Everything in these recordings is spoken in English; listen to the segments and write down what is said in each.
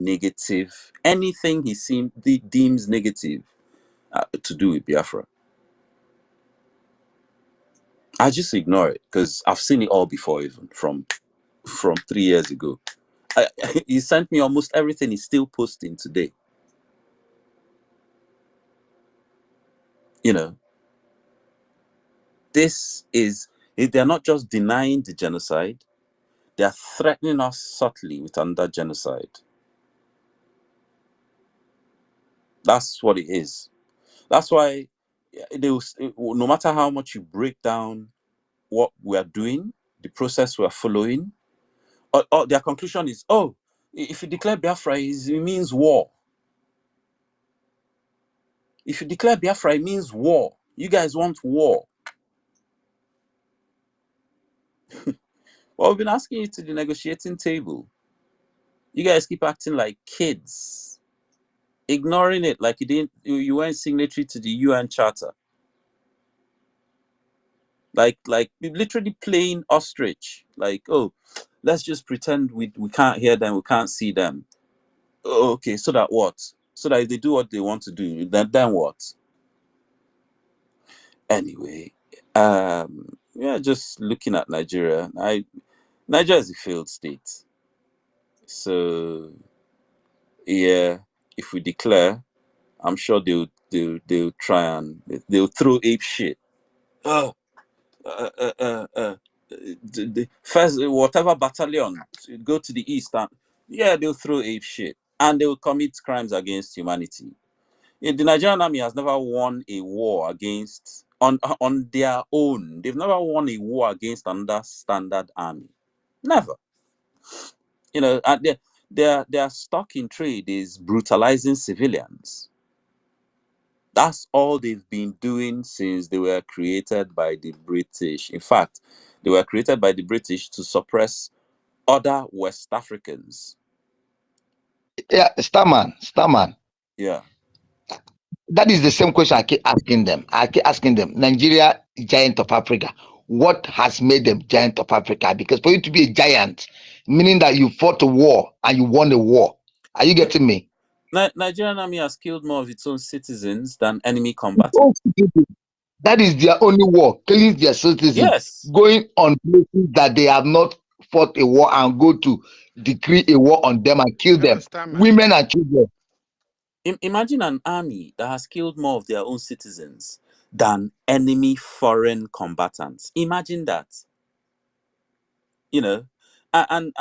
negative, anything he deems negative to do with Biafra. I just ignore it because I've seen it all before, even from 3 years ago. He sent me almost everything he's still posting today. You know, they're not just denying the genocide, they're threatening us subtly with another genocide. That's what it is. That's why no matter how much you break down what we are doing, the process we are following, or their conclusion is, oh, if you declare Biafra, it means war. If you declare Biafra, it means war. You guys want war. Well, we've been asking you to the negotiating table. You guys keep acting like kids, ignoring it like you weren't signatory to the UN Charter. Like literally playing ostrich. Like, oh, let's just pretend we can't hear them, we can't see them. Oh, okay, so that what? So that if they do what they want to do, then what? Anyway, yeah, just looking at Nigeria. Nigeria is a failed state. So yeah, if we declare, I'm sure they'll try and they'll throw ape shit. Oh, the first whatever battalion go to the east, and yeah, they'll throw ape shit and they'll commit crimes against humanity. The Nigerian army has never won a war against on their own. They've never won a war against another standard army. Never. You know, and their stock in trade is brutalizing civilians. That's all they've been doing since they were created by the British. In fact, they were created by the British to suppress other West Africans. Yeah, Starman. Yeah. That is the same question I keep asking them. Nigeria, giant of Africa. What has made them giant of Africa? Because for you to be a giant, meaning that you fought a war and you won a war. Are you getting me? Nigerian army has killed more of its own citizens than enemy combatants. That is their only war, killing their citizens. Yes. Going on places that they have not fought a war and go to decree a war on them and kill them. Women and children. Imagine an army that has killed more of their own citizens than enemy foreign combatants. Imagine that. You know, and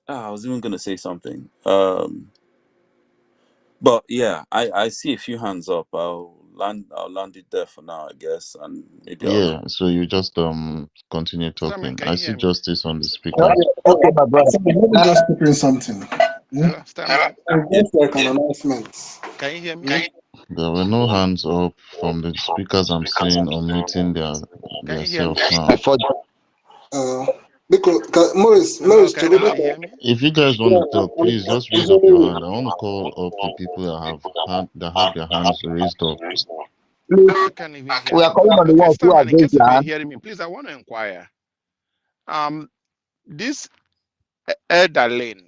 I was even going to say something. But yeah, I see a few hands up. I'll land it there for now, I guess, and maybe so you just continue talking. I see Justice on the speaker. Okay, my brother. Let me just put in something. Just like an announcement. Can you hear me? There were no hands up from the speakers I'm seeing unmuting their self now. Because Morris, if you guys want to talk, please just raise up your hand. I want to call up the people that have their hands raised up. I can't even hear we are calling on the ones who are in case going you're hearing me, please, I want to inquire. This Erdalin,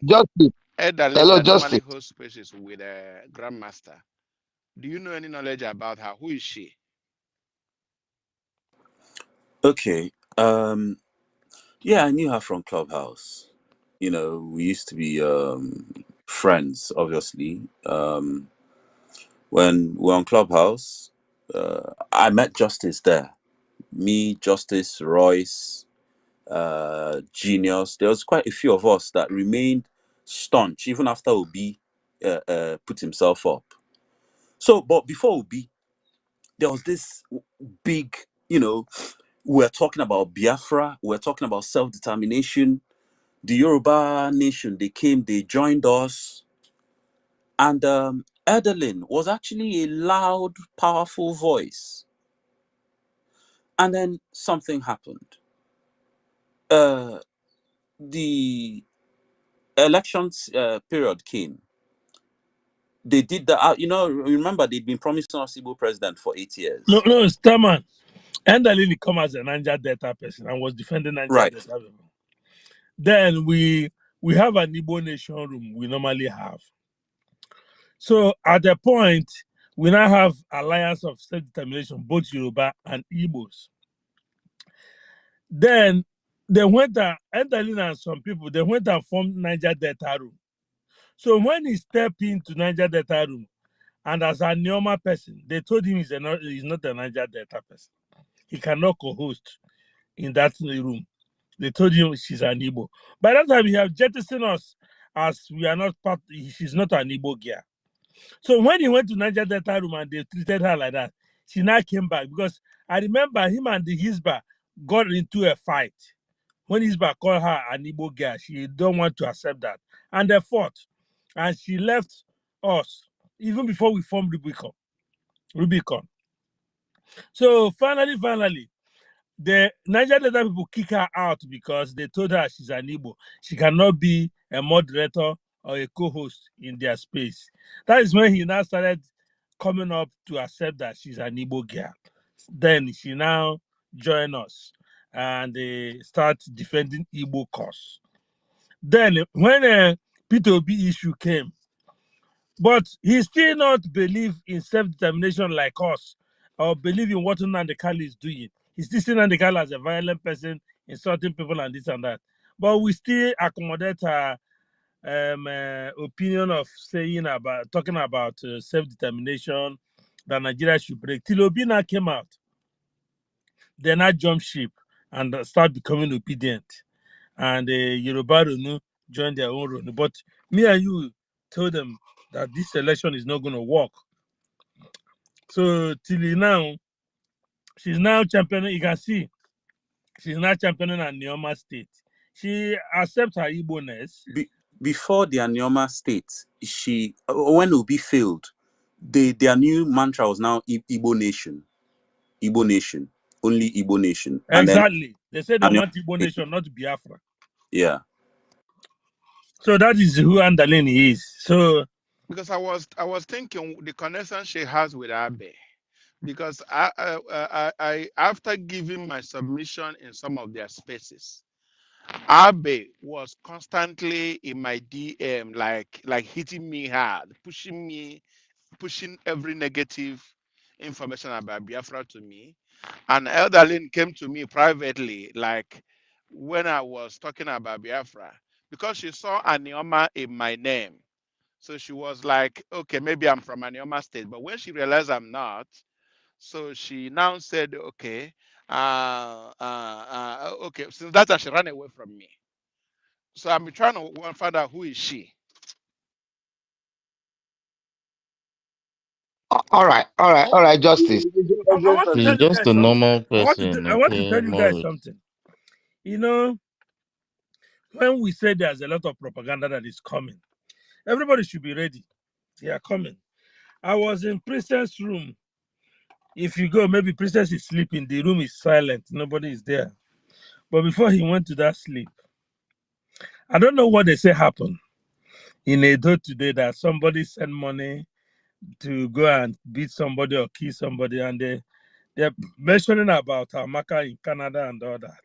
Hello, that normally hosts spaces with a grandmaster. Do you know any knowledge about her? Who is she? Okay. Yeah, I knew her from Clubhouse. You know, we used to be friends, obviously. When we were on Clubhouse, I met Justice there. Me, Justice, Royce, Genius. There was quite a few of us that remained staunch even after Obi put himself up. So, but before Obi, there was this big, you know, we're talking about Biafra, we're talking about self-determination. The Yoruba nation, they came, they joined us. And Erdalin was actually a loud, powerful voice. And then something happened. The elections period came. They did that, you know, remember they'd been promising us Igbo president for 8 years. No, Starman. Erdalin come as a Niger Delta person and was defending Niger Delta. Then we we have an Igbo nation room we normally have. So at the point, we now have alliance of self-determination, both Yoruba and Igbos. Then they went and Endalin and some people, they went and formed Niger Delta room. So when he stepped into Niger Delta room, and as a Neoma person, they told him he's not a Niger Delta person. He cannot co-host in that room. They told him she's an Igbo. By that time, he have jettisoned us as we are not part. She's not an Igbo girl. So when he went to Niger Delta room and they treated her like that, she now came back because I remember him and the Hisba got into a fight. When Hisba called her an Igbo girl, she don't want to accept that, and they fought, and she left us even before we formed Rubicon. So finally, the Niger Delta people kick her out because they told her she's an Igbo. She cannot be a moderator or a co-host in their space. That is when he now started coming up to accept that she's an Igbo girl. Then she now joined us and they start defending Igbo cause. Then when P2B issue came, but he still not believe in self-determination like us or believe in what Nnamdi Kanu is doing. He still see Nnamdi Kanu as a violent person, insulting people and this and that. But we still accommodate her opinion of talking about self-determination, that Nigeria should break. Till Obina came out, they now jump ship and start becoming obedient. And Yoruba Ronu joined their own Ronu. But me and you told them that this election is not going to work. So till now, she's now championing. You can see, she's now championing at Neoma State. She accepts her Igbo-ness. Before the Neoma State, when Obi failed, their new mantra was now Igbo Nation. Igbo Nation. Only Igbo Nation. Exactly. They said they want Igbo Nation, not Biafra. Yeah. So that is who Andaleni is. So because I was thinking the connection she has with Abe, because I after giving my submission in some of their spaces, Abe was constantly in my DM, like hitting me hard, pushing every negative information about Biafra to me. And Elderlin came to me privately, like when I was talking about Biafra, because she saw Anioma in my name. So she was like, okay, maybe I'm from Anioma State. But when she realized I'm not, so she now said, okay, okay, since that time she ran away from me. So I'm trying to find out who is she. All right, Justice. I want to He's tell you just guys a something. normal I person, want to okay, tell you guys Morris. something. You know, when we say there's a lot of propaganda that is coming, everybody should be ready. They are coming. I was in Princess' room. If you go, maybe Princess is sleeping. The room is silent. Nobody is there. But before he went to that sleep, I don't know what they say happened in Edo today, that somebody sent money to go and beat somebody or kill somebody, and they're mentioning about Amaka in Canada and all that.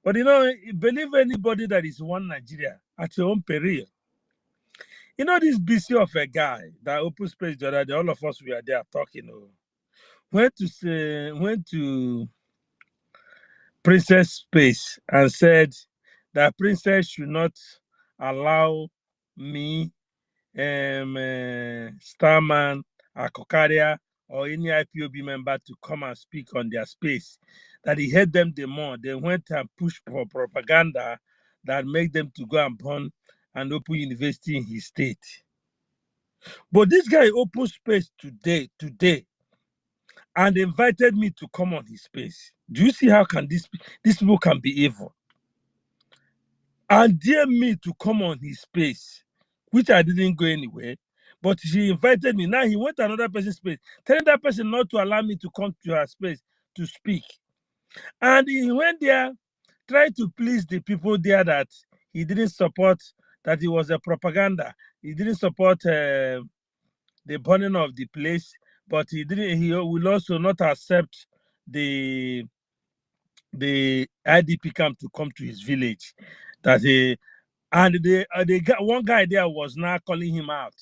But you know, believe anybody that is one Nigeria at your own peril. You know, this BC of a guy that opened space the other day, all of us were there talking. Went to Princess Space and said that Princess should not allow me, Starman, Akokaria, or any IPOB member to come and speak on their space. That he hate them the more. They went and pushed for propaganda that made them to go and burn and open university in his state. But this guy opened space today, and invited me to come on his space. Do you see how can these people can be evil? And dare me to come on his space, which I didn't go anywhere. But she invited me. Now he went to another person's space, telling that person not to allow me to come to her space to speak. And he went there, tried to please the people there that he didn't support, that it was a propaganda. He didn't support the burning of the place, but he will also not accept the IDP camp to come to his village. That And they got one guy there was now calling him out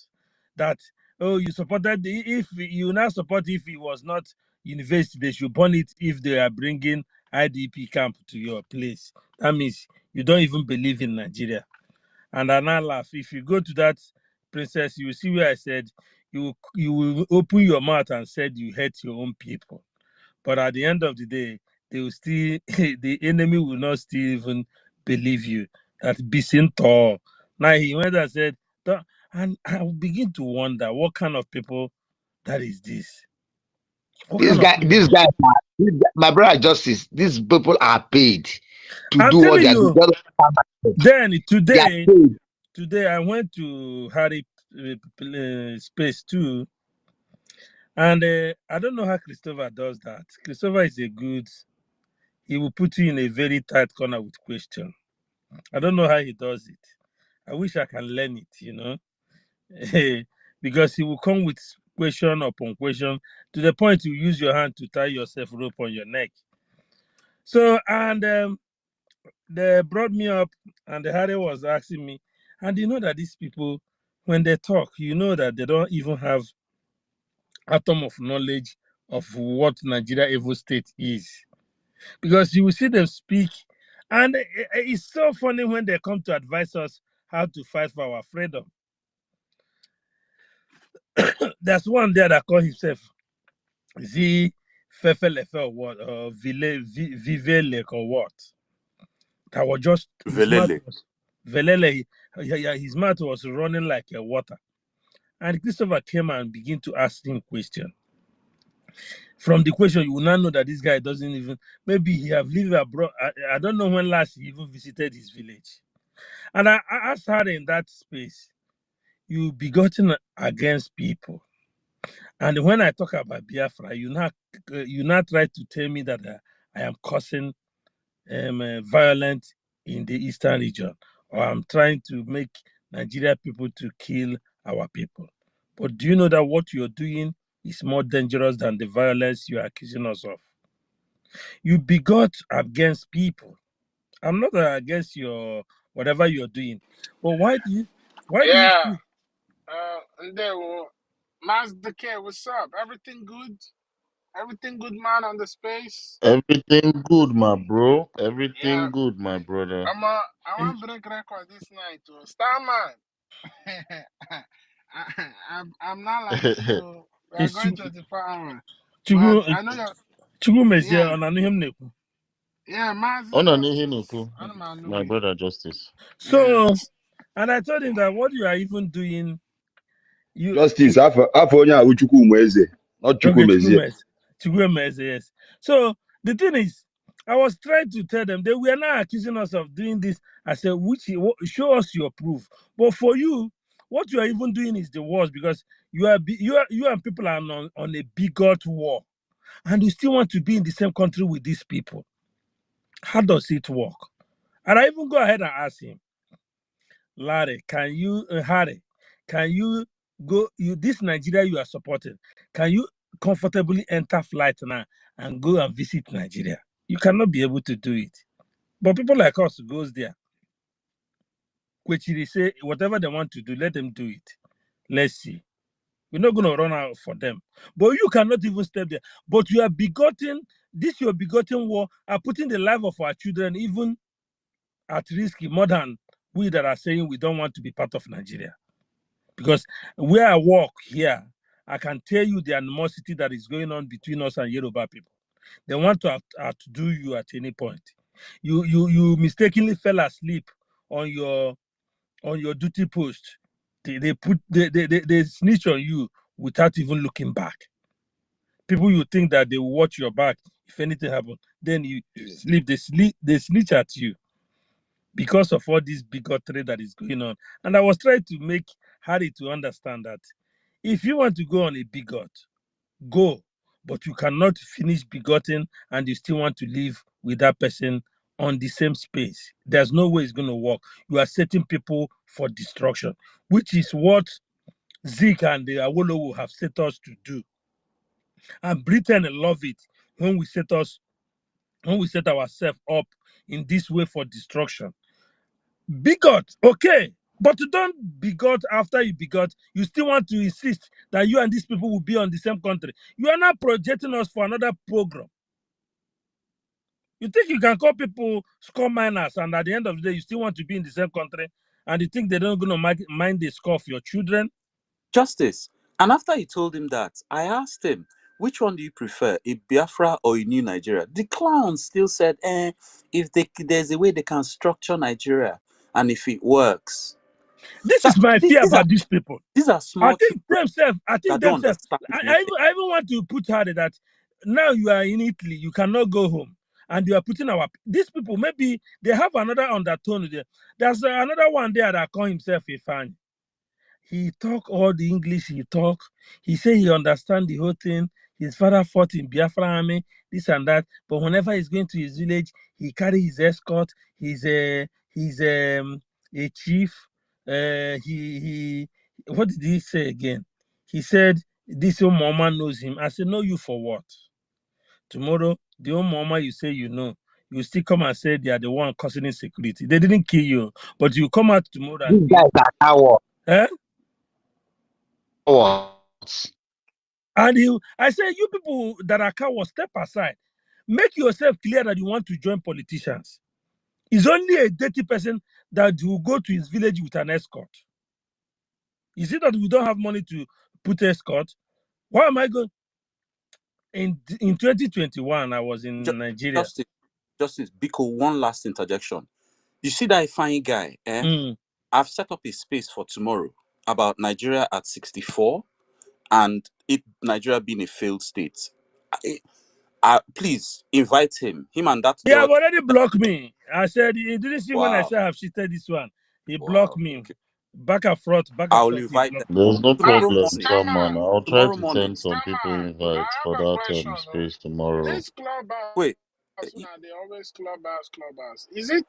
that, oh, you supported if you now support if he was not university, they should burn it if they are bringing IDP camp to your place. That means you don't even believe in Nigeria. And I now laugh. If you go to that princess, you will see where I said you will open your mouth and said you hate your own people. But at the end of the day, they will still the enemy will not still even believe you. That Bisin tall. Now he went and said, and I will begin to wonder what kind of people that is this. What kind of people? My brother Justice, these people are paid to I'm do what telling they are doing. you. Then They are paid. today I went to Harry Space too, and I don't know how Christopher does that. Christopher is a good. He will put you in a very tight corner with question. I don't know how he does it. I wish I can learn it, because he will come with question upon question to the point you use your hand to tie yourself rope on your neck. So, and they brought me up, and the Harry was asking me, and you know that these people, when they talk, you know that they don't even have atom of knowledge of what Nigeria Evo State is. Because you will see them speak, and it's so funny when they come to advise us how to fight for our freedom. There's one there that called himself Z Fefelefe or what, or Vivelek or what. That was just his mouth Velele. was Velele. His mouth was running like a water. And Christopher came and began to ask him question. From the question, you will now know that this guy doesn't even, maybe he have lived abroad. I don't know when last he even visited his village. And I asked her in that space, you begotten against people. And when I talk about Biafra, you not try to tell me that I am causing violence in the eastern region, or I'm trying to make Nigeria people to kill our people. But do you know that what you're doing is more dangerous than the violence you are accusing us of? You begot against people. I'm not against your whatever you're doing, but why do you Yeah. still? And then, Mazda K, what's up? Everything good? Everything good, man, on the space? Everything good, my bro. Yeah. Everything good, my brother. I want to break record this night, too. Starman. I'm not like you. We are It's going 24 hours. But Chukwu I know you're, Chukwu mezie yeah. ọ na-anụ ihe m na-ekwu. Yeah, Mazi On an Justice. my brother Justice. So, Yeah. and I told him that what you are even doing, you Justice afọ onye a Chukwumeze, not okay, Chukwumezie. Chukwumeze, yes. So the thing is, I was trying to tell them they were not accusing us of doing this. I said, show us your proof. But for you, what you are even doing is the worst, because you and people are on a bigot war, and you still want to be in the same country with these people. How does it work? And I even go ahead and ask him, Larry, Harry, can you go, this Nigeria you are supporting, can you comfortably enter flight now and go and visit Nigeria? You cannot be able to do it. But people like us goes there, which they say whatever they want to do, let them do it. Let's see. We're not going to run out for them. But you cannot even step there. But you are begotten, your begotten war are putting the life of our children even at risk more than we that are saying we don't want to be part of Nigeria. Because where I work here, I can tell you the animosity that is going on between us and Yoruba people. They want to outdo you at any point. You mistakenly fell asleep on your duty post. They snitch on you without even looking back. People, you think that they will watch your back if anything happens, then you sleep. They snitch at you because of all this bigotry that is going on. And I was trying to make Harry to understand that if you want to go on a bigot, go, but you cannot finish bigotting and you still want to live with that person on the same space. There's no way it's going to work. You are setting people for destruction, which is what Zeke and the Awolowo have set us to do. And Britain love it when we set ourselves up in this way for destruction. Bigot, okay. But you don't bigot after you bigot. You still want to insist that you and these people will be on the same country. You are not projecting us for another program. You think you can call people score minors, and at the end of the day, you still want to be in the same country, and you think they're not going to mind the score of your children? Justice. And after he told him that, I asked him, which one do you prefer, a Biafra or a new Nigeria? The clown still said, if there's a way they can structure Nigeria, and if it works. This is my fear about these people. These are small children I think don't themselves. understand. I even want to put her that now you are in Italy, you cannot go home, and you are putting these people, maybe they have another undertone there. There's another one there that call himself a fan. He talk all the English he talk. He say he understand the whole thing. His father fought in Biafra army, this and that. But whenever he's going to his village, he carry his escort. He's a chief. He what did he say again? He said this old mama knows him. I said, know you for what? Tomorrow, the old mama you say you know, you still come and say they are the one causing insecurity. They didn't kill you, but you come out tomorrow and These guys are cowards. eh? Cowards. And I say, you people that are cowards, step aside. Make yourself clear that you want to join politicians. It's only a dirty person that will go to his village with an escort. You see that we don't have money to put escort? Why am I going? In 2021, I was in Nigeria. Justice, Biko, one last interjection. You see that fine guy, I've set up a space for tomorrow about Nigeria at 64 and Nigeria being a failed state. Please invite him and that. He have already blocked me. I said, he didn't see when I said I have shifted this one. He blocked me. Okay. Back and forth. I'll invite them. There's no problem, morning. someone. I'll try to send some people invite for that space tomorrow. This clubhouse, wait, they always clubhouse. Is it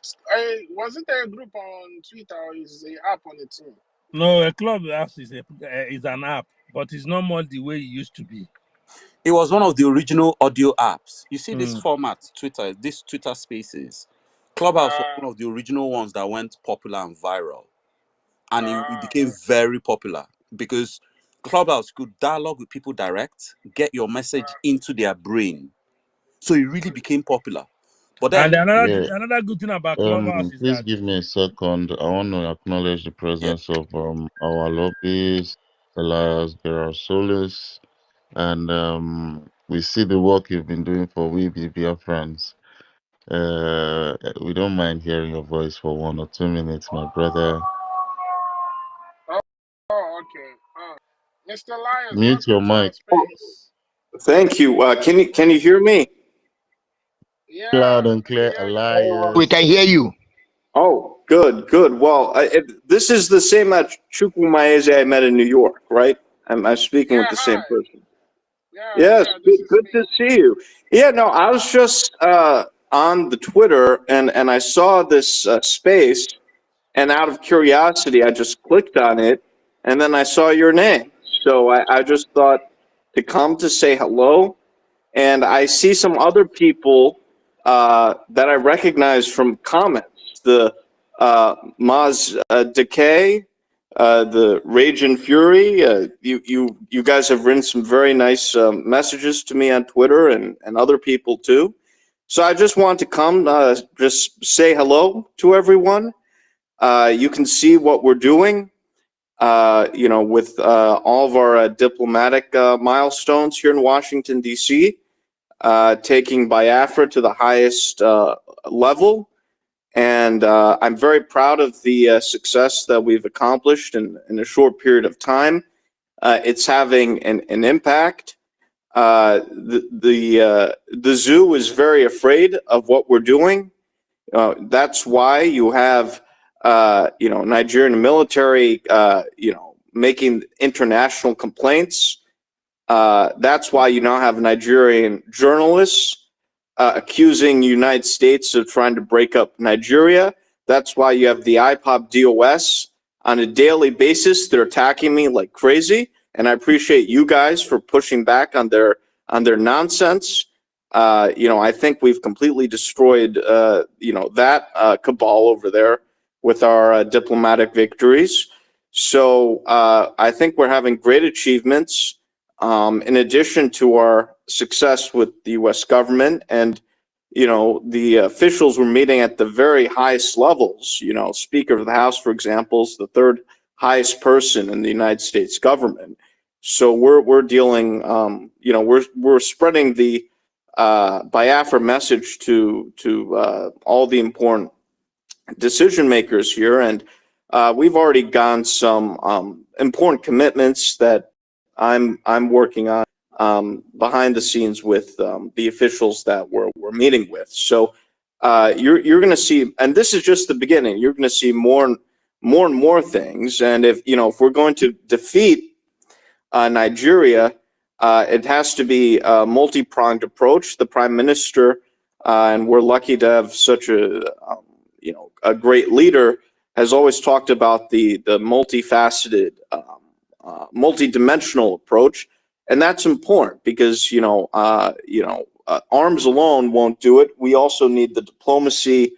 was it a group on Twitter or is it app on the team? No, a clubhouse is an app, but it's not more the way it used to be. It was one of the original audio apps. You see this format, Twitter, this Twitter Spaces. Clubhouse was one of the original ones that went popular and viral. And it became very popular because Clubhouse could dialogue with people direct, get your message into their brain. So it really became popular. But then, another good thing about Clubhouse is please give me a second. I want to acknowledge the presence of our lobbyists, Elias Solis, and we see the work you've been doing for we Biafrans. We don't mind hearing your voice for 1 or 2 minutes, my brother. Oh, okay. Mr. Elias, mute your mic. Thank you. Can you hear me? Yeah, loud and clear, Elias. We can hear you. Oh, good. Well, this is the same Chukwumaeze I met in New York, right? I'm speaking with the same person. Yes, good to see you. Yeah, no, I was just on the Twitter and I saw this space, and out of curiosity, I just clicked on it, and then I saw your name. So I just thought to come to say hello, and I see some other people that I recognize from comments. The Maz Decay, the Rage and Fury. You guys have written some very nice messages to me on Twitter and other people too. So I just want to come just say hello to everyone. You can see what we're doing, with all of our diplomatic milestones here in Washington, D.C., taking Biafra to the highest level. And I'm very proud of the success that we've accomplished in a short period of time. It's having an impact. The zoo is very afraid of what we're doing. That's why you have Nigerian military making international complaints. That's why you now have Nigerian journalists accusing the United States of trying to break up Nigeria. That's why you have the IPOP DOS on a daily basis. They're attacking me like crazy, and I appreciate you guys for pushing back on their nonsense. I think we've completely destroyed that cabal over there. with our diplomatic victories. So I think we're having great achievements in addition to our success with the U.S. government. And, you know, the officials were meeting at the very highest levels. You know, Speaker of the House, for example, is the third highest person in the United States government. So we're dealing, you know, we're spreading the Biafra message to all the important decision makers here, and we've already gotten some important commitments that I'm working on behind the scenes with the officials that we're meeting with. So you're going to see, and this is just the beginning. You're going to see more and more things, and if we're going to defeat Nigeria, it has to be a multi-pronged approach. The Prime Minister, and we're lucky to have such a great leader, has always talked about the multifaceted, multi-dimensional approach, and that's important because arms alone won't do it. We also need the diplomacy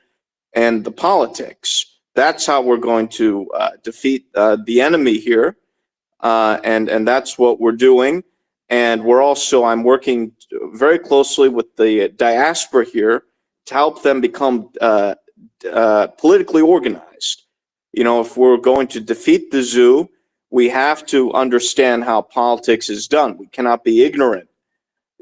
and the politics. That's how we're going to defeat the enemy here, and that's what we're doing. And we're also, I'm working very closely with the diaspora here to help them become politically organized. If we're going to defeat the zoo, we have to understand how politics is done. We cannot be ignorant,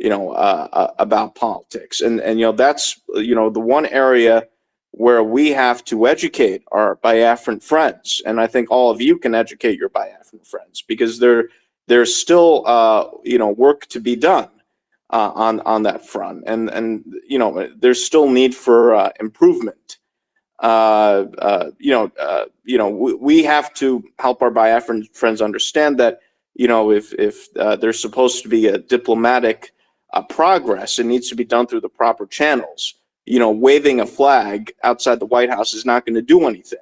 about politics. And that's, the one area where we have to educate our Biafran friends. And I think all of you can educate your Biafran friends, because there's still, work to be done on that front. And there's still need for improvement. We have to help our Biafran friends understand that, if there's supposed to be a diplomatic progress, it needs to be done through the proper channels. Waving a flag outside the White House is not going to do anything.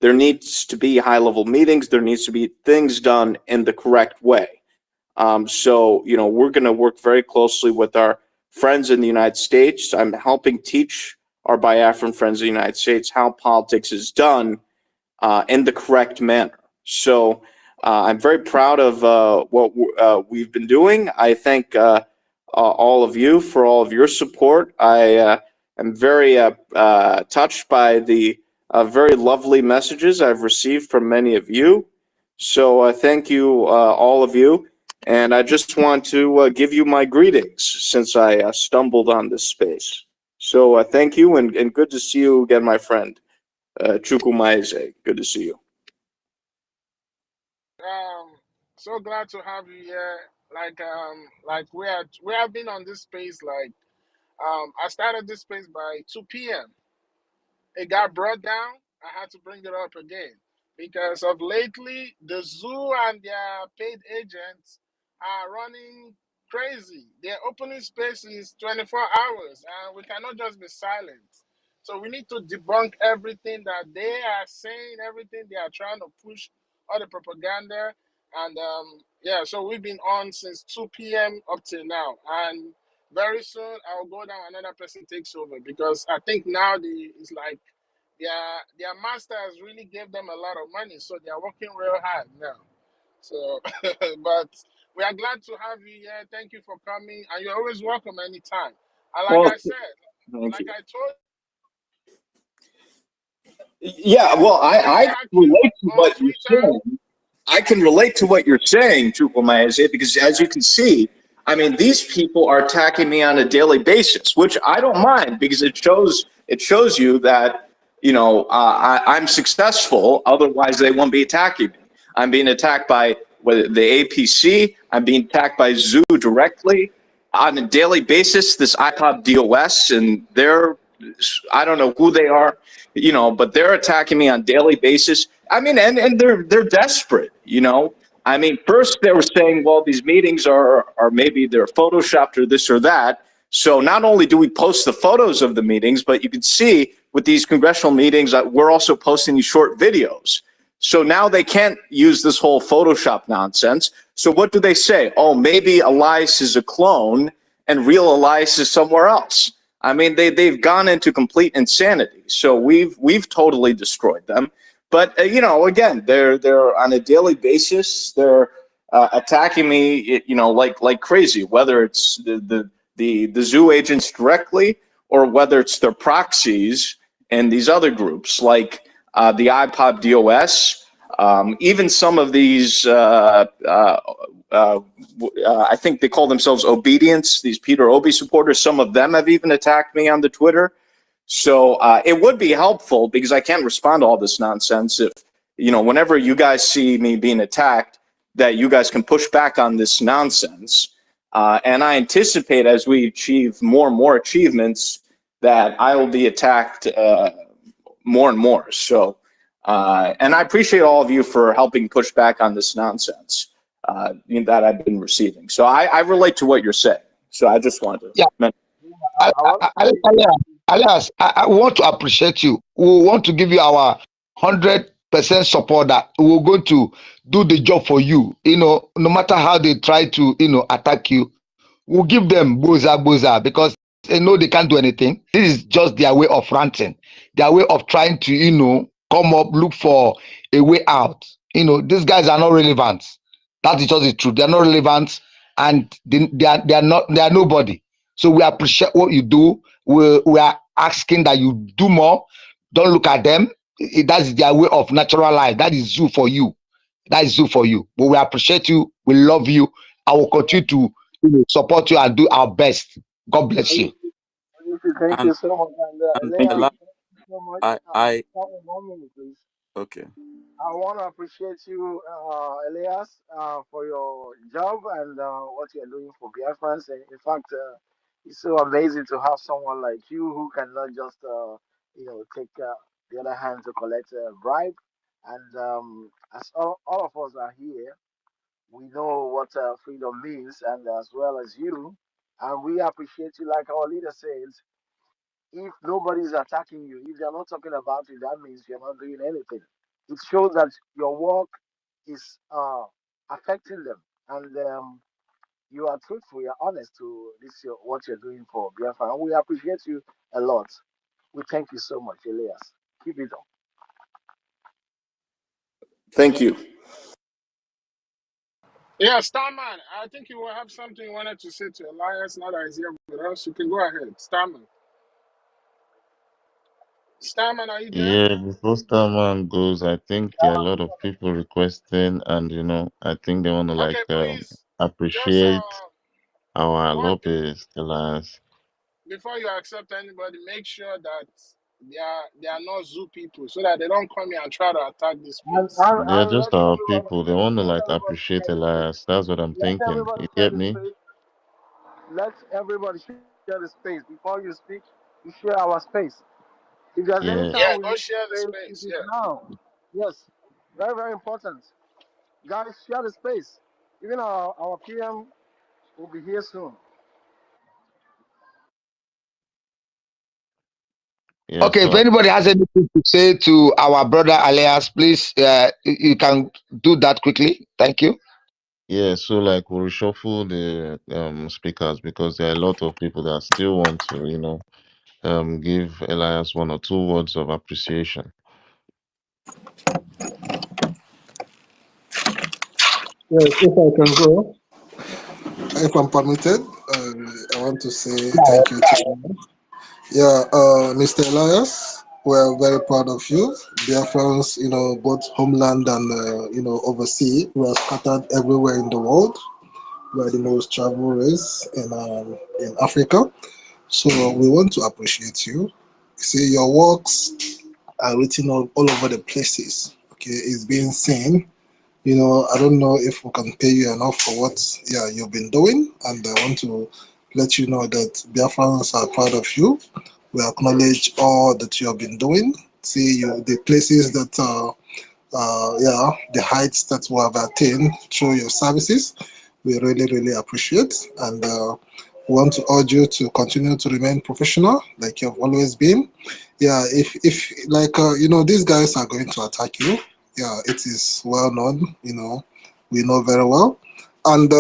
There needs to be high-level meetings. There needs to be things done in the correct way. So, we're going to work very closely with our friends in the United States. I'm helping teach our Biafran friends in the United States how politics is done in the correct manner. So I'm very proud of what we've been doing. I thank all of you for all of your support. I am very touched by the very lovely messages I've received from many of you. So thank you, all of you. And I just want to give you my greetings since I stumbled on this space. So thank you, and good to see you again, my friend. Chukwumaeze, good to see you. So glad to have you here. Like we have been on this space. I started this space by 2 p.m. It got brought down. I had to bring it up again because of lately the zoo and their paid agents are running crazy. Their opening space is 24 hours, and we cannot just be silent. So we need to debunk everything that they are saying, everything they are trying to push, all the propaganda. And yeah, so we've been on since 2 p.m. up till now. And very soon I'll go down, another person takes over, because I think now it's like their masters really gave them a lot of money, so they are working real hard now. So, but we are glad to have you here. Thank you for coming, and you're always welcome anytime. And like I said, like I told Yeah, well, I can relate to what you're saying. I can relate to what you're saying, Chukwumaeze, because as you can see, I mean, these people are attacking me on a daily basis, which I don't mind, because it shows you that, I'm successful. Otherwise, they won't be attacking me. I'm being attacked by the APC. I'm being attacked by Zoo directly on a daily basis. This IPOP DOS, and I don't know who they are, but they're attacking me on a daily basis. I mean, and they're desperate, I mean, first they were saying, well, these meetings are maybe they're photoshopped or this or that. So not only do we post the photos of the meetings, but you can see with these congressional meetings, we're also posting these short videos. So now they can't use this whole Photoshop nonsense. So what do they say? Oh, maybe Elias is a clone and real Elias is somewhere else. I mean, they've gone into complete insanity. So we've totally destroyed them. But you know, again, they're on a daily basis. They're attacking me, you know, like crazy. Whether it's the zoo agents directly, or whether it's their proxies and these other groups like the iPod DOS. Even some of these, I think they call themselves Obedience, these Peter Obi supporters, some of them have even attacked me on the Twitter. So it would be helpful, because I can't respond to all this nonsense, if, you know, whenever you guys see me being attacked, that you guys can push back on this nonsense. And I anticipate, as we achieve more and more achievements, that I will be attacked more and more. So, and I appreciate all of you for helping push back on this nonsense that I've been receiving. So I relate to what you're saying. So I just wanted to mention. Alias, I want to appreciate you. We want to give you our 100% support that we're going to do the job for you. You know, no matter how they try to, you know, attack you, we'll give them boza, because they know they can't do anything. This is just their way of ranting, their way of trying to, you know, come up, look for a way out. You know, these guys are not relevant. That is just the truth. They are not relevant, and they are nobody. So we appreciate what you do. We are asking that you do more. Don't look at them. That's their way of natural life. That is zoo for you. That is zoo for you. But we appreciate you. We love you. I will continue to support you and do our best. God bless you. Thank you And so much. And and Elias, Ella, thank you so much. I 1 minute, please. okay. I want to appreciate you, Elias, for your job and what you're doing for Biafrans. And in fact, it's so amazing to have someone like you who cannot just, take the other hand to collect a bribe. And as all of us are here, we know what freedom means, and as well as you. And we appreciate you, like our leader says. If nobody is attacking you, if they're not talking about it, that means you're not doing anything. It shows that your work is affecting them, and you are truthful, you're honest to what you're doing for Biafra, and we appreciate you a lot. We thank you so much, Elias. Keep it up. Thank you. Yeah, Starman, I think you will have something you wanted to say to Elias. Now that he's here with us, you can go ahead. Starman. Starman, are you there? Yeah, before Starman goes, I think there are a lot of people requesting, and you know, I think they want to Okay, like please, just appreciate our one thing. lobbyists, the last. Before you accept anybody, make sure that they are not zoo people, so that they don't come here and try to attack this place. They're And just our people. They want to like appreciate Elias. That's what I'm let thinking. everybody You share get the me? space. Let everybody share the space. Before you speak, you share our space. If there's any Yeah. Yeah, time we go need share the space, it space. is Yeah. now. Yes, very, very important. Guys, share the space. Even our PM will be here soon. Yeah, Okay, if so anybody has anything to say to our brother Alias, please, you can do that quickly. Thank you. yeah, so like we'll reshuffle the speakers because there are a lot of people that still want to, you know, give Elias 1 or 2 words of appreciation. Yes, if I can go, if I'm permitted, I want to say thank you to you. Yeah, Mr. Elias, we're very proud of you. Biafrans, both homeland and, overseas, we are scattered everywhere in the world. We are the most traveled race in Africa. So we want to appreciate you. See, your works are written all over the places. Okay, it's being seen. I don't know if we can pay you enough for what you've been doing, and I want to let you know that Biafrans are proud of you. We acknowledge all that you have been doing. See the places that the heights that we have attained through your services. We really, really appreciate, and we want to urge you to continue to remain professional like you've always been. Yeah, if like these guys are going to attack you. Yeah, it is well known. We know very well, and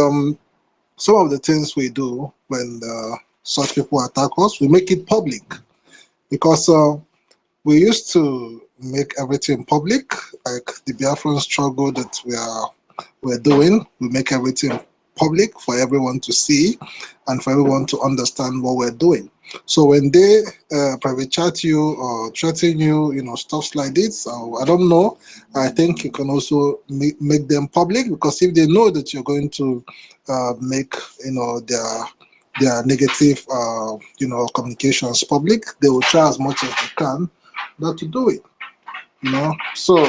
some of the things we do when such people attack us, we make it public. Because we used to make everything public, like the Biafran struggle that we're doing. We make everything public for everyone to see and for everyone to understand what we're doing. So when they private chat you or threaten you, stuff like this, I don't know. I think you can also make them public, because if they know that you're going to make their negative communications public, they will try as much as they can not to do it. So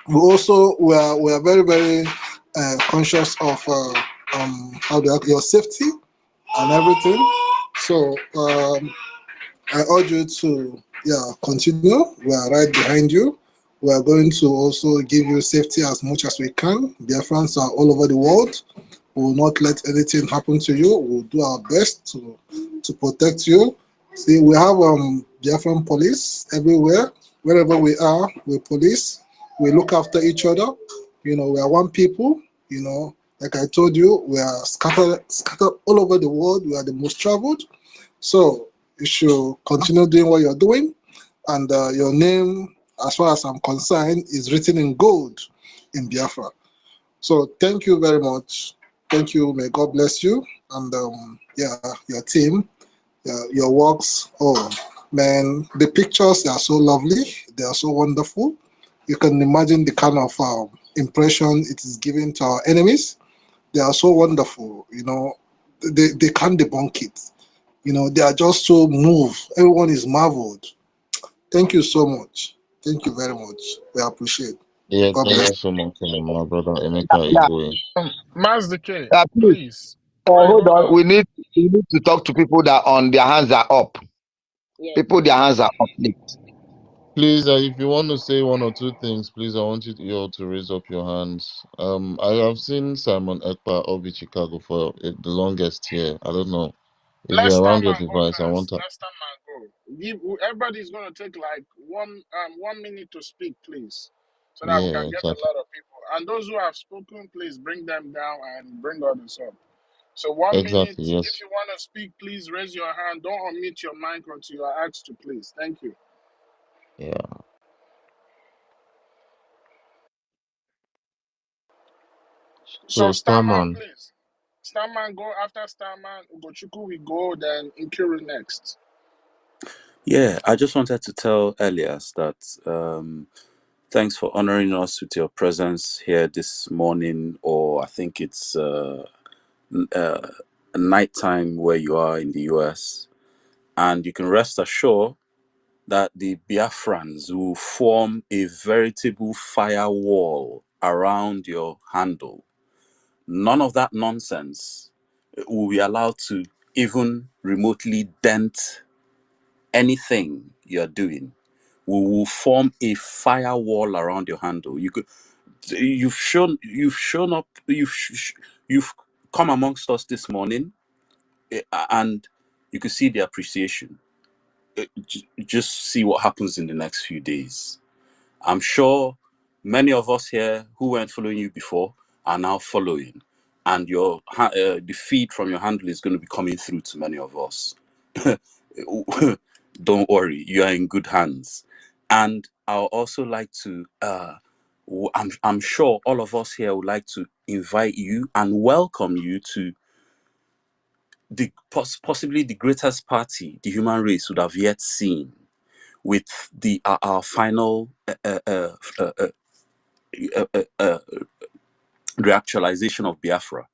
we are very, very conscious of your safety and everything. So I urge you to continue. We are right behind you. We are going to also give you safety as much as we can. Biafrans are all over the world. We will not let anything happen to you. We'll do our best to protect you. See, we have Biafran police everywhere. Wherever we are, we police. We look after each other. We are one people. Like I told you, we are scattered all over the world. We are the most traveled. So you should continue doing what you're doing. And your name, as far as I'm concerned, is written in gold in Biafra. So thank you very much. Thank you. May God bless you. And your team, your works. Oh, man, the pictures, they are so lovely. They are so wonderful. You can imagine the kind of impression it is giving to our enemies. They are so wonderful. They can't debunk it. They are just so moved. Everyone is marveled. Thank you so much. Thank you very much. We appreciate. Yeah, God thank bless. you so much, my brother Emeka Yeah, Igwe. Master K, please, please. Wait, hold hold on. on. We need to talk to people that on their hands are up. Yeah, People, their please. hands are up, please. Please, if you want to say one or two things, please, I want you all to raise up your hands. I have seen Simon Ekpa of Chicago for the longest here. I don't know. If Let you're around your Starman go device, I want first. to. Let Starman go. Everybody's gonna take like 1 minute to speak, please, so that we Yeah, can get a exactly. lot of people. And those who have spoken, please bring them down and bring others up. So 1 minute. Exactly, If yes. you want to speak, please raise your hand. Don't unmute your mic until you are asked to, please. Thank you. Yeah. So So, Starman, Starman, please. Starman go after Starman. Ugochukwu we go, then Nkiru next. Yeah, I just wanted to tell Elias that thanks for honoring us with your presence here this morning, or I think it's nighttime where you are in the US. And you can rest assured that the Biafrans will form a veritable firewall around your handle. None of that nonsense will be allowed to even remotely dent anything you're doing. We will form a firewall around your handle. You've shown up, you've come amongst us this morning, and you could see the appreciation. Just see what happens in the next few days. I'm sure many of us here who weren't following you before are now following, and the feed from your handle is going to be coming through to many of us. Don't worry, you are in good hands. And I'll also like to I'm sure all of us here would like to invite you and welcome you to the possibly the greatest party the human race would have yet seen, with our final reactualization of Biafra.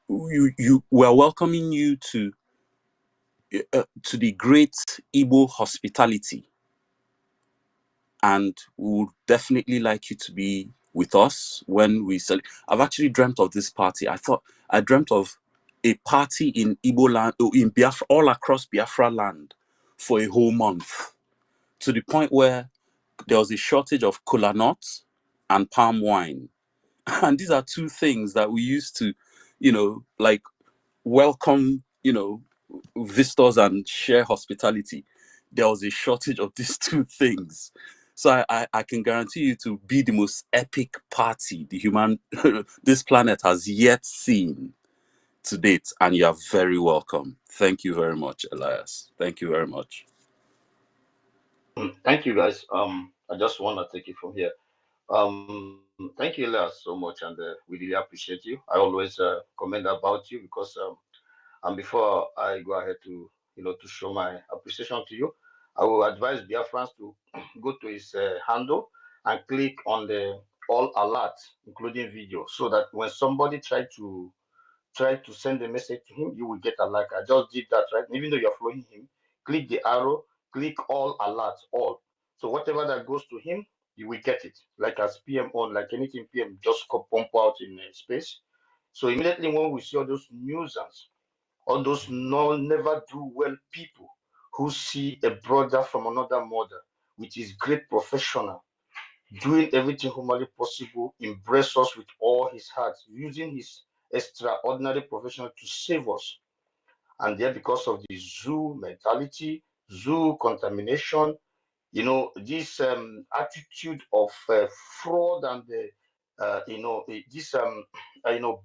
We're welcoming you to the great Igbo hospitality, and we would definitely like you to be with us when we sell. I've actually dreamt of this party. I dreamt of a party in Igbo land, in Biafra, all across Biafra land, for a whole month, to the point where there was a shortage of kola nuts and palm wine. And these are two things that we used to, like, welcome, visitors and share hospitality. There was a shortage of these two things. So I can guarantee you to be the most epic party this planet has yet seen. to date, and you are very welcome. Thank you very much, Elias. Thank you very much. Thank you, guys. I just want to take it from here. Thank you, Elias, so much, and we really appreciate you. I always comment about you because and before I go ahead to to show my appreciation to you, I will advise Biafrans to go to his handle and click on the all alerts, including video, so that when somebody try to send a message to him, you will get a like. I just did that, right? Even though you're following him, click the arrow, click all alerts, all. So whatever that goes to him, you will get it. Like as PM on, like anything PM, just go pump out in space. So immediately when we see all those nuisance, all those no never do well people who see a brother from another mother, which is great professional, doing everything humanly possible, embrace us with all his heart, using his extraordinary profession to save us. And there, because of the zoo mentality, zoo contamination, this attitude of fraud and this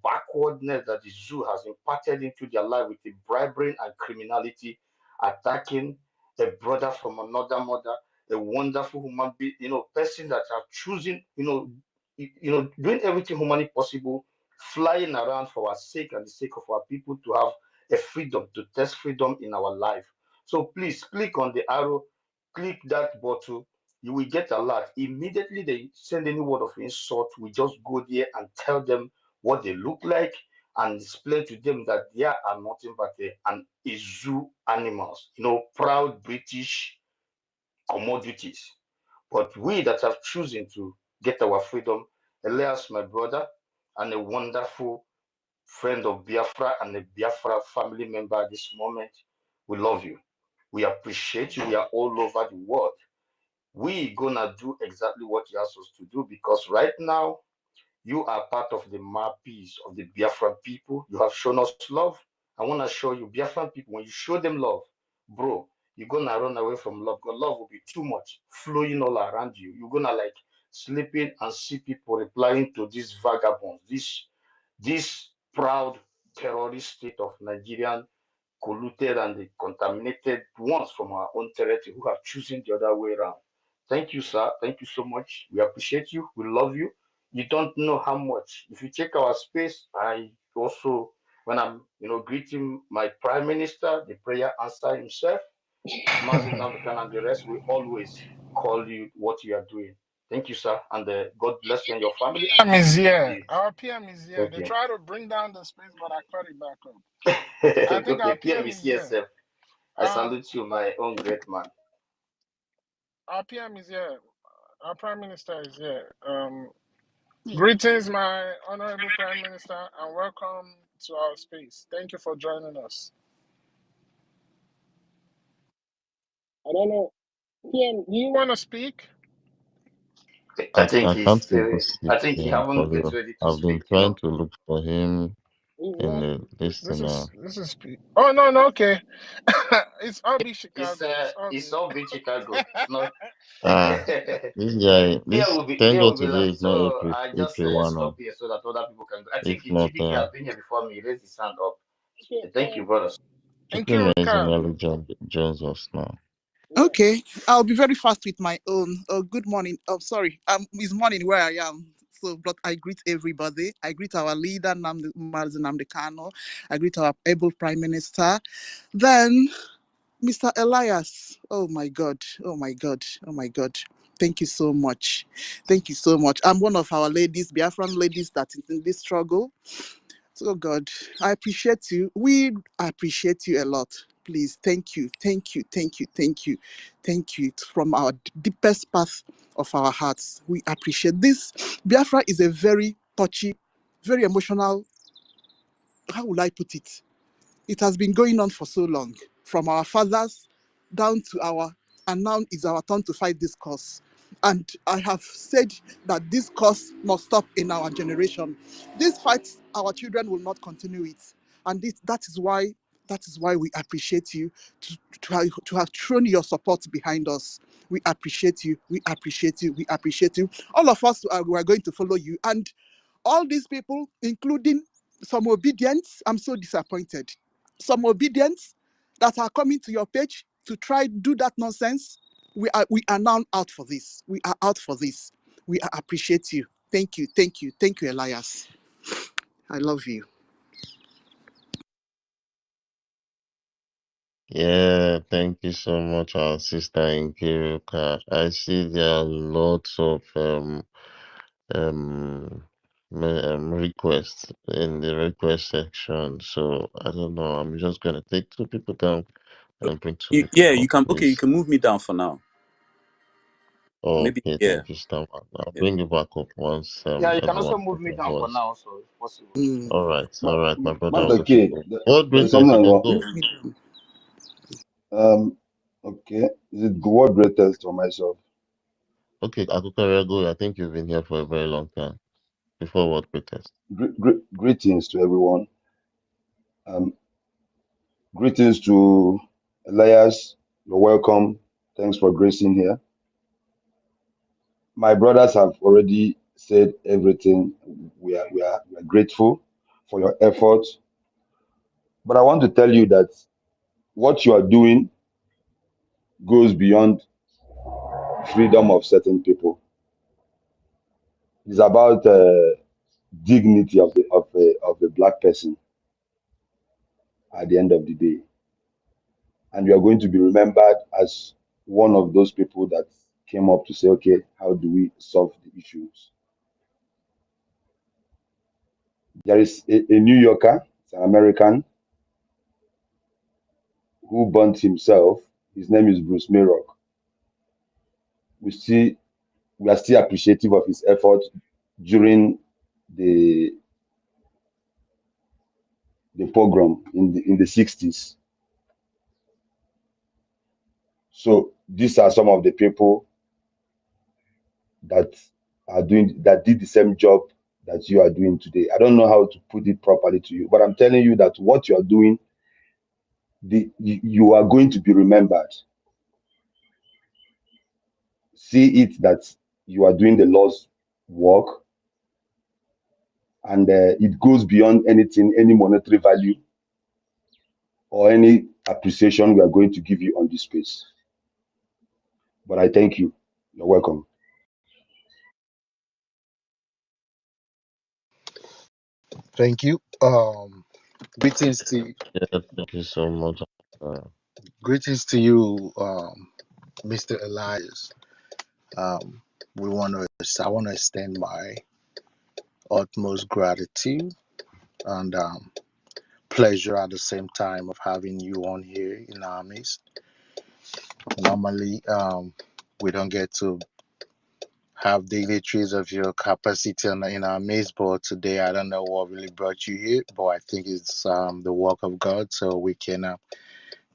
backwardness that the zoo has imparted into their life with the bribery and criminality, attacking a brother from another mother, a wonderful human being, person that are choosing, doing everything humanly possible, flying around for our sake and the sake of our people to have a freedom, to test freedom in our life. So please click on the arrow, click that button, you will get a lot. Immediately they send any word of insult, we just go there and tell them what they look like and explain to them that they are nothing but a zoo animals, proud British commodities. But we that have chosen to get our freedom, Elias, my brother, and a wonderful friend of Biafra and a Biafra family member at this moment, we love you. We appreciate you. We are all over the world. We gonna do exactly what you asked us to do because right now you are part of the mouthpiece of the Biafran people. You have shown us love. I want to show you Biafran people, when you show them love, bro, you're gonna run away from love because love will be too much flowing all around you. You're gonna like sleeping and see people replying to these vagabonds, this proud terrorist state of Nigerian polluted and the contaminated ones from our own territory who have chosen the other way around. Thank you, sir. Thank you so much. We appreciate you. We love you. You don't know how much. If you check our space, I also, when I'm, greeting my prime minister, the prayer answer himself, Mazin Navikan and the rest, we always call you what you are doing. Thank you, sir. And God bless you and your family and PM keep is you in here. the. Our PM is here. Thank They you. try to bring down the space, but I cut it back up. I think our Okay, PM PM is is here, here. sir. I salute you, my own great man. Our PM is here. Our Prime Minister is here. Greetings, my honorable Prime Minister, and welcome to our space. Thank you for joining us. I don't know. PM, do you want to speak? I think I he's can't still. even see I think he him for haven't get real. ready to I've been speak. trying to look for him He's in not. this This now. is speak. Oh no, okay. It's all be It's Chicago. It's all it's be. all been Chicago. It's not. Ah, this guy, this thank Here God will be today like, is not so April I just April 1 stop oh. here so that other people can go. I If think not GBK has been here before me. He raised his hand up. Okay, Thank you, brothers. thank Chukwuma you, is Kat. nearly joins us now. Okay, I'll be very fast with my own. Oh, good morning. Oh, sorry. It's morning where I am. So, but I greet everybody. I greet our leader, Mazi Nnamdi Kanu. I greet our able Prime Minister. Then, Mr. Elias. Oh my God. Oh my God. Oh my God. Thank you so much. Thank you so much. I'm one of our ladies, Biafran ladies, that is in this struggle. So God, I appreciate you. We appreciate you a lot. Please, thank you, thank you, thank you, thank you, thank you from our deepest path of our hearts. We appreciate this. Biafra is a very touchy, very emotional. How will I put it? It has been going on for so long, from our fathers down to and now it's our turn to fight this cause. And I have said that this cause must stop in our generation. This fight, our children will not continue it. And that is why we appreciate you to have thrown your support behind us. We appreciate you. We appreciate you. We appreciate you. All of us we are going to follow you. And all these people, including Some obedience, I'm so disappointed. Some obedience that are coming to your page to try do that nonsense. We are now out for this. We are out for this. We appreciate you. Thank you, Elias. I love you. Yeah, thank you so much, our sister Nkiruka. I see there are lots of requests in the request section. So I don't know. I'm just gonna take two people down and bring two people Yeah, up, you can. Okay, you please. can move me down for now. Maybe. Okay, Yeah. thank you, Stammer. I'll Yeah. bring you back up once Yeah, you can also everyone move has me their down for voice. now, so if possible. All right, my brother will Okay, go. What there's greatest something you I can want. go? Okay, is it word greatest for myself? Okay, Akukare, go. I think you've been here for a very long time. Before what greatest? Greetings to everyone. Greetings to Elias. You're welcome. Thanks for gracing here. My brothers have already said everything. We are grateful for your effort. But I want to tell you that what you are doing goes beyond freedom of certain people. It's about dignity of the black person at the end of the day. And you are going to be remembered as one of those people that came up to say, okay, how do we solve the issues? There is a New Yorker, it's an American, who burnt himself. His name is Bruce Mayrock. We are still appreciative of his effort during the pogrom in the 60s. So these are some of the people that did the same job that you are doing today. I don't know how to put it properly to you, but I'm telling you that what you are doing, you are going to be remembered. See it that you are doing the Lord's work, and it goes beyond anything, any monetary value or any appreciation we are going to give you on this space. But I thank you. You're welcome. Thank you. Greetings to Yeah, thank you so much. greetings to you, Mr. Elias. I want to extend my utmost gratitude and pleasure at the same time of having you on here in our midst. Normally, we don't get to have daily trace of your capacity in our midst, but today I don't know what really brought you here, but I think it's the work of God, so we can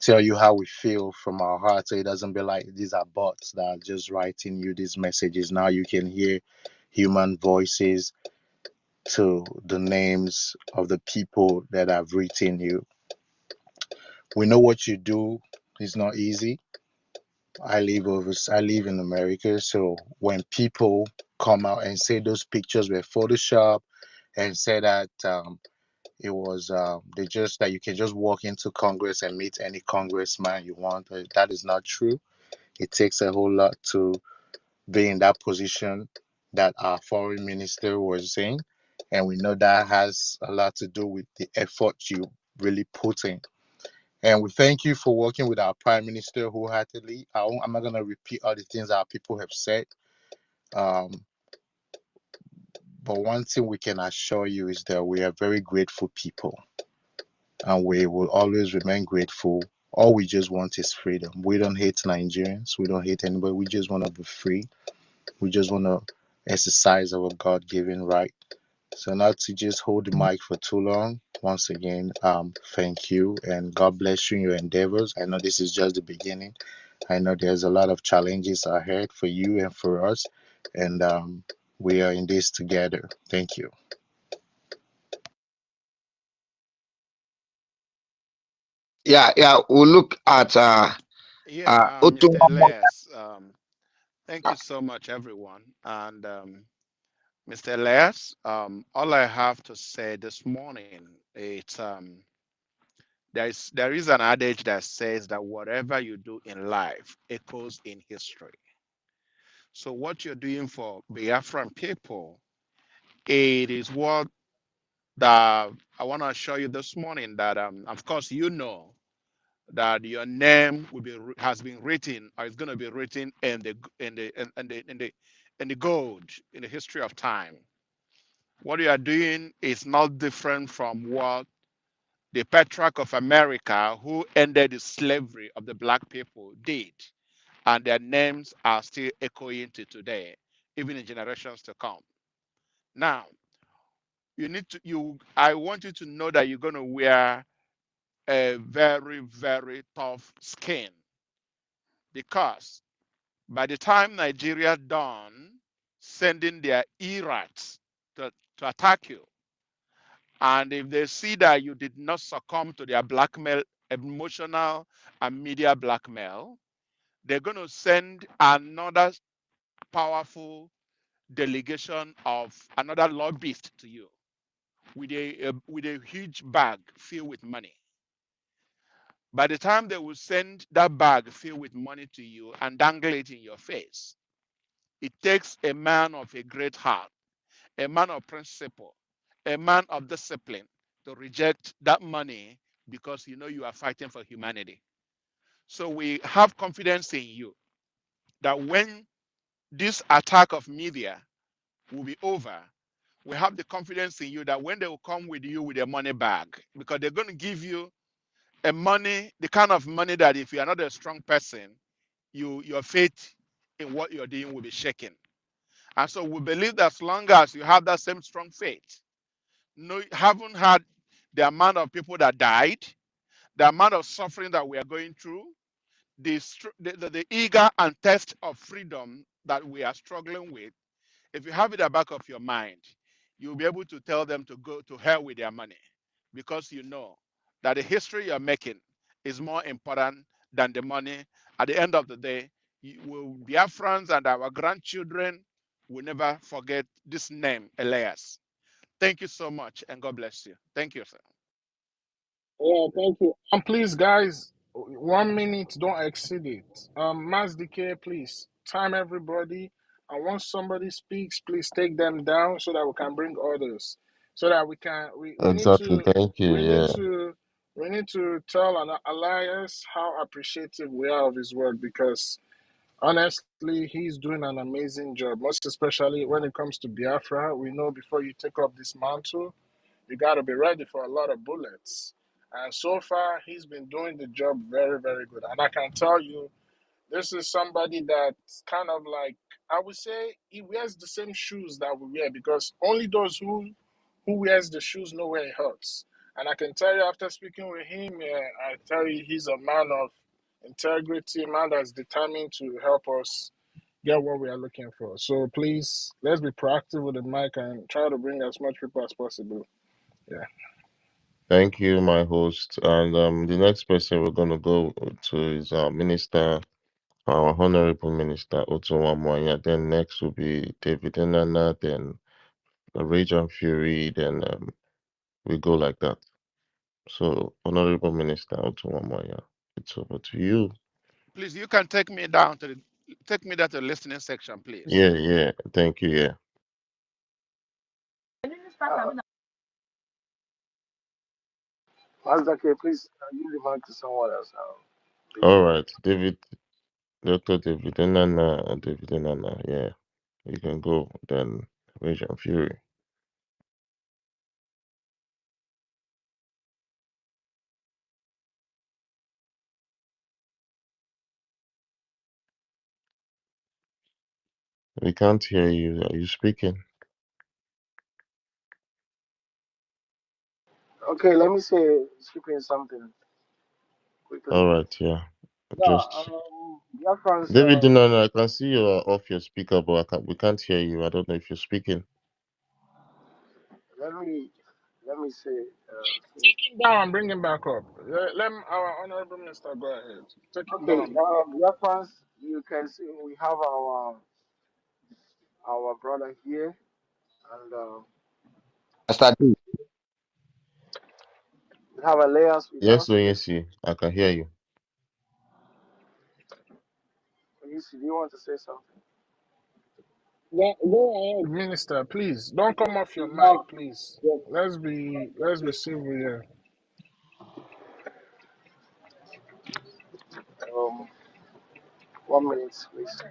tell you how we feel from our heart, so it doesn't be like these are bots that are just writing you these messages. Now you can hear human voices to the names of the people that have written you. We know what you do is not easy. I live in America, so when people come out and say those pictures were photoshopped and say that it was they just that you can just walk into Congress and meet any congressman you want, that is not true. It takes a whole lot to be in that position that our foreign minister was in, and we know that has a lot to do with the effort you really put in. And we thank you for working with our Prime Minister wholeheartedly. I'm not going to repeat all the things our people have said. Um, but one thing we can assure you is that we are very grateful people. And we will always remain grateful. All we just want is freedom. We don't hate Nigerians. We don't hate anybody. We just want to be free. We just want to exercise our God given right. So, not to just hold the mic for too long. Once again, thank you and God bless you in your endeavors. I know this is just the beginning. I know there's a lot of challenges ahead for you and for us, and we are in this together. Thank you. Yeah. We'll look at Mr. Otuma. Elias, thank you so much, everyone. And Mr. Elias, all I have to say this morning, there is an adage that says that whatever you do in life echoes in history. So what you're doing for Biafran people, it is what that I want to assure you this morning that of course you know that your name has been written or is going to be written in the gold in the history of time. What you are doing is not different from what the patriarch of America, who ended the slavery of the black people, did, and their names are still echoing to today, even in generations to come. Now, I want you to know that you're going to wear a very, very tough skin, because by the time Nigeria done sending their ERATs to attack you, and if they see that you did not succumb to their blackmail, emotional and media blackmail, they're going to send another powerful delegation of another lobbyist to you with a huge bag filled with money. By the time they will send that bag filled with money to you and dangle it in your face, it takes a man of a great heart, a man of principle, a man of discipline to reject that money, because you know you are fighting for humanity. So we have confidence in you that when this attack of media will be over, we have the confidence in you that when they will come with you with a money bag, because they're going to give you the kind of money that if you are not a strong person, your faith in what you're doing will be shaken. And so we believe that as long as you have that same strong faith, no, haven't had the amount of people that died, the amount of suffering that we are going through, the eager and thirst of freedom that we are struggling with. If you have it at the back of your mind, you'll be able to tell them to go to hell with their money, because you know that the history you're making is more important than the money. At the end of the day, Biafrans and our grandchildren will never forget this name, Elias. Thank you so much, and God bless you. Thank you, sir. Yeah, thank you. Please, guys, 1 minute, don't exceed it. Mass decay, please time everybody. And once somebody speaks, please take them down so that we can bring others. So that we need Exactly. to Thank you. we need Yeah. to we need to tell an Elias how appreciative we are of his work, because honestly, he's doing an amazing job. Most especially when it comes to Biafra, we know before you take up this mantle, you got to be ready for a lot of bullets. And so far, he's been doing the job very, very good. And I can tell you, this is somebody that's kind of like, I would say he wears the same shoes that we wear, because only those who wears the shoes know where it hurts. And I can tell you, after speaking with him, I tell you, he's a man of integrity, a man that's determined to help us get what we are looking for. So please, let's be proactive with the mic and try to bring as much people as possible. Yeah. Thank you, my host. And the next person we're gonna go to is our minister, our honorable minister, Otto Wamwanya. Then next will be David Enana, then Raging Fury, then we go like that. So, honorable minister Otto Wamwanya, it's over to you. Please, you can take me down to the listening section, please. Yeah. Thank you. Yeah. Uh, Master K, please give the mic to someone else. All Begin. right, Dr. David Enana, yeah, you can go. Then Raging Fury. We can't hear you. Are you speaking? Okay, let me say, skipping something quickly. All right, yeah. Yeah, Just Biafrans, David Enana, I can see you are off your speaker, but we can't hear you. I don't know if you're speaking. let me let me say, since, Take him down and bring him back up. Let our honorable minister go ahead. Take him okay, down and bring him back up. Biafrans, you can see we have our brother here, And Start. we have Elias with Yes, us. Oyesi, I can hear you. Do you want to say something? Go ahead, Minister. Please don't come off your mic, please. Let's be civil here. 1 minute, please.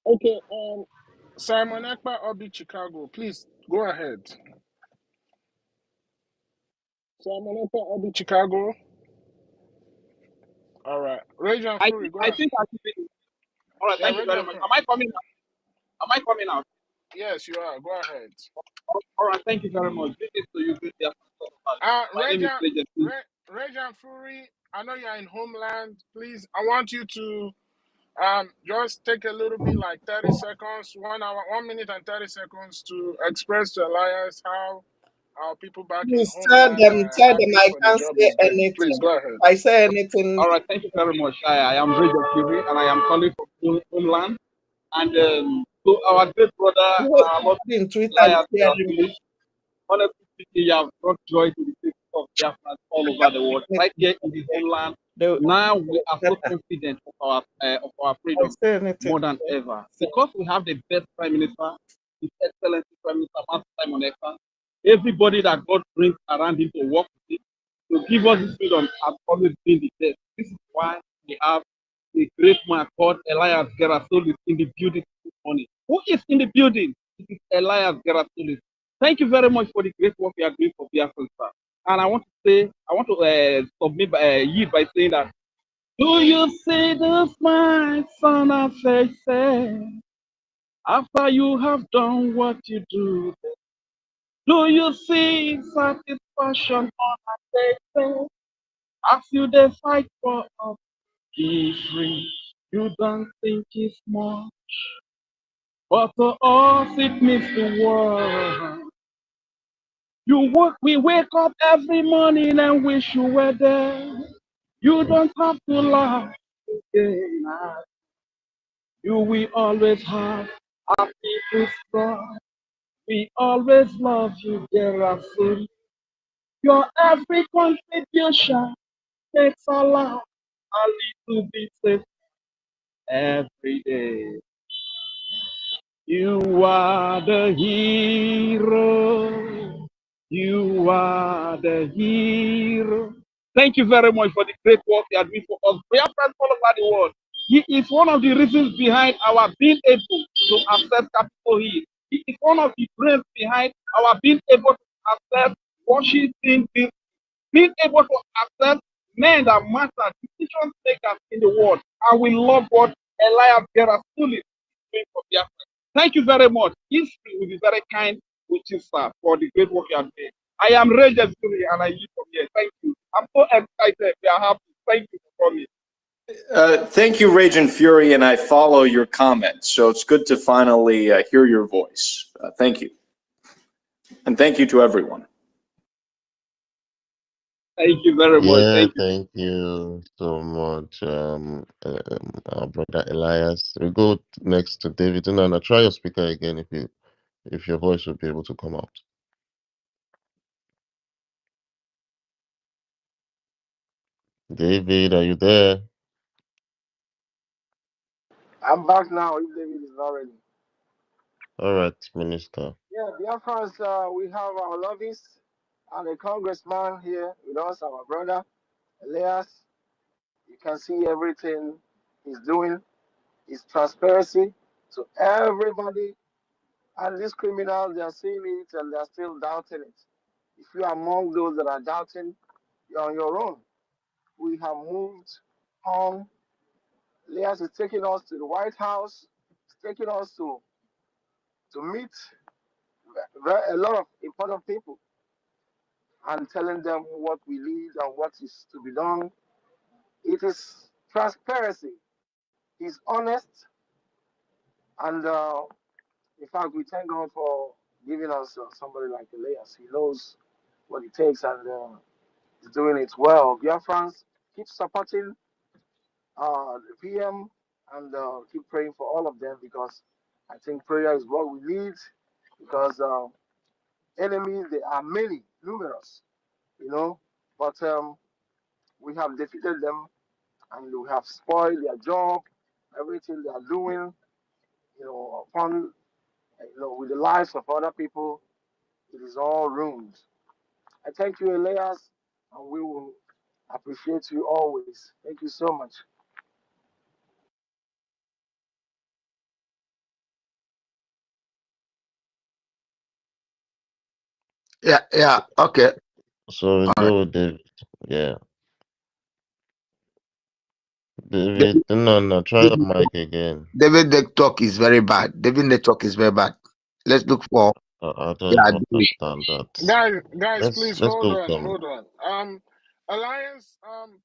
Okay. Simon Ekpa, Obi Chicago. Please go ahead. Simon Ekpa, Obi Chicago. All right. Rajan Fury, go I ahead. think I should be. All right, Yeah, thank you very Rajan much. Fury. Am I coming out? Am I coming out? Yes, you are. Go ahead. All right, thank you very much. This is to you, good My name is Rajan, Legend. Rajan Fury, I know you're in Homeland. Please, I want you to just take a little bit, like 30 seconds, 1 hour, 1 minute and 30 seconds to express to Elias how our people back in Please Homeland are tell them happy I for the can't job say he's doing. Please anything. go ahead. If I say anything, All right, thank you very much. I am Legend Fury, and I am calling from Homeland. And to our great brother, you Lord in Twitter is Elias hearing me. Gerasimov, honestly speaking, you have brought joy to the people of Biafra all over the world. Right here in the homeland, They now we are so I confident of our freedom say anything. more than ever because we have the best prime minister, his excellency prime minister Master Simon Ekpa. Everybody that God brings around him to work with him to give us this freedom has always been the best. This is why we have a great man called Elias Gerasolis in the building this morning. Who is in the building? It is Elias Gerasolis. Thank you very much for the great work you are doing for Biafra. And I want to submit yield by saying that, do you see the smile on our faces after you have done what you do? Do you see satisfaction on our faces as you dey fight for us? Be free. You don't think it's more, but to us it means the world. We wake up every morning and wish you were there. You don't have to laugh again. You will always have our people's pride. We always love you, Gerasim. Your every contribution takes a lot, a little bit of every day. You are the hero. You are the hero. Thank you very much for the great work you are doing for us. We are friends all over the world. He is one of the reasons behind our being able to access Capitol Hill. He is one of the brains behind our being able to access Washington, D.C., being able to access men that matter, decision makers in the world. And we love what Elias Gerasuli is doing for Biafra. Thank you very much. History will be very kind with you, sir, for the great work you are doing. I am Regis Fury and I live from here. Thank you. I'm so excited. We are happy. Thank you for coming. Thank you, Raging Fury, and I follow your comments. So it's good to finally hear your voice. Thank you. And thank you to everyone. Thank you very much. Yeah, Thank you. thank you so much, our brother Elias. We go next to David. And try your speaker again if your voice will be able to come out. David, are you there? I'm back now if David is not ready. All right, Minister. Yeah, Biafrans, we have our lobbyists and a congressman here with us, our brother Elias. You can see everything he's doing. His transparency to everybody. And these criminals, they are seeing it and they are still doubting it. If you are among those that are doubting, you're on your own. We have moved on. Elias is taking us to the White House. He's taking us to meet a lot of important people and telling them what we need and what is to be done. It is transparency. He's honest, and in fact, we thank God for giving us somebody like Elias. He knows what it takes and he's doing it well. Biafrans, keep supporting the PM and keep praying for all of them because I think prayer is what we need because enemies, they are many, numerous, you know, but we have defeated them and we have spoiled their job, everything they are doing, upon, with the lives of other people, it is all ruined. I thank you, Elias, and we will appreciate you always. Thank you so much. Yeah, okay. So we All right. go with David. Yeah. David, David, no, try your David, mic again. David network is very bad. David network is very bad. Let's look for, I don't yeah, even David. understand that. Guys, please Let's hold go on, come. hold on. Alliance,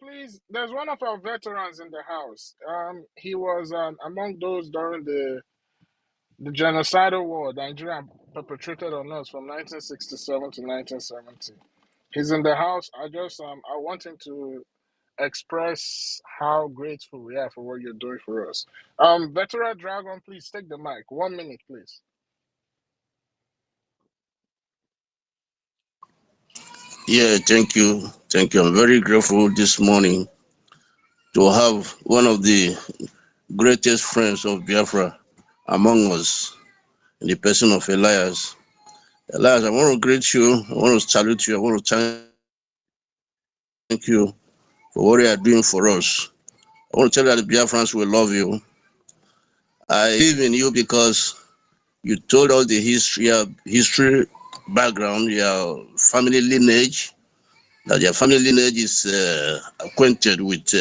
please. There's one of our veterans in the house. He was among those during the genocidal war Nigeria perpetrated on us from 1967 to 1970. He's in the house. I want him to express how grateful we are for what you're doing for us. Veteran Dragon, please take the mic. 1 minute, please. Yeah, thank you. Thank you. I'm very grateful this morning to have one of the greatest friends of Biafra among us in the person of Elias. Elias, I want to greet you. I want to salute you. I want to thank you for what you are doing for us. I want to tell you that the Biafrans will love you. I believe in you because you told us the history background, your family lineage, that your family lineage is acquainted with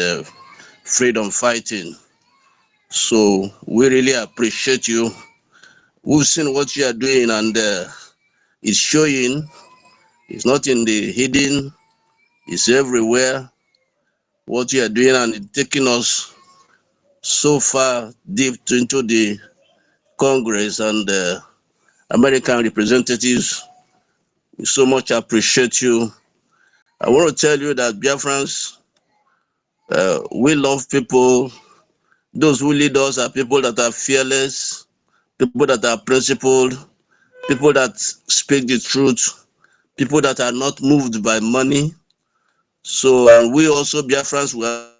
freedom fighting. So we really appreciate you. We've seen what you are doing, and it's showing. It's not in the hidden. It's everywhere. What you are doing, and it's taking us so far deep into the Congress and American representatives. We so much appreciate you. I want to tell you that Biafrans, we love people. Those who lead us are people that are fearless, people that are principled, people that speak the truth, people that are not moved by money. So, and we also, Biafrans, we are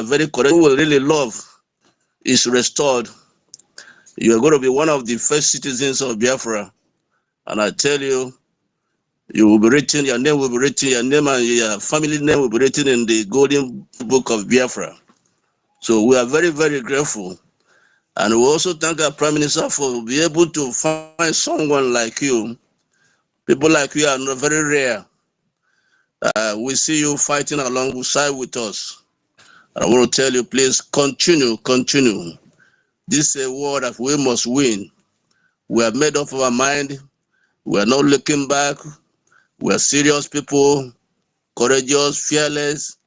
very correct. We will really love is restored. You are going to be one of the first citizens of Biafra. And I tell you, you will be written, your name will be written, your name and your family name will be written in the golden book of Biafra. So we are very, very grateful. And we also thank our Prime Minister for being able to find someone like you. People like you are not very rare. We see you fighting alongside with us. And I want to tell you, please continue, continue. This is a war that we must win. We have made up our mind. We are not looking back. We are serious people, courageous, fearless.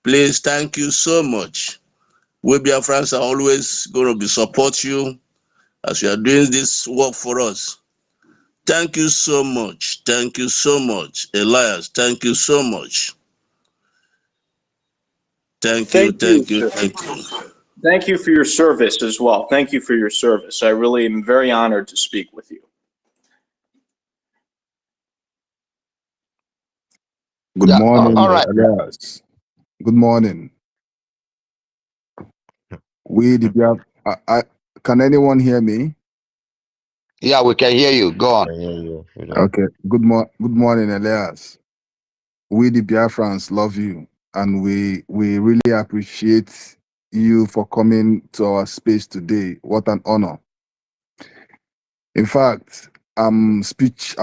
Please, thank you so much. We Biafrans are always going to be support you as you are doing this work for us. Thank you so much. Thank you so much. Elias, thank you so much. Thank you, Thank you, thank you, sir. thank you. Thank you for your service as well. Thank you for your service. I really am very honored to speak with you. Good Yeah, morning, all right. Elias. Good morning. We the can anyone hear me? Yeah, we can hear you. Go on. I hear you, Freedom. Okay. Good morning, Elias. We the Biafrans love you, and we really appreciate you for coming to our space today. What an honor. In fact, I'm speechless.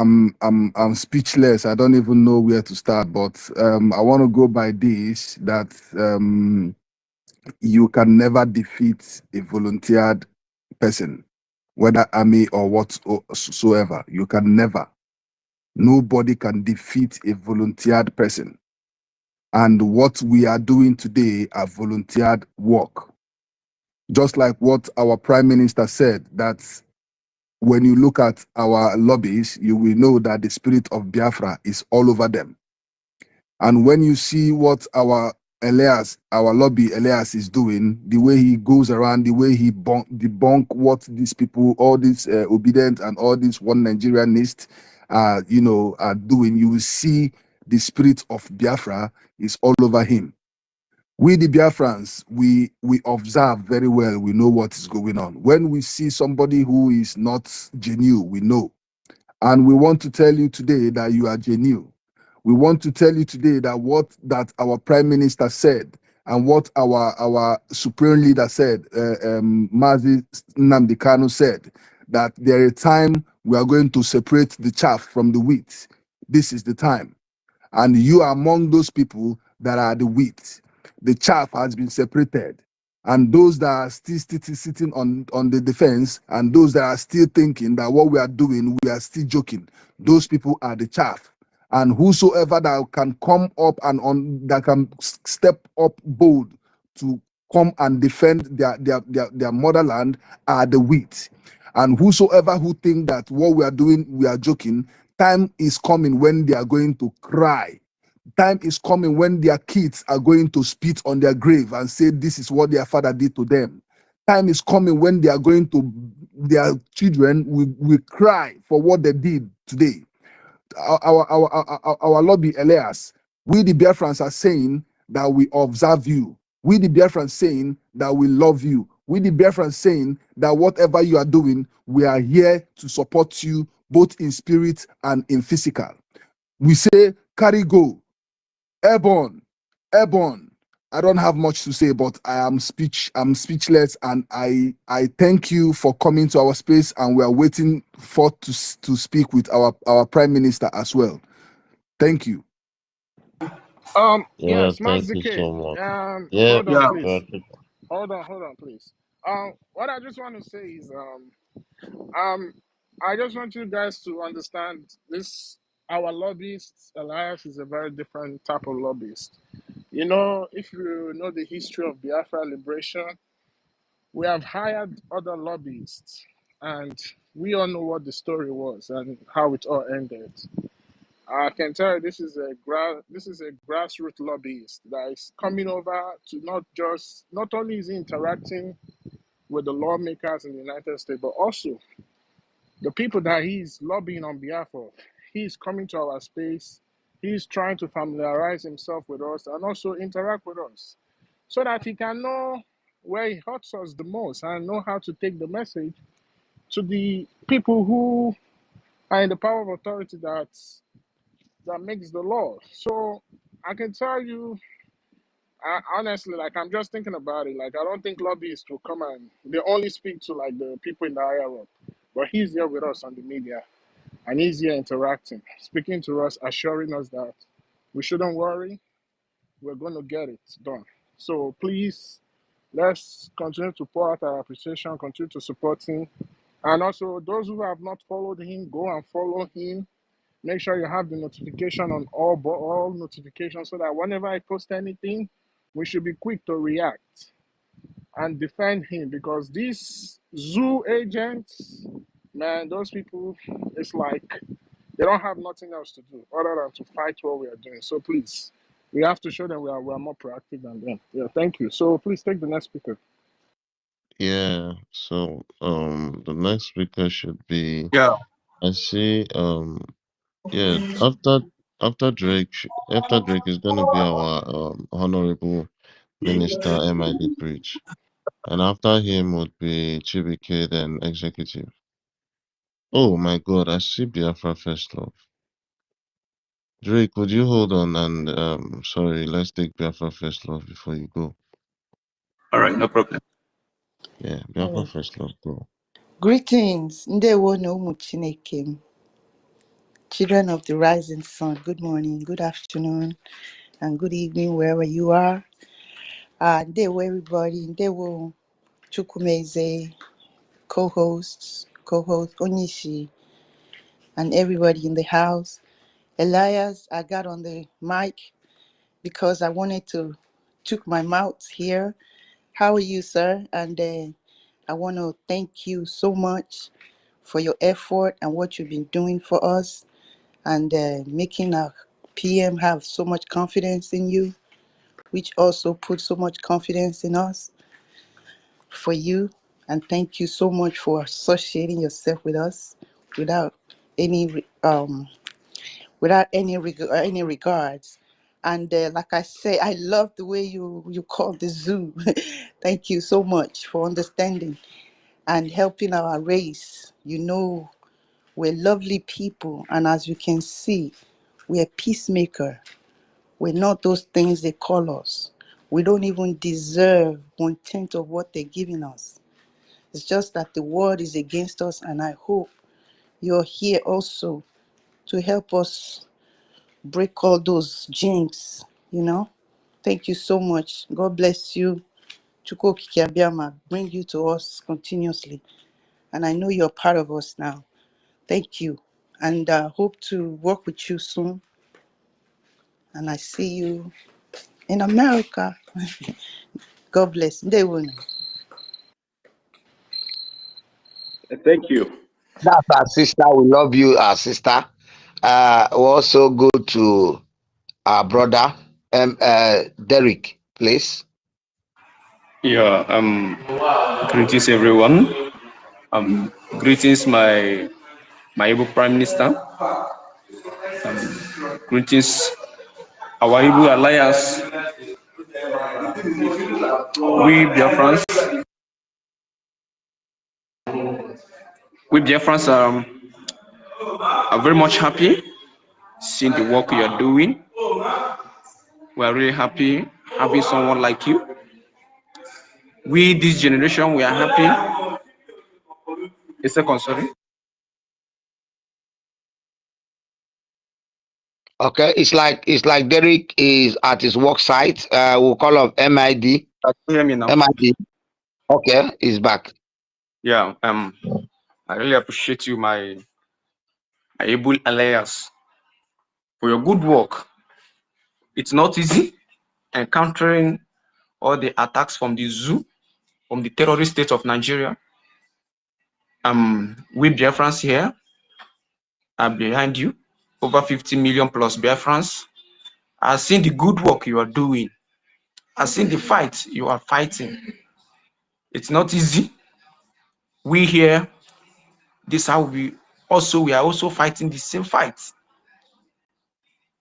I don't even know where to start, but I want to go by this that you can never defeat a volunteered person, whether army or whatsoever. You can never. Nobody can defeat a volunteered person. And what we are doing today are volunteered work. Just like what our Prime Minister said, that when you look at our lobbies, you will know that the spirit of Biafra is all over them. And when you see what our Elias, our lobby Elias is doing, the way he goes around, the way he debunk what these people, all these obedient and all these one Nigerianists, are doing, you will see the spirit of Biafra is all over him. We, the Biafrans, we observe very well. We know what is going on. When we see somebody who is not genuine, we know. And we want to tell you today that you are genuine. We want to tell you today that our Prime Minister said and what our Supreme Leader said, Mazi Nnamdi Kanu said, that there is a time we are going to separate the chaff from the wheat. This is the time. And you are among those people that are the wheat. The chaff has been separated. And those that are still sitting on the defense, and those that are still thinking that what we are doing, we are still joking, those people are the chaff. And whosoever that can come up and that can step up bold to come and defend their motherland are the wheat. And whosoever who think that what we are doing, we are joking, time is coming when they are going to cry. Time is coming when their kids are going to spit on their grave and say this is what their father did to them. Time is coming when they are going to, their children will cry for what they did today. Our lobby, Elias, we the Biafrans are saying that we observe you. We the Biafrans saying that we love you. We the Biafrans saying that whatever you are doing, we are here to support you both in spirit and in physical. We say, carry go. Airborne, airborne. I don't have much to say, but I'm speechless, and I thank you for coming to our space, and we are waiting to speak with our Prime Minister as well. Thank you. Yeah, Yes, thank you Mazike. so much. Yeah, Hold on, please. Patrick. Hold on, please. What I just want to say is, um, I just want you guys to understand this. Our lobbyists alliance is a very different type of lobbyist. You know, if you know the history of Biafra liberation, we have hired other lobbyists, and we all know what the story was and how it all ended. I can tell you this is a grassroots lobbyist that is coming over to not only is he interacting with the lawmakers in the United States, but also the people that he's lobbying on behalf of. He's coming to our space. He's trying to familiarize himself with us and also interact with us so that he can know where he hurts us the most and know how to take the message to the people who are in the power of authority that makes the law. So I can tell you, honestly, like I'm just thinking about it. Like I don't think lobbyists will come and they only speak to like the people in the higher up. But he's here with us on the media, and he's here interacting, speaking to us, assuring us that we shouldn't worry. We're going to get it done. So please, let's continue to pour out our appreciation, continue to support him, and also those who have not followed him, go and follow him. Make sure you have the notification on all notifications so that whenever I post anything, we should be quick to react and defend him, because these zoo agents, man, those people, it's like they don't have nothing else to do other than to fight what we are doing. So please, we have to show them we are more proactive than them. Yeah, thank you. So please take the next speaker. Yeah, so the next speaker should be, Yeah. I see, yeah, after Drake is gonna be our honorable minister MID Bridge. And after him would be Chibike, then executive. Oh my god, I see Biafra first love. Drake, would you hold on and sorry, let's take Biafra first love before you go. All right, no problem. Yeah, Biafra first love, go. Greetings, Ndewo no Umu Chineke, children of the rising sun. Good morning, good afternoon, and good evening, wherever you are. Ndewo everybody, Ndewo Chukwumeze, co-host Onishi, and everybody in the house. Elias, I got on the mic because I wanted to took my mouth here. How are you, sir? And I want to thank you so much for your effort and what you've been doing for us, and making our PM have so much confidence in you, which also puts so much confidence in us for you. And thank you so much for associating yourself with us without any any regards. And like I say, I love the way you call the zoo. Thank you so much for understanding and helping our race. You know, we're lovely people, and as you can see, we're peacemaker. We're not those things they call us. We don't even deserve 1/10 of what they're giving us. It's just that the world is against us, and I hope you're here also to help us break all those jinx, you know. Thank you so much. God bless you. Chuko Kikiabiama, bring you to us continuously. And I know you're part of us now. Thank you. And hope to work with you soon. And I see you in America. God bless. They will. Thank you. That's our sister. We love you, our sister. We also go to our brother, Derek, please. Yeah, greetings everyone. Greetings my Igbo Prime Minister. Greetings our Igbo Alliance. We Biafrans, we Biafrans are very much happy seeing the work you are doing. We are really happy having someone like you. We this generation we are happy. A second, sorry. Okay, it's like Derek is at his work site. We'll call him MID. Can you hear me now? MID. Okay, he's back. Yeah, I really appreciate you, my Igbo Alliance, for your good work. It's not easy encountering all the attacks from the zoo, from the terrorist state of Nigeria. We Biafrans here are behind you, over 50 million plus Biafrans. I've seen the good work you are doing. I've seen the fight you are fighting. It's not easy. We here, this how we are also fighting the same fight.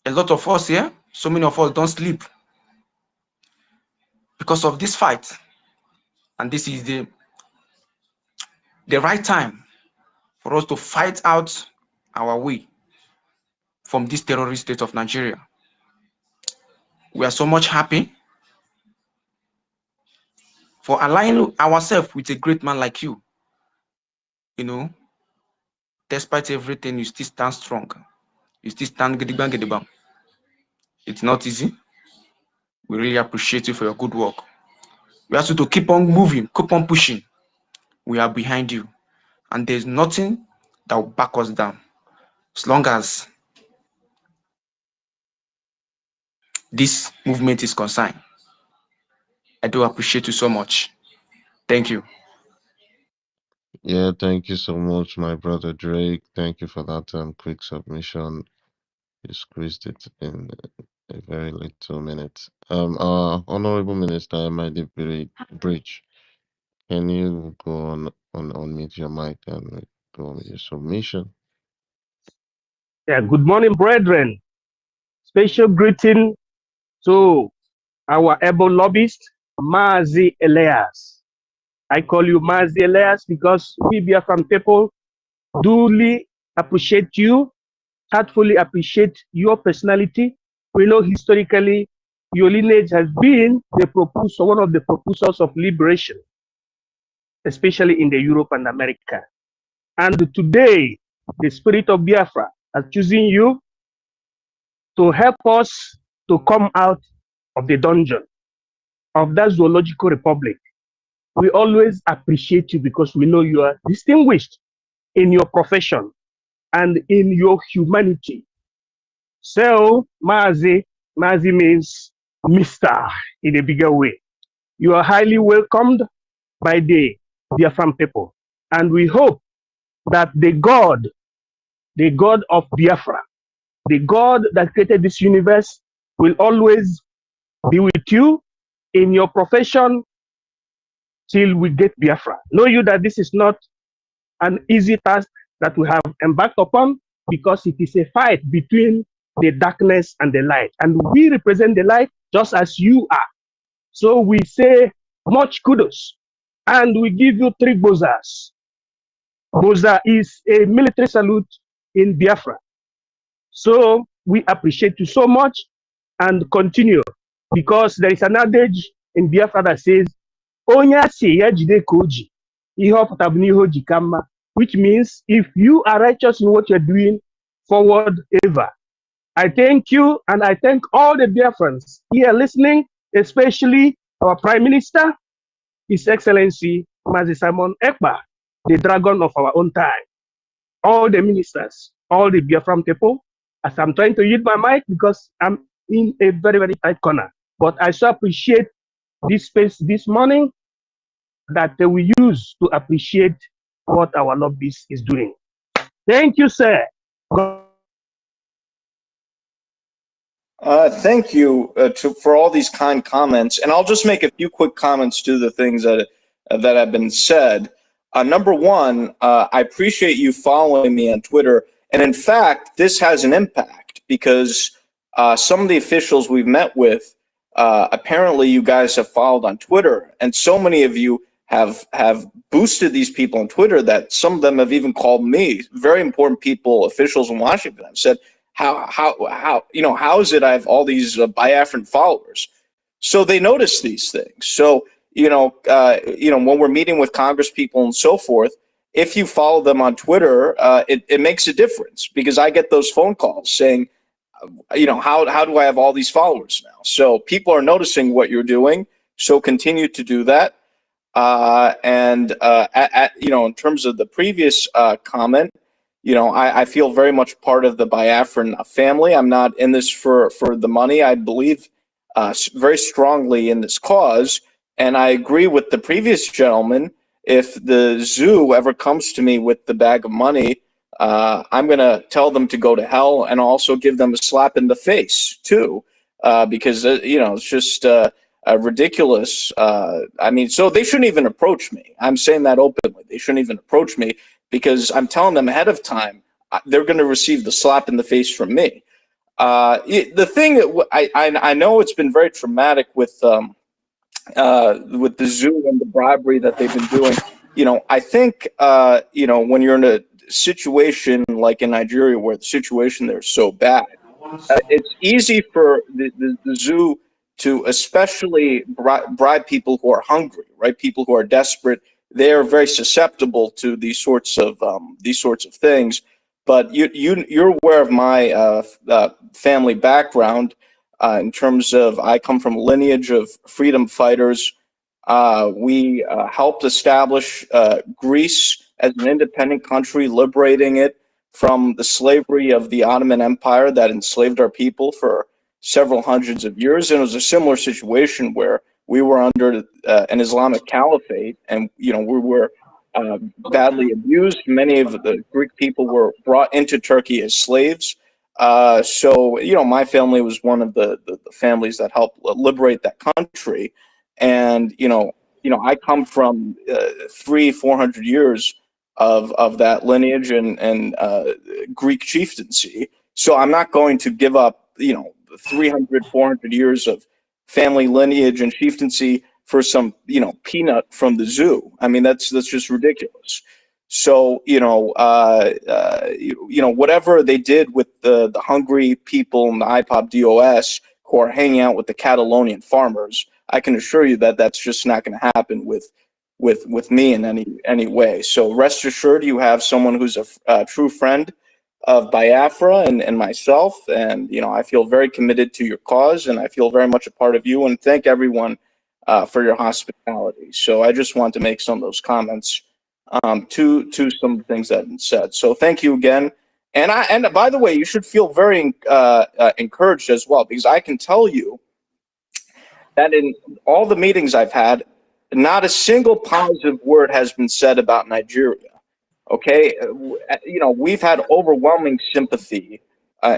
A lot of us here, so many of us don't sleep because of this fight. And this is the right time for us to fight out our way from this terrorist state of Nigeria. We are so much happy for aligning ourselves with a great man like you. You know, despite everything, you still stand strong. You still stand gidigbam gidigbam. It's not easy. We really appreciate you for your good work. We ask you to keep on moving, keep on pushing. We are behind you. And there's nothing that will back us down. As long as this movement is concerned. I do appreciate you so much. Thank you. Yeah, thank you so much, my brother Drake. Thank you for that quick submission. You squeezed it in a very little minute. Our Honorable Minister, Mighty Bridge, can you go on mute your mic and go on with your submission? Yeah, good morning, brethren. Special greeting to our able lobbyist, Mazi Elias. I call you Mazi Elias because we Biafran people duly appreciate you, heartfully appreciate your personality. We know historically your lineage has been the propulsor, one of the propulsors of liberation, especially in the Europe and America. And today, the spirit of Biafra has chosen you to help us to come out of the dungeon of that zoological republic. We always appreciate you because we know you are distinguished in your profession and in your humanity. So, Mazi means Mr. in a bigger way. You are highly welcomed by the Biafran people. And we hope that the God of Biafra, the God that created this universe, will always be with you in your profession till we get Biafra. Know you that this is not an easy task that we have embarked upon, because it is a fight between the darkness and the light. And we represent the light just as you are. So we say much kudos. And we give you 3 bozas. Boza is a military salute in Biafra. So we appreciate you so much, and continue, because there is an adage in Biafra that says, Onya si ya jide ka oji, ihe ọ pụtara bụ na ihe o ji ka mma, which means if you are righteous in what you're doing, forward ever. I thank you, and I thank all the Biafrans here listening, especially our Prime Minister, His Excellency Mazi Simon Ekpa, the dragon of our own time. All the ministers, all the Biafran people, as I'm trying to use my mic because I'm in a very, very tight corner. But I so appreciate this space this morning that we use to appreciate what our lobbyist is doing. Thank you, sir. Thank you for all these kind comments, and I'll just make a few quick comments to the things that have been said. Number one, I appreciate you following me on Twitter, and in fact, this has an impact because some of the officials we've met with, apparently you guys have followed on Twitter, and so many of you have boosted these people on Twitter that some of them have even called me, very important people, officials in Washington, have said, how is it I have all these Biafran followers? So they notice these things. So when we're meeting with Congress people and so forth, if you follow them on Twitter, it makes a difference, because I get those phone calls saying, how do I have all these followers now? So people are noticing what you're doing. So continue to do that. In terms of the previous comment, I feel very much part of the Biafran family. I'm not in this for the money. I believe very strongly in this cause, and I agree with the previous gentleman. If the zoo ever comes to me with the bag of money, I'm going to tell them to go to hell, and also give them a slap in the face too, because it's just ridiculous. So they shouldn't even approach me. I'm saying that openly. They shouldn't even approach me, because I'm telling them ahead of time they're going to receive the slap in the face from me. The thing that I know, it's been very traumatic with the zoo and the bribery that they've been doing. I think when you're in a situation like in Nigeria, where the situation there is so bad, it's easy for the zoo to especially bribe people who are hungry, right? People who are desperate. They are very susceptible to these sorts of things. But you're aware of my family background in terms of, I come from a lineage of freedom fighters. We helped establish Greece as an independent country, liberating it from the slavery of the Ottoman Empire that enslaved our people for several hundreds of years. And it was a similar situation where we were under an Islamic caliphate, and we were badly abused. Many of the Greek people were brought into Turkey as slaves. So my family was one of the families that helped liberate that country. And I come from 300-400 years of that lineage and Greek chieftaincy. So I'm not going to give up 300-400 years of family lineage and chieftaincy for some peanut from the zoo. I mean, that's just ridiculous. So whatever they did with the hungry people in the IPOP DOS who are hanging out with the Catalonian farmers, I can assure you that that's just not going to happen with me in any way. So rest assured, you have someone who's a true friend of Biafra and myself, and I feel very committed to your cause, and I feel very much a part of you, and thank everyone for your hospitality. So I just want to make some of those comments to some things that have been said. So thank you again. And by the way, you should feel very encouraged as well, because I can tell you that in all the meetings I've had, not a single positive word has been said about Nigeria. Okay, we've had overwhelming sympathy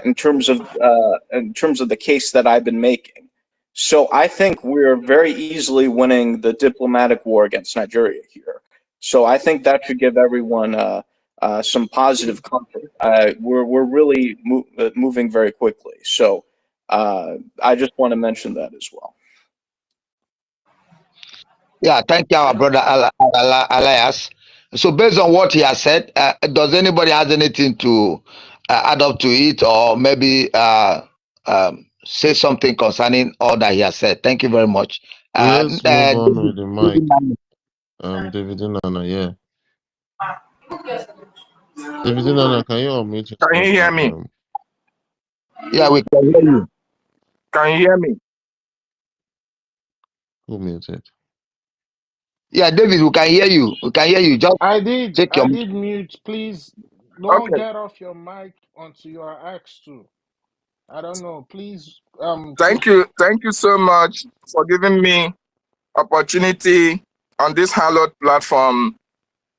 in terms of the case that I've been making. So I think we're very easily winning the diplomatic war against Nigeria here. So I think that should give everyone some positive comfort. We're really moving very quickly. So I just want to mention that as well. Yeah, thank you, our brother Elias. So, based on what he has said, does anybody has anything to add up to it, or maybe say something concerning all that he has said? Thank you very much. Let's move on with the mic. David, David Nana, yeah. David Nana, can you unmute yourself? Can you hear me? Yeah, we can hear you. Can you hear me? Who muted? Yeah, David, we can hear you. We can hear you. Just I did take your. mute. Please don't Okay. get off your mic until you are asked to. I don't know. Please Thank you so much for giving me opportunity on this hallowed platform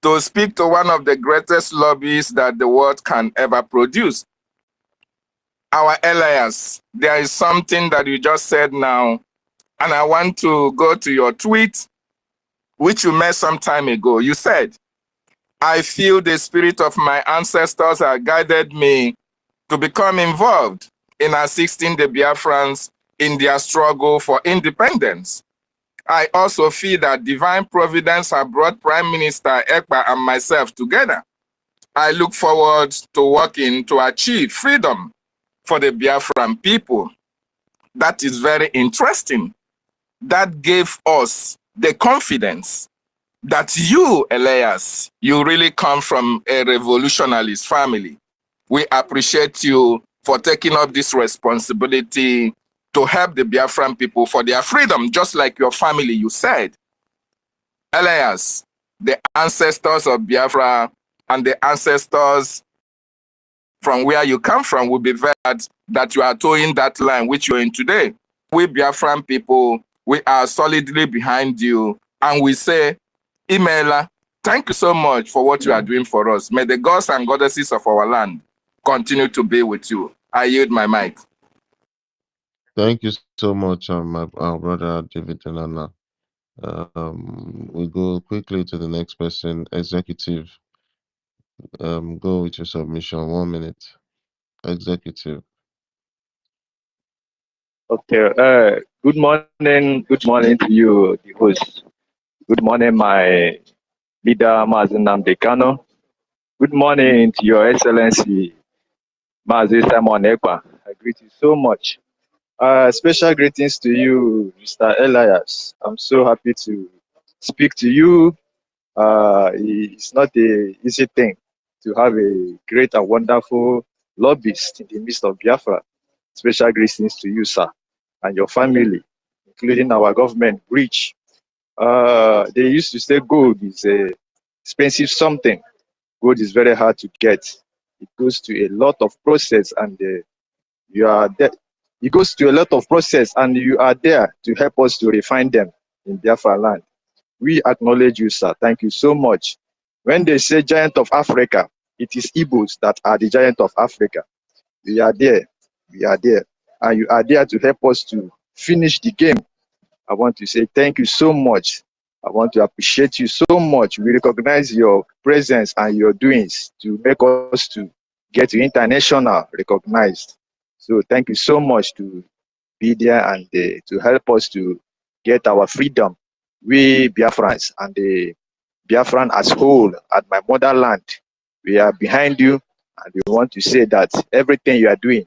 to speak to one of the greatest lobbies that the world can ever produce. Our alliance. There is something that you just said now, and I want to go to your tweet, which you made some time ago. You said, I feel the spirit of my ancestors have guided me to become involved in assisting the Biafrans in their struggle for independence. I also feel that divine providence has brought Prime Minister Ekpa and myself together. I look forward to working to achieve freedom for the Biafran people. That is very interesting. That gave us the confidence that you, Elias, you really come from a revolutionalist family. We appreciate you for taking up this responsibility to help the Biafran people for their freedom, just like your family, you said. Elias, the ancestors of Biafra and the ancestors from where you come from will be glad that you are towing that line which you're in today. We Biafran people, we are solidly behind you, and we say, Imela, thank you so much for what you are doing for us. May the gods and goddesses of our land continue to be with you. I yield my mic. Thank you so much, our brother David Nana. We go quickly to the next person, Executive. Go with your submission. 1 minute. Executive. Okay. Good morning. Good morning to you, the host. Good morning, my leader, Mazen Namdekano. Good morning to Your Excellency, Mazi Simon Ekpa. I greet you so much. Special greetings to you, Mr. Elias. I'm so happy to speak to you. It's not an easy thing to have a great and wonderful lobbyist in the midst of Biafra. Special greetings to you, sir, and your family, including our government breach. They used to say gold is a expensive something. Gold is very hard to get. It goes to a lot of process, and you are there. It goes to a lot of process, and you are there to help us to refine them in Biafra land. We acknowledge you, sir. Thank you so much. When they say giant of Africa, it is Igbos that are the giant of Africa. We are there. We are there. And you are there to help us to finish the game. I want to say thank you so much. I want to appreciate you so much. We recognize your presence and your doings to make us to get international recognized. So thank you so much to be there and to help us to get our freedom. We Biafrans and the Biafran as whole at my motherland, we are behind you, and we want to say that everything you are doing,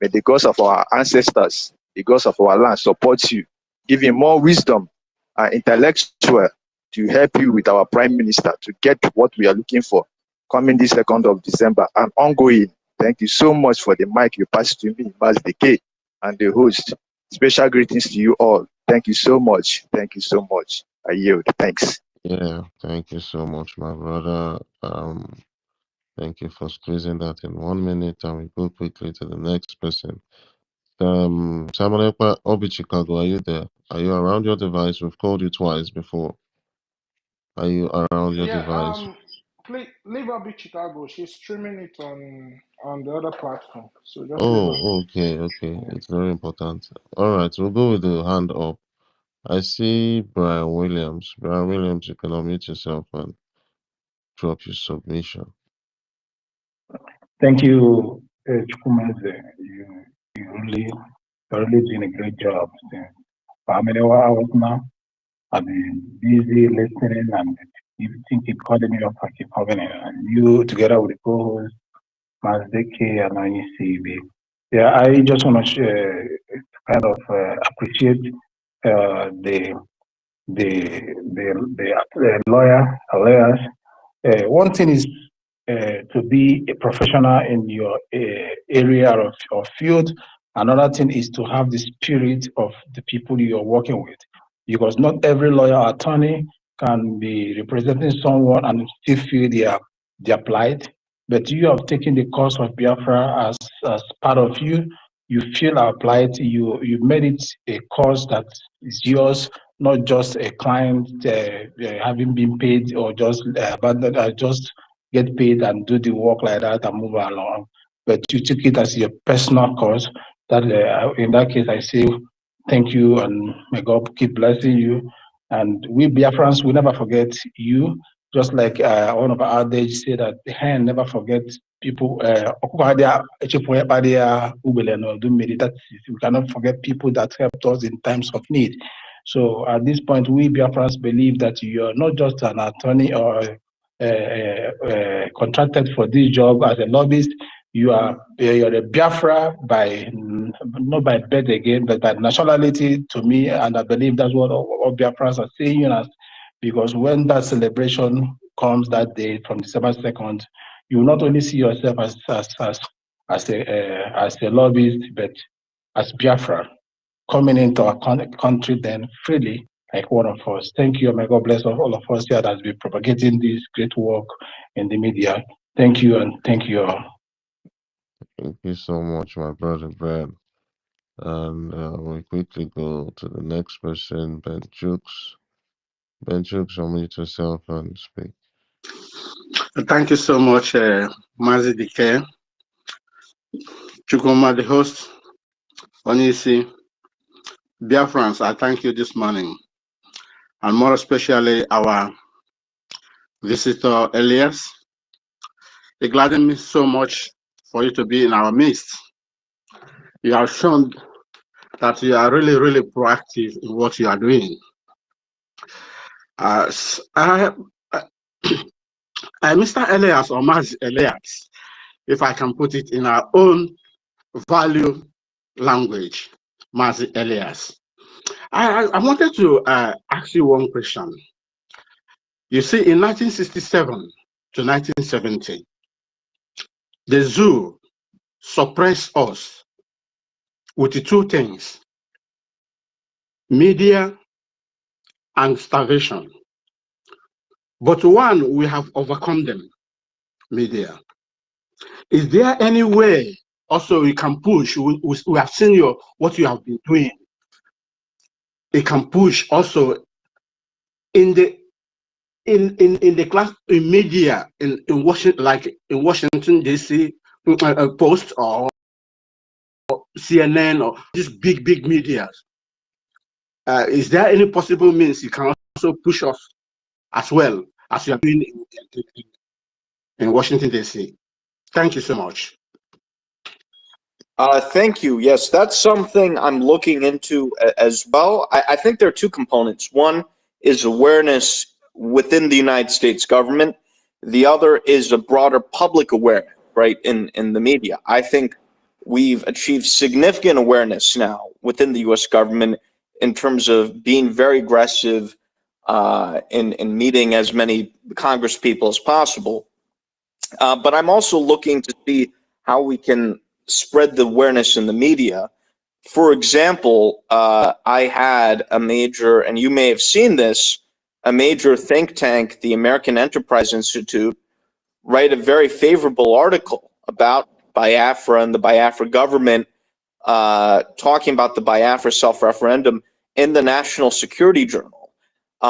may the gods of our ancestors, the gods of our land support you, give you more wisdom and intellectual to help you with our prime minister to get what we are looking for coming this 2nd of December and ongoing. Thank you so much for the mic you passed to me, Mas Deke, and the host. Special greetings to you all. Thank you so much. Thank you so much. I yield. Thanks. Yeah, thank you so much, my brother. Thank you for squeezing that in 1 minute, and we go quickly to the next person. Simon Ekpa, Obi Chicago, are you there? Are you around your device? We've called you twice before. Are you around your device? Yeah, Leave her be Chicago. She's streaming it on the other platform. So just leave her. Oh, okay, okay. Yeah. It's very important. All right, we'll go with the hand up. I see Brian Williams. Brian Williams, you can unmute yourself and drop your submission. Thank you, Chukwuemeze. You're really doing a great job. For how many hours now? I've been busy listening and you keep calling me up, I keep coming in. And you, together with the co-host, Mazdeke and ICB. Yeah, I just want to kind of appreciate the lawyer, Elias. One thing is to be a professional in your area of field. Another thing is to have the spirit of the people you're working with, because not every lawyer attorney can be representing someone and still feel their plight. But you have taken the cause of Biafra as part of you. You feel our plight. You made it a cause that is yours, not just a client having been paid or just abandoned, just get paid and do the work like that and move along. But you took it as your personal cause. That in that case, I say thank you and may God keep blessing you. And we Biafrans will never forget you. Just like one of our adage say that the hand never forgets people. That we cannot forget people that helped us in times of need. So at this point, we Biafrans believe that you are not just an attorney or contracted for this job as a lobbyist. You're a Biafra by not by birth again, but by nationality to me, and I believe that's what all Biafrans are saying us. Because when that celebration comes that day from December 2nd, you will not only see yourself as a lobbyist, but as Biafra coming into our country then freely like one of us. Thank you, and may God bless all of us here that's been propagating this great work in the media. Thank you, and thank you all. Thank you so much, my brother Brad. And we quickly go to the next person, Ben Chooks. Ben Chooks, unmute yourself and speak. Thank you so much, Mazi Dike, Chukuma, the host, Onisi, Biafrans. I thank you this morning, and more especially our visitor Elias. It gladdens me so much for you to be in our midst. You have shown that you are really, really proactive in what you are doing. Mr. Elias or Mazi Elias, if I can put it in our own value language, Mazi Elias. I wanted to ask you one question. You see, in 1967 to 1970, the zoo suppressed us with the two things, media and starvation. But one, we have overcome them, media. Is there any way also we can push? We have seen what you have been doing. It can push also in the class in media in Washington, like in Washington DC, Post or CNN or these big media. Is there any possible means you can also push us as well as you are doing in Washington DC? Thank you so much. Thank you. Yes, that's something I'm looking into as well. I think there are two components. One is awareness within the United States government. The other is a broader public awareness, right, in the media. I think we've achieved significant awareness now within the U.S. government in terms of being very aggressive in meeting as many Congress people as possible. But I'm also looking to see how we can spread the awareness in the media. For example, I had a major, and you may have seen this, a major think tank, the American Enterprise Institute, write a very favorable article about Biafra and the Biafra government, talking about the Biafra self-referendum in the National Security Journal.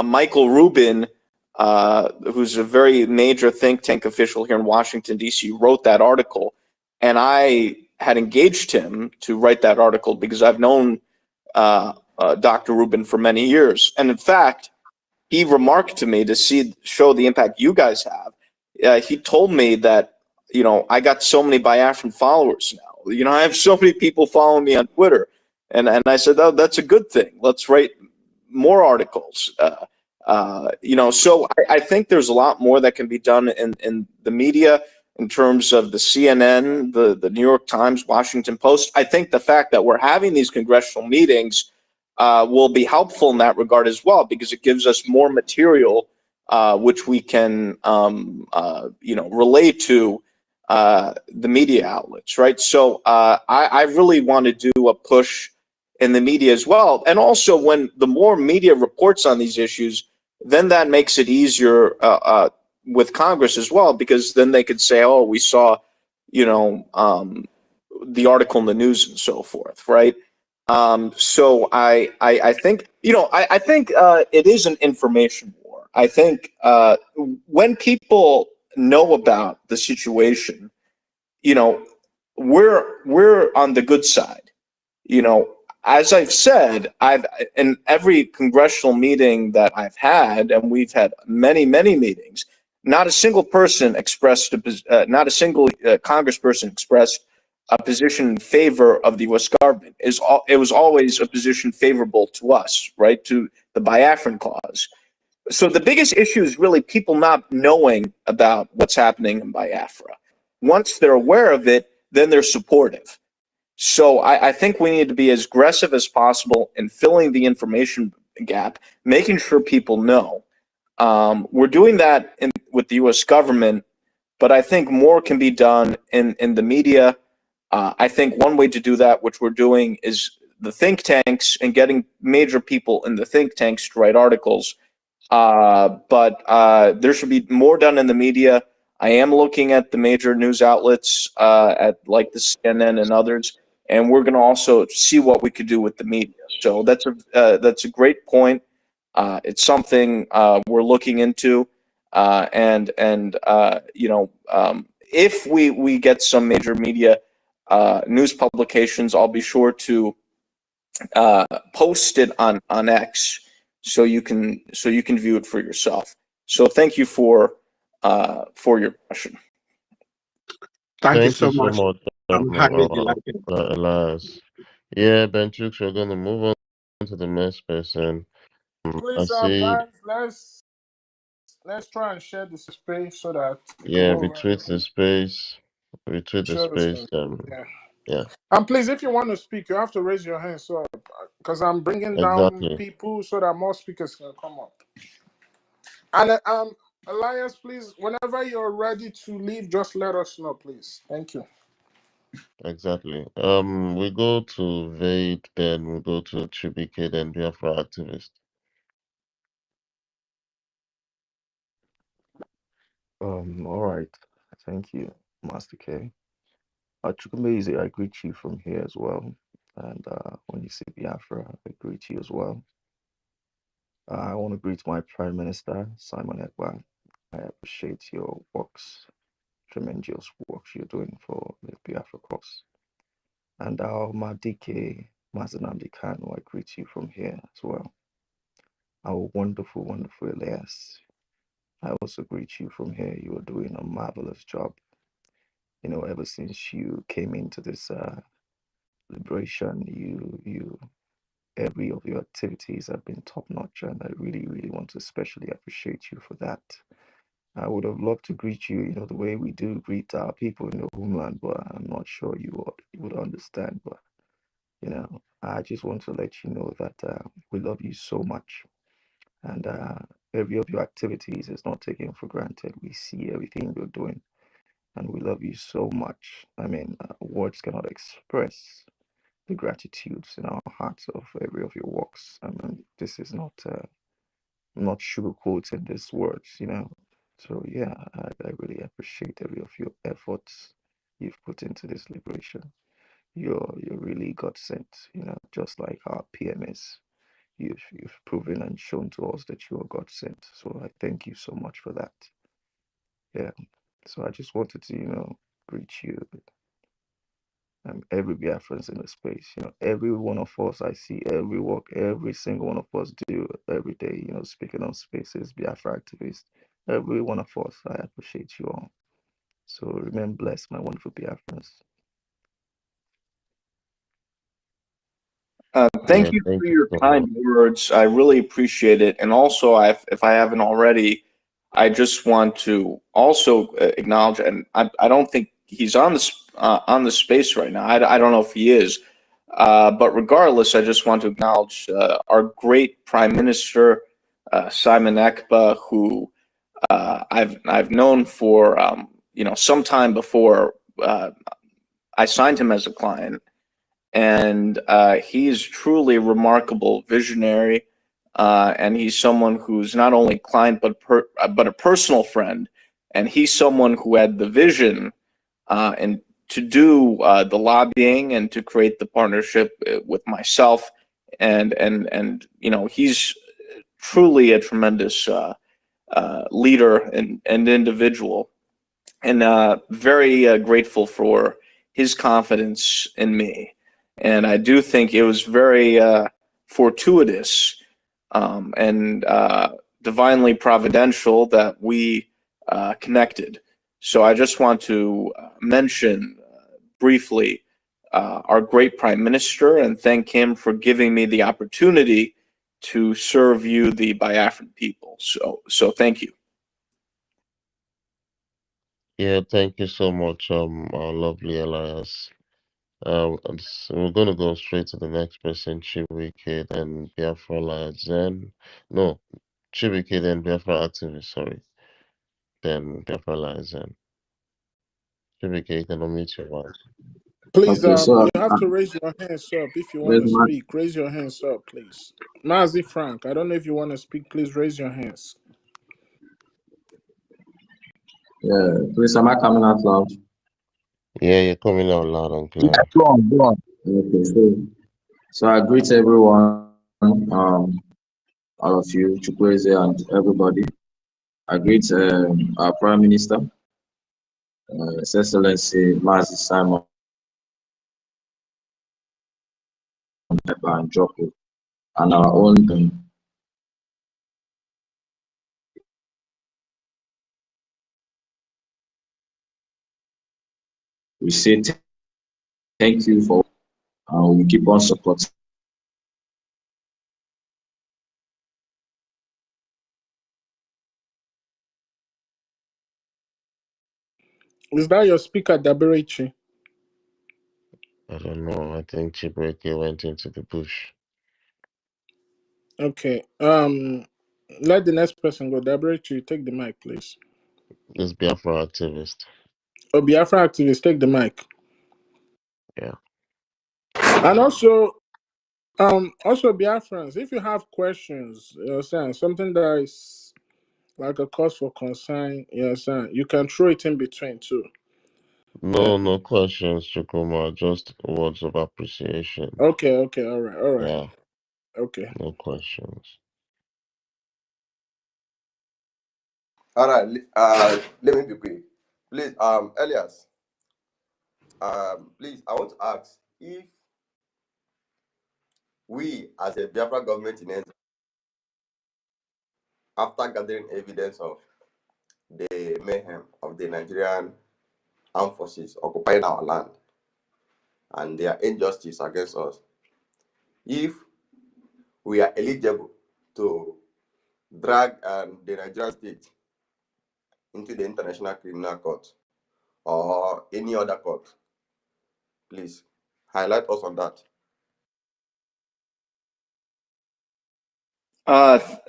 Michael Rubin who's a very major think tank official here in Washington, D.C., wrote that article. And I had engaged him to write that article because I've known Dr. Rubin for many years. And in fact, he remarked to me to show the impact you guys have. He told me that, I got so many Biafran followers now. I have so many people following me on Twitter. And I said, oh, that's a good thing. Let's write more articles. So I think there's a lot more that can be done in the media in terms of the CNN, the New York Times, Washington Post. I think the fact that we're having these congressional meetings will be helpful in that regard as well, because it gives us more material which we can, relate to the media outlets, right? So I really want to do a push in the media as well. And also, when the more media reports on these issues, then that makes it easier with Congress as well, because then they could say, oh, we saw, the article in the news and so forth, right? So I think, I think it is an information war. I think when people know about the situation, we're on the good side. As I've said, in every congressional meeting that I've had, and we've had many, many meetings, not a single person expressed, not a single congressperson expressed a position in favor of the U.S. government. It was always a position favorable to us, right, to the Biafran cause. So the biggest issue is really people not knowing about what's happening in Biafra. Once they're aware of it, then they're supportive. So I think we need to be as aggressive as possible in filling the information gap, making sure people know. We're doing that with the U.S. government, but I think more can be done in the media. I think one way to do that, which we're doing, is the think tanks and getting major people in the think tanks to write articles. But there should be more done in the media. I am looking at the major news outlets, at like the CNN and others, and we're going to also see what we could do with the media. So that's a great point. It's something we're looking into, and if we get some major media news publications, I'll be sure to post it on X, so you can view it for yourself. So thank you for your question. Thank you Thank so you so much. much, I'm highly delighted. Elias. Yeah, Ben Chooks, we're going to move on to the next person. I Please, see, guys, let's try and share the space so that we could yeah, all retweet the space. Retweet the share the space. space. Yeah. Yeah, And please, if you want to speak, you have to raise your hand. So, because I'm bringing down exactly. people so that more speakers can come up. And Elias, please, whenever you're ready to leave, just let us know, please. Thank you. Exactly. We go to Vade, then we go to Chibike, then Biafra activist. All right. Thank you, Master K. Chukwumeze, I greet you from here as well. And when you say Biafra, I greet you as well. I want to greet my Prime Minister, Simon Ekpa. I appreciate your works, tremendous works you're doing for the Biafra cause. And our Madike Mazenamdi Kanu, I greet you from here as well. Our wonderful, wonderful Elias, I also greet you from here. You are doing a marvelous job. Ever since you came into this liberation, every of your activities have been top notch, and I really, really want to especially appreciate you for that. I would have loved to greet you, the way we do greet our people in the homeland, but I'm not sure you would understand. But I just want to let you know that we love you so much, and every of your activities is not taken for granted. We see everything you're doing, and we love you so much. I mean, words cannot express the gratitudes in our hearts of every of your works. I mean, this is not sugarcoating these words. So yeah, I really appreciate every of your efforts you've put into this liberation. You're really God sent, just like our PM is. you've proven and shown to us that you are God sent. So I thank you so much for that. Yeah. So I just wanted to, greet you and every Biafrans in the space. Every one of us, I see every work every single one of us do every day, speaking on spaces, Biafra activists, every one of us. I appreciate you all. So remain blessed, my wonderful Biafrans. Thank you Thank for you your so kind much. words. I really appreciate it. And also, if I haven't already, I just want to also acknowledge, and I don't think he's on the space right now. I don't know if he is, but regardless, I just want to acknowledge our great Prime Minister Simon Ekpa, who I've known for some time before I signed him as a client, and he's truly a remarkable visionary, and he's someone who's not only a client but a personal friend, and he's someone who had the vision and to do the lobbying and to create the partnership with myself, and he's truly a tremendous leader and individual, and very grateful for his confidence in me. And I do think it was very fortuitous and divinely providential that we connected. So I just want to mention briefly our great Prime Minister and thank him for giving me the opportunity to serve you, the Biafran people. So thank you. Yeah, thank you so much, our lovely Elias. We're gonna go straight to the next person, Chibuike, then Biafra Alliance, then no, Chibuike, then Biafra activist, sorry, then Biafra Alliance, then Chibuike, you can unmute your mic. Please, Okay, so you have to raise your hands up if you want there's to my speak. Raise your hands up, please. Mazi Frank, I don't know if you want to speak. Please raise your hands. please, am I coming out loud? Yeah, you're coming out loud and Yeah, clear. go on, go on. Okay, so I greet everyone, all of you, Chukwueze and everybody. I greet our Prime Minister, His Excellency Mazi Simon Ekpa and Joko, and our own. We say thank you for, we keep on supporting. Is that your speaker, Daberechi? I don't know. I think Chibuike went into the bush. Okay. Let the next person go. Daberechi, take the mic, please. This Biafra activist. Oh, Biafra activist, take the mic. Yeah. And also Biafrans, if you have questions, you understand, something that is like a cause for concern, you understand, you can throw it in between too. No questions, Chukuma. Just words of appreciation. Okay, all right. Yeah. Okay. No questions. All right, let me be quick. Please, Elias, please, I want to ask if we, as a Biafra government in Nigeria, after gathering evidence of the mayhem of the Nigerian armed forces occupying our land and their injustice against us, if we are eligible to drag the Nigerian state into the International Criminal Court or any other court, please highlight us on that.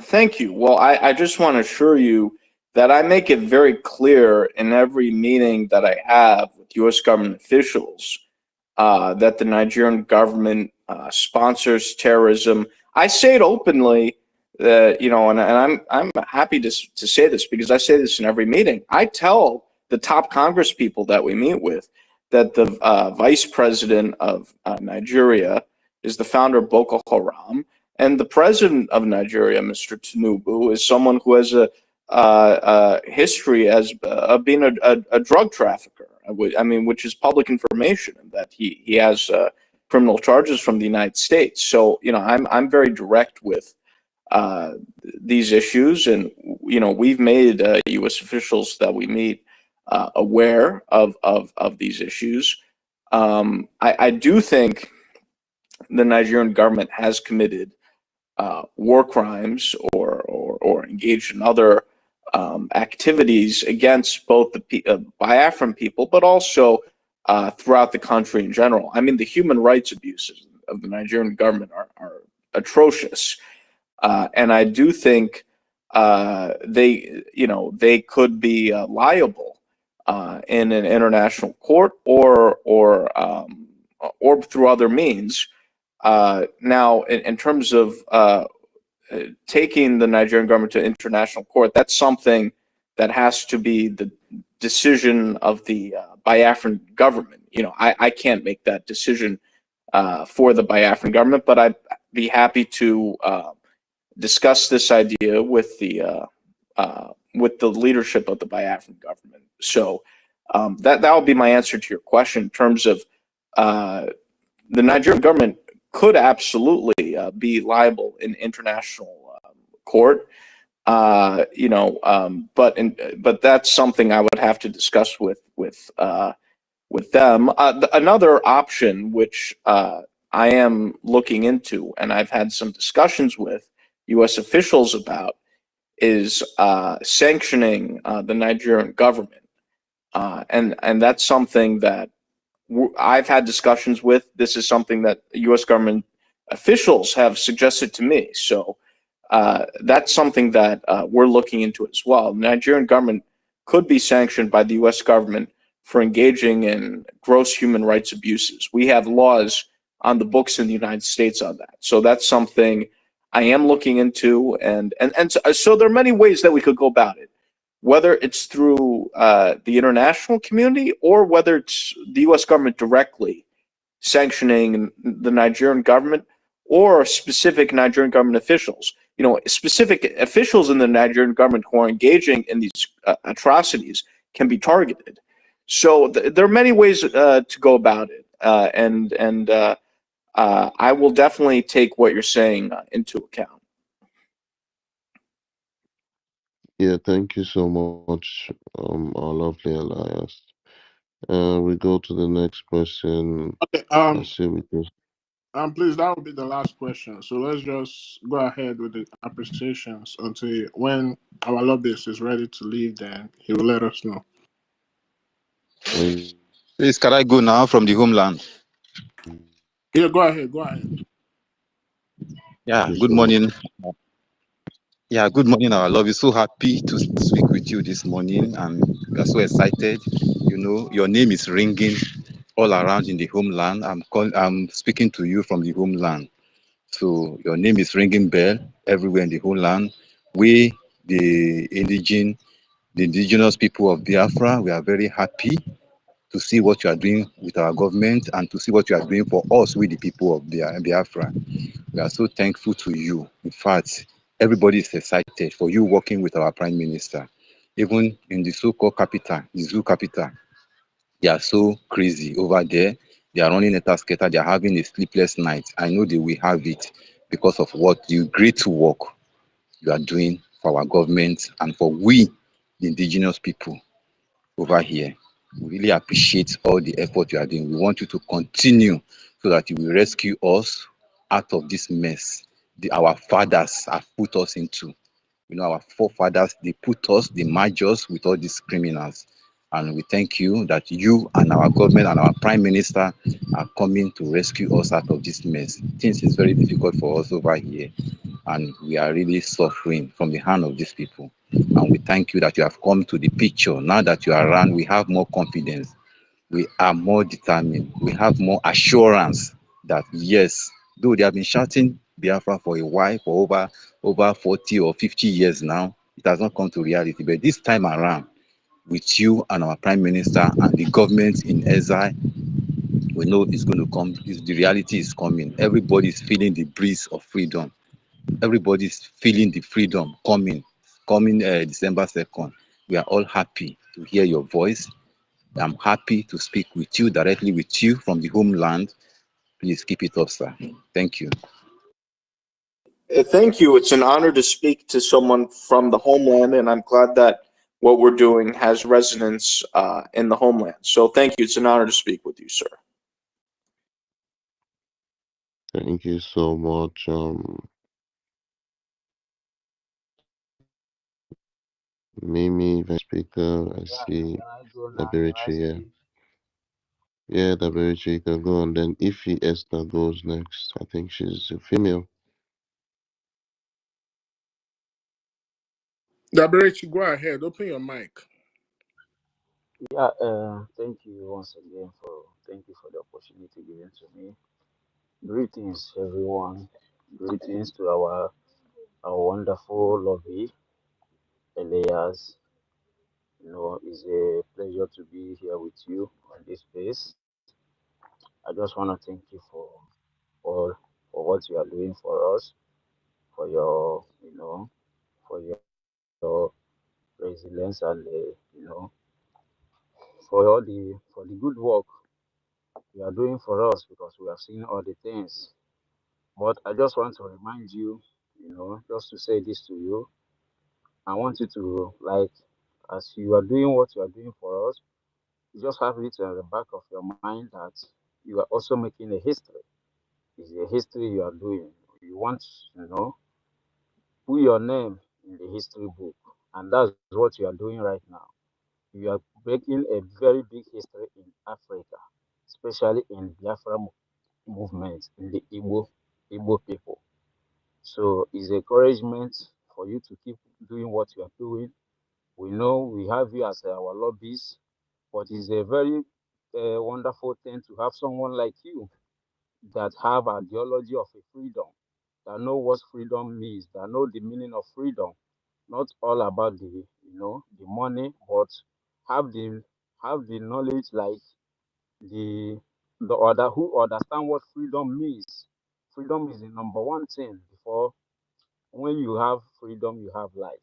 Thank you. Well, I just want to assure you that I make it very clear in every meeting that I have with U.S. government officials that the Nigerian government sponsors terrorism. I say it openly, and I'm happy to say this because I say this in every meeting. I tell the top Congress people that we meet with that the vice president of Nigeria is the founder of Boko Haram, And the president of Nigeria, Mr. Tinubu, is someone who has a history as of being a drug trafficker. I mean, which is public information, that he has criminal charges from the United States. So I'm very direct with these issues, and we've made U.S. officials that we meet aware of these issues. I do think the Nigerian government has committed war crimes or engaged in other activities against both the Biafran people, but also throughout the country in general. I mean, the human rights abuses of the Nigerian government are atrocious, and I do think they could be liable in an international court or through other means. Now, in terms of taking the Nigerian government to international court, that's something that has to be the decision of the Biafran government. I can't make that decision for the Biafran government, but I'd be happy to discuss this idea with the leadership of the Biafran government. So that will be my answer to your question in terms of the Nigerian government could absolutely be liable in international court, but that's something I would have to discuss with them. Another option, which I am looking into, and I've had some discussions with U.S. officials about, is sanctioning the Nigerian government, and that's something that I've had discussions with. This is something that U.S. government officials have suggested to me. So that's something that we're looking into as well. The Nigerian government could be sanctioned by the U.S. government for engaging in gross human rights abuses. We have laws on the books in the United States on that. So that's something I am looking into. And so there are many ways that we could go about it, whether it's through the international community or whether it's the U.S. government directly sanctioning the Nigerian government or specific Nigerian government officials. Specific officials in the Nigerian government who are engaging in these atrocities can be targeted. So there are many ways to go about it, and I will definitely take what you're saying into account. Yeah, thank you so much, our lovely Elias. We go to the next question. Okay. I see we just. Please, that will be the last question. So let's just go ahead with the appreciations until when our lobbyist is ready to leave. Then he will let us know. Please, can I go now from the homeland? Yeah, go ahead. Go ahead. Yeah. Good morning. Yeah, good morning, our love. We're so happy to speak with you this morning, and we are so excited. Your name is ringing all around in the homeland. I'm speaking to you from the homeland. So your name is ringing bell everywhere in the homeland. We, the indigenous people of Biafra, we are very happy to see what you are doing with our government and to see what you are doing for us, we the people of Biafra. We are so thankful to you. In fact, everybody is excited for you working with our Prime Minister. Even in the so-called capital, the zoo capital, they are so crazy over there. They are running a tasketa. They are having a sleepless night. I know they will have it because of what the great work you are doing for our government and for we, the indigenous people over here. We really appreciate all the effort you are doing. We want you to continue so that you will rescue us out of this mess our fathers have put us into. Our forefathers, they merge us with all these criminals. And we thank you that you and our government and our prime minister are coming to rescue us out of this mess. Things is very difficult for us over here, and we are really suffering from the hand of these people. And we thank you that you have come to the picture. Now that you are around, we have more confidence. We are more determined. We have more assurance that yes, though they have been shouting Biafra for a while, for over 40 or 50 years now, it has not come to reality. But this time around, with you and our prime minister and the government in exile, we know it's going to come. The reality is coming. Everybody is feeling the breeze of freedom. everybody's feeling the freedom coming December 2nd. We are all happy to hear your voice. I'm happy to speak with you, directly with you from the homeland. Please keep it up, sir. Thank you. Thank you. It's an honor to speak to someone from the homeland, and I'm glad that what we're doing has resonance in the homeland. So thank you. It's an honor to speak with you, sir. Thank you so much. Mimi, Vice Speaker, I see Dabirichi here. Yeah, Dabirichi, you can go, and then Ify Esther goes next. I think she's a female. Dabirichi, go ahead. Open your mic. Yeah, thank you once again thank you for the opportunity given to me. Greetings, everyone. Greetings to our wonderful lobby, Elias. It's a pleasure to be here with you on this space. I just want to thank you for for what you are doing for us, for your for your resilience and for the good work you are doing for us because we have seen all the things. But I just want to remind you, just to say this to you. I want you to, like, as you are doing what you are doing for us, you just have it at the back of your mind that you are also making a history. It's a history you are doing. You want, put your name in the history book. And that's what you are doing right now. You are making a very big history in Africa, especially in Biafra movement, in the Igbo people. So it's encouragement for you to keep doing what you are doing. We know we have you as our lobbies, but it's a very wonderful thing to have someone like you that have ideology of a freedom, that know what freedom means, that know the meaning of freedom. Not all about the money, but have the knowledge like the other who understand what freedom means. Freedom is the number one thing before. When you have freedom, you have life.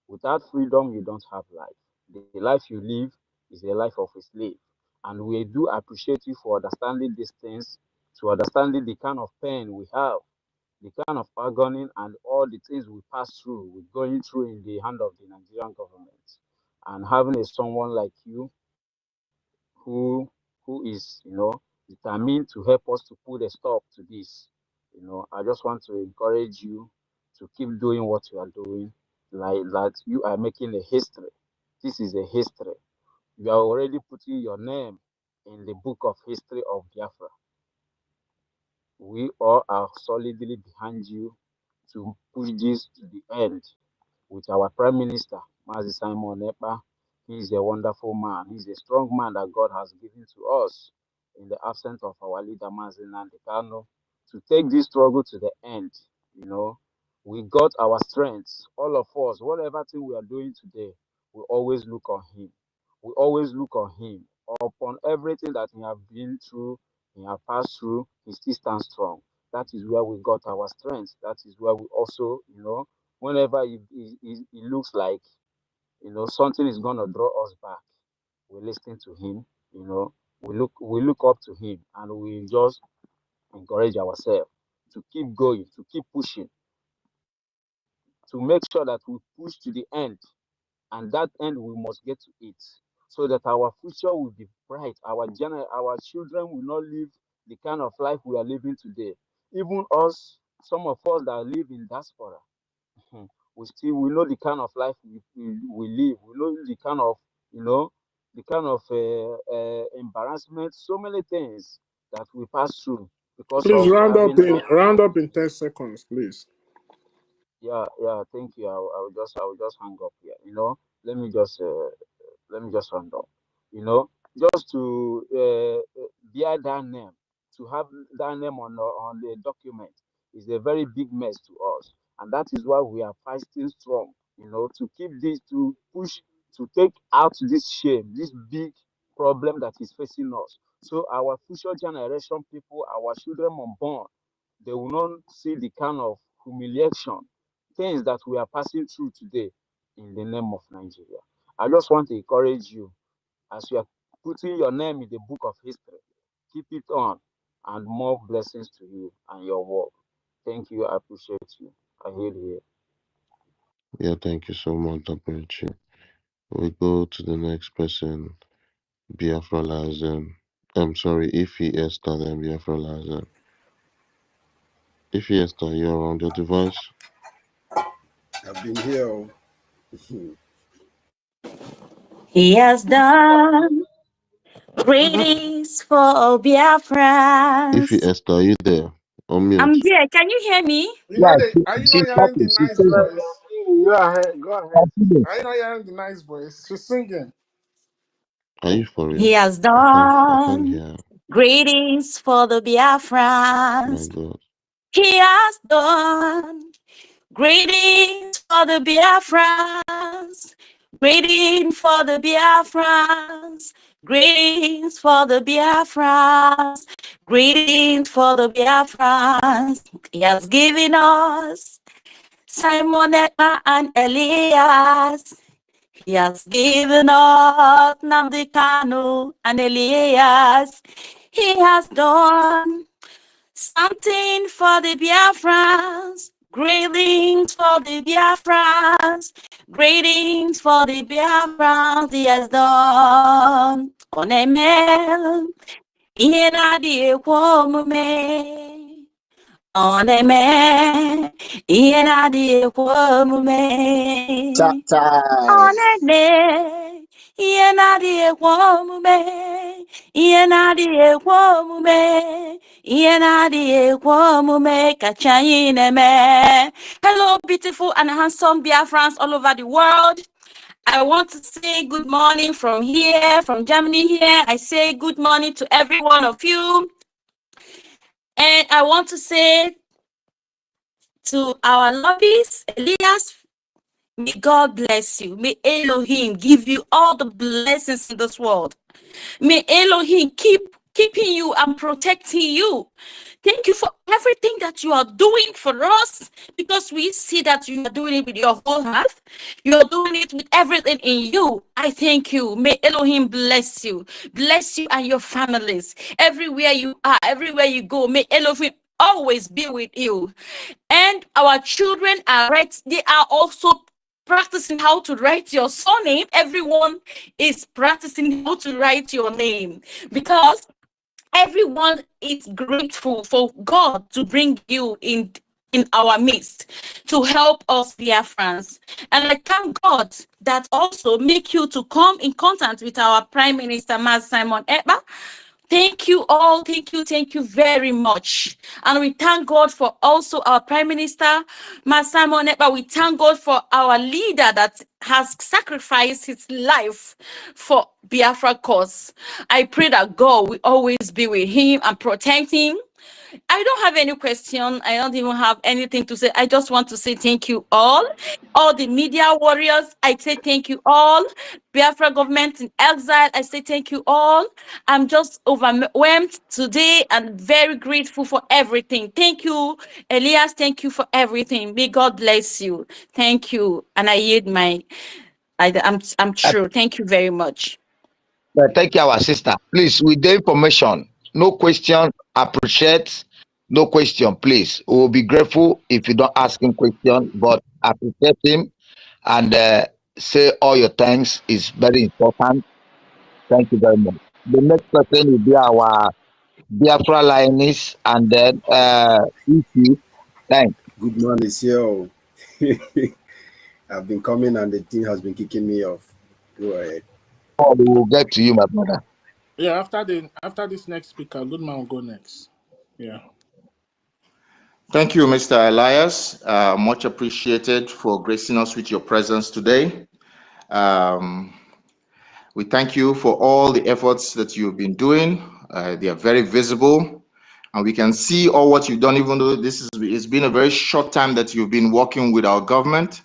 Without freedom, you don't have life. The life you live is a life of a slave. And we do appreciate you for understanding these things, to understanding the kind of pain we have, the kind of agony and all the things we pass through, we're going through in the hand of the Nigerian government. And having someone like you who is, determined to help us to put a stop to this. I just want to encourage you to keep doing what you are doing, like that you are making a history. This is a history. You are already putting your name in the book of history of Biafra. We all are solidly behind you to push this to the end with our Prime Minister, Mazi Simon Ekpa. He's a wonderful man. He's a strong man that God has given to us in the absence of our leader, Mazi Nandekano, to take this struggle to the end. We got our strengths, all of us, whatever thing we are doing today, we always look on him. We always look on him. Upon everything that he have been through, he have passed through, he still stands strong. That is where we got our strength. That is where we also, whenever it looks like something is gonna draw us back, we listen to him. We look up to him, and we just encourage ourselves to keep going, to keep pushing, to make sure that we push to the end, and that end we must get to it, so that our future will be bright. Our children will not live the kind of life we are living today. Even us, some of us that live in diaspora, we know the kind of life we live. We know the kind of embarrassment, so many things that we pass through because Please of round up having in round up in 10 seconds, please. yeah, thank you. I will just hang up here. Let me just round up. Just to bear that name, to have that name on the document is a very big mess to us, and that is why we are fighting strong. To keep this, to push, to take out this shame, this big problem that is facing us. So our future generation people, our children unborn, they will not see the kind of humiliation, things that we are passing through today in the name of Nigeria. I just want to encourage you as you are putting your name in the book of history. Keep it on, and more blessings to you and your work. Thank you. I appreciate you. I hear you. Yeah, thank you so much, Dr. We go to the next person, Biafra Lazen. I'm sorry, Ifi Esther, then Biafra Lazen. Ifi Esther, you're on your device. I've been here. He has done greatest for Ifi Biafrans. Esther, are you there? On mute. I'm there. Can you hear me? You know Yeah, the are you not she's hearing talking. the She's nice saying, voice? Go ahead. Go ahead. Are you not hearing the nice voice? She's singing. Are you for He real? has I can't done hear. greatest for the My Biafrans. God. He has done greetings for the Biafrans. Greetings for the Biafrans. Greetings for the Biafrans. Greetings for the Biafrans. He has given us Simon Ekpa and Elias. He has given us Nnamdi Kanu and Elias. He has done something for the Biafrans. Greetings for the Biafrans. Greetings for the Biafrans. He has done. Oneme, ihe na-adịghị ekwe omume. Oneme, ihe na-adịghị ekwe omume. Onene, ihe na-adịghị ekwe omume. Ihe na-adịghị ekwe omume. Ihe na-adịghị ekwe omume kacha anyị na-eme. Hello, beautiful and handsome Biafrans all over the world. I want to say good morning from here, from Germany here. I say good morning to every one of you. And I want to say to our lobbies, Elias, may God bless you. May Elohim give you all the blessings in this world. May Elohim keep keeping you and protecting you. Thank you for everything that you are doing for us, because we see that you are doing it with your whole heart. You are doing it with everything in you. I thank you. May Elohim bless you and your families. Everywhere you are, everywhere you go, may Elohim always be with you. And our children are right. They are also practicing how to write your surname. Everyone is practicing how to write your name, because everyone is grateful for God to bring you in our midst to help us Biafrans. And I thank God that also make you to come in contact with our Prime Minister, Mas Simon Ekpa. Thank you all. Thank you very much. And we thank God for also our Prime Minister, Mas Simon Ekpa. We thank God for our leader that has sacrificed his life for Biafra cause. I pray that God will always be with him and protect him. I don't have any question. I don't even have anything to say. I just want to say thank you all the media warriors. I say thank you all. Biafra government in exile. I say thank you all. I'm just overwhelmed today and very grateful for everything. Thank you, Elias. Thank you for everything. May God bless you. Thank you. And I yield my. I'm true. Thank you very much. thank you, our sister. Please, with the information, no question, appreciate, no question, please. We will be grateful if you don't ask him question, but appreciate him and say all your thanks is very important. Thank you very much. The next person will be our Biafra lioness and then EP. Thanks. Good morning, CEO. I've been coming and the team has been kicking me off. Go ahead. Oh, we will get to you, my brother. Yeah, after this next speaker, good man will go next. Yeah. Thank you, Mr. Elias. Much appreciated for gracing us with your presence today. We thank you for all the efforts that you've been doing. They are very visible, and we can see all what you've done, even though it's been a very short time that you've been working with our government.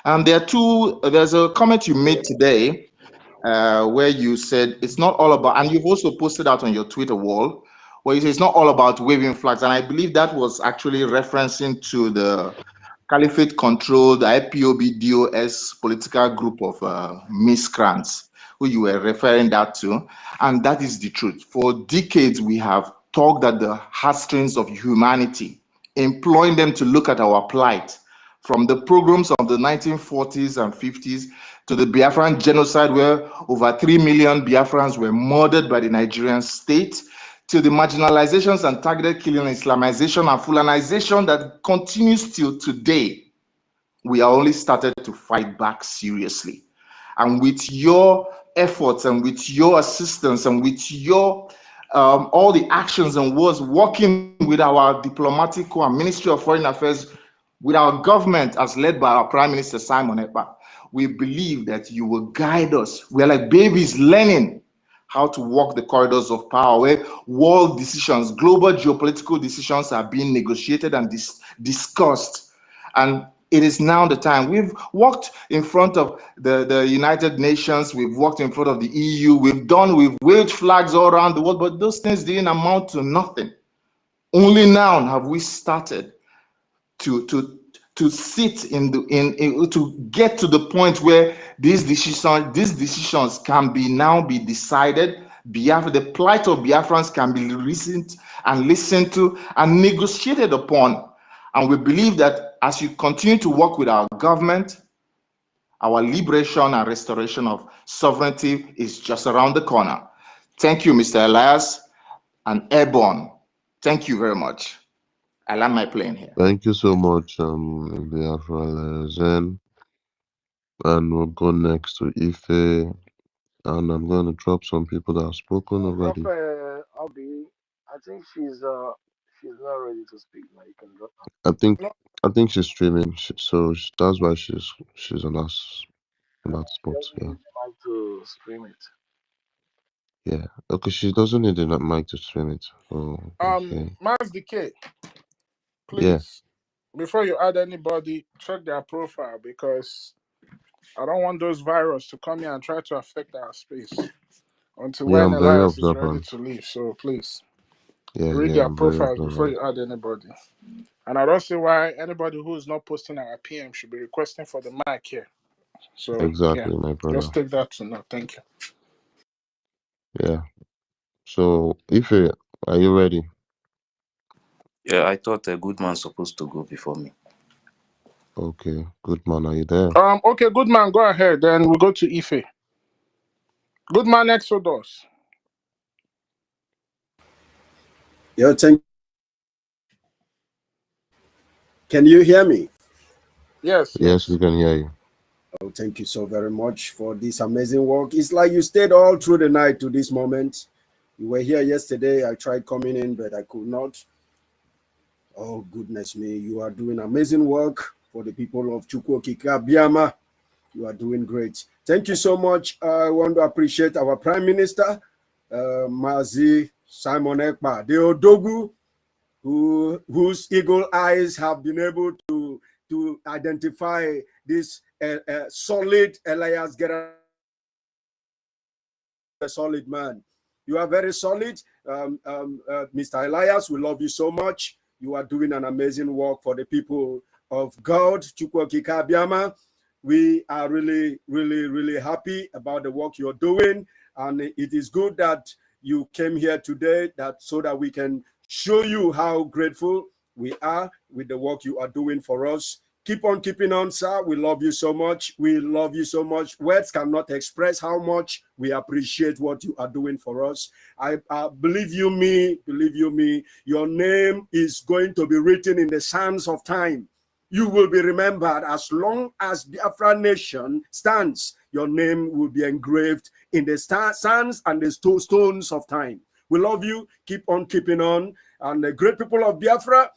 There's a comment you made today where you said it's not all about, and you've also posted out on your Twitter wall, Well, it's not all about waving flags. And I believe that was actually referencing to the caliphate-controlled IPOB-DOS political group of miscreants who you were referring that to. And that is the truth. For decades, we have tugged at the heartstrings of humanity, employing them to look at our plight, from the pogroms of the 1940s and 50s to the Biafran genocide, where over 3 million Biafrans were murdered by the Nigerian state, to the marginalizations and targeted killing, Islamization and Fulanization that continues till today. We are only started to fight back seriously. And with your efforts and with your assistance and with your all the actions and words, working with our diplomatic corps and Ministry of Foreign Affairs, with our government as led by our Prime Minister Simon Ekpa, we believe that you will guide us. We're like babies learning how to walk the corridors of power, where world decisions, global geopolitical decisions are being negotiated and discussed. And it is now the time. We've walked in front of the United Nations, we've walked in front of the EU, we've waved flags all around the world, but those things didn't amount to nothing. Only now have we started to sit to get to the point where these decisions can now be decided. The plight of Biafrans can be listened to and negotiated upon. And we believe that as you continue to work with our government, our liberation and restoration of sovereignty is just around the corner. Thank you, Mr. Elias and Airborne. Thank you very much. I land my plane here. Thank you so much, Biafra Zen. And we'll go next to Ife. And I'm going to drop some people that have spoken already. I'll be. I think she's not ready to speak now. You can drop her. I think she's streaming, so that's why she's on that spot. Yeah. Mic to stream it. Yeah. Okay. She doesn't need a mic to stream it. Oh. Okay. Mars Decay, please. Before you add anybody, check their profile, because I don't want those viruses to come here and try to affect our space until when Elias is ready to leave. So please read their profiles before you add anybody. And I don't see why anybody who is not posting our PM should be requesting for the mic here. So exactly, my brother. Just take that to note. Thank you. Yeah. So Ife, are you ready? Yeah, I thought a good man's supposed to go before me. Okay, good man, are you there? Okay, good man, go ahead. Then we'll go to Ife. Good man, Exodus. Yeah, Can you hear me? Yes. Yes, we can hear you. Oh, thank you so very much for this amazing work. It's like you stayed all through the night to this moment. You were here yesterday. I tried coming in, but I could not. Oh, goodness me. You are doing amazing work for the people of IKOM. You are doing great. Thank you so much. I want to appreciate our Prime Minister, Mazi Simon Ekpa, the Odogu, whose eagle eyes have been able to identify this solid Elias Guerra, a solid man. You are very solid. Mr. Elias, we love you so much. You are doing an amazing work for the people of God, IKOM. We are really, really, really happy about the work you're doing. And it is good that you came here today so that we can show you how grateful we are with the work you are doing for us. Keep on keeping on, sir. We love you so much. We love you so much. Words cannot express how much we appreciate what you are doing for us. I believe you me, your name is going to be written in the sands of time. You will be remembered as long as the Biafra nation stands. Your name will be engraved in the sands and the stones of time. We love you. Keep on keeping on. And the great people of Biafra,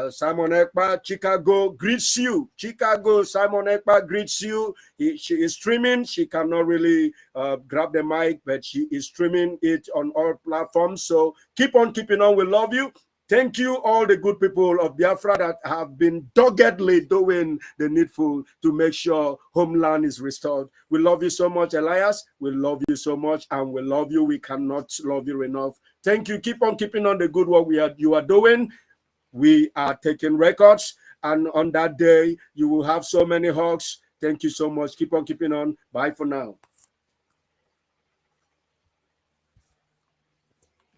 Simon Ekpa, Chicago greets you. Chicago, Simon Ekpa greets you. She is streaming. She cannot really grab the mic, but she is streaming it on all platforms. So keep on keeping on. We love you. Thank you, all the good people of Biafra that have been doggedly doing the needful to make sure homeland is restored. We love you so much, Elias. We love you so much, and we love you. We cannot love you enough. Thank you. Keep on keeping on the good work you are doing. We are taking records, and on that day, you will have so many hugs. Thank you so much. Keep on keeping on. Bye for now.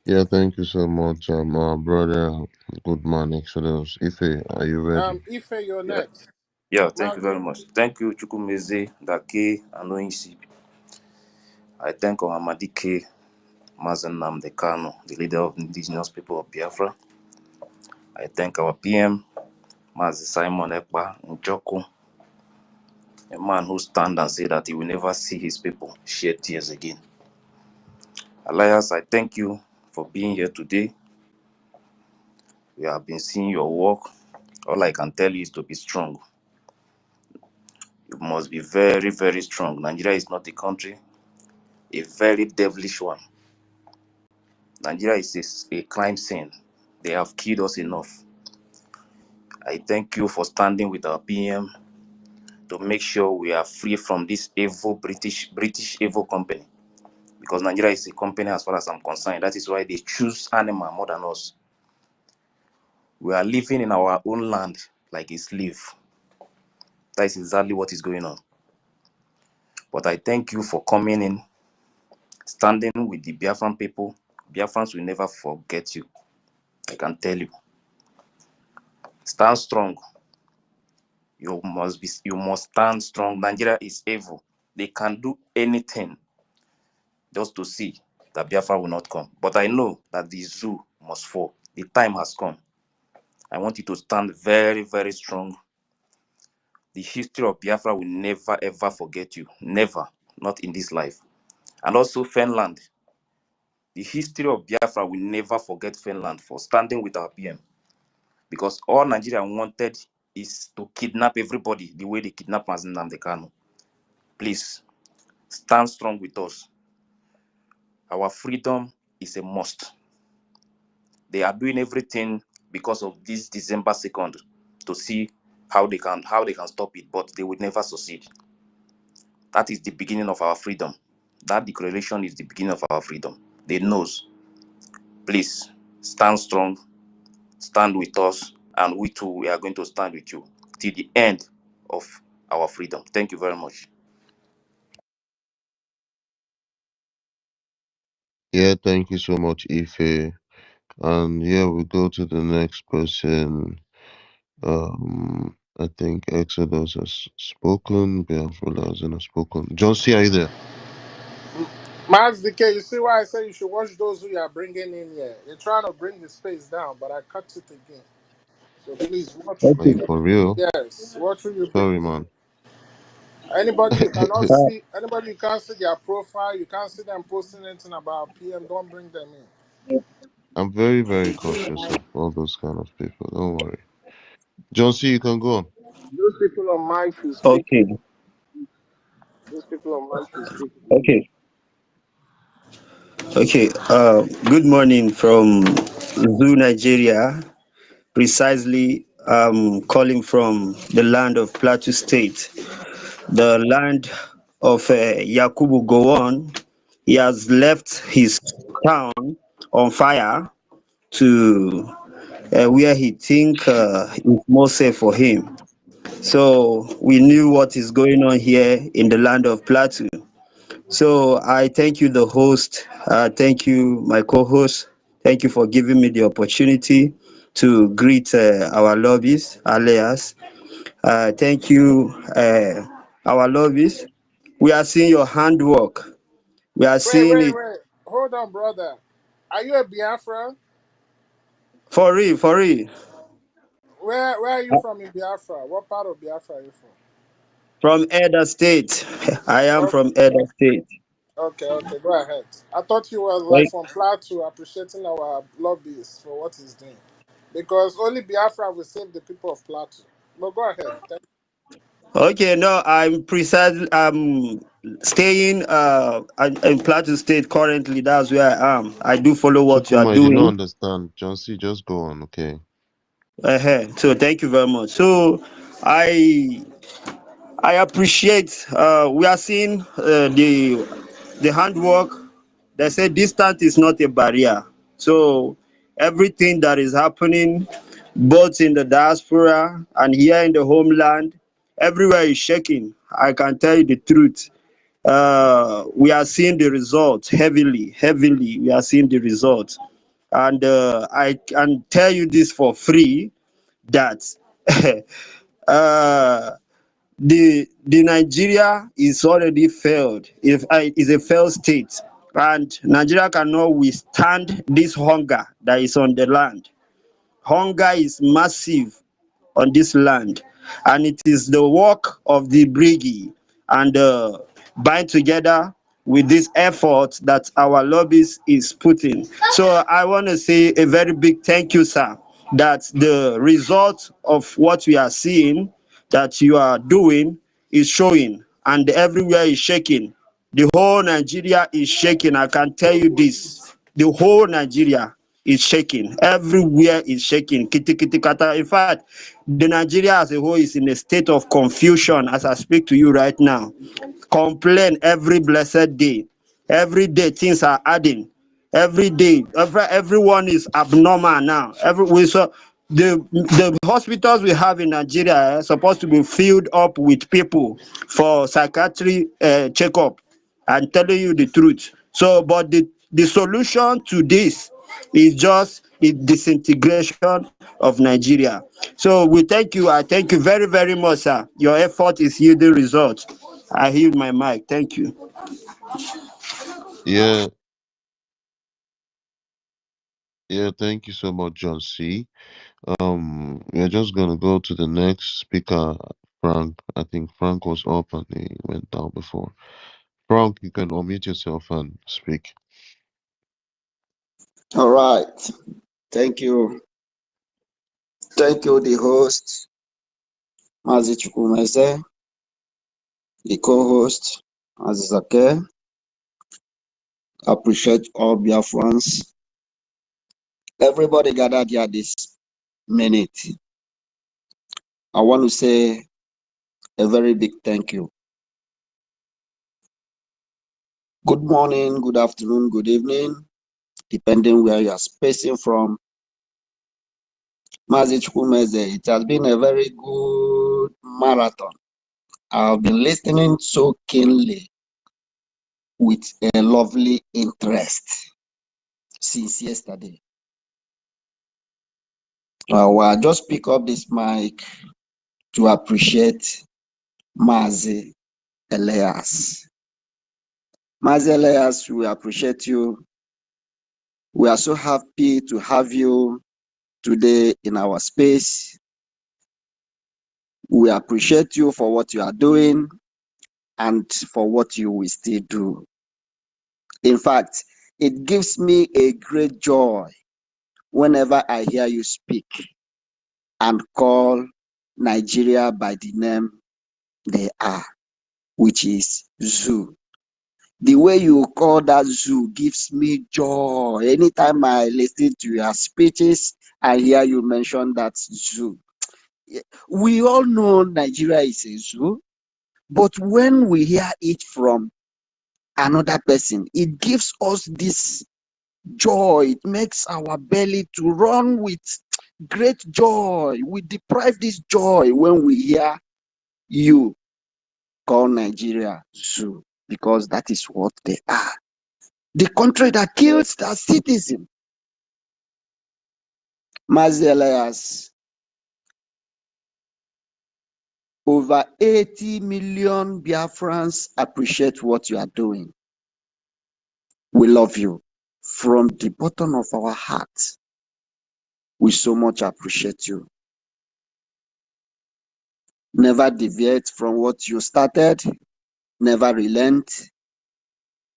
Yeah, thank you so much, brother. Good man, Exodus. Ife, are you ready? Ife, you're Yeah. next. Yeah, thank you very much. Thank you, Chukwumeze, Dake, Anoinsi. I thank Ohamadike, Mazen Namdekano, the leader of the indigenous people of Biafra. I thank our PM, Mazi Simon Ekpa Njoko, a man who stand and say that he will never see his people shed tears again. Elias, I thank you for being here today. We have been seeing your work. All I can tell you is to be strong. You must be very, very strong. Nigeria is not a country, a very devilish one. Nigeria is a crime scene. They have killed us enough. I thank you for standing with our PM to make sure we are free from this evil British evil company. Because Nigeria is a company as far as I'm concerned. That is why they choose animal more than us. We are living in our own land like a slave. That is exactly what is going on. But I thank you for coming in, standing with the Biafran people. Biafrans will never forget you. I can tell you. Stand strong. You must stand strong. Nigeria is evil. They can do anything just to see that Biafra will not come. But I know that the zoo must fall. The time has come. I want you to stand very, very strong. The history of Biafra will never, ever forget you. Never. Not in this life. And also Finland. The history of Biafra will never forget Finland for standing with our PM. Because all Nigeria wanted is to kidnap everybody the way they kidnapped Mazen Namdekano. Please, stand strong with us. Our freedom is a must. They are doing everything because of this December 2nd to see how they can stop it, but they will never succeed. That is the beginning of our freedom. That declaration is the beginning of our freedom. They knows. Please stand strong, stand with us, and we too, we are going to stand with you till the end of our freedom. Thank you very much. Yeah, thank you so much, Ife. And yeah, we go to the next person. I think Exodus has spoken, Biafra hasn't spoken. John C, are you there? Max DK, you see why I say you should watch those who you are bringing in here. You're trying to bring the space down, but I cut it again. So please watch. Are you for real? Yes, watch who you bring Sorry, in. man. Anybody you cannot see, anybody you can't see their profile, you can't see them posting anything about PM, don't bring them in. I'm very, very cautious of all those kind of people. Don't worry. John C, you can go on. Those people on mic should speak. Okay, Those people on mic should speak. okay, okay. Good morning from Zoo, Nigeria. Precisely, calling from the land of Plateau State, the land of Yakubu Gowon. He has left his town on fire to where he think is more safe for him. So we knew what is going on here in the land of Plateau. So I thank you, the host. Thank you, my co-host. Thank you for giving me the opportunity to greet our lobbyists, alias. Thank you, our lobbyists. We are seeing your handwork. We are seeing it Wait. Hold on, brother. Are you a Biafra? for real, for real. Where are you from in Biafra? What part of Biafra are you from? From Elder State. I am Okay, from Elder State. okay, go ahead. I thought you were like Right. from Plateau appreciating our lobbyists for what he's doing. Because only Biafra will save the people of Plateau. But go ahead. Okay, no, I'm precisely staying in Plateau State currently. That's where I am. I do follow what you are Chukuma, I did not doing. understand. John C, just go on, okay? So thank you very much. So I I appreciate we are seeing the handwork. They say distance is not a barrier. So everything that is happening, both in the diaspora and here in the homeland, everywhere is shaking. I can tell you the truth. We are seeing the results heavily. We are seeing the results, and I can tell you this for free that uh, the Nigeria is already failed. If I is a failed state, and Nigeria cannot withstand this hunger that is on the land. Hunger is massive on this land, and it is the work of the brigade and bind together with this effort that our lobbies is putting. So I want to say a very big thank you, sir, that the result of what we are seeing that you are doing is showing, and everywhere is shaking. The whole Nigeria is shaking. I can tell you this. The whole Nigeria is shaking. Everywhere is shaking. Kiti kiti kata. In fact, the Nigeria as a whole is in a state of confusion as I speak to you right now. Complain every blessed day. Every day things are adding. Every day, everyone is abnormal now. The hospitals we have in Nigeria are supposed to be filled up with people for psychiatry checkup. I'm telling you the truth. So, but the solution to this is just the disintegration of Nigeria. So we thank you. I thank you very, very much, sir. Your effort is yielding results. I yield my mic. Thank you. Yeah, yeah, thank you so much, John C. We're just gonna go to the next speaker, Frank. I think Frank was up and he went down before. Frank, you can unmute yourself and speak. All right. Thank you. Thank you, the host, Mazi Chukwumeze, the co-host, Azizake. Appreciate all Biafrans. Everybody gathered here this minute. I want to say a very big thank you. Good morning, good afternoon, good evening, depending where you are spacing from. Mazi Chukwumeze, it has been a very good marathon. I've been listening so keenly with a lovely interest since yesterday. I'll just pick up this mic to appreciate Mazi Elias. Mazi Elias, we appreciate you. We are so happy to have you today in our space. We appreciate you for what you are doing and for what you will still do. In fact, it gives me a great joy whenever I hear you speak and call Nigeria by the name they are, which is zoo. The way you call that zoo gives me joy. Anytime I listen to your speeches, I hear you mention that zoo. We all know Nigeria is a zoo, but when we hear it from another person, it gives us this joy. It makes our belly to run with great joy. We deprive this joy when we hear you call Nigeria zoo, because that is what they are. The country that kills their citizen. Mazi Elias, over 80 million Biafrans appreciate what you are doing. We love you from the bottom of our hearts. We so much appreciate you. Never deviate from what you started, never relent.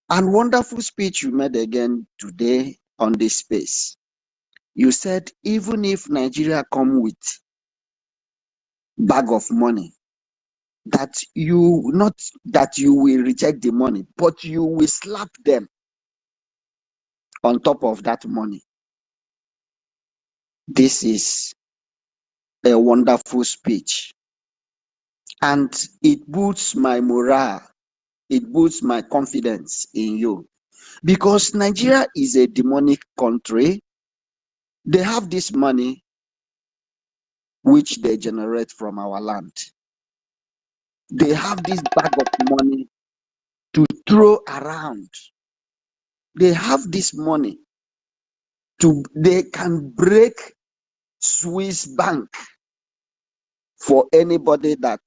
And wonderful speech you made again today on this space. You said even if Nigeria come with bag of money, that you not that you will reject the money, but you will slap them on top of that money. This is a wonderful speech, and it boosts my morale. It boosts my confidence in you. Because Nigeria is a demonic country. They have this money which they generate from our land. They have this bag of money to throw around. They have this money they can break Swiss bank for anybody that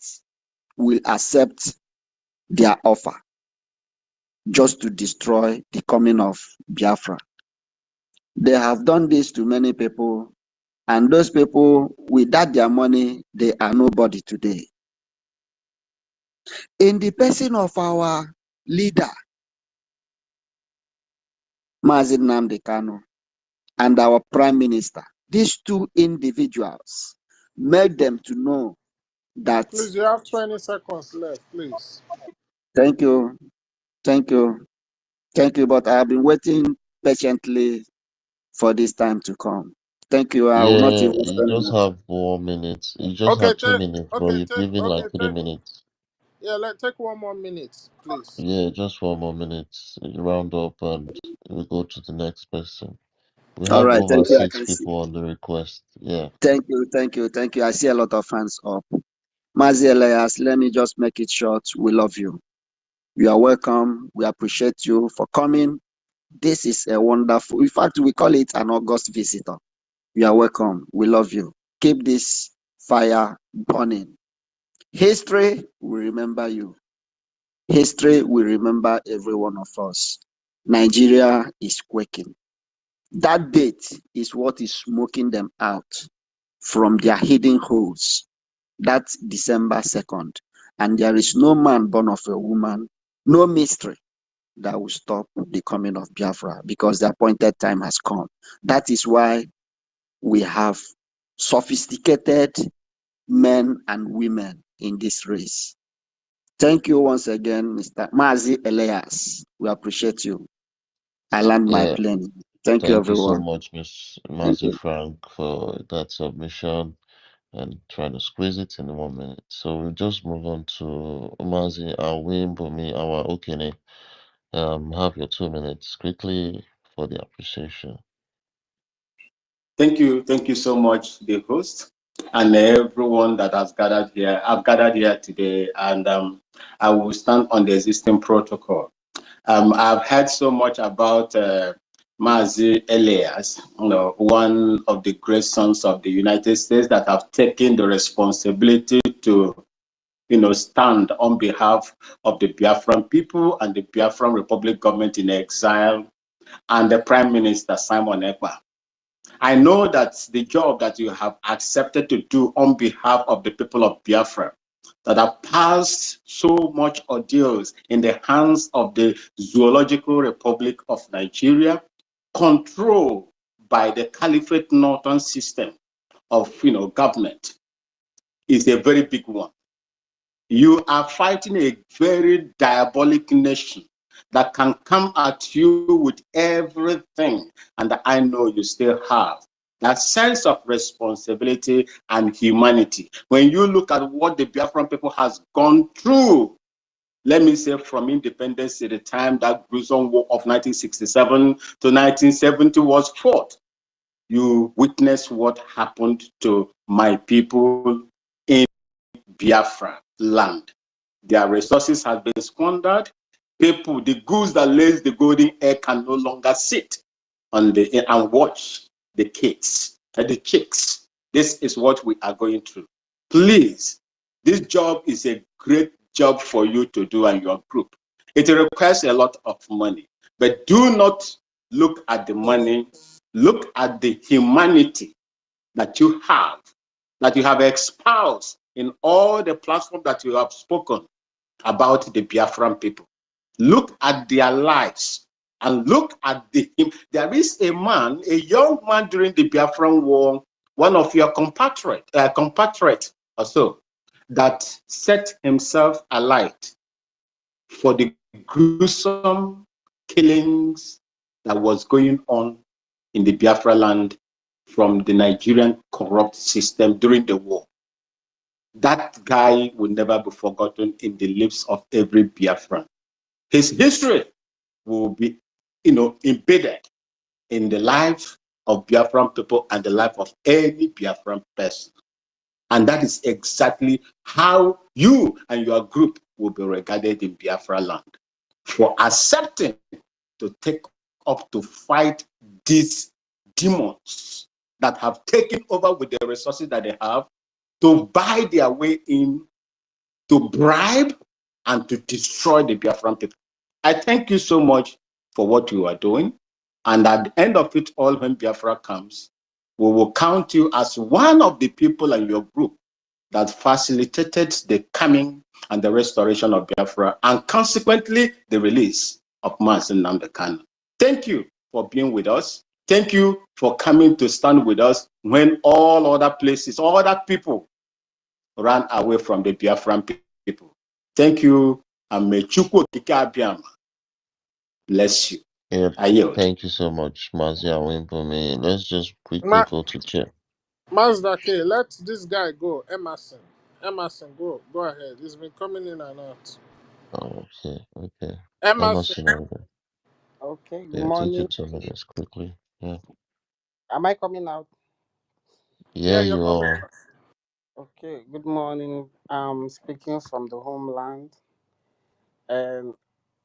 will accept their offer, just to destroy the coming of Biafra. They have done this to many people, and those people, without their money, they are nobody today. In the person of our leader, Mazi Nnamdi Kanu, and our prime minister, these two individuals made them to know that. Please, you have 20 seconds left, please. Thank you. Thank you. Thank you. But I have been waiting patiently for this time to come. Thank you. I will not Yeah, even you spend just much. have 1 minute. You just Okay, have 2 minutes, but you've given like 3 minutes. Yeah, take 1 more minute, please. Yeah, just 1 more minute. Round up and we go to the next person. We All have right. over Thank you. I six can see. people on the request. Yeah. Thank you. Thank you. Thank you. I see a lot of hands up. Mazi Elias, let me just make it short. We love you. You are welcome. We appreciate you for coming. This is a wonderful, in fact, we call it an August visitor. You are welcome. We love you. Keep this fire burning. History will remember you. History will remember every one of us. Nigeria is quaking. That date is what is smoking them out from their hidden holes. That's December 2nd. And there is no man born of a woman, no mystery that will stop the coming of Biafra, because the appointed time has come. That is why we have sophisticated men and women in this race. Thank you once again, Mr. Mazi Elias. We appreciate you. I land my Yeah. plane. Thank you, Thank you so everyone. much, Miss Thank Mazi you. Frank, for that submission and trying to squeeze it in 1 minute. So we'll just move on to Mazi Awimbomi, our Okene. Have your 2 minutes quickly for the appreciation. Thank you so much, the host, and everyone that has gathered here. I've gathered here today, and I will stand on the existing protocol. I've heard so much about Mazi Elias, one of the great sons of the United States that have taken the responsibility to, stand on behalf of the Biafran people and the Biafran Republic government in exile, and the Prime Minister Simon Ekpa. I know that the job that you have accepted to do on behalf of the people of Biafra, that have passed so much ordeals in the hands of the Zoological Republic of Nigeria, controlled by the Caliphate Northern system of government, is a very big one. You are fighting a very diabolic nation that can come at you with everything, and I know you still have that sense of responsibility and humanity. When you look at what the Biafran people has gone through, let me say from independence to the time that gruesome war of 1967 to 1970 was fought, you witness what happened to my people in Biafra land. Their resources have been squandered. People, the goose that lays the golden egg can no longer sit on the and watch the kids and the chicks. This is what we are going through. Please, this job is a great job for you to do and your group. It requires a lot of money, but do not look at the money. Look at the humanity that you have espoused in all the platforms that you have spoken about the Biafran people. Look at their lives and look at there is a man, a young man during the Biafran war, one of your compatriot or so, that set himself alight for the gruesome killings that was going on in the Biafra land from the Nigerian corrupt system during the war. That guy will never be forgotten in the lips of every Biafran. His history will be embedded in the life of Biafran people and the life of any Biafran person. And that is exactly how you and your group will be regarded in Biafra land, for accepting to take up to fight these demons that have taken over with the resources that they have to buy their way in, to bribe and to destroy the Biafran people. I thank you so much for what you are doing. And at the end of it all, when Biafra comes, we will count you as one of the people in your group that facilitated the coming and the restoration of Biafra, and consequently the release of Mazi Nnamdi Kanu. Thank you for being with us. Thank you for coming to stand with us when all other places, all other people ran away from the Biafran people. Thank you, and may Chukwu Okike Abiama bless you. Yeah, I yield. thank you so much, Mazia Wimpome. Let's just quickly Ma- go to chat. Mazda K, let this guy go. Emerson. Emerson, go ahead. He's been coming in and out. Oh, okay. Emerson. Emerson, over. Okay, good Yeah, take morning. your turn on this quickly. Yeah. Am I coming out? Yeah, Yeah, you're you coming are. out. Okay, good morning. I'm speaking from the homeland. And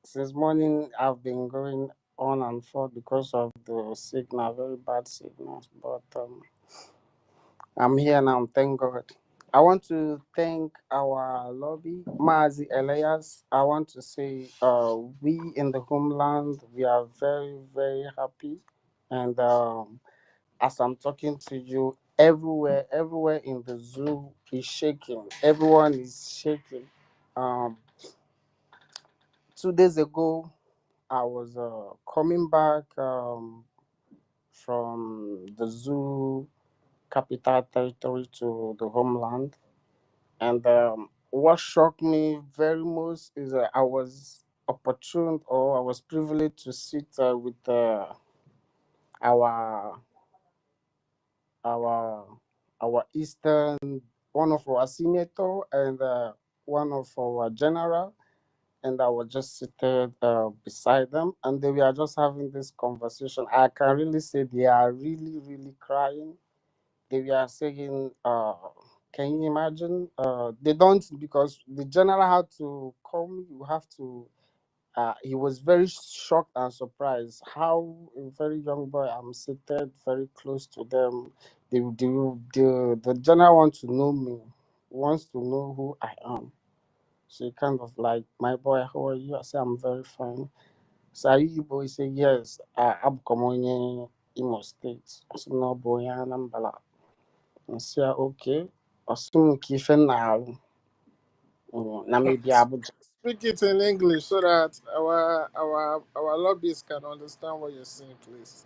since morning, I've been going on and forth because of the signal, very bad signals. But I'm here now, thank God. I want to thank our lobby, Mazi Elias. I want to say we in the homeland, we are very, very happy. And as I'm talking to you, everywhere in the zoo is shaking. Everyone is shaking. Um, 2 days ago, I was coming back from the zoo capital territory to the homeland, and what shocked me very most is that I was opportune or I was privileged to sit with our our our eastern, one of our senator and one of our general, and I was just seated beside them, and they were just having this conversation. I can really say they are really, really crying. They were saying, "Can you imagine?" They don't, because the general had to call me. You have to. He was very shocked and surprised how a very young boy, I'm seated very close to them. The general wants to know me, wants to know who I am. So he kind of like, "My boy, how are you?" I say, "I'm very fine." So are you Igbo? He say, "Yes, I'm coming Imo State." I said, "No, boy, I'm Bala." I say, "Okay." Assume Kifen na maybe Abuja. Speak it in English so that our lobbyists can understand what you're saying, please.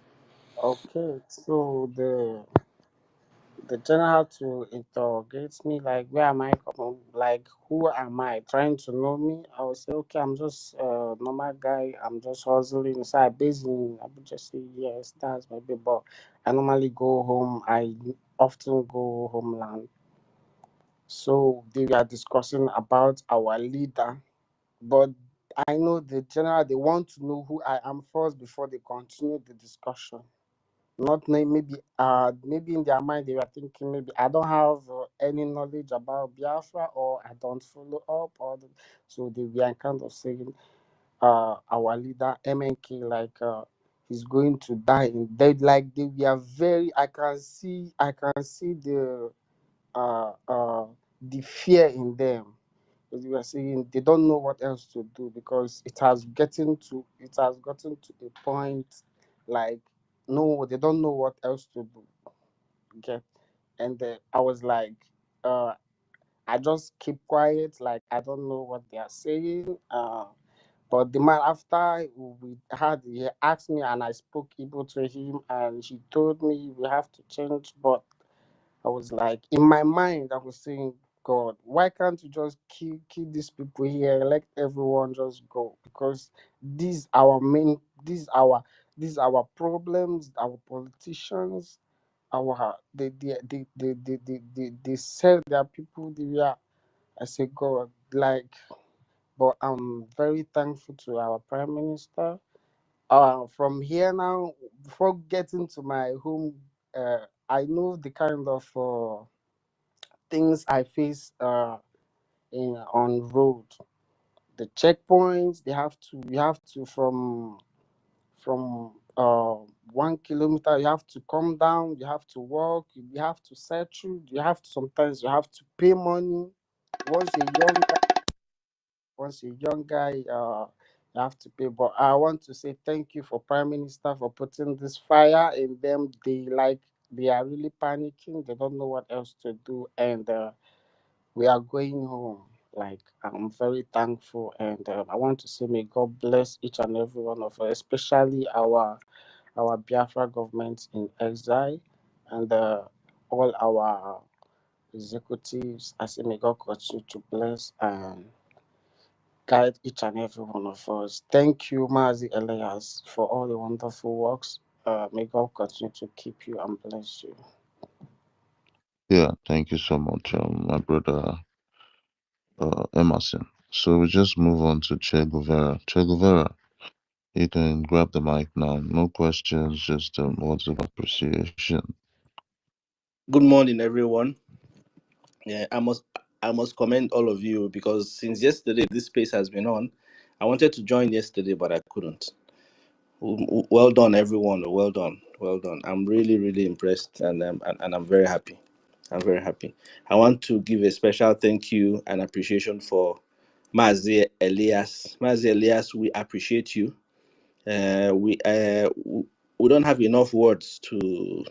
Okay, so the general had to interrogate me, like, where am I coming, like, who am I, trying to know me. I would say, okay, I'm just a normal guy, I'm just hustling. So I based in Abuja. Say, yes, that's my baby, but I normally go home. I often go homeland. So they were discussing about our leader, but I know the general, they want to know who I am first before they continue the discussion. Not maybe in their mind they were thinking, maybe I don't have any knowledge about Biafra, or I don't follow up, so they were kind of saying our leader MNK, like, he's going to die in dead. Like, they were very, I can see uh uh the fear in them. Because we were saying they don't know what else to do, because it has gotten to a point, like, no, they don't know what else to do. Get. And I was like, uh I just keep quiet, like, I don't know what they are saying. But the man, after he asked me, and I spoke Igbo to him, and he told me we have to change. But I was like, in my mind, I was saying, God, why can't you just kill these people here, let everyone just go? Because these our problems, our politicians, they sell their people. I say, God, like, but I'm very thankful to our prime minister. from here now, before getting to my home, I know the kind of things I face on road. The checkpoints, you have to from 1 kilometer, you have to come down, you have to walk, you have to settle, sometimes you have to pay money. Once a young guy, you have to pay. But I want to say thank you for Prime Minister for putting this fire in them. They are really panicking. They don't know what else to do, and we are going home. Like, I'm very thankful, and I want to say may God bless each and every one of us, especially our Biafra government in exile, and all our executives. I say may God continue to bless and guide each and every one of us. Thank you, Mazi Elias, for all the wonderful works. May God continue to keep you and bless you. Yeah, thank you so much, my brother Emerson. So we just move on to Che Guevara. Che Guevara, you can grab the mic now. No questions, just words of appreciation. Good morning, everyone. Yeah, I must commend all of you because since yesterday this space has been on. I wanted to join yesterday, but I couldn't. Well done, everyone. Well done. Well done. I'm really, really impressed, and I'm very happy. I'm very happy. I want to give a special thank you and appreciation for Mazi Elias. Mazi Elias, we appreciate you. We don't have enough words to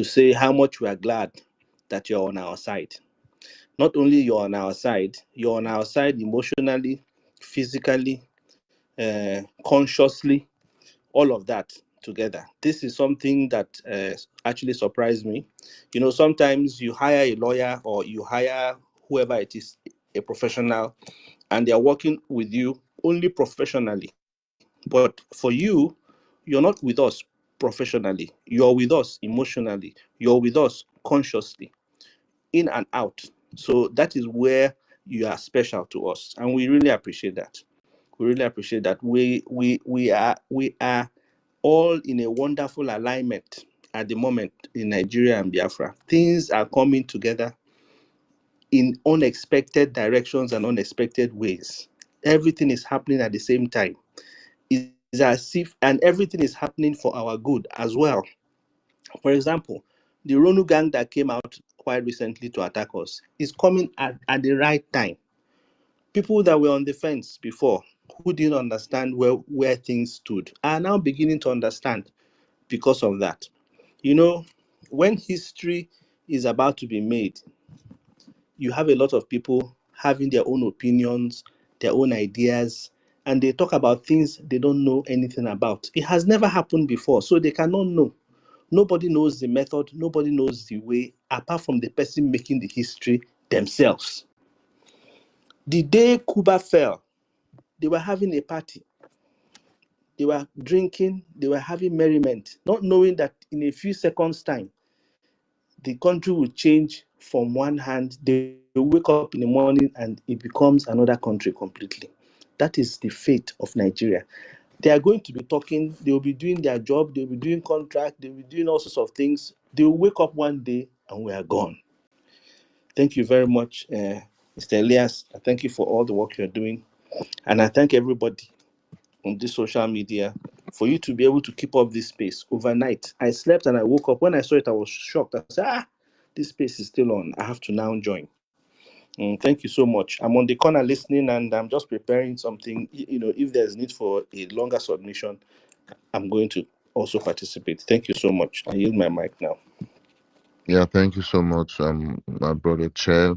say how much we are glad that you're on our side. Not only you're on our side emotionally, physically, consciously, all of that together. This is something that actually surprised me. You know, sometimes you hire a lawyer or you hire whoever it is, a professional, and they're working with you only professionally. But for you, you're not with us professionally. You're with us emotionally. You're with us consciously, in and out. So that is where you are special to us, and we really appreciate that. We really appreciate that. We are all in a wonderful alignment at the moment in Nigeria and Biafra. Things are coming together in unexpected directions and unexpected ways. Everything is happening at the same time. It's as if, and everything is happening for our good as well. For example, the Ronu gang that came out quite recently to attack us is coming at the right time. People that were on the fence before, who didn't understand where things stood, are now beginning to understand because of that. You know, when history is about to be made, you have a lot of people having their own opinions, their own ideas, and they talk about things they don't know anything about. It has never happened before, so they cannot know. Nobody knows the method, nobody knows the way, apart from the person making the history themselves. The day Cuba fell, they were having a party. They were drinking, they were having merriment, not knowing that in a few seconds' time, the country will change from one hand. They will wake up in the morning and it becomes another country completely. That is the fate of Nigeria. They are going to be talking, they will be doing their job, they will be doing contract, they will be doing all sorts of things. They will wake up one day and we are gone. Thank you very much, Mr. Elias. I thank you for all the work you're doing. And I thank everybody on this social media for you to be able to keep up this space overnight. I slept and I woke up. When I saw it, I was shocked. I said, this space is still on. I have to now join. Thank you so much. I'm on the corner listening and I'm just preparing something. You know, if there's need for a longer submission, I'm going to also participate. Thank you so much. I yield my mic now. Yeah, thank you so much, my brother Che.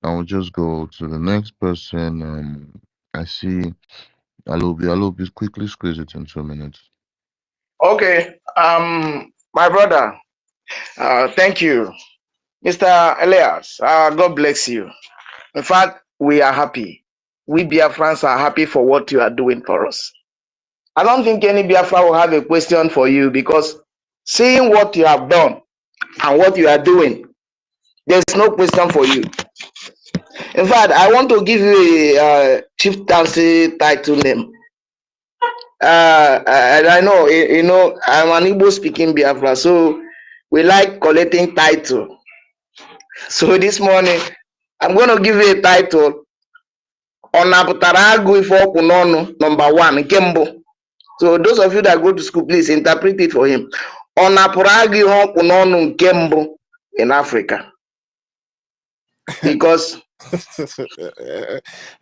I will just go to the next person. I see Alobi, quickly squeeze it in 2 minutes. Okay, my brother, thank you. Mr. Elias, God bless you. In fact, we are happy. We Biafrans are happy for what you are doing for us. I don't think any Biafra will have a question for you because seeing what you have done and what you are doing, there's no question for you. In fact, I want to give you a chieftaincy title name. I know, I'm an Igbo speaking Biafra, so we like collecting title. So this morning, I'm going to give you a title. Onaputara agụ ife ọkwụ n'ọnụ, number 1, nke mbụ. So those of you that go to school, please interpret it for him. Onapụrụ agụ ihe ọkwụ n'ọnụ nke mbụ in Africa. Because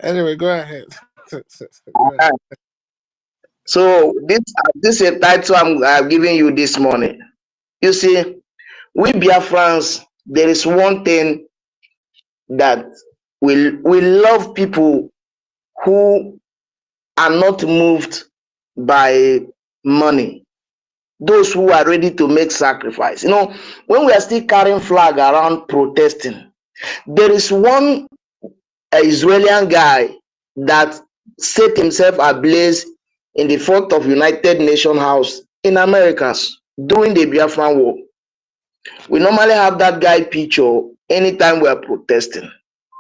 anyway, go ahead. Go ahead. So this is a title I'm giving you this morning. You see, we Biafrans, there is one thing that we love people who are not moved by money. Those who are ready to make sacrifice. When we are still carrying flag around protesting, there is one Israeli guy that set himself ablaze in the front of United Nations House in Americas during the Biafran War. We normally have that guy picture anytime we are protesting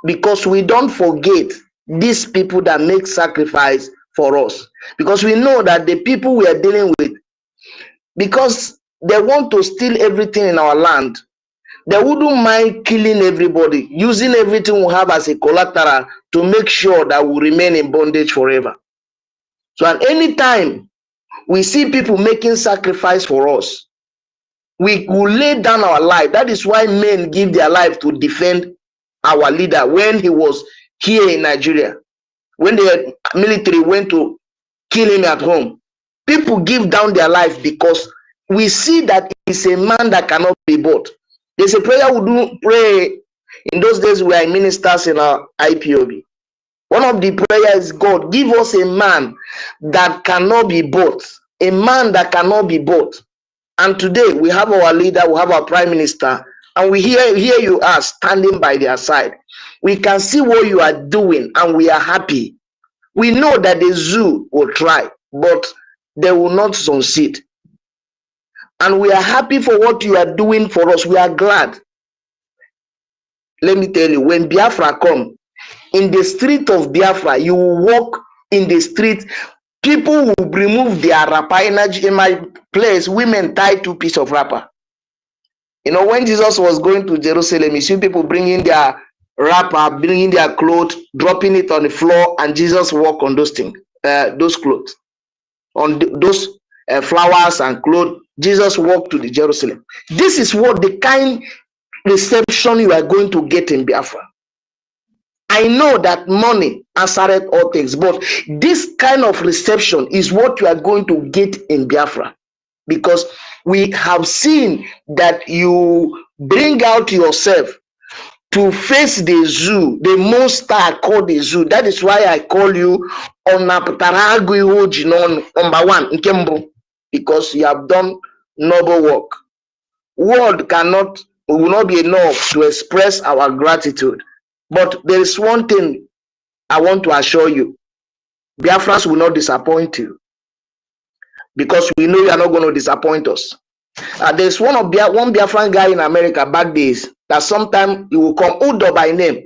because we don't forget these people that make sacrifice for us, because we know that the people we are dealing with, because they want to steal everything in our land, they wouldn't mind killing everybody, using everything we have as a collateral to make sure that we remain in bondage forever. So at any time we see people making sacrifice for us, we will lay down our life. That is why men give their life to defend our leader when he was here in Nigeria. When the military went to kill him at home, people give down their life because we see that he's a man that cannot be bought. There's a prayer we do pray. In those days, we are ministers in our IPOB. One of the prayers is, God, give us a man that cannot be bought. A man that cannot be bought. And today, we have our leader, we have our prime minister, and we here you are standing by their side. We can see what you are doing, and we are happy. We know that the zoo will try, but they will not succeed. And we are happy for what you are doing for us. We are glad. Let me tell you, when Biafra come, in the street of Biafra, you will walk in the street, people will remove their wrapper. In my place, women tie 2 pieces of wrapper. When Jesus was going to Jerusalem, you see people bringing their wrapper, bringing their clothes, dropping it on the floor, and Jesus walked on those things, those clothes, on those flowers and clothes. Jesus walked to the Jerusalem. This is what the kind reception you are going to get in Biafra. I know that money answered all things, but this kind of reception is what you are going to get in Biafra, because we have seen that you bring out yourself to face the zoo, the monster called the zoo. That is why I call you Onaputaragu Ihojinon, number 1, Nkembo, because you have done noble work. Word will not be enough to express our gratitude. But there is one thing I want to assure you: Biafrans will not disappoint you, because we know you are not going to disappoint us. There's one Biafran guy in America back days that sometime he will come, Udo by name.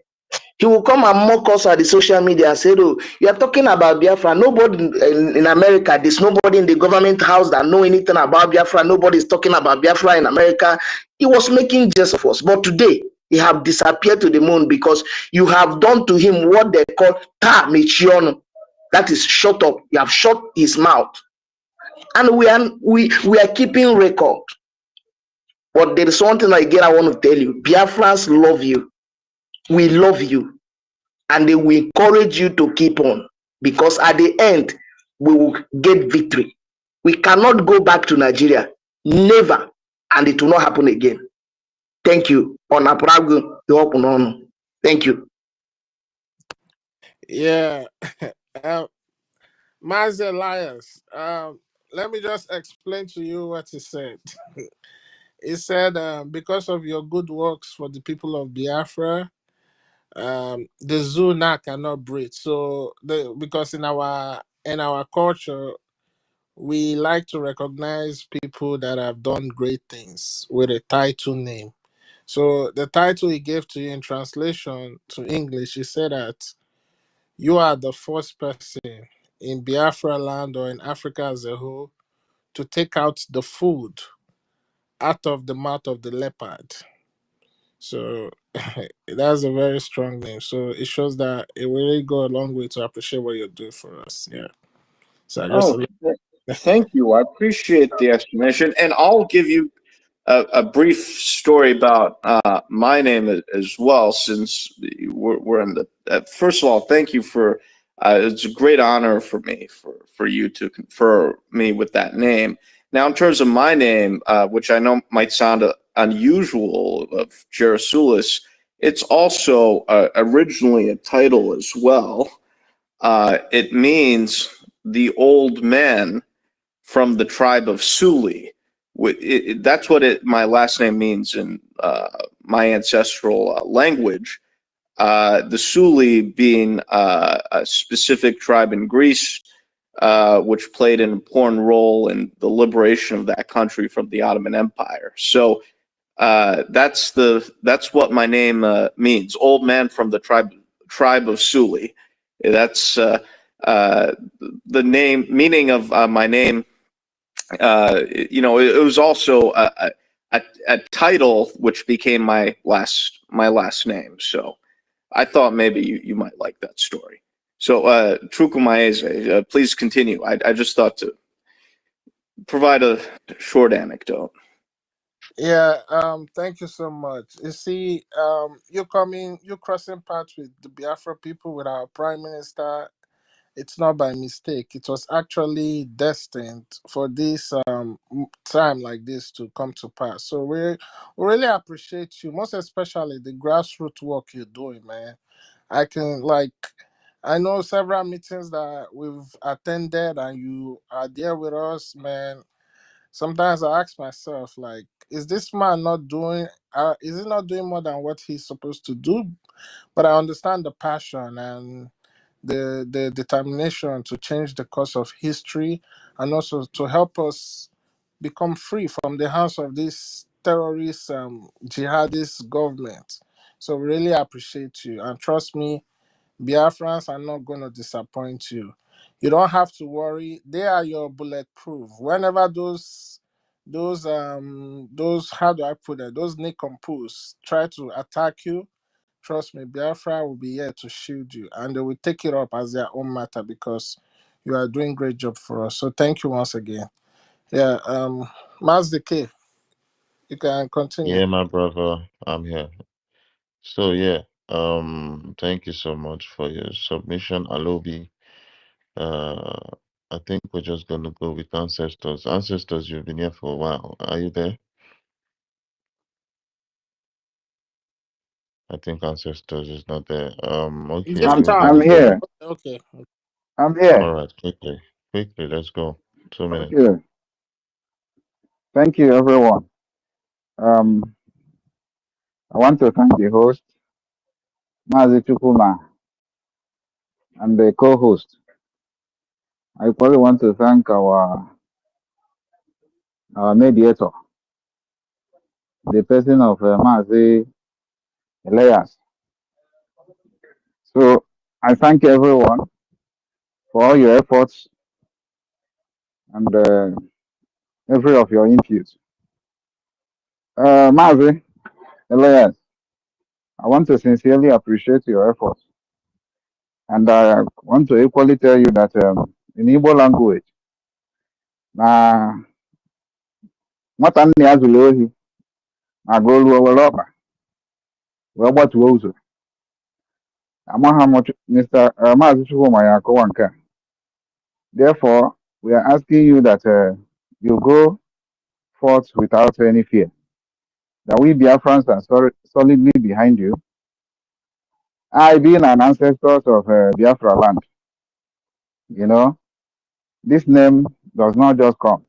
He will come and mock us at the social media and say, "Oh, you are talking about Biafra. Nobody in America, there's nobody in the government house that know anything about Biafra. Nobody is talking about Biafra in America." He was making jest of us. But today, he have disappeared to the moon because you have done to him what they call ta michiono. That is, shut up. You have shut his mouth. And we are keeping record. But there is something again I want to tell you. Biafrans love you. We love you. And they will encourage you to keep on, because at the end, we will get victory. We cannot go back to Nigeria. Never. And it will not happen again. Thank you. Thank you. Yeah. Mazi Elias, let me just explain to you what he said. He said, because of your good works for the people of Biafra, the zoo now cannot breathe. So, because in our culture, we like to recognize people that have done great things with a title name. So the title he gave to you in translation to English, he said that you are the first person in Biafra land or in Africa as a whole to take out the food out of the mouth of the leopard. So that's a very strong name. So it shows that it will really go a long way to appreciate what you're doing for us. Yeah. So I just Oh, thank you. I appreciate the explanation, and I'll give you a brief story about my name as well, since we're in the. First of all, thank you for. It's a great honor for me for you to confer me with that name. Now, in terms of my name, which I know might sound unusual, of Jerasulis, it's also originally a title as well. It means the old man from the tribe of Suli. That's what my last name means in my ancestral language. The Suli being a specific tribe in Greece, which played an important role in the liberation of that country from the Ottoman Empire. So that's what my name means. Old man from the tribe of Suli. That's the meaning of my name. It was also a title which became my last name. So I thought maybe you might like that story. So Trukumaeze, please continue. I just thought to provide a short anecdote. Yeah, thank you so much. You see, you're crossing paths with the Biafra people, with our Prime Minister. It's not by mistake. It was actually destined for this time like this to come to pass. So we really appreciate you, most especially the grassroots work you're doing, man. I know several meetings that we've attended and you are there with us, man. Sometimes I ask myself, like, is this man not doing? Is he not doing more than what he's supposed to do? But I understand the passion and the determination to change the course of history, and also to help us become free from the hands of this terrorist jihadist government. So we really appreciate you, and trust me, Biafrans are not going to disappoint you. You don't have to worry. They are your bulletproof. Whenever those how do I put it? Those nincompoos try to attack you, trust me, Biafra will be here to shield you, and they will take it up as their own matter because you are doing great job for us. So thank you once again. Yeah, Mazda K, you can continue. Yeah, my brother, I'm here. So yeah, thank you so much for your submission, Alobi. Uh, I think we're just gonna go with ancestors. Ancestors, you've been here for a while. Are you there? I think ancestors is not there. He's Okay, giving we're time. gonna I'm He's go. here. giving okay. I'm here. All right, quickly, let's go. 2 minutes. Okay. Thank you, everyone. I want to thank the host, Mazi Chukuma, and the co-host. I probably want to thank our mediator, the person of Mazi Elias. So I thank everyone for all your efforts and every of your input. Mazi Elias, I want to sincerely appreciate your efforts. And I want to equally tell you that in Igbo language, na nwata nna ya zuru ohi ma gụọ ruo were ọkpa wee gbatuo ụzọ. Amaha m Mr. Maazị Chukwuma ya akọwa nke a. Therefore, we are asking you that you go forth without any fear. That we Biafrans are solidly behind you. I, being an ancestor of Biafra land, you know, this name does not just come.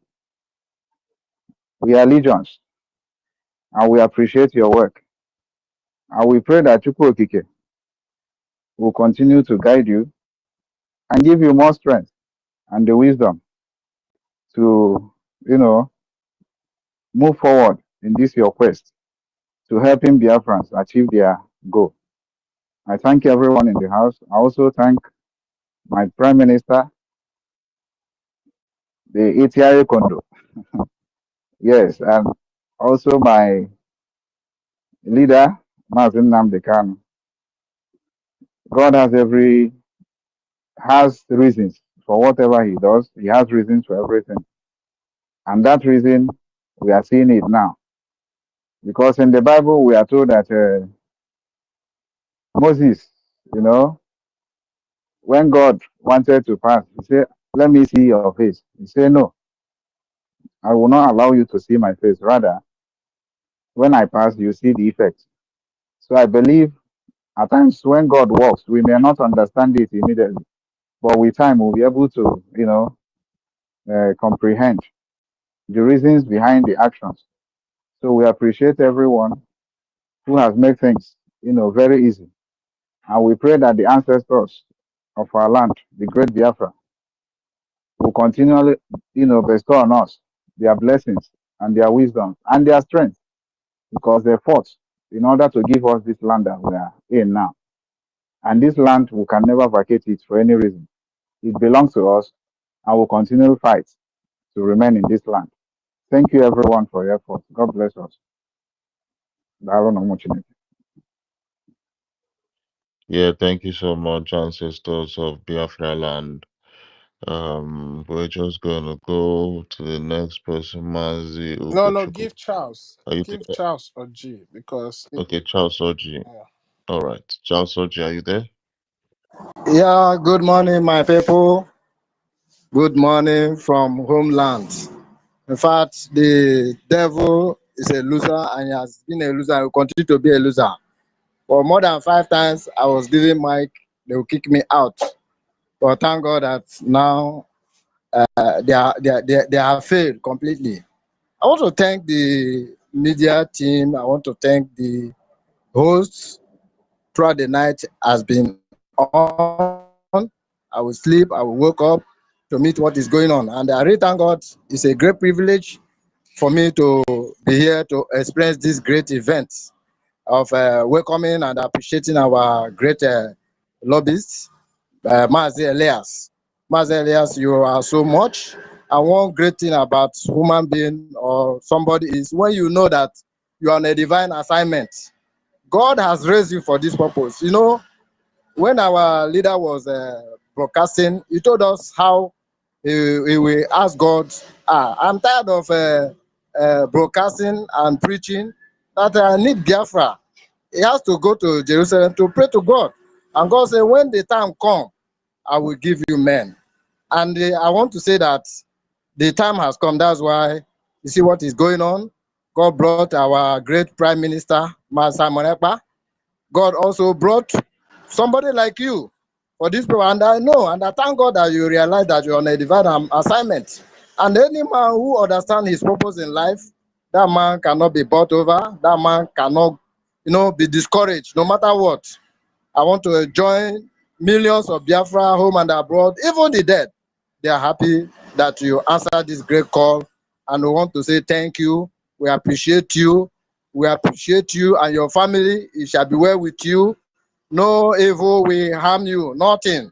We are legions, and we appreciate your work. And we pray that Chukwu Okike will continue to guide you and give you more strength and the wisdom to, move forward in this your quest to helping Biafrans achieve their goal. I thank everyone in the house. I also thank my Prime Minister the ATI condo. Yes, and also my leader, Mazin Namdekan. God has reasons for whatever he does. He has reasons for everything. And that reason, we are seeing it now. Because in the Bible, we are told that Moses, you know, when God wanted to pass, he said, let me see your face. He said, no, I will not allow you to see my face. Rather, when I pass, you see the effect. So I believe at times when God works, we may not understand it immediately, but with time we'll be able to, comprehend the reasons behind the actions. So we appreciate everyone who has made things, very easy. And we pray that the ancestors of our land, the great Biafra, will continually, bestow on us their blessings and their wisdom and their strength because they fought in order to give us this land that we are in now. And this land, we can never vacate it for any reason. It belongs to us and will continue to fight to remain in this land. Thank you, everyone, for your effort. God bless us. Yeah, thank you so much, ancestors of Biafra land. We're just gonna go to the next person, Mazi No, Ugochukwu. give Charles. Are you Give there? Charles or G because Okay, Charles Oji. yeah. All right, Charles Oji, are you there? Yeah, good morning, my people. Good morning from homeland. In fact, the devil is a loser and he has been a loser and will continue to be a loser. For more than 5 times, I was given mic, they will kick me out. But thank God that now they have failed completely. I want to thank the media team. I want to thank the hosts throughout the night has been on. I will sleep, I will wake up to meet what is going on. And I really thank God. It's a great privilege for me to be here to experience this great event of welcoming and appreciating our great lobbyists, Mazi Elias. Mazi Elias, you are so much. And one great thing about human being or somebody is when you know that you are on a divine assignment. God has raised you for this purpose. You know, when our leader was broadcasting, he told us how he will ask God, I'm tired of broadcasting and preaching, that I need Biafra. He has to go to Jerusalem to pray to God. And God said, when the time comes, I will give you men. And I want to say that the time has come. That's why you see what is going on. God brought our great Prime Minister, Simon Ekpa. God also brought somebody like you for this program. And I know, and I thank God that you realize that you're on a divine assignment. And any man who understands his purpose in life, that man cannot be bought over. That man cannot, be discouraged, no matter what. I want to join millions of Biafra home and abroad, even the dead. They are happy that you answered this great call. And we want to say thank you. We appreciate you. We appreciate you and your family. It shall be well with you. No evil will harm you, nothing.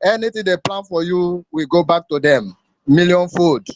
Anything they plan for you, we go back to them. Million fold.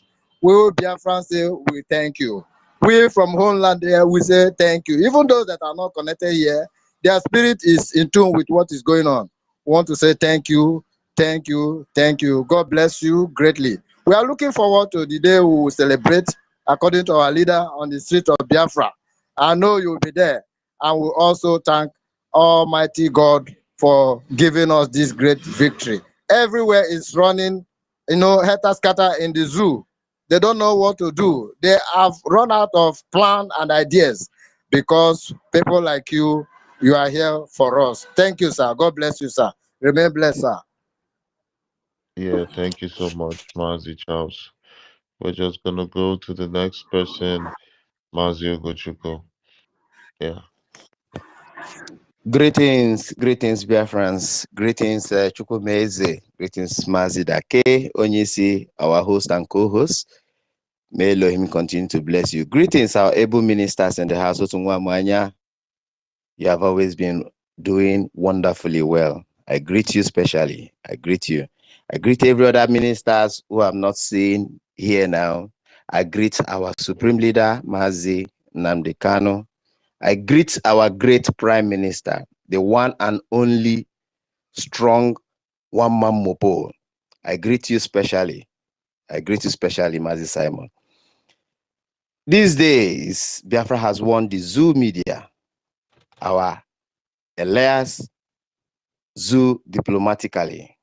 We will Biafrans say, we thank you. We from homeland here, we say thank you. Even those that are not connected here, their spirit is in tune with what is going on. We want to say thank you, thank you, thank you. God bless you greatly. We are looking forward to the day we will celebrate according to our leader on the street of Biafra. I know you will be there. And we also thank Almighty God for giving us this great victory. Everywhere is running, helter scatter in the zoo. They don't know what to do. They have run out of plan and ideas because people like you are here for us. Thank you, sir. God bless you, sir. Remain blessed, sir. Yeah, thank you so much, Mazi Charles. We're just gonna go to the next person, Mazi Ugochukwu. Yeah. Greetings, Biafrans. Greetings, Chukwumeze. Greetings, Mazi Dake, Onyisi, our host and co-host. May Elohim continue to bless you. Greetings, our able ministers in the house. Otungwamwanya. You have always been doing wonderfully well. I greet you specially. I greet you. I greet every other ministers who have not seen here now. I greet our Supreme Leader, Mazi Nnamdi Kanu. I greet our great Prime Minister, the one and only strong one-man mopo. I greet you specially. I greet you specially, Mazi Simon. These days, Biafra has won the Zoo Media, our Elias Zoo diplomatically.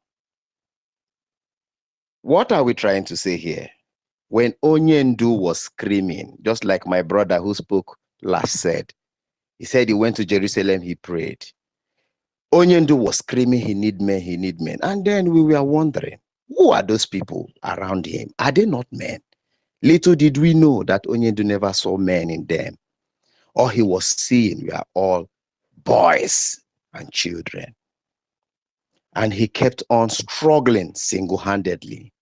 What are we trying to say here? When Onyendu was screaming, just like my brother who spoke last said, he said he went to Jerusalem, he prayed. Onyendu was screaming, he need men, he need men. And then we were wondering, who are those people around him? Are they not men? Little did we know that Onyendu never saw men in them. All he was seeing were all boys and children. And he kept on struggling single-handedly,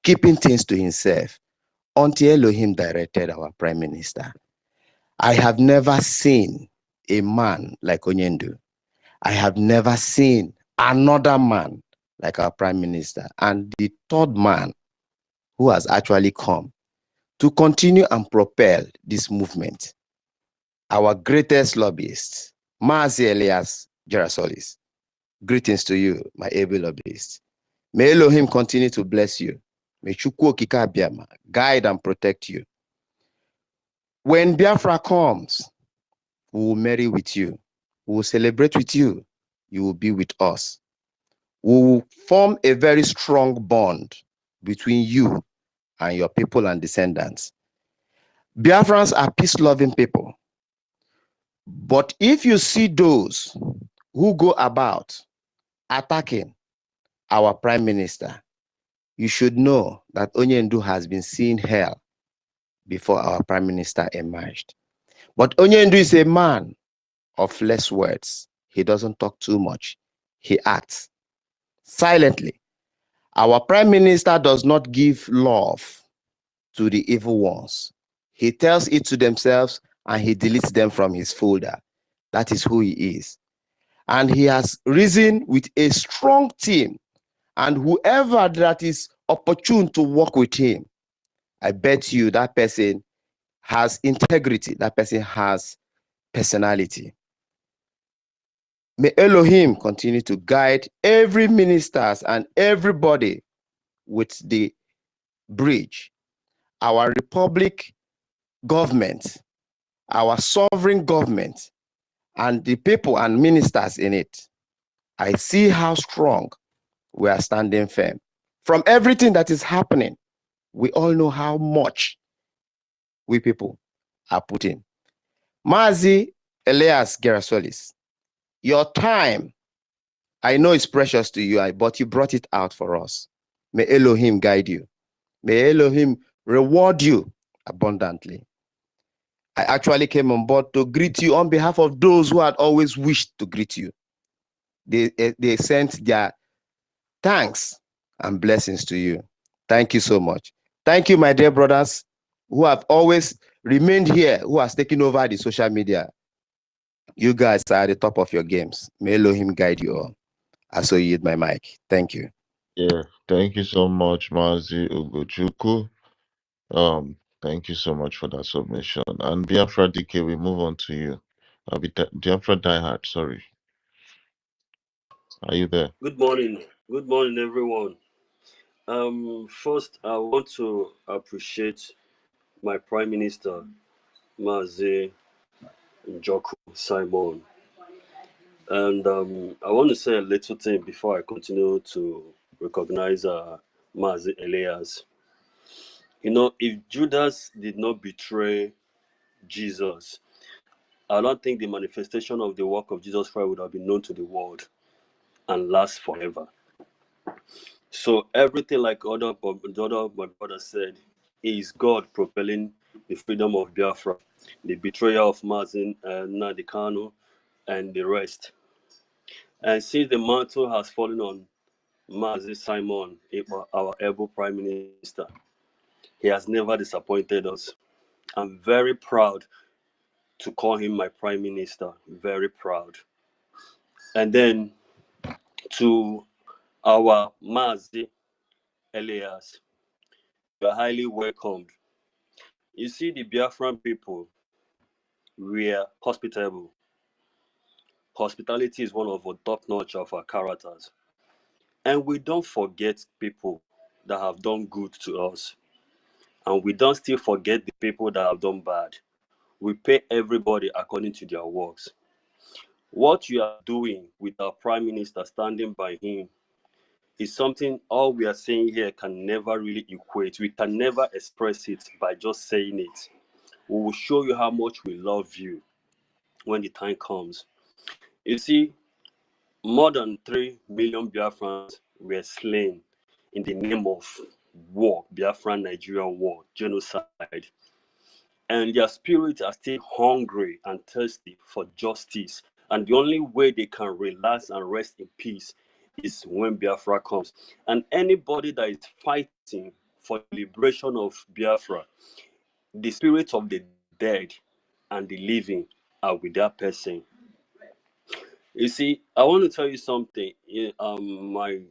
keeping things to himself until Elohim directed our Prime Minister. I have never seen a man like Onyendu. I have never seen another man like our Prime Minister. And the third man who has actually come to continue and propel this movement, our greatest lobbyist, Mazi Elias Gerasolis. Greetings to you, my able lobbyist. May Elohim continue to bless you. May Chukwu Okike Abiama guide and protect you. When Biafra comes, we will marry with you. We will celebrate with you. You will be with us. We will form a very strong bond between you and your people and descendants. Biafrans are peace-loving people. But if you see those who go about attacking our Prime Minister, you should know that Onyendu has been seeing hell before our Prime Minister emerged. But Onyendu is a man of less words. He doesn't talk too much. He acts silently. Our Prime Minister does not give love to the evil ones. He tells it to themselves and he deletes them from his folder. That is who he is. And he has risen with a strong team. And whoever that is opportune to work with him, I bet you that person has integrity. That person has personality. May Elohim continue to guide every ministers and everybody with the bridge. Our republic government, our sovereign government, and the people and ministers in it. I see how strong we are standing firm. From everything that is happening, we all know how much we people are putting. Mazi Elias Gerasolis, your time, I know it's precious to you, but you brought it out for us. May Elohim guide you. May Elohim reward you abundantly. I actually came on board to greet you on behalf of those who had always wished to greet you. They sent their thanks and blessings to you. Thank you so much. Thank you, my dear brothers, who have always remained here, who has taken over the social media. You guys are at the top of your games. May Elohim guide you all. I so yield my mic. Thank you. Yeah, thank you so much, Mazi Ugochukwu. Thank you so much for that submission. And Biafra DK, we move on to you. Biafra Diehard, sorry. Are you there? Good morning. Good morning, everyone. First, I want to appreciate my Prime Minister, Mazi Njoku Simon. And I want to say a little thing before I continue to recognize Mazi Elias. You know, if Judas did not betray Jesus, I don't think the manifestation of the work of Jesus Christ would have been known to the world and last forever. So everything, like the other my brother said, is God propelling the freedom of Biafra, the betrayal of Mazi Nnamdi Kanu, and the rest. And since the mantle has fallen on Mazi Simon, our able Prime Minister, he has never disappointed us. I'm very proud to call him my Prime Minister. Very proud. And then to our Mazi Elias, you're highly welcomed. You see, the Biafran people, we are hospitable. Hospitality is one of the top notch of our characters. And we don't forget people that have done good to us. And we don't still forget the people that have done bad. We pay everybody according to their works. What you are doing with our Prime Minister standing by him is something all we are saying here can never really equate. We can never express it by just saying it. We will show you how much we love you when the time comes. You see, more than 3 million Biafrans were slain in the name of war, Biafran Nigerian war, genocide. And their spirits are still hungry and thirsty for justice. And the only way they can relax and rest in peace is when Biafra comes. And anybody that is fighting for the liberation of Biafra, the spirits of the dead and the living are with that person. You see, I want to tell you something.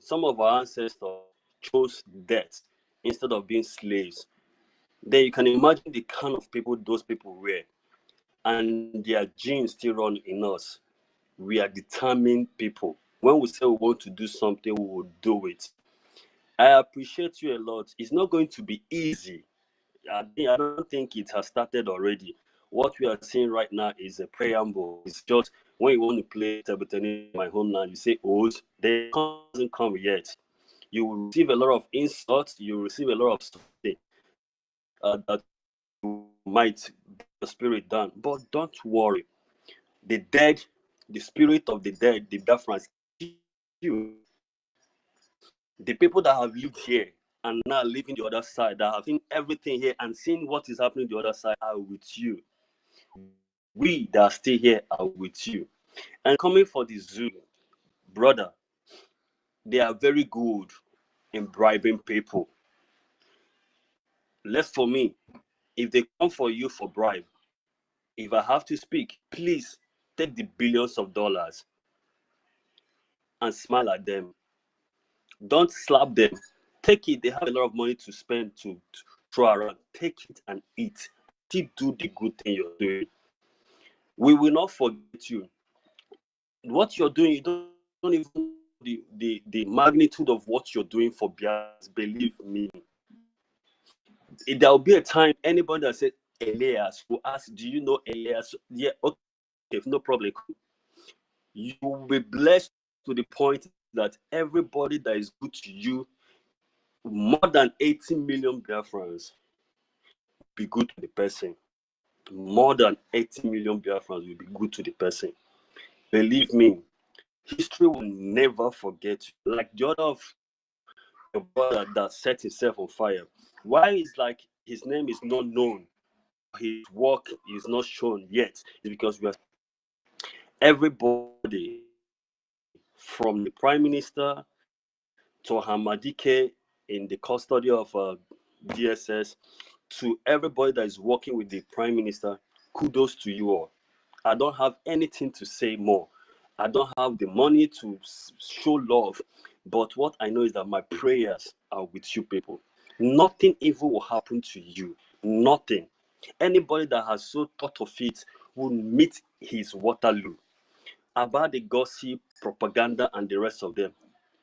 Some of our ancestors chose death instead of being slaves. Then you can imagine the kind of people those people were, and their genes still run in us. We are determined people. When we say we want to do something, we will do it. I appreciate you a lot. It's not going to be easy. I don't think it has started already. What we are seeing right now is a preamble. It's just when you want to play table tennis in my homeland, you say "O's," they hasn't come yet. You will receive a lot of insults. You will receive a lot of something that might get your spirit down. But don't worry. The dead, the spirit of the dead, the Biafrans, you, the people that have lived here and now living the other side, that have seen everything here and seen what is happening the other side, are with you. We that are still here are with you. And coming for the zoo, brother, they are very good in bribing people. Left for me, if they come for you for bribe, if I have to speak, please take the billions of dollars and smile at them. Don't slap them. Take it. They have a lot of money to spend to throw around. Take it and eat. Still do the good thing you're doing. We will not forget you. What you're doing, you don't even know the magnitude of what you're doing for Biafra. Believe me. There will be a time anybody that said Elias will ask, do you know Elias? Yeah, okay, no problem. You will be blessed to the point that everybody that is good to you, more than 80 million Biafrans, will be good to the person. More than 80 million Biafrans will be good to the person. Believe me, history will never forget you. Like the other of your brother that set himself on fire. Why is like his name is not known, his work is not shown yet? It's because we are everybody from the Prime Minister to Hamadike in the custody of DSS to everybody that is working with the Prime Minister. Kudos to you all. I don't have anything to say more. I don't have the money to show love, but what I know is that my prayers are with you people. Nothing evil will happen to you. Nothing. Anybody that has so thought of it will meet his Waterloo. About the gossip, propaganda, and the rest of them,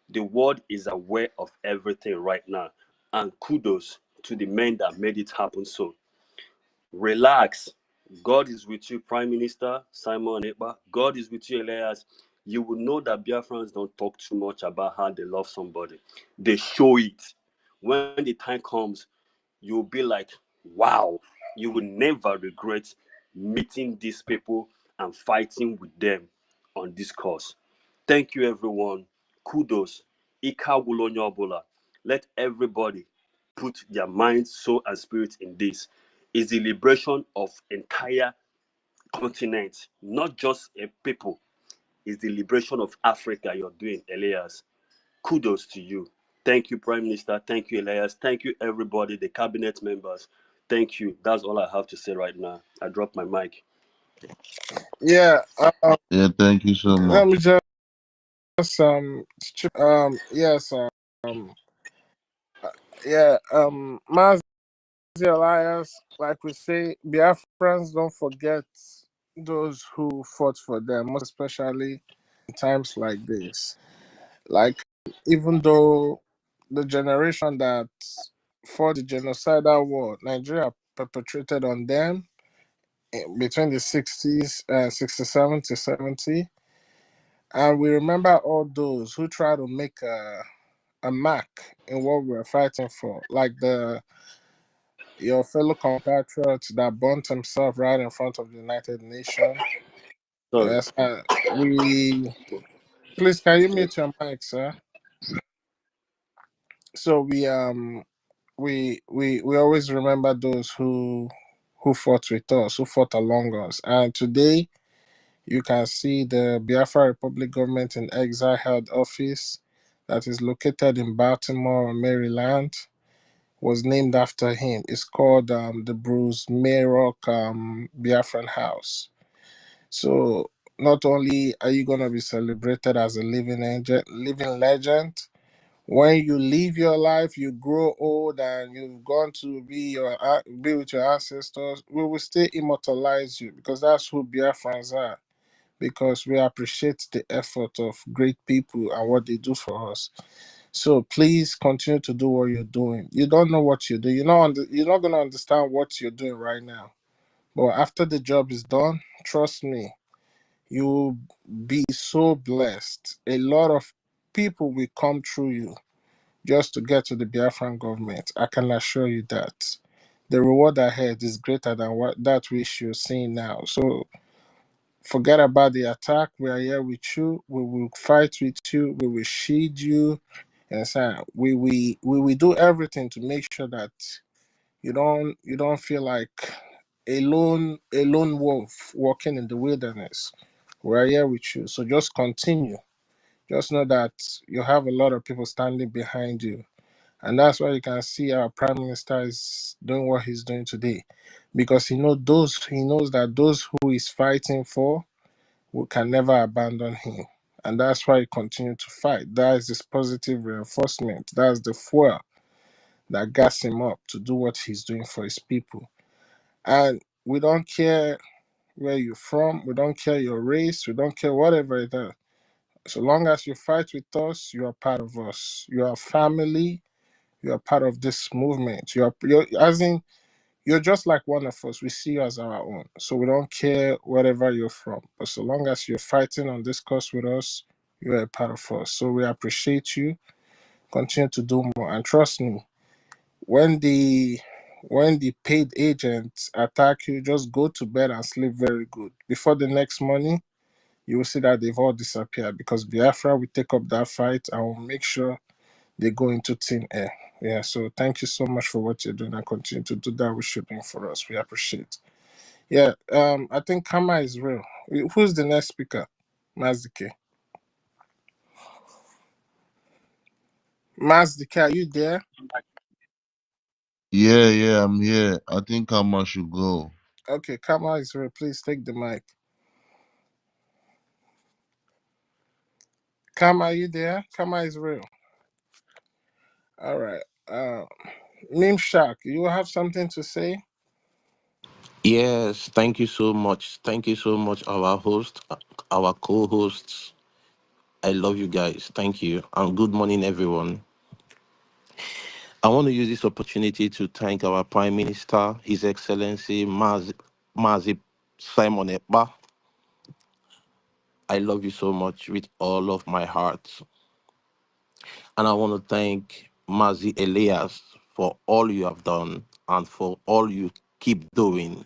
the world is aware of everything right now. And kudos to the men that made it happen so. Relax. God is with you, Prime Minister Simon Ekpa. God is with you, Elias. You will know that Biafrans don't talk too much about how they love somebody. They show it. When the time comes, you'll be like, wow. You will never regret meeting these people and fighting with them on this cause. Thank you, everyone. Kudos. Ika Wulonyobola. Let everybody put their mind, soul, and spirit in this. Is the liberation of entire continent, not just a people. Is the liberation of Africa you're doing, Elias. Kudos to you. Thank you, Prime Minister. Thank you, Elias. Thank you, everybody, the cabinet members. Thank you. That's all I have to say right now. I dropped my mic. Yeah. Yeah, thank you so Let much. me just yes Yeah, Mazi Elias, like we say, Biafrans don't forget those who fought for them, most especially in times like this. Like, even though the generation that fought the genocidal war Nigeria perpetrated on them between the 60s, 67 to 70, and we remember all those who try to make a mark in what we're fighting for, like your fellow compatriots that burnt himself right in front of the United Nations. Sorry. Yes, we please can you mute your mic, sir? So we always remember those who fought with us, who fought along us, and today you can see the Biafra Republic government in exile held office that is located in Baltimore, Maryland, was named after him. It's called the Bruce Mayrock Biafran House. So not only are you gonna be celebrated as a living legend, when you live your life, you grow old, and you've gone to be with your ancestors, we will still immortalize you because that's who Biafrans are. Because we appreciate the effort of great people and what they do for us. So please continue to do what you're doing. You don't know what you do. You're not gonna understand what you're doing right now. But after the job is done, trust me, you'll be so blessed. A lot of people will come through you just to get to the Biafran government. I can assure you that. The reward ahead is greater than what that which you're seeing now. So forget about the attack. We are here with you. We will fight with you. We will shield you. And so we will do everything to make sure that you don't feel like a lone wolf walking in the wilderness. We are here with you. So just continue. Just know that you have a lot of people standing behind you. And that's why you can see our prime minister is doing what he's doing today. Because he knows that those who he's fighting for we can never abandon him. And that's why he continued to fight. That is this positive reinforcement. That's the fuel that gas him up to do what he's doing for his people. And we don't care where you're from, we don't care your race, we don't care whatever it is. So long as you fight with us, you are part of us. You are family, you are part of this movement. You're as in you're just like one of us. We see you as our own. So we don't care wherever you're from. But so long as you're fighting on this cause with us, you are a part of us. So we appreciate you. Continue to do more. And trust me, when the paid agents attack you, just go to bed and sleep very good. Before the next morning, you will see that they've all disappeared because Biafra will take up that fight and will make sure they go into thin air. Yeah, so thank you so much for what you're doing and continue to do that with shipping for us. We appreciate. Yeah, I think Kama is real. Who's the next speaker? Mazdike. Mazdike, are you there? Yeah, I'm here. I think Kama should go. Okay, Kama is real. Please take the mic. Kama, are you there? Kama is real. All right. Mim Shak, you have something to say? Yes, thank you so much. Thank you so much, our host, our co-hosts. I love you guys. Thank you. And good morning, everyone. I want to use this opportunity to thank our Prime Minister, His Excellency Mazi Simon Ekpa. I love you so much with all of my heart. And I want to thank Mazi Elias for all you have done and for all you keep doing.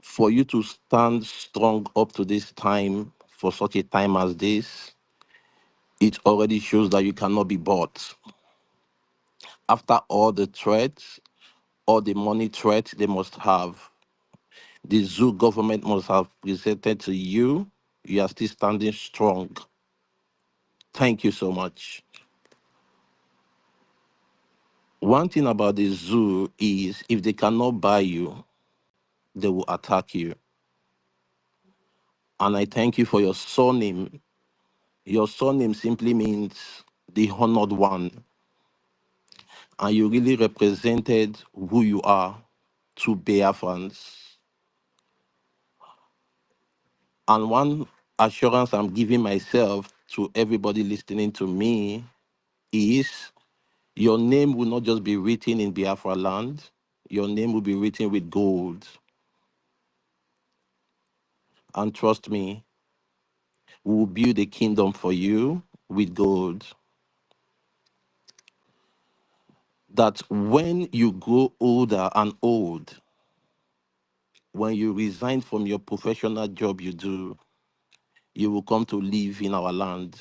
For you to stand strong up to this time, for such a time as this, it already shows that you cannot be bought. After all the threats, all the money threats they must have, the zoo government must have presented to you, you are still standing strong. Thank you so much. One thing about the zoo is if they cannot buy you, they will attack you. And I thank you for your surname. Your surname simply means the honored one. and you really represented who you are to Biafrans. And one assurance I'm giving myself to everybody listening to me is your name will not just be written in Biafra land, your name will be written with gold. And trust me, we will build a kingdom for you with gold. That when you grow older and old, when you resign from your professional job you do, you will come to live in our land.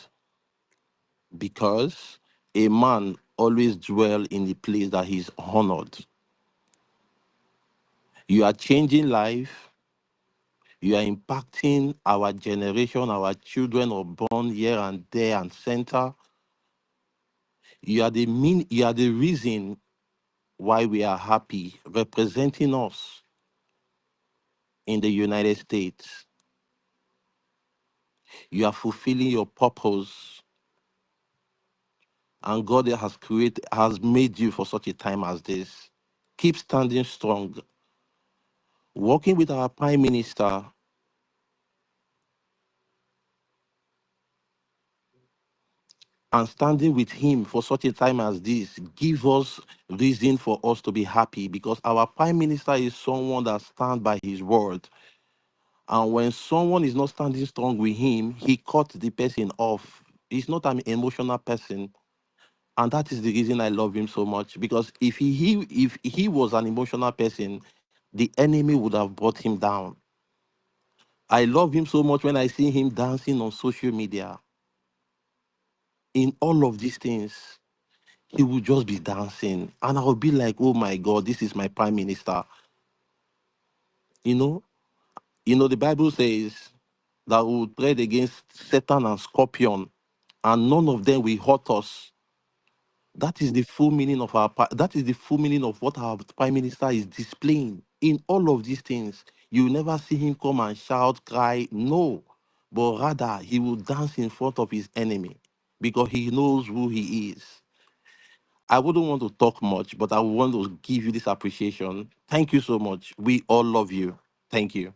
Because a man always dwell in the place that he's honored. You are changing life. You are impacting our generation. Our children are born here and there and center. You are the reason why we are happy, representing us in the United States. You are fulfilling your purpose, and God has made you for such a time as this. Keep standing strong. Working with our Prime Minister, and standing with him for such a time as this give us reason for us to be happy, because our Prime Minister is someone that stands by his word. And when someone is not standing strong with him, he cuts the person off. He's not an emotional person. And that is the reason I love him so much. Because if he was an emotional person, the enemy would have brought him down. I love him so much when I see him dancing on social media. In all of these things, he will just be dancing. And I'll be like, oh my God, this is my Prime Minister. You know, the Bible says that we will tread against Satan and Scorpion, and none of them will hurt us. That is the full meaning of that is the full meaning of what our Prime Minister is displaying. In all of these things, you will never see him come and shout, cry, no. But rather, he will dance in front of his enemy because he knows who he is. I wouldn't want to talk much, but I want to give you this appreciation. Thank you so much. We all love you. Thank you.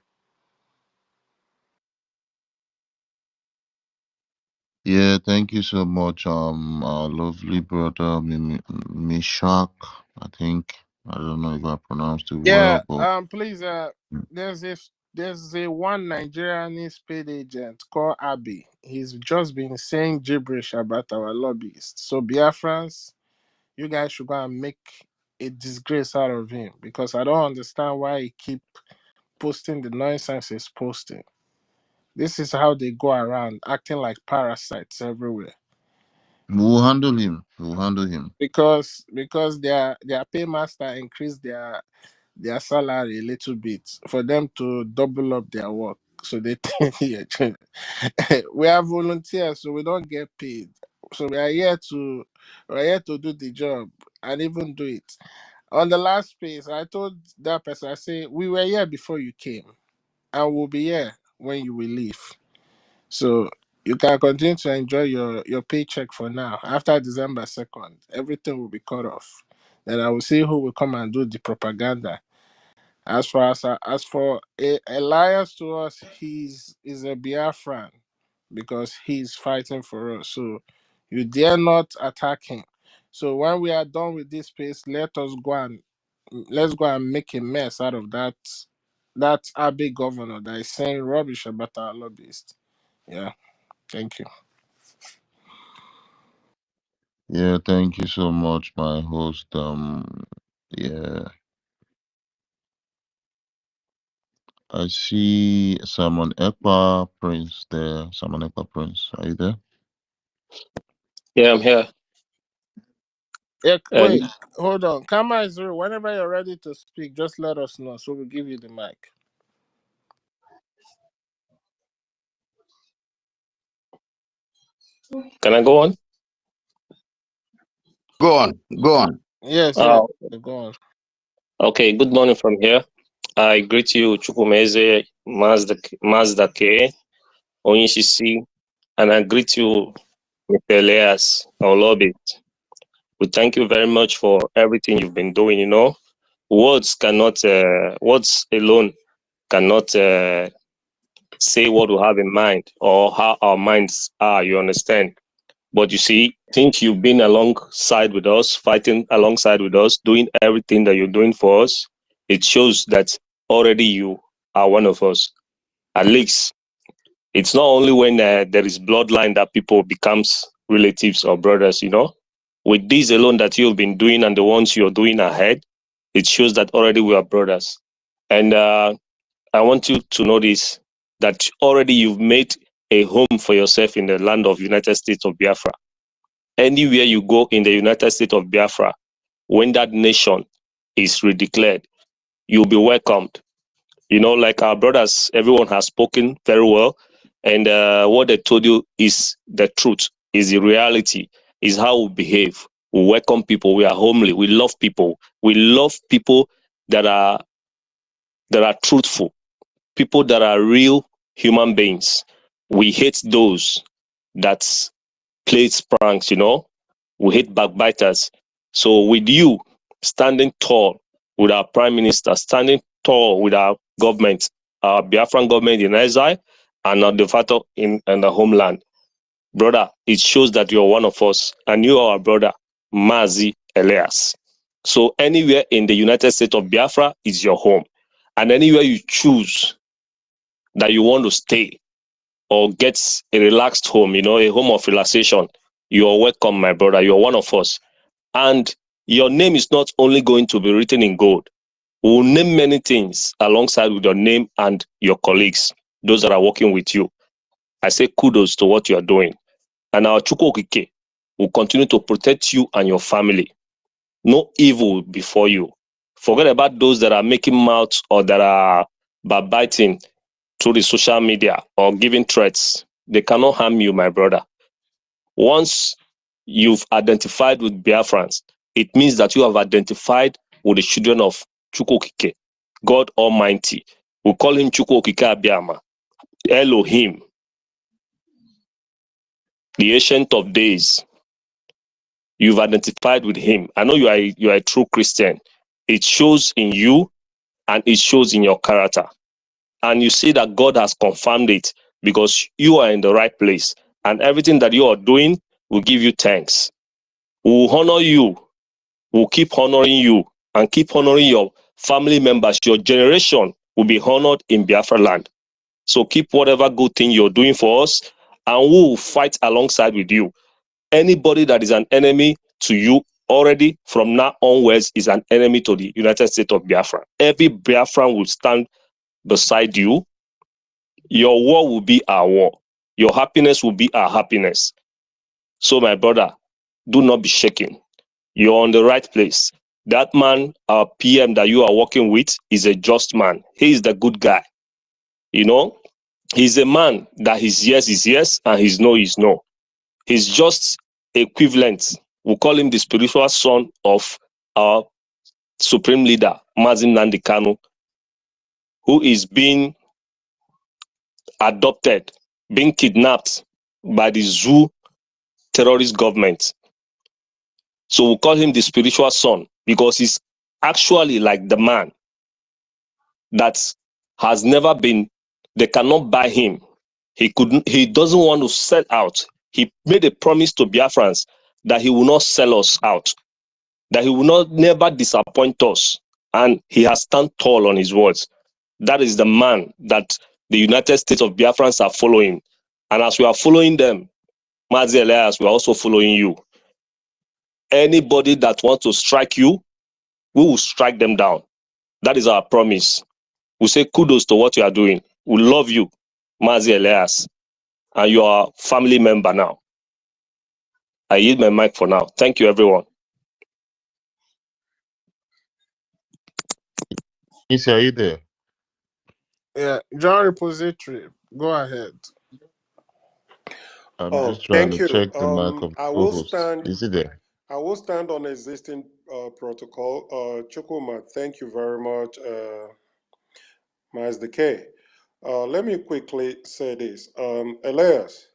Yeah, thank you so much, our lovely brother Mishak. I think I don't know if I pronounced it Yeah, well, but please, there's a one Nigerian paid agent called Abi. He's just been saying gibberish about our lobbyists. So Biafrans, you guys should go and make a disgrace out of him, because I don't understand why he keep posting the nonsense he's posting. This is how they go around acting like parasites everywhere. we'll handle him. We'll handle him. Because their paymaster increased their salary a little bit for them to double up their work. So they think we are volunteers, so we don't get paid. So we're here to do the job and even do it. On the last space, I told that person, I say, we were here before you came, and we'll be here when you will leave. So you can continue to enjoy your paycheck for now. After December 2nd, everything will be cut off. Then I will see who will come and do the propaganda. As for Elias, to us, he's a Biafran because he's fighting for us. So you dare not attack him. So when we are done with this space, let's go and make a mess out of that Abbey governor that is saying rubbish about our lobbyists. Yeah, thank you. Yeah, thank you so much, my host. Yeah, I see Simon Ekpa Prince there. Simon Ekpa Prince, are you there? Yeah, I'm here. Yeah, Um, wait, hold on. Kama is through. Whenever you're ready to speak, just let us know so we'll give you the mic. can I go on? Go on, go on. Yes, Uh, go on. okay, good morning from here. I greet you, Chukwumeze, Mazda K, Onyishisi, and I greet you, Mr. Elias, our lobbyist. We thank you very much for everything you've been doing. You know, words alone cannot say what we have in mind or how our minds are. You understand? But you see, since you've been alongside with us, fighting alongside with us, doing everything that you're doing for us, it shows that already you are one of us. At least it's not only when there is bloodline that people becomes relatives or brothers, you know. With this alone that you've been doing and the ones you're doing ahead, it shows that already we are brothers. And I want you to know this, that already you've made a home for yourself in the land of United States of Biafra. Anywhere you go in the United States of Biafra, when that nation is redeclared, you'll be welcomed. You know, like our brothers, everyone has spoken very well. And what they told you is the truth, is the reality, is how we behave. We welcome people. We are homely. We love people. We love people that are truthful, people that are real human beings. We hate those that play pranks, you know. We hate backbiters. So with you standing tall with our prime minister, standing tall with our government, our Biafran government in exile, and our de facto in the homeland, brother, it shows that you're one of us, and you are our brother, Mazi Elias. So anywhere in the United States of Biafra is your home, and anywhere you choose that you want to stay or get a relaxed home, you know, a home of relaxation, you are welcome, my brother. You're one of us. And your name is not only going to be written in gold. We'll name many things alongside with your name and your colleagues, those that are working with you. I say kudos to what you are doing. And our Chukwokike will continue to protect you and your family. No evil before you. Forget about those that are making mouths or that are backbiting through the social media or giving threats. They cannot harm you, my brother. Once you've identified with Biafrans, it means that you have identified with the children of Chukwokike, God Almighty. We call him Chukwokike Abiyama, Elohim, the Ancient of Days. You've identified with him. I know you are a true Christian. It shows in you and it shows in your character. And you see that God has confirmed it because you are in the right place. And everything that you are doing will give you thanks. We will honor you. We'll keep honoring you and keep honoring your family members. Your generation will be honored in Biafra land. So keep whatever good thing you're doing for us, and we will fight alongside with you. Anybody that is an enemy to you already from now onwards is an enemy to the United States of Biafra. Every Biafran will stand beside you. Your war will be our war. Your happiness will be our happiness. So my brother, do not be shaken. You're on the right place. That man, our PM that you are working with, is a just man. He is the good guy. You know, he's a man that his yes is yes and his no is no. He's just equivalent. We call him the spiritual son of our supreme leader, Mazin Nnamdi Kanu, who is being adopted, being kidnapped by the zoo terrorist government. So we call him the spiritual son because he's actually like the man that has never been, they cannot buy him. He doesn't want to sell out. He made a promise to Biafrans that he will not sell us out, that he will not never disappoint us. And he has stand tall on his words. That is the man that the United States of Biafrans are following. And as we are following them, Mazi Elias, we are also following you. Anybody that wants to strike you, we will strike them down. That is our promise. We say kudos to what you are doing. We love you, Mazi Elias, and you are a family member now. I yield my mic for now. Thank you, everyone. Issa, are you there? Yeah, John Repository, go ahead. I'm Oh, just trying thank to you. check the mic of the I will co-host. stand. Is he there? I will stand on existing protocol. Chukuma, thank you very much, Master K. Let me quickly say this. Elias,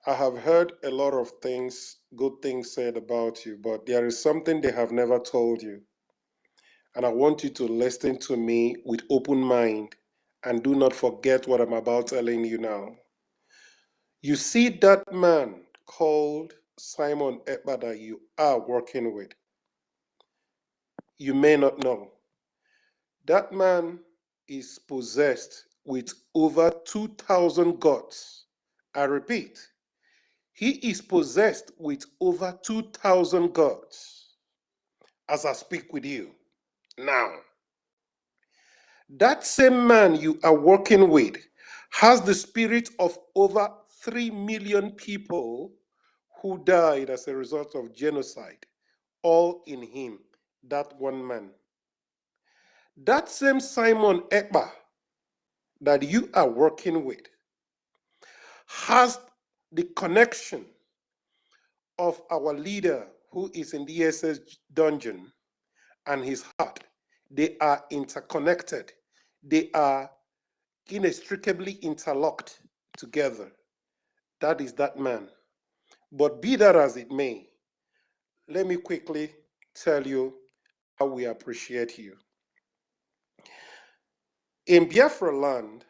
I have heard a lot of things good things said about you, but there is something they have never told you. And I want you to listen to me with open mind and do not forget what I'm about telling you now. You see that man called Simon Ekpa that you are working with. You may not know. That man is possessed with over 2,000 gods. I repeat, he is possessed with over 2,000 gods as I speak with you now. That same man you are working with has the spirit of over 3 million people who died as a result of genocide, all in him, that one man. That same Simon Ekpa that you are working with has the connection of our leader who is in the SS dungeon and his heart. They are interconnected. They are inextricably interlocked together. That is that man. But be that as it may, let me quickly tell you how we appreciate you. In Biafra land,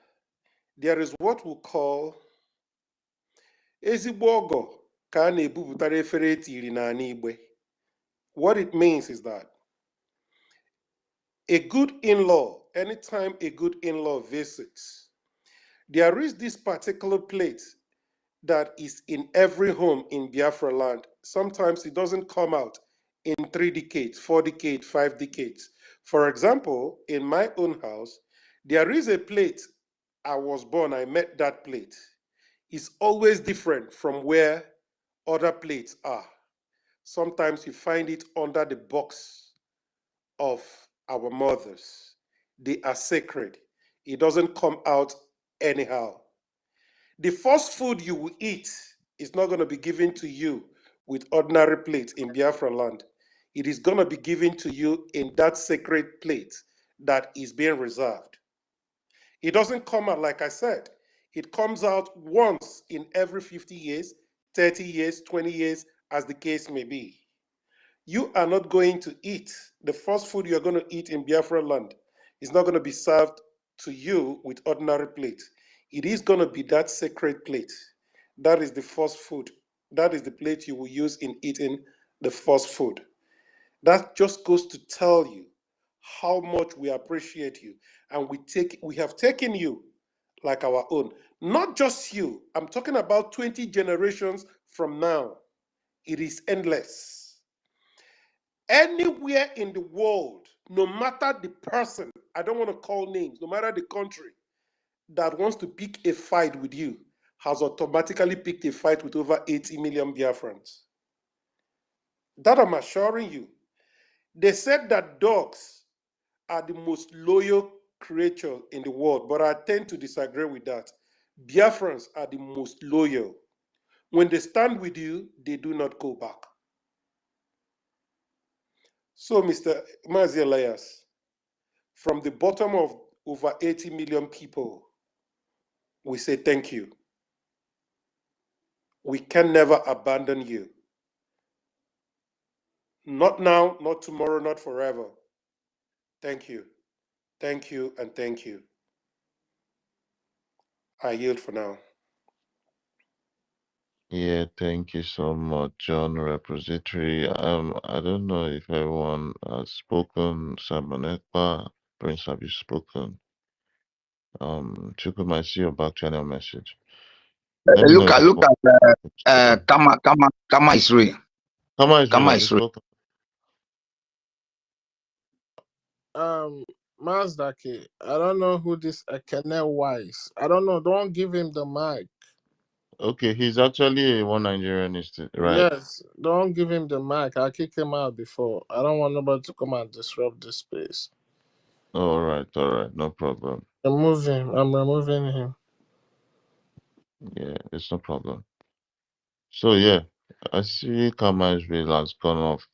there is what we call ezigbo ọgọ ka a na-ebupụtara efere etiri n'ala Igbo. What it means is that a good in-law, anytime a good in-law visits, there is this particular plate that is in every home in Biafra land. Sometimes it doesn't come out in 3 decades, 4 decades, 5 decades. For example, in my own house, there is a plate. I was born, I met that plate. It's always different from where other plates are. Sometimes you find it under the box of our mothers. They are sacred. It doesn't come out anyhow. The first food you will eat is not going to be given to you with ordinary plates in Biafra land. It is going to be given to you in that sacred plate that is being reserved. It doesn't come out, like I said, it comes out once in every 50 years, 30 years, 20 years, as the case may be. You are not going to eat. The first food you're going to eat in Biafra land is not going to be served to you with ordinary plate. It is going to be that sacred plate. That is the first food. That is the plate you will use in eating the first food. That just goes to tell you how much we appreciate you. And we have taken you like our own. Not just you. I'm talking about 20 generations from now. It is endless. Anywhere in the world, no matter the person, I don't want to call names, no matter the country that wants to pick a fight with you, has automatically picked a fight with over 80 million Biafrans. That I'm assuring you. They said that dogs are the most loyal creature in the world, but I tend to disagree with that. Biafrans are the most loyal. When they stand with you, they do not go back. So, Mr. Mazi Elias, from the bottom of over 80 million people, we say thank you. We can never abandon you. Not now, not tomorrow, not forever. Thank you. Thank you and thank you. I yield for now. Yeah, thank you so much, John Repository. I don't know if everyone has spoken. Samonekpa, Prince, have you spoken? Chukwuma, I see your back channel message. Let me know Look if at anyone Kama is real. Kama is real. Kama Have you is real. spoken? Mazdaki, I don't know who this Ekene Wise. I don't know. Don't give him the mic. Okay, he's actually a one Nigerianist, right? Yes, don't give him the mic. I kicked him out before. I don't want nobody to come and disrupt this space. All right, no problem. Remove him. I'm removing him. Yeah, it's no problem. So yeah, I see Kama Israel has gone off.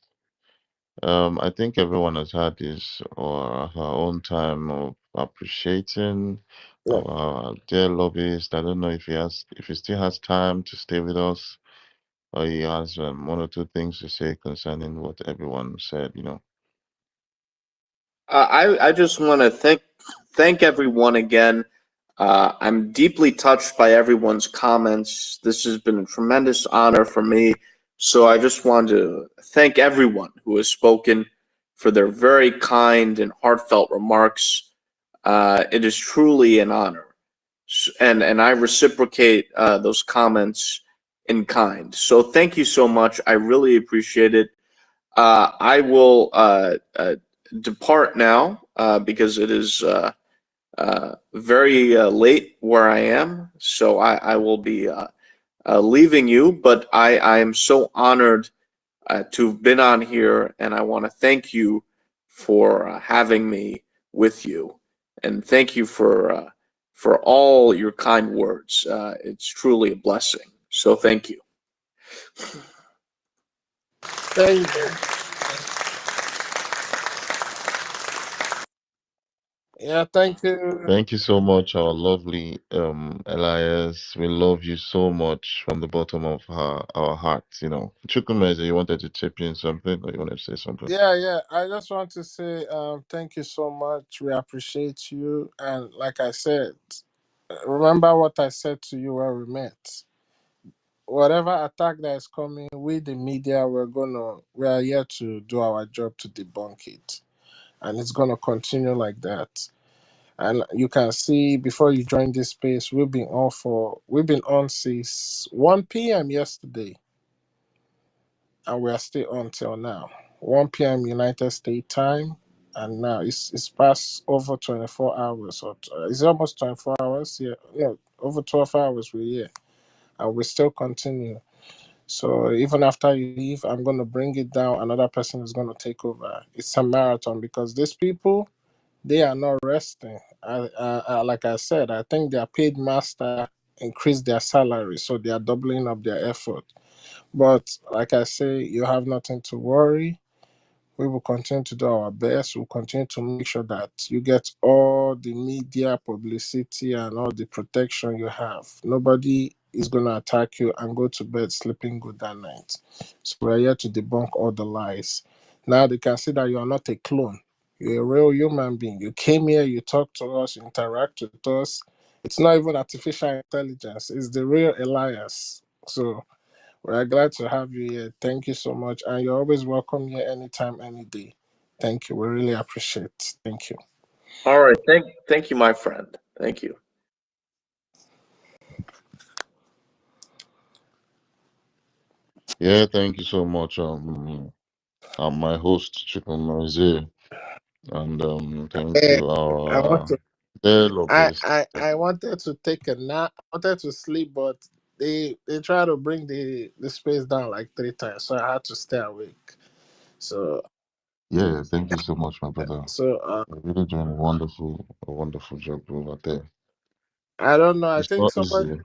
I think everyone has had his or her own time of appreciating Yeah. our dear lobbyist. I don't know if he still has time to stay with us. he has one or two things to say concerning what everyone said. I just want to thank everyone again. I'm deeply touched by everyone's comments. This has been a tremendous honor for me. So I just want to thank everyone who has spoken for their very kind and heartfelt remarks. It is truly an honor, and I reciprocate those comments in kind. So thank you so much. I really appreciate it. I will depart now because it is very late where I am. So I will be leaving you, but I am so honored to have been on here, and I want to thank you for having me with you, and thank you for all your kind words. It's truly a blessing. So thank you. Thank you. Yeah, thank you. Thank you so much, our lovely Elias. We love you so much from the bottom of our hearts. Chukwumeze, you wanted to chip in something, or you wanted to say something? Yeah. I just want to say thank you so much. We appreciate you. And like I said, remember what I said to you when we met. Whatever attack that is coming, we the media we are here to do our job to debunk it. And it's gonna continue like that. And you can see before you join this space, we've been on since 1 p.m. yesterday, and we are still on till now. 1 p.m. United States time, and now it's past over 24 hours, or it's almost 24 hours. Yeah, no, over 12 hours we're here, and we still continue. So even after you leave, I'm gonna bring it down. Another person is gonna take over. It's a marathon because these people, they are not resting. Like I said, I think their paid master increased their salary, so they are doubling up their effort. But like I say, you have nothing to worry. We will continue to do our best. We'll continue to make sure that you get all the media publicity and all the protection you have. Nobody is going to attack you and go to bed sleeping good that night. So we're here to debunk all the lies. Now they can see that you are not a clone. You're a real human being. You came here, you talk to us, you interact with us. It's not even artificial intelligence. It's the real Elias. So we're glad to have you here. Thank you so much. And you're always welcome here anytime, any day. Thank you. We really appreciate it. Thank you. All right. Thank you, my friend. Thank you. Yeah, thank you so much. I'm my host, Chukwumeze, and thank Eh, you, I want our to dear lobbyists. I wanted to take a nap. I wanted to sleep, but they try to bring the space down like 3 times. So I had to stay awake. So Yeah, thank you so much, my brother. so You're really doing a wonderful job over there. I don't know. I It's think not somebody easy.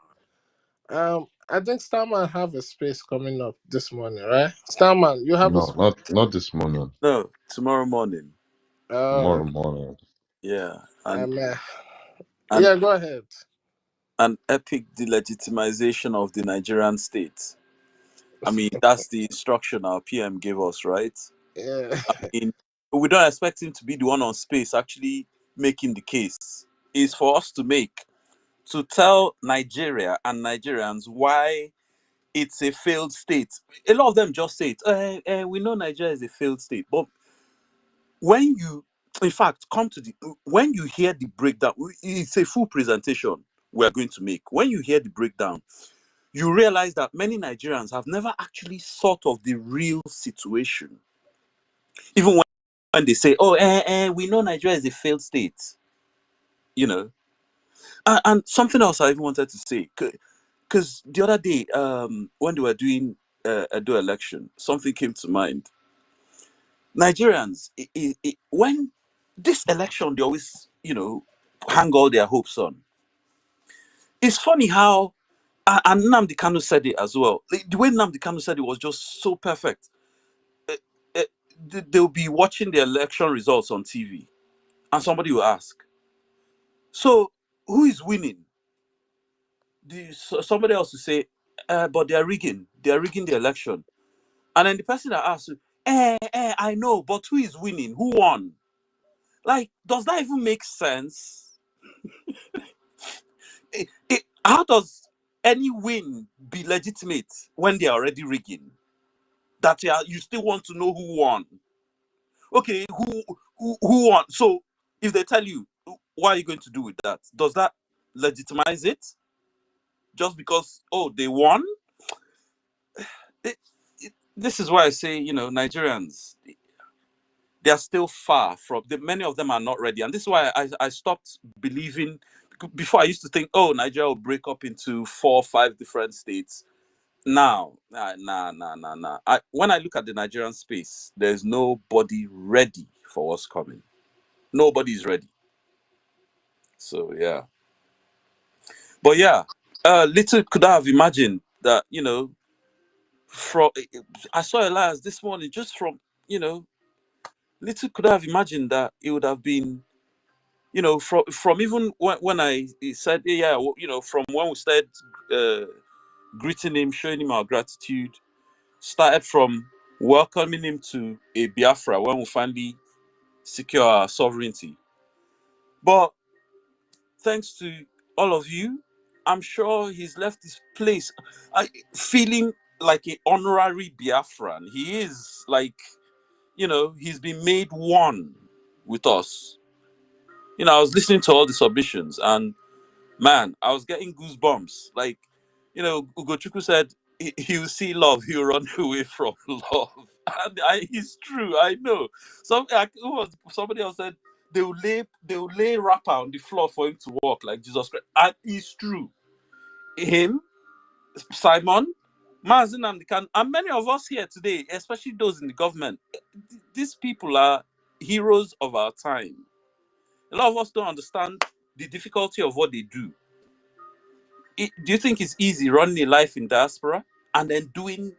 I think Starman have a space coming up this morning, right? Starman, you have a No, not this morning. No, tomorrow morning. uh Tomorrow morning. Yeah, and I'm an yeah, go ahead. an epic delegitimization of the Nigerian state. I mean, that's the instruction our PM gave us, right? Yeah. I mean, we don't expect him to be the one on space actually making the case. It's for us to tell Nigeria and Nigerians why it's a failed state. A lot of them just say it. We know Nigeria is a failed state, but when you, in fact, when you hear the breakdown, it's a full presentation we are going to make. When you hear the breakdown, you realize that many Nigerians have never actually thought of the real situation. Even when they say, "Oh, we know Nigeria is a failed state," you know. And something else I even wanted to say, because the other day, when they were doing a do election, something came to mind. Nigerians, when this election, they always, hang all their hopes on. It's funny how, and Nnamdi Kanu said it as well. The way Nnamdi Kanu said it was just so perfect. Uh, uh, They'll be watching the election results on TV, and somebody will ask, "So, who is winning?" Somebody else will say, but they're rigging the election. And then the person that asked, I know, but who is winning? Who won? Like, does that even make sense? How does any win be legitimate when they're already rigging? That you still want to know who won? Okay, who won? So if they tell you, what are you going to do with that? Does that legitimize it? Just because, oh, they won? This is why I say, Nigerians, they are still far from, many of them are not ready. And this is why I stopped believing. Before I used to think, oh, Nigeria will break up into 4 or 5 different states. Now, nah. When I look at the Nigerian space, there's nobody ready for what's coming. Nobody's ready. So, yeah. But yeah, little could I have imagined that, from I saw Elias this morning, just from, little could I have imagined that it would have been, from even when I said, yeah, from when we started greeting him, showing him our gratitude, started from welcoming him to a Biafra when we finally secure our sovereignty. But thanks to all of you, I'm sure he's left his place feeling like an honorary Biafran. He is like, he's been made one with us. I was listening to all the submissions and man, I was getting goosebumps. Like, Ugochukwu said, he'll see love, he'll run away from love. And it's true, I know. Somebody else said they'll lay wrapper on the floor for him to walk like Jesus Christ. And it's true. Him, Simon, Mazin and many of us here today, especially those in the government, these people are heroes of our time. A lot of us don't understand the difficulty of what they do. Do you think it's easy running a life in diaspora and then doing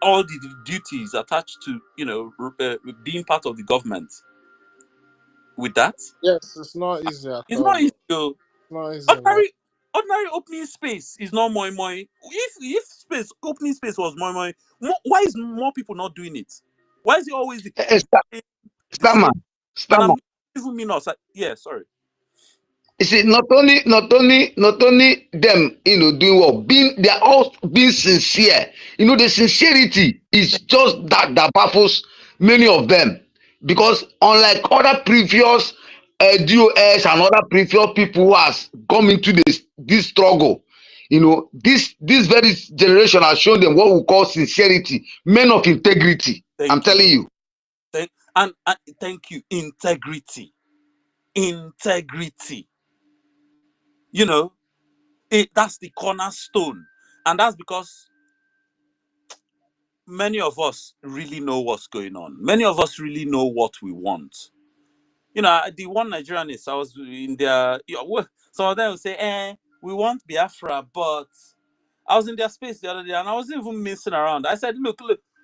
all the duties attached to, being part of the government with that? Yes, it's not easy at It's all, not easy. bro. Though. Not easy, man. Ordinary opening space is not moi moi. If opening space was moi moi, why is more people not doing it? Why is it always the same? Stammer, And I'm stammer. not even mean us. Yeah, sorry. You see, not only them, doing well, they are all being sincere. The sincerity is just that baffles many of them, because unlike other previous DOS and other previous people who has come into this struggle, this very generation has shown them what we call sincerity, men of integrity. I'm Thank you. telling you. And thank you. Integrity. That's the cornerstone. And that's because many of us really know what's going on. Many of us really know what we want. The one Nigerianist, I was in their, some of them will say, we want Biafra, but I was in their space the other day and I wasn't even messing around. I said, look,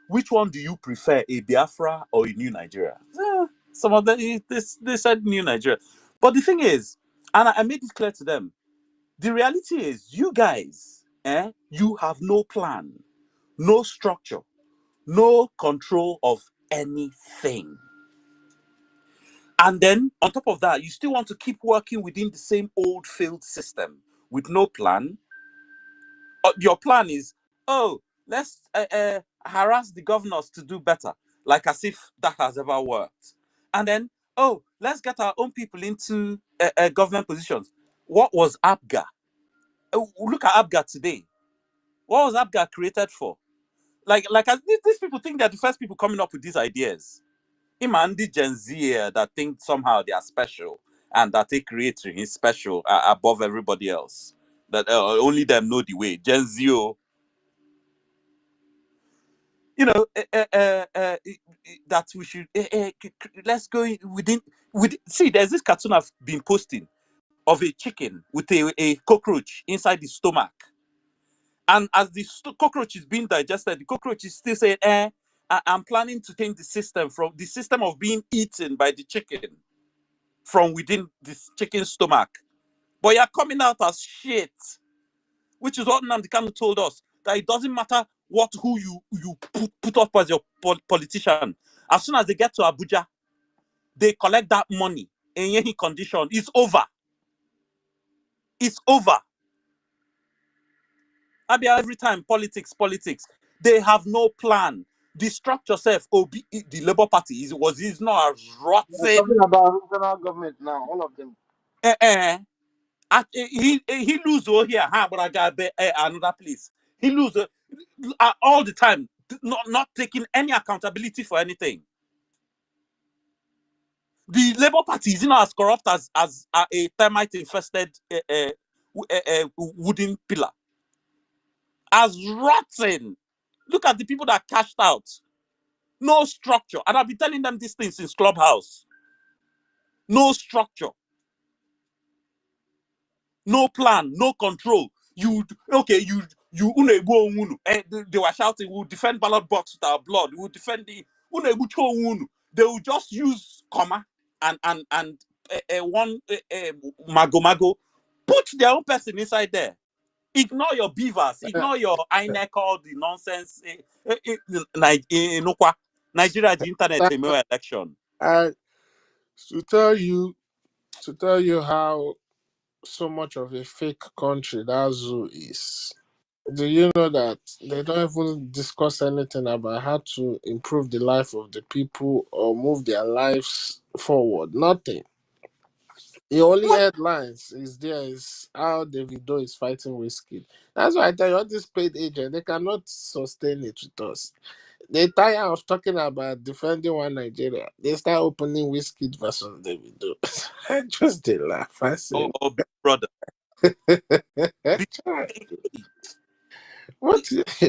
which one do you prefer, a Biafra or a new Nigeria? Some of them, they said new Nigeria. But the thing is, and I made it clear to them, the reality is, you guys, you have no plan, no structure, no control of anything. And then, on top of that, you still want to keep working within the same old failed system with no plan. Your plan is, oh, let's harass the governors to do better, like as if that has ever worked. And then, oh, let's get our own people into government positions. What was ABGA? Look at ABGA today. What was ABGA created for? These people think they're the first people coming up with these ideas. Imandi Gen Z that think somehow they are special and that they create is special above everybody else. That only them know the way. Gen Z, that we should let's go within. See, there's this cartoon I've been posting of a chicken with a cockroach inside the stomach. And as the cockroach is being digested, the cockroach is still saying, I'm planning to change the system from the system of being eaten by the chicken from within this chicken's stomach. But you're coming out as shit. which is what Nnamdi Kanu told us, that it doesn't matter who you put up as your politician. As soon as they get to Abuja, they collect that money in any condition. It's over. It's over. Abia, every time politics. They have no plan. The structure self, the Labour Party is not as We're talking rotten. about regional government now, all of them. He lose here, but I got another place. He lose all the time, not taking any accountability for anything. The Labour Party is not as corrupt as a termite infested wooden pillar. As rotten. Look at the people that cashed out. No structure. And I've been telling them these things since Clubhouse. No structure. No plan, no control. They were shouting, we'll defend ballot box with our blood. We'll defend the they will just use comma and one mago. Put their own person inside there. Ignore your beavers, ignore your INEC, all the nonsense. Nigeria, the internet, election. To tell you how so much of a fake country that zoo is. Do you know that they don't even discuss anything about how to improve the life of the people or move their lives forward? Nothing. The only headlines is how Davido is fighting Whiskey. That's why I tell you, all these paid agents, they cannot sustain it with us. They tire of talking about defending one Nigeria. They start opening Whiskey versus Davido. I just they laugh. I say, Oh, big brother. what?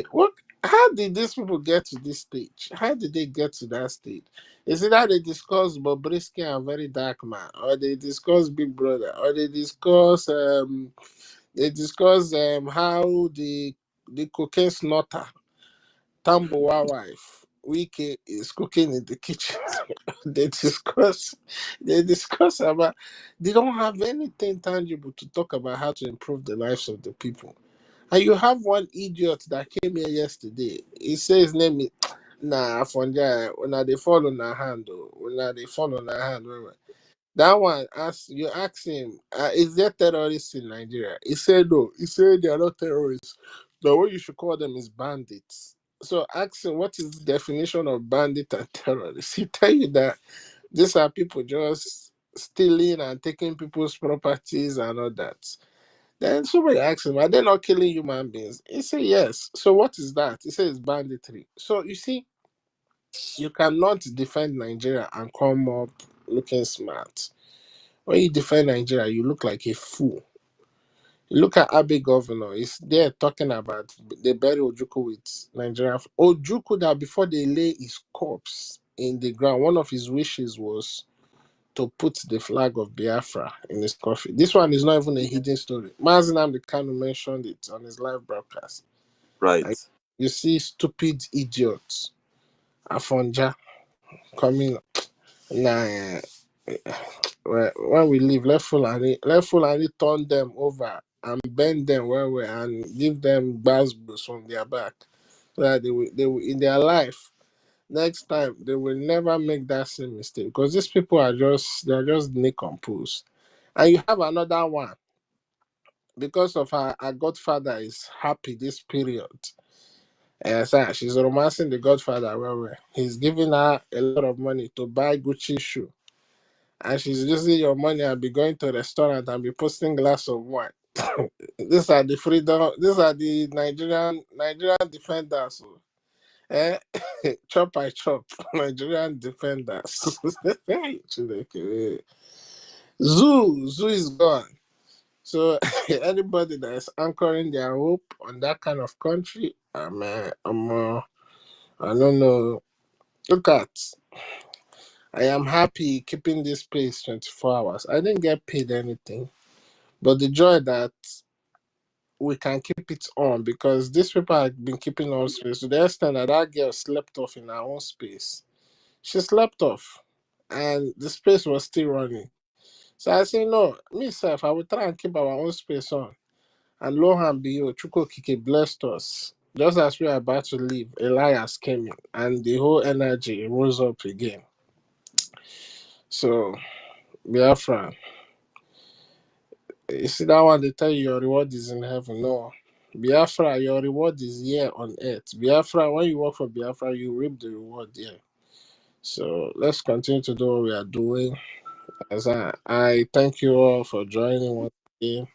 What? How did these people get to this stage? How did they get to that stage? Is it that they discuss Bobrisky and Very Dark Man, or they discuss Big Brother, or they discuss how the cocaine snorter Tambowa wife Wiki is cooking in the kitchen. they discuss about, they don't have anything tangible to talk about how to improve the lives of the people. And you have one idiot that came here yesterday. He says his name is Fonja. When they fall on our hand, that one, you ask him, is there terrorists in Nigeria? He said no. He said they are not terrorists. The way you should call them is bandits. So ask him, what is the definition of bandit and terrorist? He tell you that these are people just stealing and taking people's properties and all that. Then somebody asked him, are they not killing human beings? He said yes. So what is that? He says banditry. So you see, you cannot defend Nigeria and come up looking smart. When you defend Nigeria, you look like a fool. You look at Abe governor, he's there talking about they bury Ojukwu with Nigeria. Ojukwu, that before they lay his corpse in the ground, one of his wishes was to put the flag of Biafra in his coffin. This one is not even a hidden story. Mazinam the Kanu mentioned it on his live broadcast. Right. Like, you see stupid idiots, Afonja, coming. Nah, when we leave, let Fulani turn them over and bend them well and give them basbos from their back, so that they will in their life next time they will never make that same mistake, because these people are just decomposed. And you have another one, because of her godfather is happy this period. So she's romancing the godfather well. He's giving her a lot of money to buy Gucci shoe, and she's using your money and be going to a restaurant and be posting glass of wine. These are the freedom. These are the Nigerian defenders. Eh? Chop by chop, Nigerian defenders. Zoo is gone. So anybody that is anchoring their hope on that kind of country, I don't know. Look at, I am happy keeping this space 24 hours. I didn't get paid anything, but the joy that we can keep it on, because these people have been keeping on space to the extent that that girl slept off in her own space. She slept off, and the space was still running. So I say, no, myself, I will try and keep our own space on. And lo and behold, Chukwokike blessed us. Just as we were about to leave, Elias came in and the whole energy rose up again. So, Biafra, you see that one, they tell you your reward is in heaven. No. Biafra, your reward is here on earth. Biafra, when you work for Biafra, you reap the reward here. So let's continue to do what we are doing. As I thank you all for joining once again.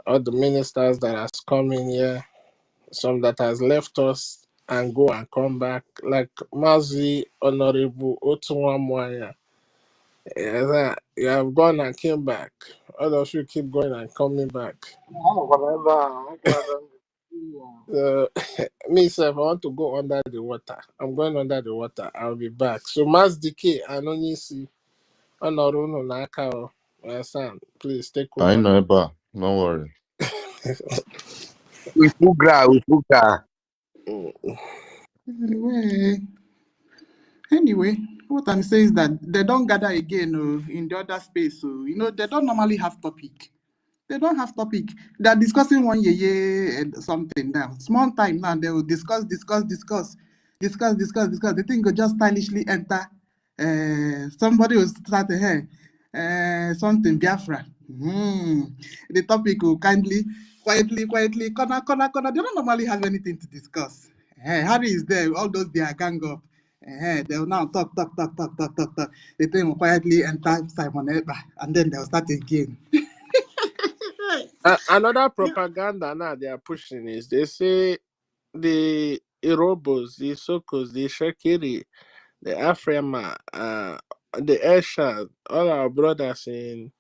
All the ministers that has come in here, some that has left us and go and come back, like Mazi Honorable Otunwamwanya. Yes, you have gone and came back. All of you keep going and coming back. So, me, sir, if I want to go under the water, I'm going under the water. I'll be back. So, Mas DK, I don't need see. Honorable Nakao, my son, please take I over. know, Eba. Don't worry. We fuga. Anyway, what I'm saying is that they don't gather again in the other space. So, they don't normally have topic. They don't have topic. They're discussing one and something now. Small time now, they will discuss. The thing will just stylishly enter. Somebody will start here. Something Biafra. The topic will quietly, corner. They don't normally have anything to discuss. Harry is there, all those they are gang up. They will now talk. The thing will quietly enter Simon Eba, and then they'll start again. Another propaganda now they are pushing is they say the Irobos, the Sokos, the Shakiri, the Afrima, the Esha, all our brothers in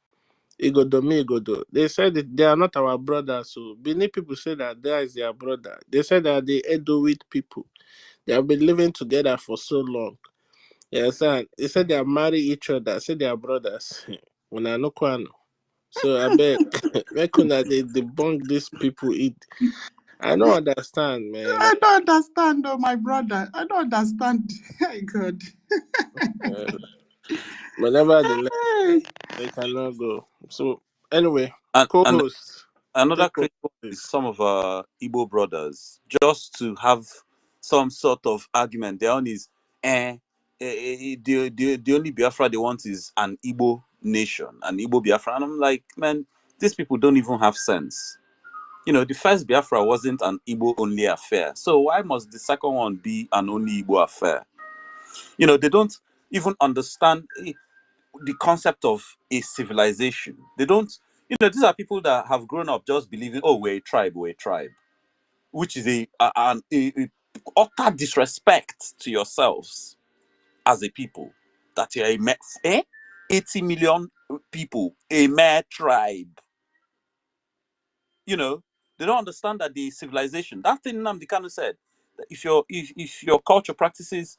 Igodo. They said that they are not our brothers. So Benin people say that there is their brother. They said that the Edoit people, they have been living together for so long. Yes, and they said they are married each other. Say they are brothers. When I know Kwano. So I bet where could they debunk these people? I don't understand, man. I don't understand, oh, my brother. I don't understand. My God. Uh, whenever they left, Hey. they cannot go. So anyway, And co-host, another take over, crazy one is please. some of our Igbo brothers just to have some sort of argument. Their own is, the only Biafra they want is an Igbo nation, an Igbo Biafra. And I'm like, man, these people don't even have sense. The first Biafra wasn't an Igbo only affair. So why must the second one be an only Igbo affair? They don't even understand the concept of a civilization. They don't, these are people that have grown up just believing, oh, we're a tribe, which is a utter disrespect to yourselves as a people, that you're 80 million people, a mere tribe. They don't understand that the civilization, that thing Nnamdi Kanu said, that if your culture practices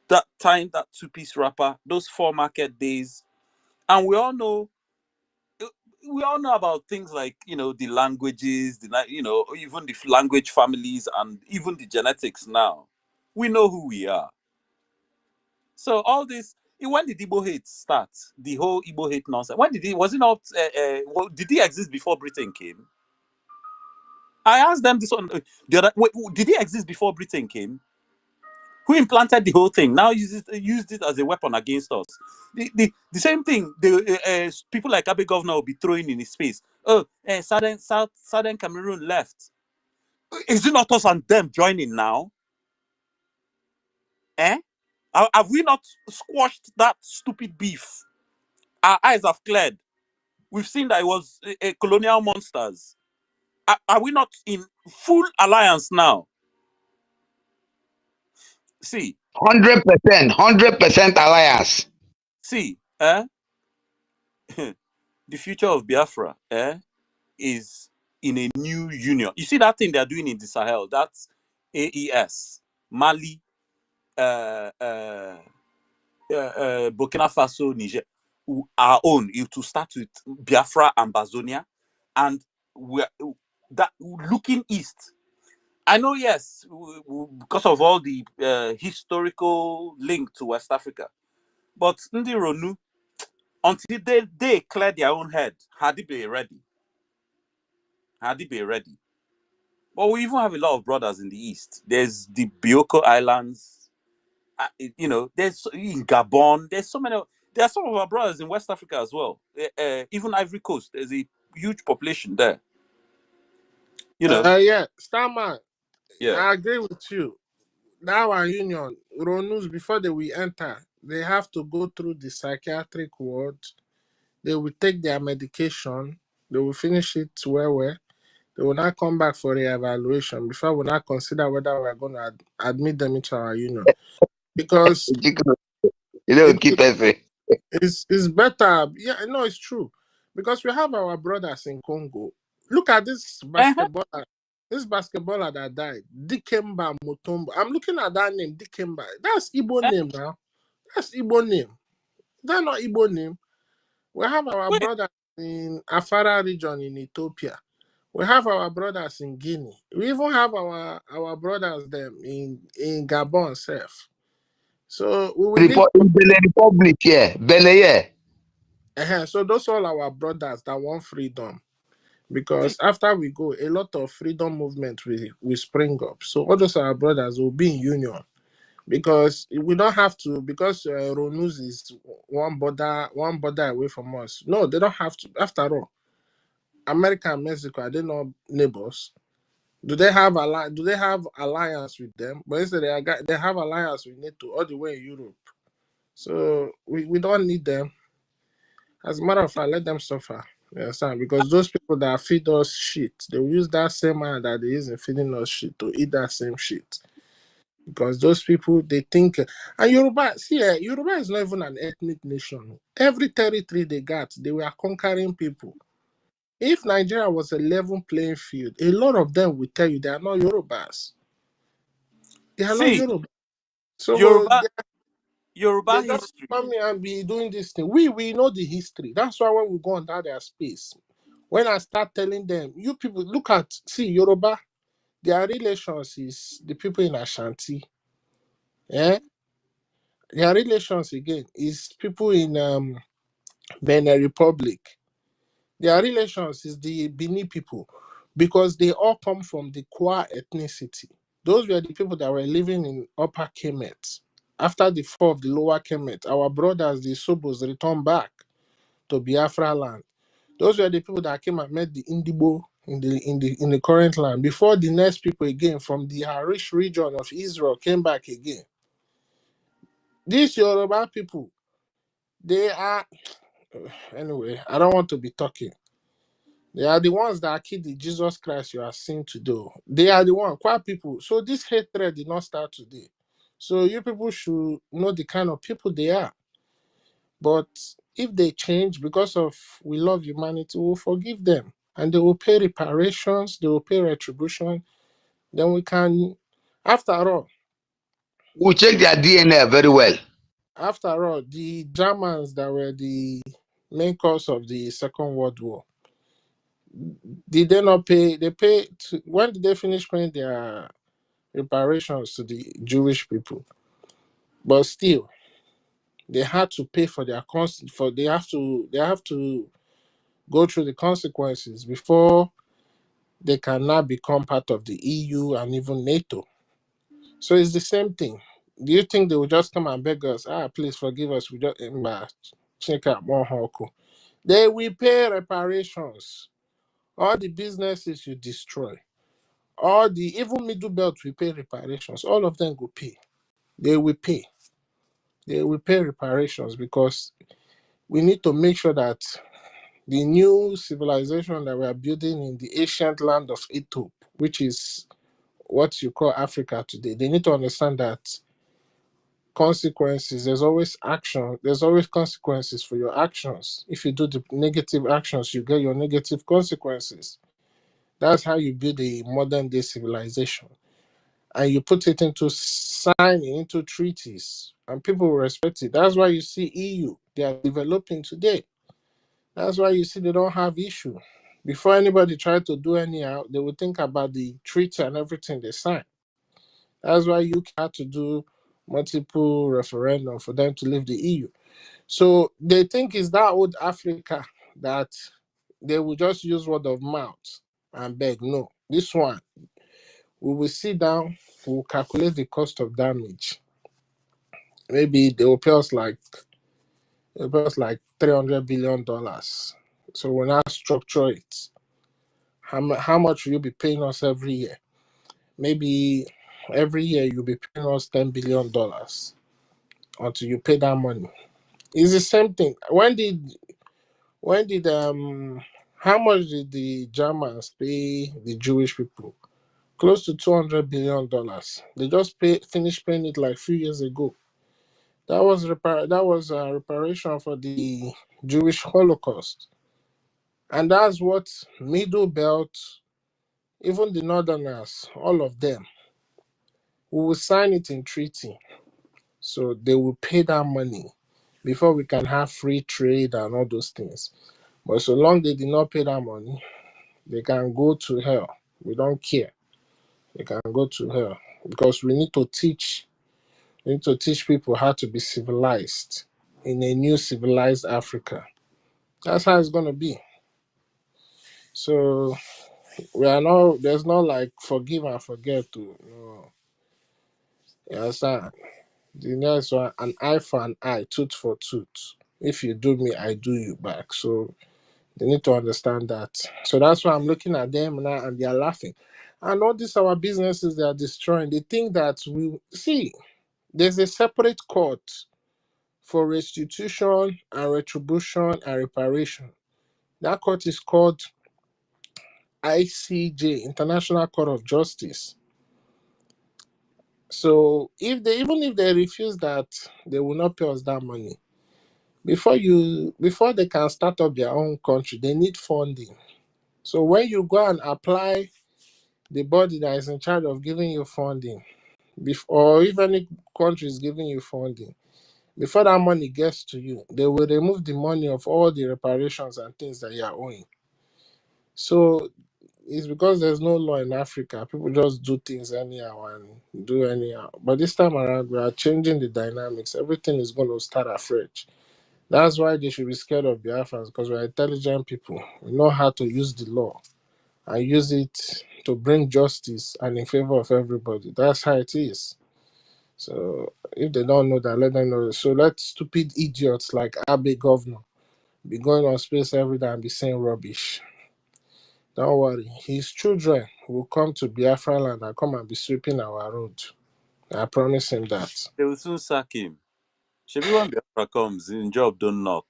that time, that two-piece wrapper, those 4 market days, and we all know about things like the languages, even the language families, and even the genetics. Now we know who we are. So all this, when did Igbo hate start? The whole Igbo hate nonsense, when did it, was it not did it exist before Britain came? I asked them this one the other, did it exist before Britain came? Who implanted the whole thing? Now used it as a weapon against us. The same thing. The people like Abe Governor will be throwing in his face. Oh, Southern Cameroon left. Is it not us and them joining now? Have we not squashed that stupid beef? Our eyes have cleared. We've seen that it was a colonial monsters. Are we not in full alliance now? See, 100% alliance. see, the future of Biafra, is in a new union. You see that thing they're doing in the Sahel? That's AES, Mali, Burkina Faso, Niger. Our own, to start with Biafra and Bazonia, and we're that looking east. I know, yes, because of all the historical link to West Africa, but Ndi Ronu, until they clear their own head, had they been ready? had it been ready. But we even have a lot of brothers in the East. There's the Bioko Islands, there's in Gabon, there's so many. There are some of our brothers in West Africa as well. Even Ivory Coast, there's a huge population there. Yeah, Starman, Yeah. I agree with you. Now our union, Ronus, before they will enter, they have to go through the psychiatric ward. They will take their medication. They will finish it well. They will not come back for re-evaluation before we not consider whether we're going to admit them into our union. Because Keep everything. it's better. Yeah, no, it's true. Because we have our brothers in Congo. Look at this basketballer. This basketballer that died, Dikemba Mutombo. I'm looking at that name, Dikemba. That's Igbo name now. That's Igbo name. That's not Igbo name. We have our brothers in Afara region in Ethiopia. We have our brothers in Guinea. We even have our brothers them in Gabon self. So we will need Benin Republic, yeah. Benin, yeah. so those all our brothers that want freedom. Because after we go, a lot of freedom movement will spring up. So all those our brothers will be in union. Because we don't have to, because Ronus is one border away from us. No, they don't have to. After all, America and Mexico, are they not neighbors? Do they have alliance with them? But instead they have alliance with NATO all the way in Europe. So we don't need them. As a matter of fact, let them suffer. You understand? Because those people that feed us shit, they will use that same hand that they use in feeding us shit to eat that same shit. Because those people, they think, and Yoruba, Yoruba is not even an ethnic nation. Every territory they got, they were conquering people. If Nigeria was a level playing field, a lot of them will tell you they are not Yorubas. They are not Yoruba. So Yoruba they just history. come here and be doing this thing. We know the history. That's why when we go under their space, when I start telling them, you people look at Yoruba, their relations is the people in Ashanti. Yeah. Their relations again is people in Benin Republic. Their relations is the Bini people because they all come from the Kwa ethnicity. Those were the people that were living in Upper Kemet. After the fall of the Lower Kemet, our brothers, the Sobos, returned back to Biafra land. Those were the people that came and met the Indigo in the current land. Before the next people again from the Harish region of Israel came back again. These Yoruba people, they are anyway, I don't want to be talking. They are the ones that killed the Jesus Christ you are seeing today. They are the one, quite people. So this hatred did not start today. So you people should know the kind of people they are. But if they change because of we love humanity, we'll forgive them. And they will pay reparations, they will pay retribution. Then we can, after all. We'll check their DNA very well. After all, the Germans that were the main cause of the Second World War, did they not pay? They paid. When did they finish paying their reparations to the Jewish people? But still, they had to pay for their they have to go through the consequences before they can now become part of the EU and even NATO. So it's the same thing. Do you think they will just come and beg us? Please forgive us. We just check out more Hoko. They will pay reparations. All the businesses you destroy, all the even middle belt will pay reparations. All of them will pay. They will pay. They will pay reparations because we need to make sure that the new civilization that we are building in the ancient land of Ethiopia, which is what you call Africa today, they need to understand that consequences, there's always action, there's always consequences for your actions. If you do the negative actions, you get your negative consequences. That's how you build a modern day civilization. And you put it into signing into treaties, and people will respect it. That's why you see EU, they are developing today. That's why you see they don't have issue. Before anybody try to do anyhow, they will think about the treaty and everything they sign. That's why you had to do multiple referendum for them to leave the EU. So they think it's that old Africa that they will just use word of mouth and beg. No, this one we will sit down, we will calculate the cost of damage. Maybe they will pay us like $300 billion. So we now structure it. How much will you be paying us every year? Maybe every year you'll be paying us $10 billion until you pay that money. It's the same thing. When did how much did the Germans pay the Jewish people? Close to $200 billion. They just finished paying it like a few years ago. That was reparation for the Jewish Holocaust, and that's what Middle Belt, even the Northerners, all of them, we will sign it in treaty, so they will pay that money before we can have free trade and all those things. But so long they did not pay that money, they can go to hell. We don't care. They can go to hell because we need to teach. We need to teach people how to be civilized in a new civilized Africa. That's how it's gonna be. So we are not. There's not like forgive and forget. To no. You understand? The next one, an eye for an eye, tooth for tooth. If you do me, I do you back. So they need to understand that. So that's why I'm looking at them now and they are laughing. And all these our businesses they are destroying. They think that we see there's a separate court for restitution and retribution and reparation. That court is called ICJ, International Court of Justice. So even if they refuse that, they will not pay us that money. Before they can start up their own country, they need funding. So when you go and apply the body that is in charge of giving you funding, or if any country is giving you funding, before that money gets to you, they will remove the money of all the reparations and things that you are owing. So it's because there's no law in Africa. People just do things anyhow and do anyhow. But this time around, we are changing the dynamics. Everything is going to start afresh. That's why they should be scared of Biafrans, because we're intelligent people. We know how to use the law and use it to bring justice and in favor of everybody. That's how it is. So if they don't know that, let them know. So let stupid idiots like Abe Governor be going on space every day and be saying rubbish. Don't worry. His children will come to Biafra land and come and be sweeping our road. I promise him that. They will soon sack him. Shebi when Biafra comes, in job don't knock.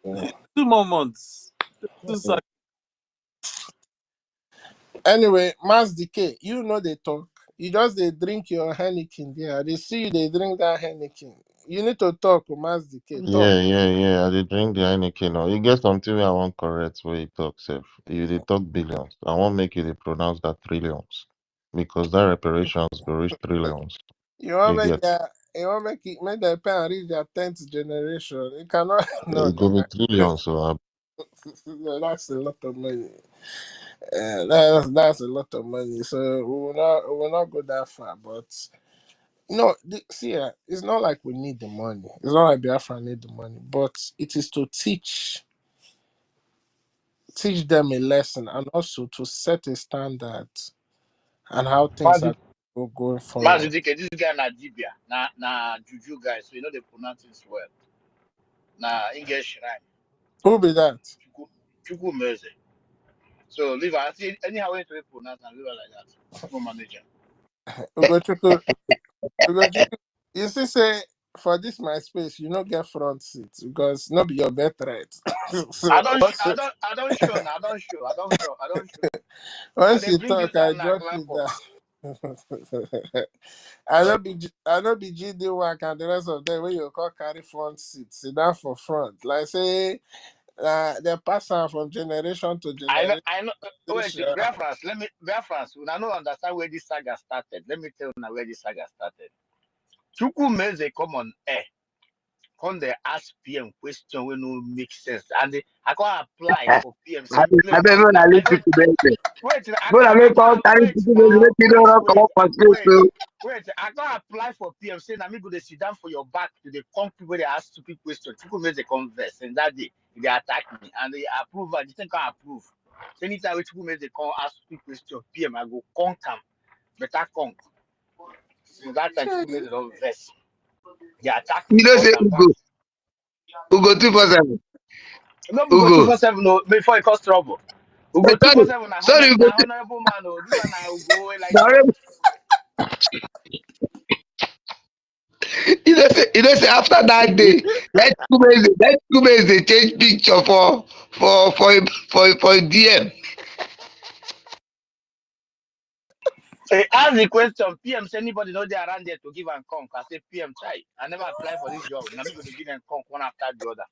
Yeah. 2 more months. They will soon sack. Anyway, Mass Decay, you know they talk. You just they drink your Heineken there. They see you, they drink that Heineken. You need to talk, Mass Decay. Talk. Yeah. I dey drink the Heineken now. You get something wey I want correct where you talk, sef. You dey talk billions. I want make you dey pronounce that trillions. Because that reparations go reach trillions. You want You make get. make the pen reach their 10th generation. It cannot no, It go be trillions, so no, that's a lot of money. That's a lot of money. So we will not go that far. But no, see, it's not like we need the money. It's not like Biafra need the money, but it is to teach them a lesson and also to set a standard and how things are going forward. Mazidike, this guy na Dibia, na Juju guy, so you know they pronounce it well. Na English rhyme. Who be that? Chuku Meze. So leave her. See anyhow way to pronounce and leave her like that. No manager. Ugochukwu, you see, say for this my space, you don't get front seats because not be your birthright. So I don't show now. I don't show. once They you bring you talk, I down like drop clap you box. down. I don't be GD work and the rest of them when you call carry front seat, sit down for front. Like say they pass on from generation to generation. I know. Wait, Biafrans. Biafrans. I don't understand where this saga started. Let me tell you now where this saga started. Chuku Meze come on air. Come they ask PM question when no make sense, and I can apply for PM. Say, I be when I leave wait, to bed. wait, When I make all carry wait people now, make you don't come up for space too. I can apply for PM. Say, na me go to sit down for your back to the come people they ask stupid questions. People make the converse, and that day they attack me and they approve. I just can approve. So anytime which women they call ask quick question, PM, I go conk am, better conk. Since that time, Sure. women they don't invest. They attack You me know, say front and back. Ugo, Ugo 247. No, we go Ugo. 247 no, before it cause trouble. We go Sorry, 247 sorry, Ugo. na honorable man. Oh, this one I will go Elijah. Sorry. You know, say after that day, let Kubeze they change picture for DM. Hey, ask the question. PM say anybody know they around there to give and conk. I say PM try. I never apply for this job. Now me go to give them conk one after the other.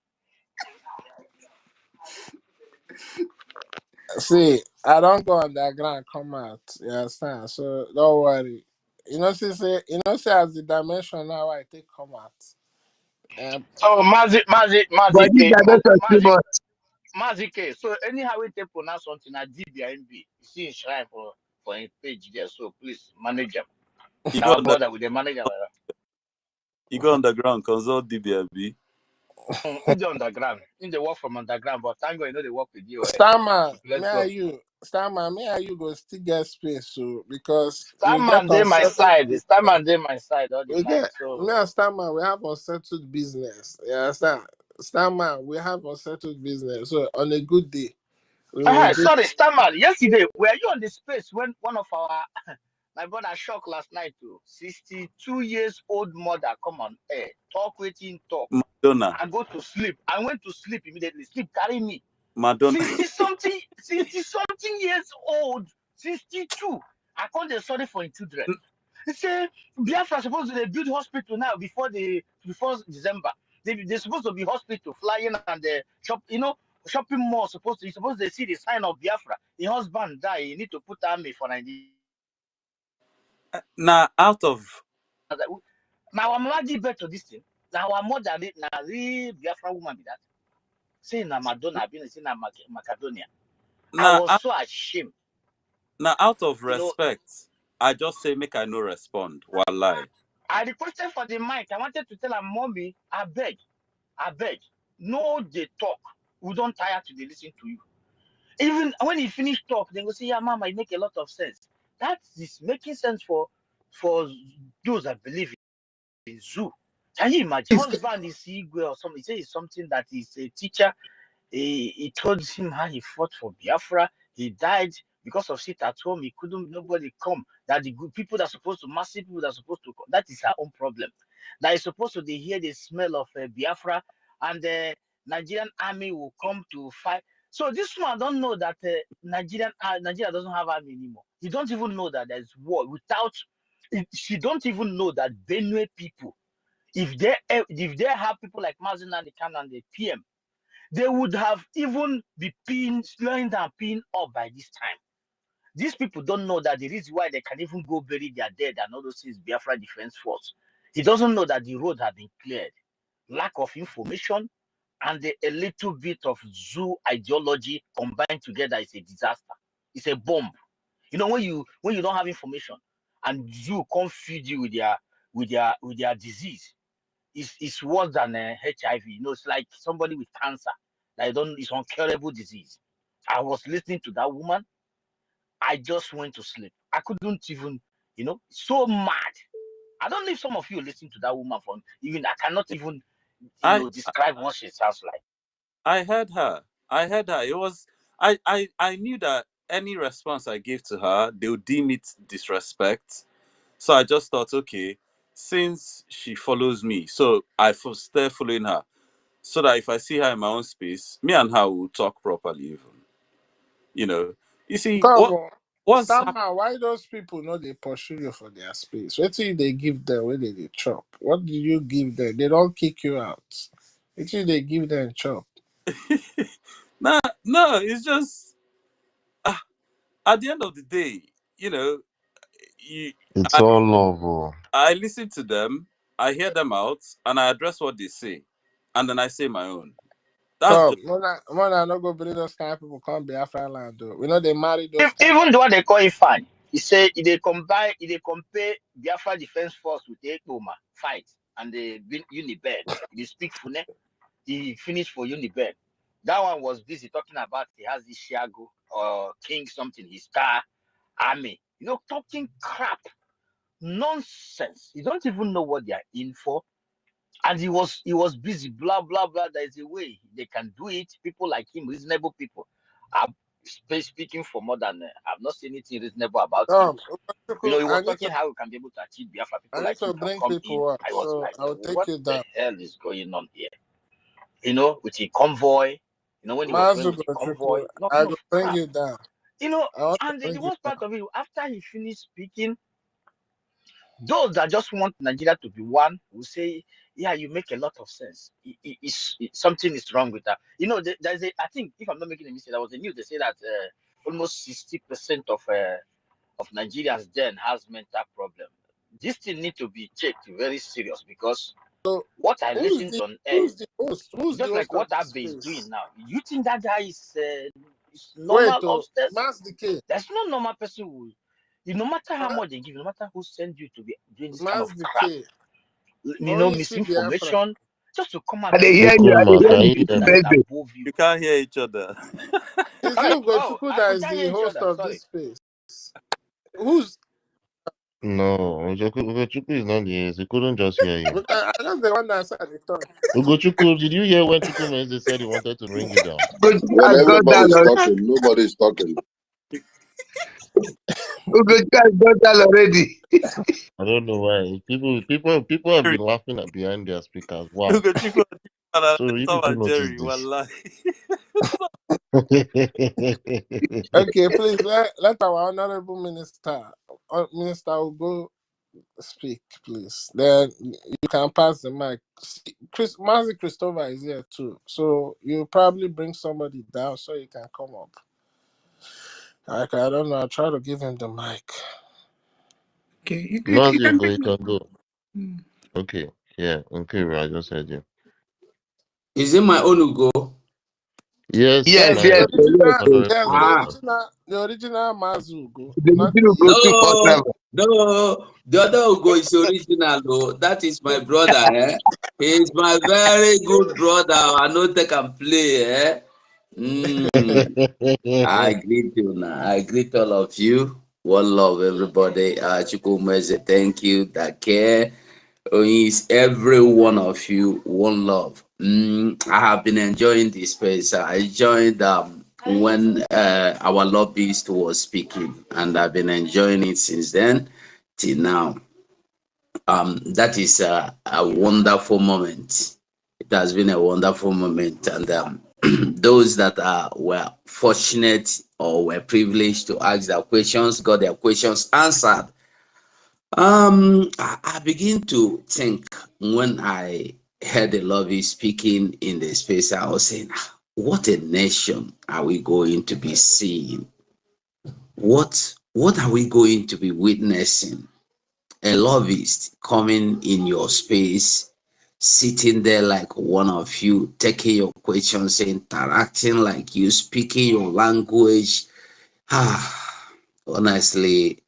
See, I don't go underground, come out. You understand? So don't worry. Say as the dimension now I take come out. Oh, But this direction too much. Mazi K. So anyhow we take pronounce something at DBIMB. You see in shrine for a page there. So please manage them. You go Our on the brother with the manager like that. you go underground, consult DBIB. In the underground. In the work from underground, but thank God you know they work with you. Starman, So let's go. me and you go still get space, so because we get Starman, they my unsettled side. business. Starman, they my side all the We time. get So me and Starman, we have unsettled business. You understand? Starman, we have unsettled business. So on a good day, we will do. sorry, Starman. Yesterday, were you on the space when one of our my brother shocked last night too? 62 years old mother come on air. Talk waiting talk. Madonna. I go to sleep. I went to sleep immediately. Sleep carry me. Madonna. 60 something years old. 62. I called the sorry for children. He say Biafra supposed to build hospital now before December. They supposed to be hospital flying and the shop, shopping mall supposed to see the sign of Biafra. The husband die. You need to put army for Nigeria. Now out of Now I'm not give birth to this thing. Now I'm more than now the Biafra woman be that. Say na Madonna, I've been saying na Macedonia. I now was so ashamed. out of respect, I just say make I no respond. Wallahi. I requested for the mic. I wanted to tell her, mommy, I beg, no, they talk. We don't tire to listen to you. Even when he finish talk, they go say, yeah, mama, it make a lot of sense. That is making sense for those that believe in zoo. Can you imagine? Husband is Igwe or something. He say it's something that is a teacher. He told him how he fought for Biafra. He died because of sit at home. He couldn't, nobody come. That the good people that are supposed to, massive people that are supposed to come, that is our own problem. That is supposed to, they hear the smell of Biafra and the Nigerian army will come to fight. So this one don't know that Nigeria doesn't have army anymore. He don't even know that there's war without, she don't even know that Benue people, if they have people like Mazen and the Khan and the PM, they would have even be slowing down, peeing up by this time. These people don't know that the reason why they can even go bury their dead and all those things, Biafra Defense Force. He doesn't know that the road have been cleared. Lack of information and a little bit of zoo ideology combined together is a disaster. It's a bomb. You know, when you don't have information and zoo can't feed you with their disease, it's worse than HIV. You know, it's like somebody with cancer. It's incurable disease. I was listening to that woman. I just went to sleep. I couldn't even, so mad. I don't know if some of you listen to that woman from even. I cannot even, I describe what she sounds like. I heard her. It was I knew that any response I gave to her, they would deem it disrespect. So I just thought, okay, since she follows me, so I stay following her, so that if I see her in my own space, me and her will talk properly. Even, you see what's happening. Starman, why those people know they pursue you for their space? What do they give them when they chop? What do you give them? They don't kick you out. What do they give them chop? Nah, no, it's just at the end of the day, you know, you, It's I, all love. Oh. I listen to them, I hear them out, and I address what they say, and then I say my own. That's So, just when I not go believe those kind of people come Biafra land, though. We know they marry those kind. Even the one they call him fine, he say they compare Biafra Defense Force with the EKOM fight and the Unibed. They speak Fune. He finished for Unibed. That one was busy talking about he has this Shiago or King something, his star army. You know, talking crap, nonsense. You don't even know what they are in for. And he was busy, blah blah blah. There's a way they can do it. People like him, reasonable people. I'm speaking for more than I've not seen anything reasonable about him. You know, he was talking how we can be able to achieve Biafra. People I need like him to can bring come in. people up, I was so like, I will take what you the down. hell is going on here? You know, with a convoy. You know, when he was going with a convoy, I nothing of will bring crap. you down. You know, I want to and bring the you worst part down. of it, after he finished speaking, those that just want Nigeria to be one will say, yeah, you make a lot of sense. Something is wrong with that. You know, there's a, I think, if I'm not making a mistake, there was a news, they say that almost 60% of Nigerians then has mental problem. This thing need to be checked very serious because So what I listened on air, who's the host? Who's the just like host of what this Abe is space? doing now, you think that guy is Wait, normal upstairs? Mass Decay. There's no normal person who, no matter how much they give, no matter who send you to be doing this kind Mass of crap, Decay. you know, Only see Biafra. misinformation, just to come out I dey and hear talk you. I dey Ikuma, hear can about you you. hear people me? that is Birthday. above you. You can't hear each other. Is Sorry, it Ugochukwu that we is can't the hear each host other. of Sorry. this space? Who's No, Ugochukwu is not here. He couldn't just hear you. I just the one that said the talk. Ugochukwu, did you hear when Chukwumeze said he wanted to bring you down? Ugochukwu When has gone down. everybody's talking, nobody's talking. Ugochukwu has gone down already. I don't know why. People have been laughing at behind their speakers. Why? Ugochukwu So you people and notice Jerry, this. wallahi. Okay, please let our honorable minister, Minister Ugo, speak, please. Then you can pass the mic. Mazi Christopher is here too, so you probably bring somebody down so he can come up. Like, I don't know. I'll try to give him the mic. Okay, you Mazi can Ugo, take you my can go. Okay, yeah, okay, I just heard you. Is it my own Ugo? Yes, Yes, my yes, honorable Yes, minister. the original Mazi Ugo, The not little the. Ugochukwu No, the other Ugo is original. Though. That is my brother. He is my very good brother. I know they can play. I greet you now. I greet all of you. One love, everybody. Chukwumeze, thank you. That care is every one of you. One love. I have been enjoying this space. I joined when our lobbyist was speaking, and I've been enjoying it since then till now. That is a wonderful moment. It has been a wonderful moment, and those that were fortunate or were privileged to ask their questions got their questions answered. I begin to think when I heard the lobby speaking in the space, I was saying, what a nation are we going to be seeing? What are we going to be witnessing? A lobbyist coming in your space, sitting there like one of you, taking your questions, interacting like you, speaking your language. Honestly,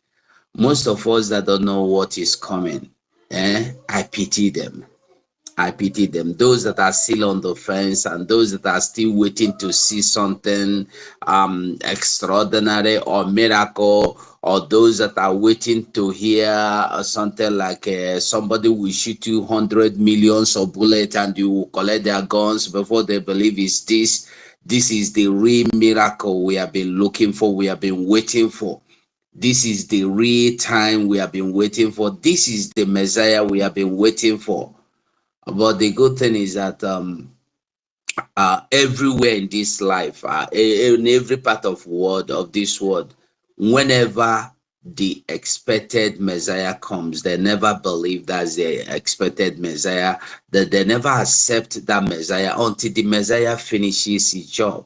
most of us that don't know what is coming, I pity them. I pity them. Those that are still on the fence and those that are still waiting to see something extraordinary or miracle, or those that are waiting to hear something like somebody will shoot 200 millions of bullets and you will collect their guns before they believe it's this. This is the real miracle we have been looking for, we have been waiting for. This is the real time we have been waiting for. This is the Messiah we have been waiting for. But the good thing is that everywhere in this life, in every part of this world, whenever the expected Messiah comes, they never believe that's the expected Messiah. That they never accept that Messiah until the Messiah finishes his job.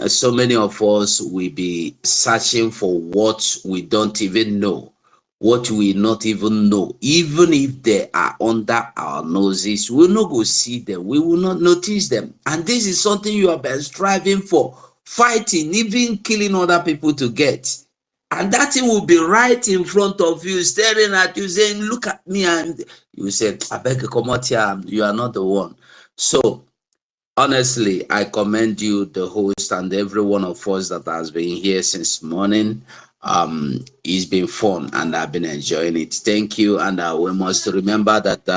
So many of us will be searching for what we don't even know, what we not even know. Even if they are under our noses, we'll not go see them, we will not notice them. And this is something you have been striving for, fighting, even killing other people to get. And that thing will be right in front of you, staring at you, saying, look at me. And you say, I beg you, come out here, you are not the one. So Honestly, I commend you, the host, and every one of us that has been here since morning. It's been fun and I've been enjoying it. Thank you. And we must remember that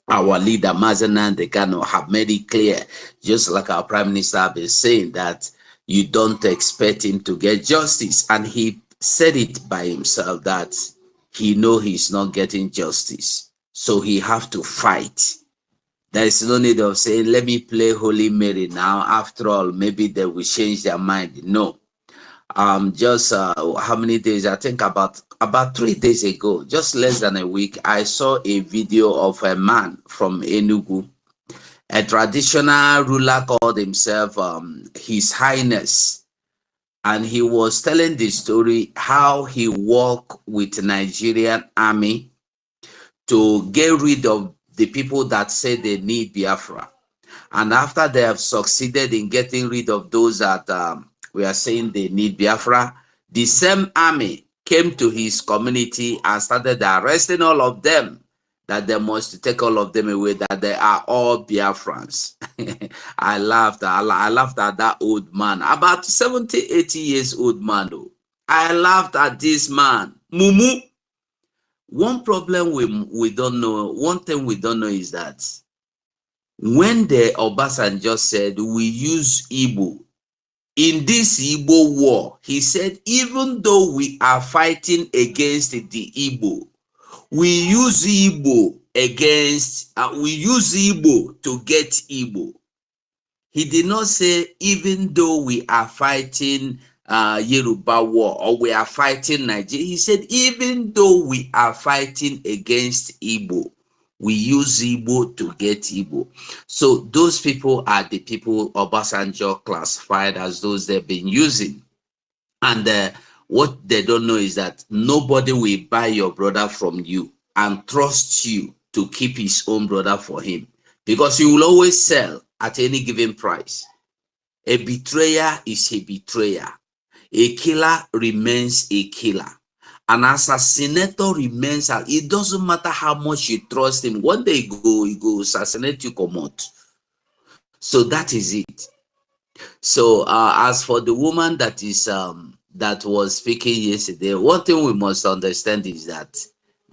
our leader, Mazenan Dekano, have made it clear, just like our Prime Minister have been saying, that you don't expect him to get justice. And he said it by himself that he know he's not getting justice. So he have to fight. There is no need of saying, let me play Holy Mary now. After all, maybe they will change their mind. No. Just how many days? I think about 3 days ago, just less than a week, I saw a video of a man from Enugu, a traditional ruler called himself His Highness. And he was telling the story how he worked with the Nigerian army to get rid of the people that say they need Biafra. And after they have succeeded in getting rid of those that we are saying they need Biafra, the same army came to his community and started arresting all of them, that they must take all of them away, that they are all Biafrans. I laughed. I laughed at that old man, about 70, 80 years old man. Though. I laughed at this man. Mumu. One problem we don't know, one thing we don't know is that when the Obasanjo said we use Igbo in this Igbo war, he said even though we are fighting against the Igbo, we use Igbo against we use Igbo to get Igbo. He did not say even though we are fighting Yoruba war or we are fighting Nigeria. He said even though we are fighting against Igbo, we use Igbo to get Igbo. So those people are the people Obasanjo classified as those they've been using. And what they don't know is that nobody will buy your brother from you and trust you to keep his own brother for him, because you will always sell at any given price. A betrayer is a betrayer. A killer remains a killer. An assassinator remains, it doesn't matter how much you trust him. One day he go assassinate you, come out. So that is it. So as for the woman that is that was speaking yesterday, one thing we must understand is that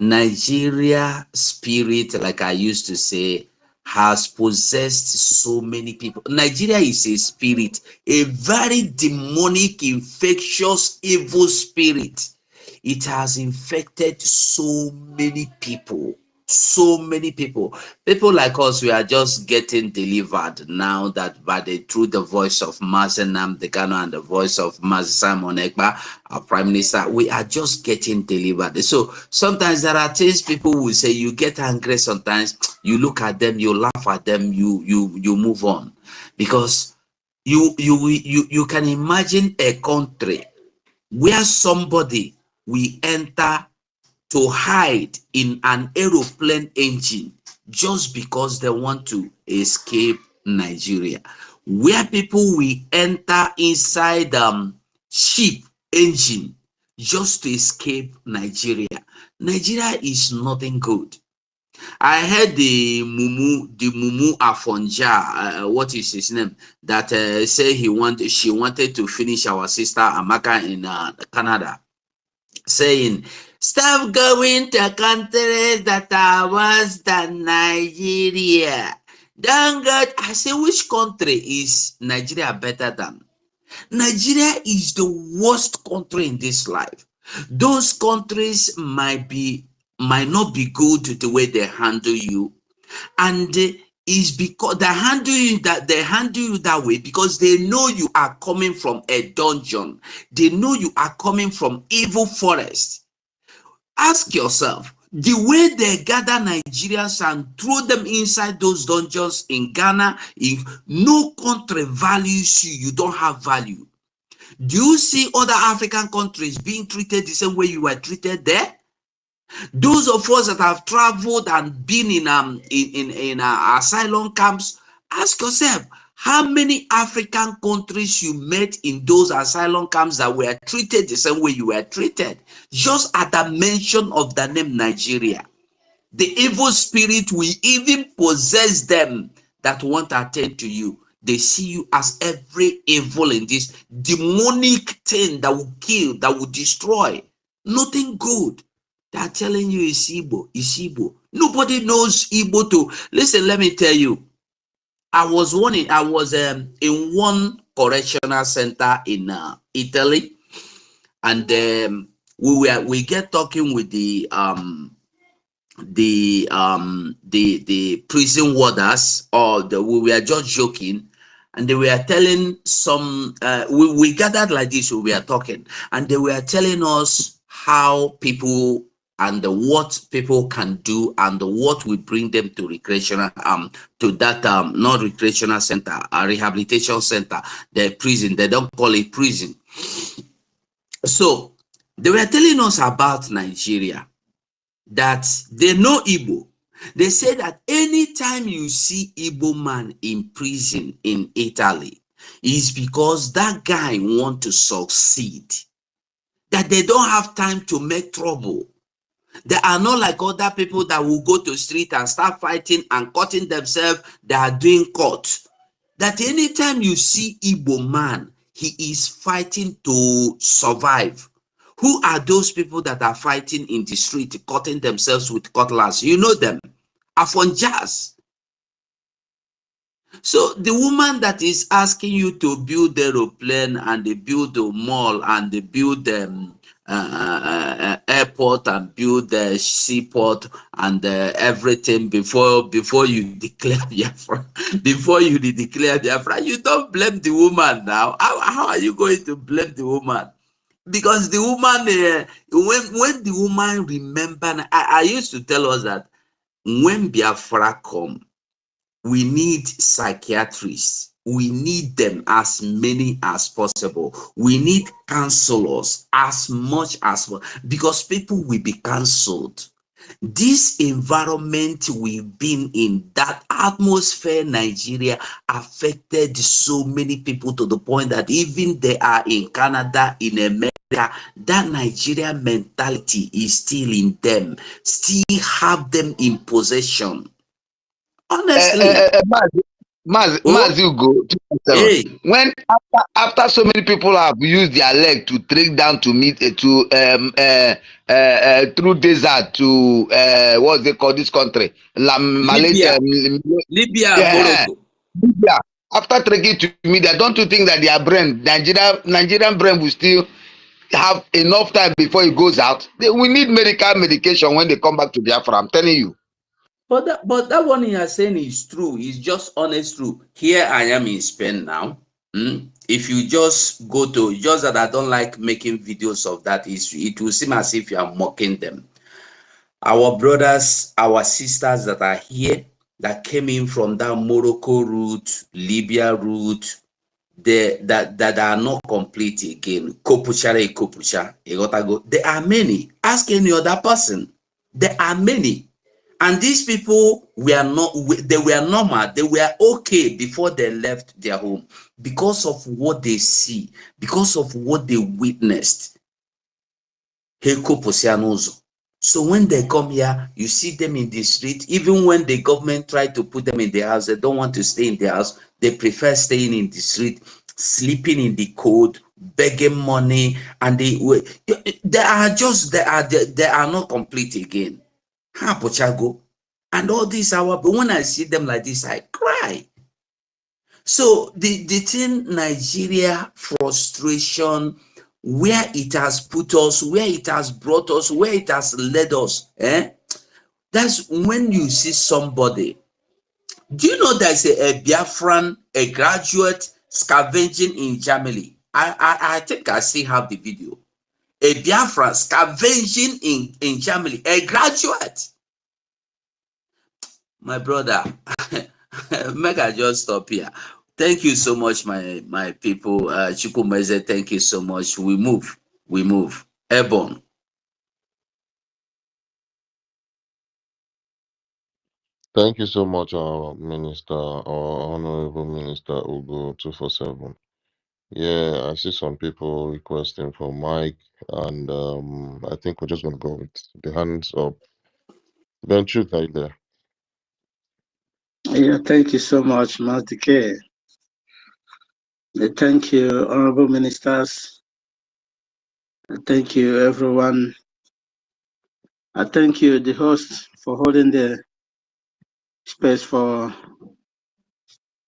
Nigeria spirit, like I used to say, has possessed so many people. Nigeria is a spirit, a very demonic, infectious, evil spirit. It has infected so many people. So many people like us, we are just getting delivered now, that through the voice of Mazenam Dekano and the voice of Maz Simon Ekpa, our Prime Minister, we are just getting delivered. So sometimes there are things people will say, you get angry, sometimes you look at them, you laugh at them, you move on, because you can imagine a country where somebody will enter to hide in an aeroplane engine just because they want to escape Nigeria, where people will enter inside ship engine just to escape Nigeria. Nigeria is nothing good. I heard the Mumu Afonja, what is his name, that say she wanted to finish our sister Amaka in Canada, saying, stop going to countries that are worse than Nigeria. Thank God. I say, which country is Nigeria better than? Nigeria is the worst country in this life. Those countries might not be good the way they handle you, and is because they handle you that way because they know you are coming from a dungeon. They know you are coming from evil forest. Ask yourself, the way they gather Nigerians and throw them inside those dungeons in Ghana, if no country values you, you don't have value. Do you see other African countries being treated the same way you were treated there? Those of us that have traveled and been in asylum camps, ask yourself, how many African countries you met in those asylum camps that were treated the same way you were treated? Just at the mention of the name Nigeria, the evil spirit will even possess them, that want to attend to you. They see you as every evil in this demonic thing that will kill, that will destroy. Nothing good. They are telling you it's Igbo, it's Igbo. Nobody knows Igbo too. Listen, let me tell you. I was in one correctional center in Italy, and we get talking with the prison warders, or we were just joking, and they were telling some we gathered like this, we were talking, and they were telling us how people and what people can do and what we bring them to recreational to that not recreational center, a rehabilitation center, the prison. They don't call it prison. So they were telling us about Nigeria, that they know Igbo. They say that anytime you see Igbo man in prison in Italy, is because that guy want to succeed. That they don't have time to make trouble. They are not like other people that will go to street and start fighting and cutting themselves. They are doing cut. That anytime you see Igbo man, he is fighting to survive. Who are those people that are fighting in the street, cutting themselves with cutlass? You know them. Afonjas. So the woman that is asking you to build the aeroplane and they build the mall and they build the airport and build the seaport and everything before you declare Biafra, before you declare Biafra, you don't blame the woman now. How are you going to blame the woman? Because the woman, when the woman remember, I used to tell us that when Biafra come, we need psychiatrists. We need them as many as possible. We need counselors as much as possible, because people will be cancelled. This environment we've been in, that atmosphere, Nigeria, affected so many people to the point that even they are in Canada, in America, that Nigeria mentality is still in them, still have them in possession. Honestly. Mazi Ugo, Hey. when after so many people have used their leg to trek down to meet through desert to what's they call this country, Libya, yeah, Morocco. Libya. After trekking to media, don't you think that their brain, Nigerian brain, will still have enough time before it goes out? We need medication when they come back to Biafra. I'm telling you. But that one you are saying is true. It's just honest true. Here I am in Spain now. If you just go to, just that I don't like making videos of that, it will seem as if you are mocking them. Our brothers, our sisters that are here, that came in from that Morocco route, Libya route, that are not complete again. There are many. Ask any other person. There are many. And these people they were normal, they were okay before they left their home, because of what they see, because of what they witnessed. So when they come here, you see them in the street. Even when the government tried to put them in the house, they don't want to stay in the house. They prefer staying in the street, sleeping in the cold, begging money, and they are not complete again. And all these but when I see them like this, I cry. So the thing, Nigeria frustration, where it has put us, where it has brought us, where it has led us, that's when you see somebody. Do you know there's a Biafran, a graduate scavenging in Germany? I think I still have the video. A Biafran scavenging in Germany, a graduate. My brother, make I just stop here. Thank you so much, my people. Chukwumeze, thank you so much. We move. Airborne. Thank you so much, our Minister, our Honorable Minister Ugo 247. Yeah, I see some people requesting for mic, and I think we're just gonna go with the hands up. Ben Truth, are you there? Yeah, thank you so much, Master K. Thank you, honorable ministers. Thank you, everyone. I thank you, the host, for holding the space for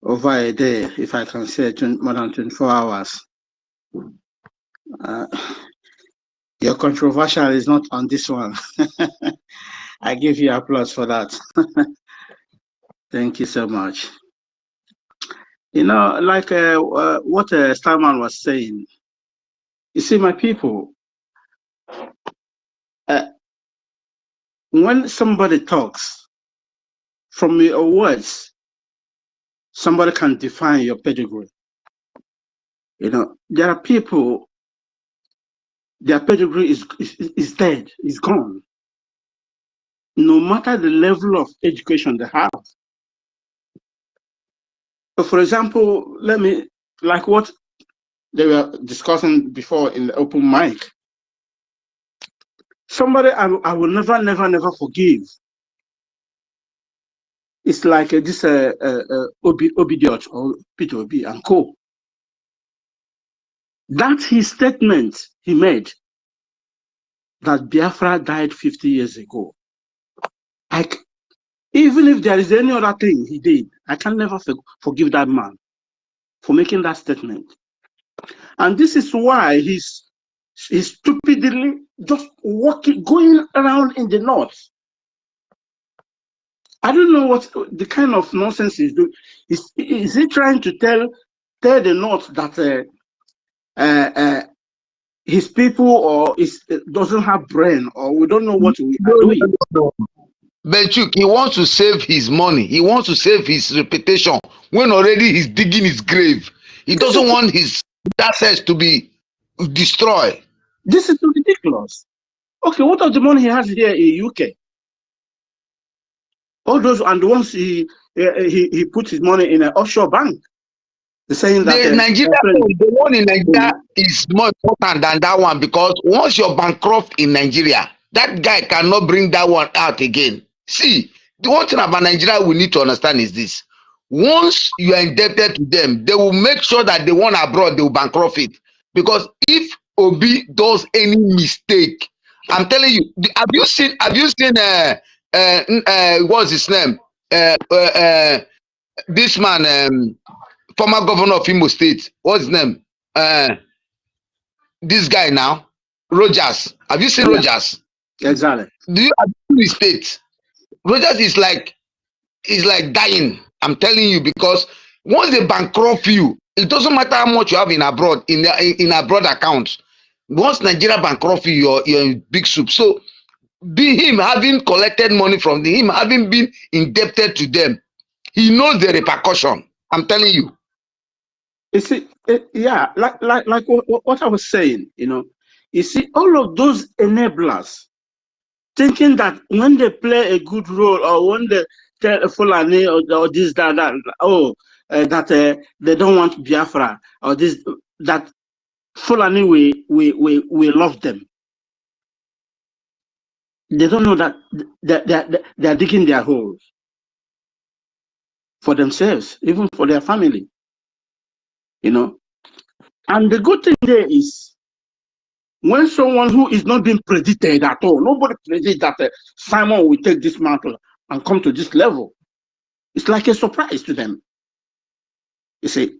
over a day, if I can say more than 24 hours. Uh, your controversial is not on this one. I give you applause for that. Thank you so much. You know, like what Starman was saying, you see, my people, when somebody talks, from your words, somebody can define your pedigree. You know, there are people, their pedigree is dead, is gone. No matter the level of education they have. So for example, like what they were discussing before in the open mic, somebody I will never forgive. It's like this Obidiot or Peter Obi and co. That's his statement he made that Biafra died 50 years ago. Even if there is any other thing he did, I can never forgive that man for making that statement. And this is why he's stupidly just going around in the north. I don't know what the kind of nonsense he's doing. Is he trying to tell the north that his people or doesn't have brain, or we don't know what we are doing? No. Benchuk, he wants to save his money. He wants to save his reputation when already he's digging his grave. He doesn't want his assets to be destroyed. This is ridiculous. Okay, what of the money he has here in UK? All those, and once he put his money in an offshore bank, saying that the one in Nigeria is more important than that one, because once you're bankrupt in Nigeria, that guy cannot bring that one out again. See, the one thing about Nigeria we need to understand is this: once you are indebted to them, they will make sure that the one abroad, they will bankrupt it. Because if Obi does any mistake, I'm telling you, have you seen what's his name, this man, former governor of Imo State, what's his name, this guy now, Rogers? Have you seen Rogers? Exactly. Do you have the state? Rogers is like dying. I'm telling you, because once they bankrupt you, it doesn't matter how much you have in abroad, in abroad accounts. Once Nigeria bankrupt you, you're in big soup. So him having collected money from him, having been indebted to them, he knows the repercussion. I'm telling you. You see, yeah, like what I was saying, you know, you see, all of those enablers thinking that when they play a good role, or when they tell a Fulani or this, that, they don't want Biafra, or this, that Fulani, we love them. They don't know that they're digging their holes for themselves, even for their family, you know. And the good thing there is, when someone who is not being predicted at all, nobody predicted that Simon will take this mantle and come to this level. It's like a surprise to them, you see.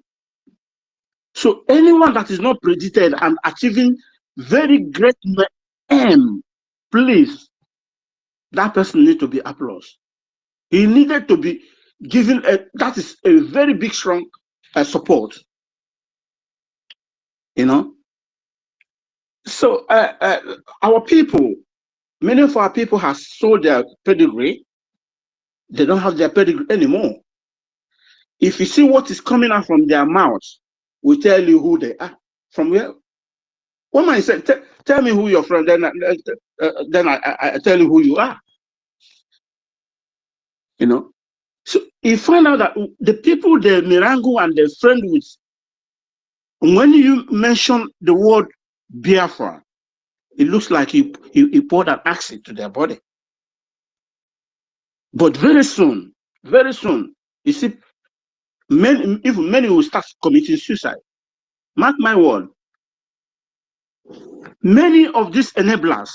So anyone that is not predicted and achieving very great aim, please, that person needs to be applauded. He needed to be given that is a very big, strong support, you know. So our people, many of our people have sold their pedigree. They don't have their pedigree anymore. If you see what is coming out from their mouths, we tell you who they are. From where? One man said, tell me who you're from, then I tell you who you are. You know? So you find out that the people they Mirango and they friend with, when you mention the word Biafra, it looks like you poured an acid to their body. But very soon, You see, many will start committing suicide. Mark my word. Many of these enablers,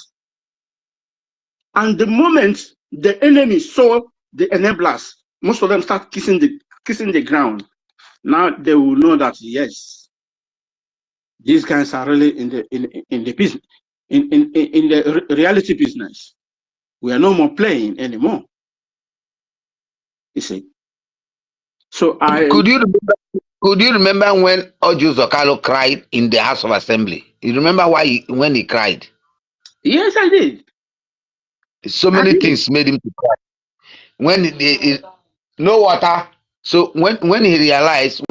and the moment the enemy saw the enablers, most of them start kissing the ground. Now they will know that yes, these guys are really in the business, in the reality business. We are no more playing anymore. You see. So Could you remember when Ojo Zokalo cried in the House of Assembly? You remember when he cried? Yes, I did. So many things made him to cry. When no water. So when he realized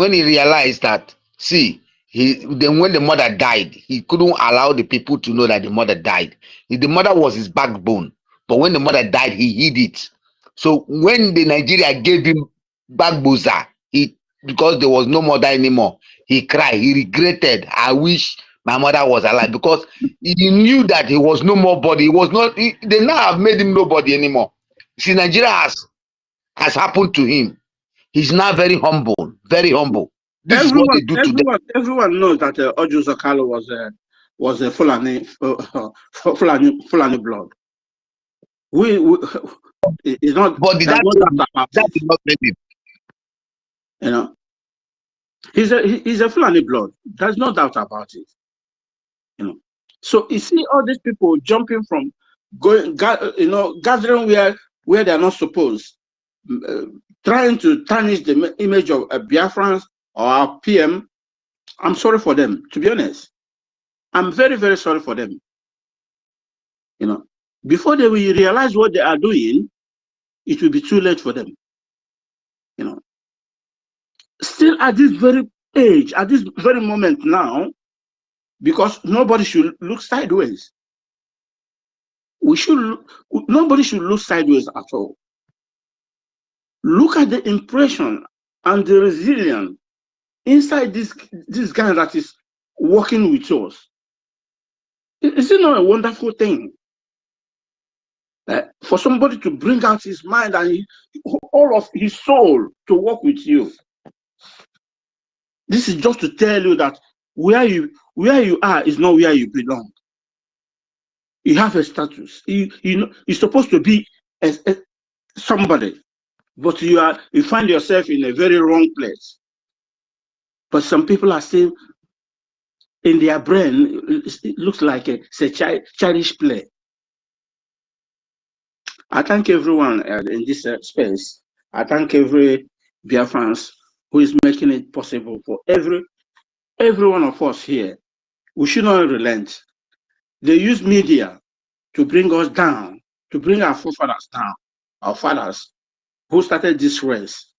that, see, when the mother died, he couldn't allow the people to know that the mother died. The mother was his backbone, but when the mother died, he hid it. So when the Nigeria gave him backboza, because there was no mother anymore, he cried. He regretted. I wish my mother was alive, because he knew that he was no more body. He was not. They now have made him nobody anymore. See, Nigeria has happened to him. He's now very humble, very humble. This is what they do to them. Everyone knows that Ojo Zakalo was a Fulani blood. It's not. But that did not make him. You know, he's a Fulani blood. There's no doubt about it. You know, so you see all these people jumping from gathering where they are not supposed, trying to tarnish the image of Biafrans or our PM. I'm sorry for them, to be honest. I'm very, very sorry for them. You know, before they will realize what they are doing, it will be too late for them. You know, still at this very age, at this very moment now, because nobody should look sideways. Nobody should look sideways at all. Look at the impression and the resilience inside this guy that is working with us. Is it not a wonderful thing? For somebody to bring out his mind and all of his soul to work with you. This is just to tell you that where you are is not where you belong. You have a status. You're supposed to be somebody, but you find yourself in a very wrong place. But some people are still in their brain. It looks like it's a childish play. I thank everyone in this space. I thank every Biafrans who is making it possible for every one of us here. We should not relent. They use media to bring us down, to bring our forefathers down, our fathers who started this race.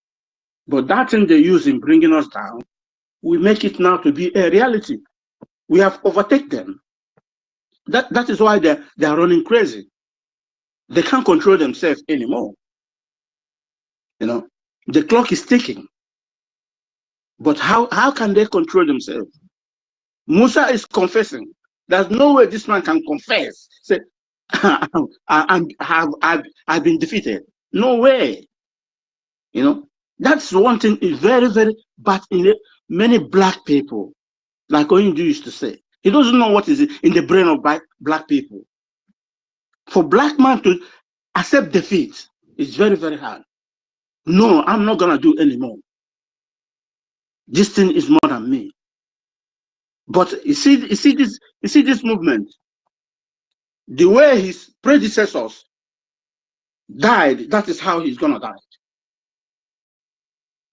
But that thing they use in bringing us down, we make it now to be a reality. We have overtaken them. That is why they are running crazy. They can't control themselves anymore. You know, the clock is ticking. But how can they control themselves? Musa is confessing. There's no way this man can confess. Say, I've been defeated. No way. You know, that's one thing is very, very bad in many black people. Like Oyindu used to say, he doesn't know what is in the brain of black people. For black man to accept defeat is very, very hard. No, I'm not gonna do anymore. This thing is more than me. But you see this movement. The way his predecessors died, that is how he's gonna die.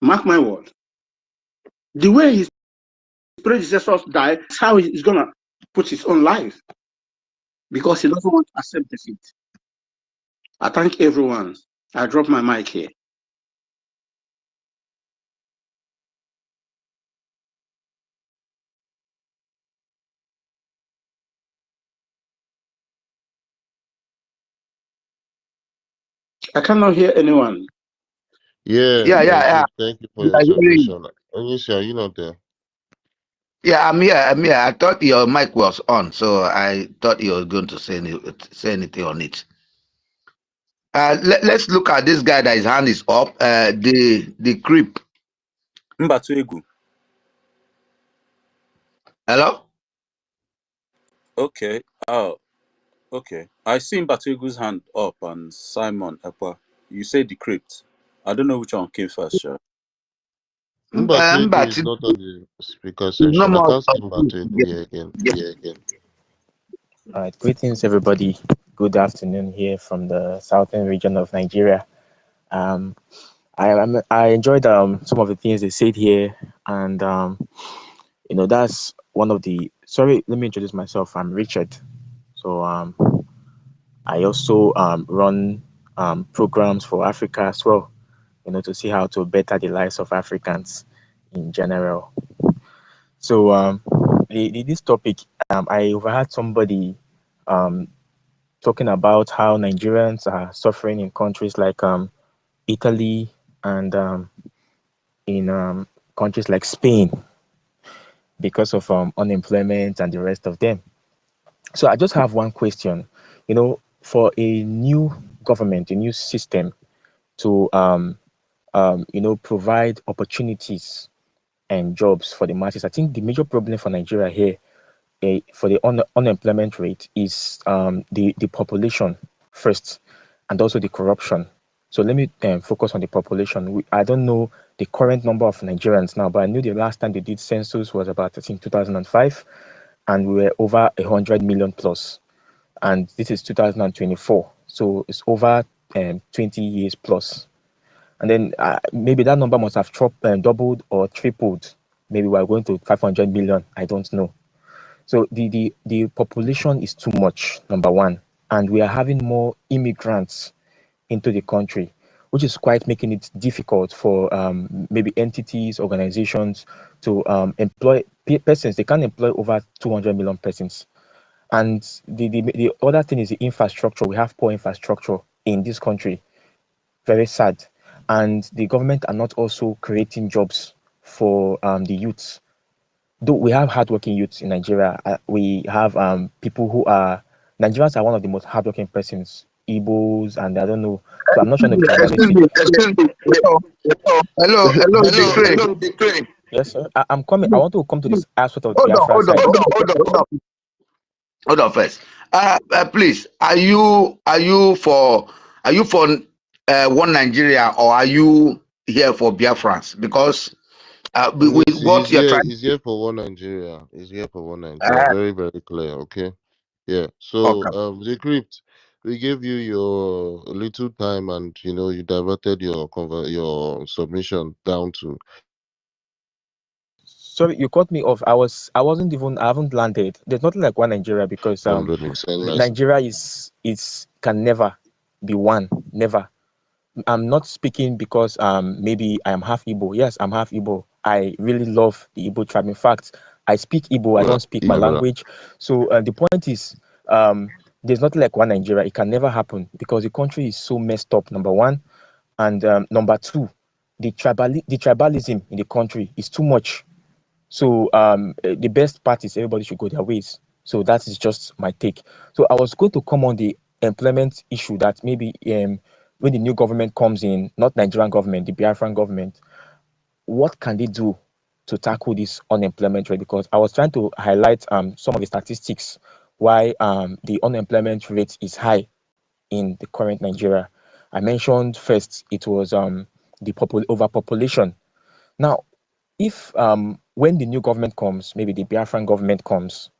Mark my word. The way his predecessors died, that's how he's gonna put his own life. Because he doesn't want to accept defeat. I thank everyone. I drop my mic here. I cannot hear anyone. Yeah. Thank you for your submission. Alicia, are you not there? Yeah, I'm here. I thought your mic was on, so I thought you were going to say anything on it. Let's look at this guy that his hand is up. The creep. Mbatuegu. Hello? Okay. Oh, okay. I see Mbatuegu's hand up and Simon Ekpa. You say decrypt. I don't know which one came first, sure. Mbatuego is Mbati not on the speaker is no section. I more. can't see Mbatuego here again. All right, greetings everybody. Good afternoon here from the southern region of Nigeria. I enjoyed some of the things they said here, and that's one of the. Sorry, let me introduce myself. I'm Richard. So I also run programs for Africa as well. To see how to better the lives of Africans in general. So this topic, I overheard somebody talking about how Nigerians are suffering in countries like Italy and in countries like Spain because of unemployment and the rest of them. So I just have one question. For a new government, a new system to provide opportunities and jobs for the masses, I think the major problem for Nigeria here for the unemployment rate is the population first, and also the corruption. So let me focus on the population. I don't know the current number of Nigerians now, but I knew the last time they did census was about, I think, 2005, and we were over 100 million plus. And this is 2024, so it's over 20 years plus. And then maybe that number must have doubled or tripled. Maybe we're going to 500 million. I don't know. So the population is too much, number one, and we are having more immigrants into the country, which is quite making it difficult for maybe entities, organizations to employ persons. They can't employ over 200 million persons. And the other thing is the infrastructure. We have poor infrastructure in this country. Very sad. And the government are not also creating jobs for the youths. Though we have hardworking youths in Nigeria, we have people who are Nigerians are one of the most hardworking persons, Igbos, and I don't know. So I'm not trying to be Excuse tribalistic. me. Excuse me. Hello, the crane. Yes, sir. I'm coming. I want to come to this aspect of Hold on, Biafra hold on, side. hold on first. Please, are you for one Nigeria, or are you here for Biafrans? Because with what you're trying. He's here for one Nigeria. He's here for one Nigeria. Very, very clear. Okay. Yeah. So, Okay. Decrypt, we gave you your little time, and you diverted your submission down to. Sorry, you cut me off. I haven't landed. There's nothing like one Nigeria because Nigeria can never be one. Never. I'm not speaking because maybe I am half Igbo. Yes, I'm half Igbo. I really love the Igbo tribe. In fact, I speak Igbo. I don't speak my language. So the point is, there's nothing like one Nigeria. It can never happen because the country is so messed up. Number one, and number two, the tribalism in the country is too much. So the best part is everybody should go their ways. So that is just my take. So I was going to come on the employment issue that maybe when the new government comes in, not Nigerian government, the Biafran government, what can they do to tackle this unemployment rate? Because I was trying to highlight some of the statistics why the unemployment rate is high in the current Nigeria. I mentioned first it was the overpopulation. Now, if when the new government comes, maybe the Biafran government comes,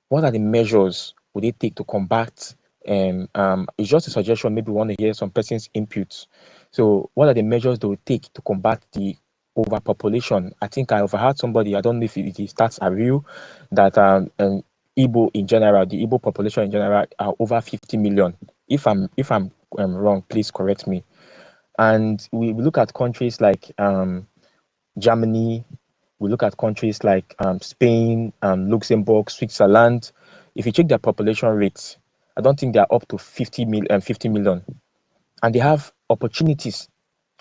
what are the measures would they take to combat? It's just a suggestion. Maybe we want to hear some person's inputs. So, what are the measures they will take to combat the overpopulation? I think I overheard somebody. I don't know if the stats are real. That Igbo in general, the Igbo population in general, are over 50 million. If I'm wrong, please correct me. And we look at countries like Germany. We look at countries like Spain, Luxembourg, Switzerland. If you check their population rates, I don't think they're up to 50 million. And they have opportunities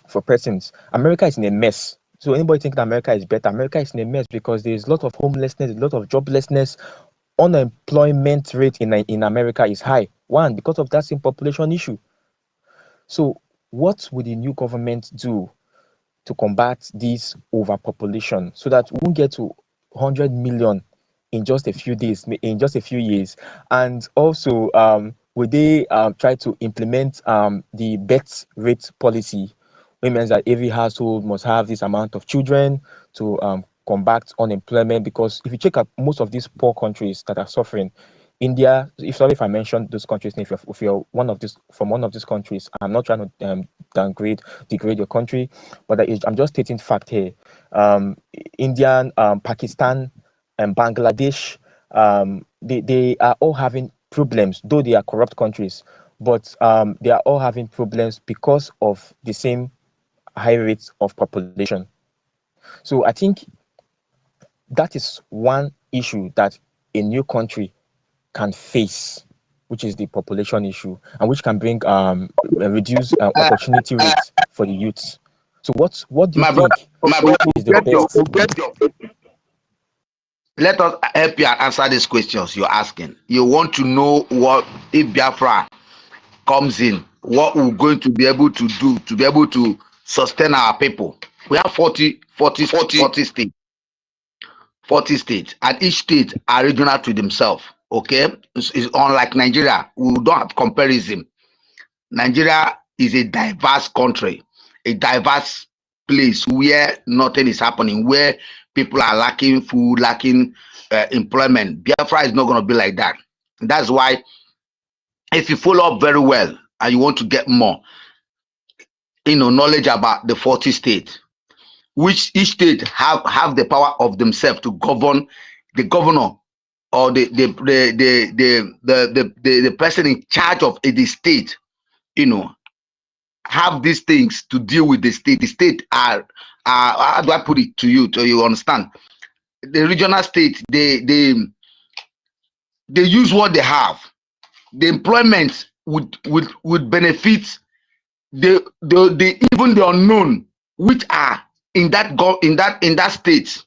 for persons. America is in a mess. So anybody think that America is better? America is in a mess because there's a lot of homelessness, a lot of joblessness. Unemployment rate in America is high. One, because of that same population issue. So what will the new government do to combat this overpopulation so that we won't get to 100 million in just a few days, in just a few years? And also, will they try to implement the birth rate policy, which means that every household must have this amount of children to combat unemployment? Because if you check out most of these poor countries that are suffering, India, if I mentioned those countries, if you're one of these from one of these countries, I'm not trying to degrade your country, but I'm just stating fact here. India, Pakistan, and Bangladesh, they are all having problems, though they are corrupt countries, but they are all having problems because of the same high rates of population. So I think that is one issue that a new country can face, which is the population issue, and which can bring reduce opportunity rates for the youths. So what do you My brother, think is the best? let us help you answer these questions you're asking. You want to know what if Biafra comes in, what we're going to be able to do to be able to sustain our people. We have 40 states. 40 states, and each state are regional to themselves. Okay, it's unlike Nigeria. We don't have comparison. Nigeria is a diverse country, a diverse place where nothing is happening, where people are lacking food, lacking employment. Biafra is not going to be like that. That's why, if you follow up very well and you want to get more, knowledge about the 40 states, which each state have the power of themselves to govern. The governor or the person in charge of the state, have these things to deal with the state. The state are how do I put it to you so you understand? The regional state, they use what they have. The employment would benefit the even the unknown which are in that state.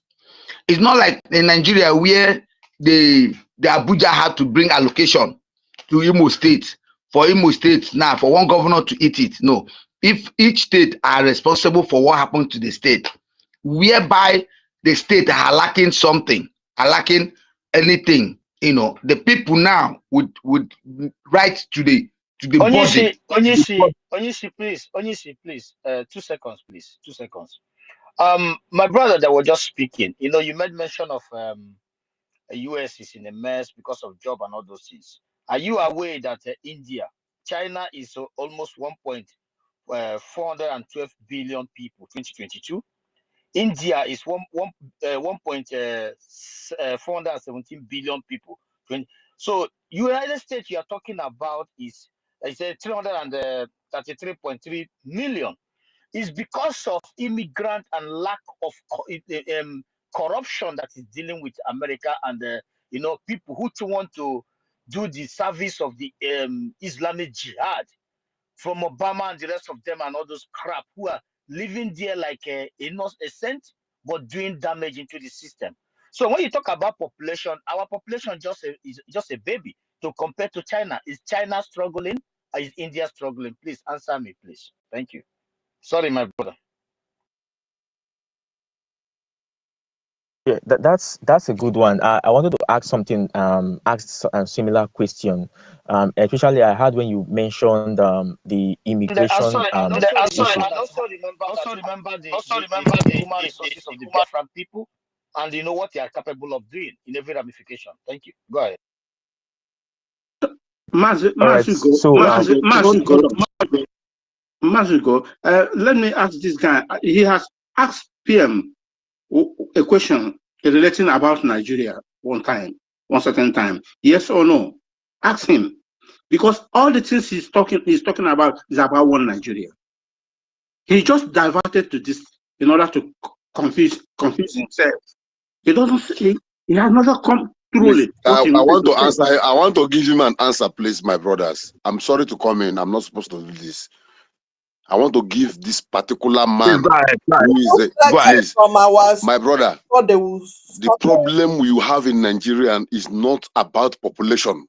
It's not like in Nigeria where the Abuja had to bring allocation to Imo State for Imo State now for one governor to eat it. No, if each state are responsible for what happened to the state, whereby the state are lacking something, are lacking anything, the people now would write to the budget. Onishi, please. 2 seconds, please. 2 seconds. My brother that was just speaking, you made mention of US is in a mess because of job and all those things. Are you aware that China is almost 1.412 billion people 2022? India is 1.417 billion people. So United States you are talking about is 333.3 million. It's because of immigrant and lack of corruption that is dealing with America and people who want to do the service of the Islamic Jihad, from Obama and the rest of them and all those crap who are living there like a saint but doing damage into the system. So when you talk about population, our population is just a baby to compare to China. Is China struggling? Or is India struggling? Please answer me, please. Thank you. Sorry, my brother. Yeah, that's a good one. I wanted to ask something, ask a similar question. Especially I heard when you mentioned the immigration And issue. also remember the human resources of the Biafran people, and you know what they are capable of doing in every ramification. Thank you. Go ahead. All right. So Masuko, let me ask this guy. He has asked PM a question relating about Nigeria one certain time. Yes or no? Ask him. Because all the things he's talking about is about one Nigeria. He just diverted to this in order to confuse himself. He doesn't see. He has never come truly. I want to give him an answer, please, my brothers. I'm sorry to come in. I'm not supposed to do this. I want to give this particular man who is please, my brother. The problem you have in Nigeria is not about population.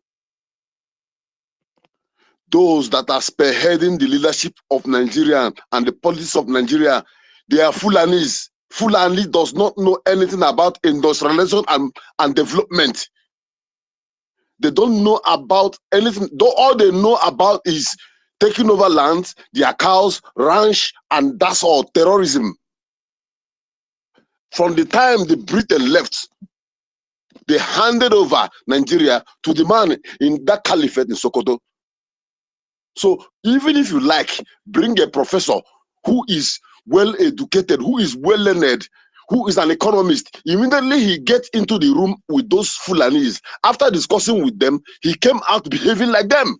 those that are spearheading the leadership of Nigeria and the politics of Nigeria, they are Fulanis. Fulani does not know anything about industrialization and development. They don't know about anything. All they know about is taking over lands, their cows, ranch, and that's all, terrorism. From the time the Britain left, they handed over Nigeria to the man in that caliphate in Sokoto. So even if you like, bring a professor who is well educated, who is well learned, who is an economist. Immediately he gets into the room with those Fulanis. After discussing with them, he came out behaving like them.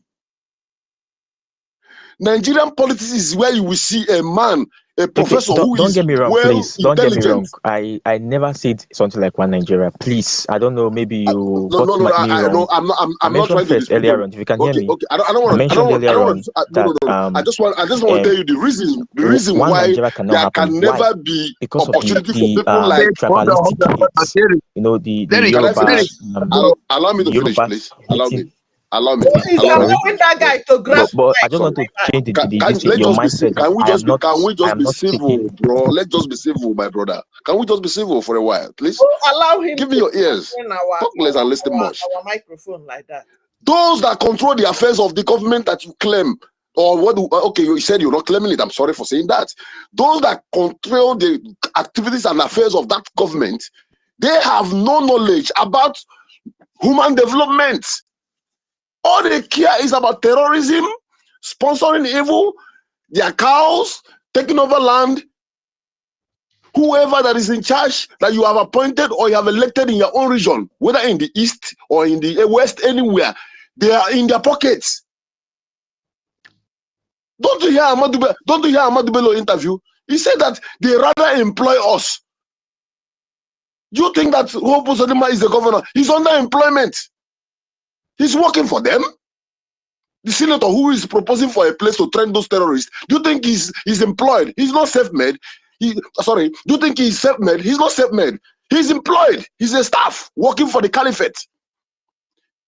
Nigerian politics is where you will see a man, a professor okay, who don't is get me wrong, well please. Don't get me wrong. intelligent. I never said something like one Nigeria. Please, I don't know. Maybe you No, got no, no. me wrong. I'm not mentioned trying to first dispute earlier on. on. If you can hear Okay, me, okay. I don't I want mentioned earlier on to. No, that no, no. I just want to tell you the reason one why Nigeria cannot there happen. can Why? never be Because of opportunity for people the like. tribalistic hates. You know, the Can I finish? Yorubas, Allow me the to finish, Yorubas please. Allow me. hating. Allow me. Okay, Please Allow me. sorry. allowing that guy to grab But I just Sorry. want to change your Let's just be. mindset. That Can we I am just be? not. Can we I just am be not civil, taking. bro? Let's just be civil, my brother. Can we just be civil for a while, please? allow him Give me to your ears. open Talk less and listen much. our microphone like that. Those that control the affairs of the government that you claim, or what? Okay, you said you're not claiming it. I'm sorry for saying that. Those that control the activities and affairs of that government, they have no knowledge about human development. All they care is about terrorism, sponsoring evil, their cows, taking over land. Whoever that is in charge that you have appointed or you have elected in your own region, whether in the east or in the west, anywhere, they are in their pockets. Don't you hear Ahmadu Bello interview? He said that they rather employ us. Do you think that Hope Uzodinma is the governor? He's under employment. He's working for them. The senator who is proposing for a place to train those terrorists, do you think he's employed? He's not self-made. Do you think he's self-made? He's not self-made. He's employed. He's a staff working for the caliphate.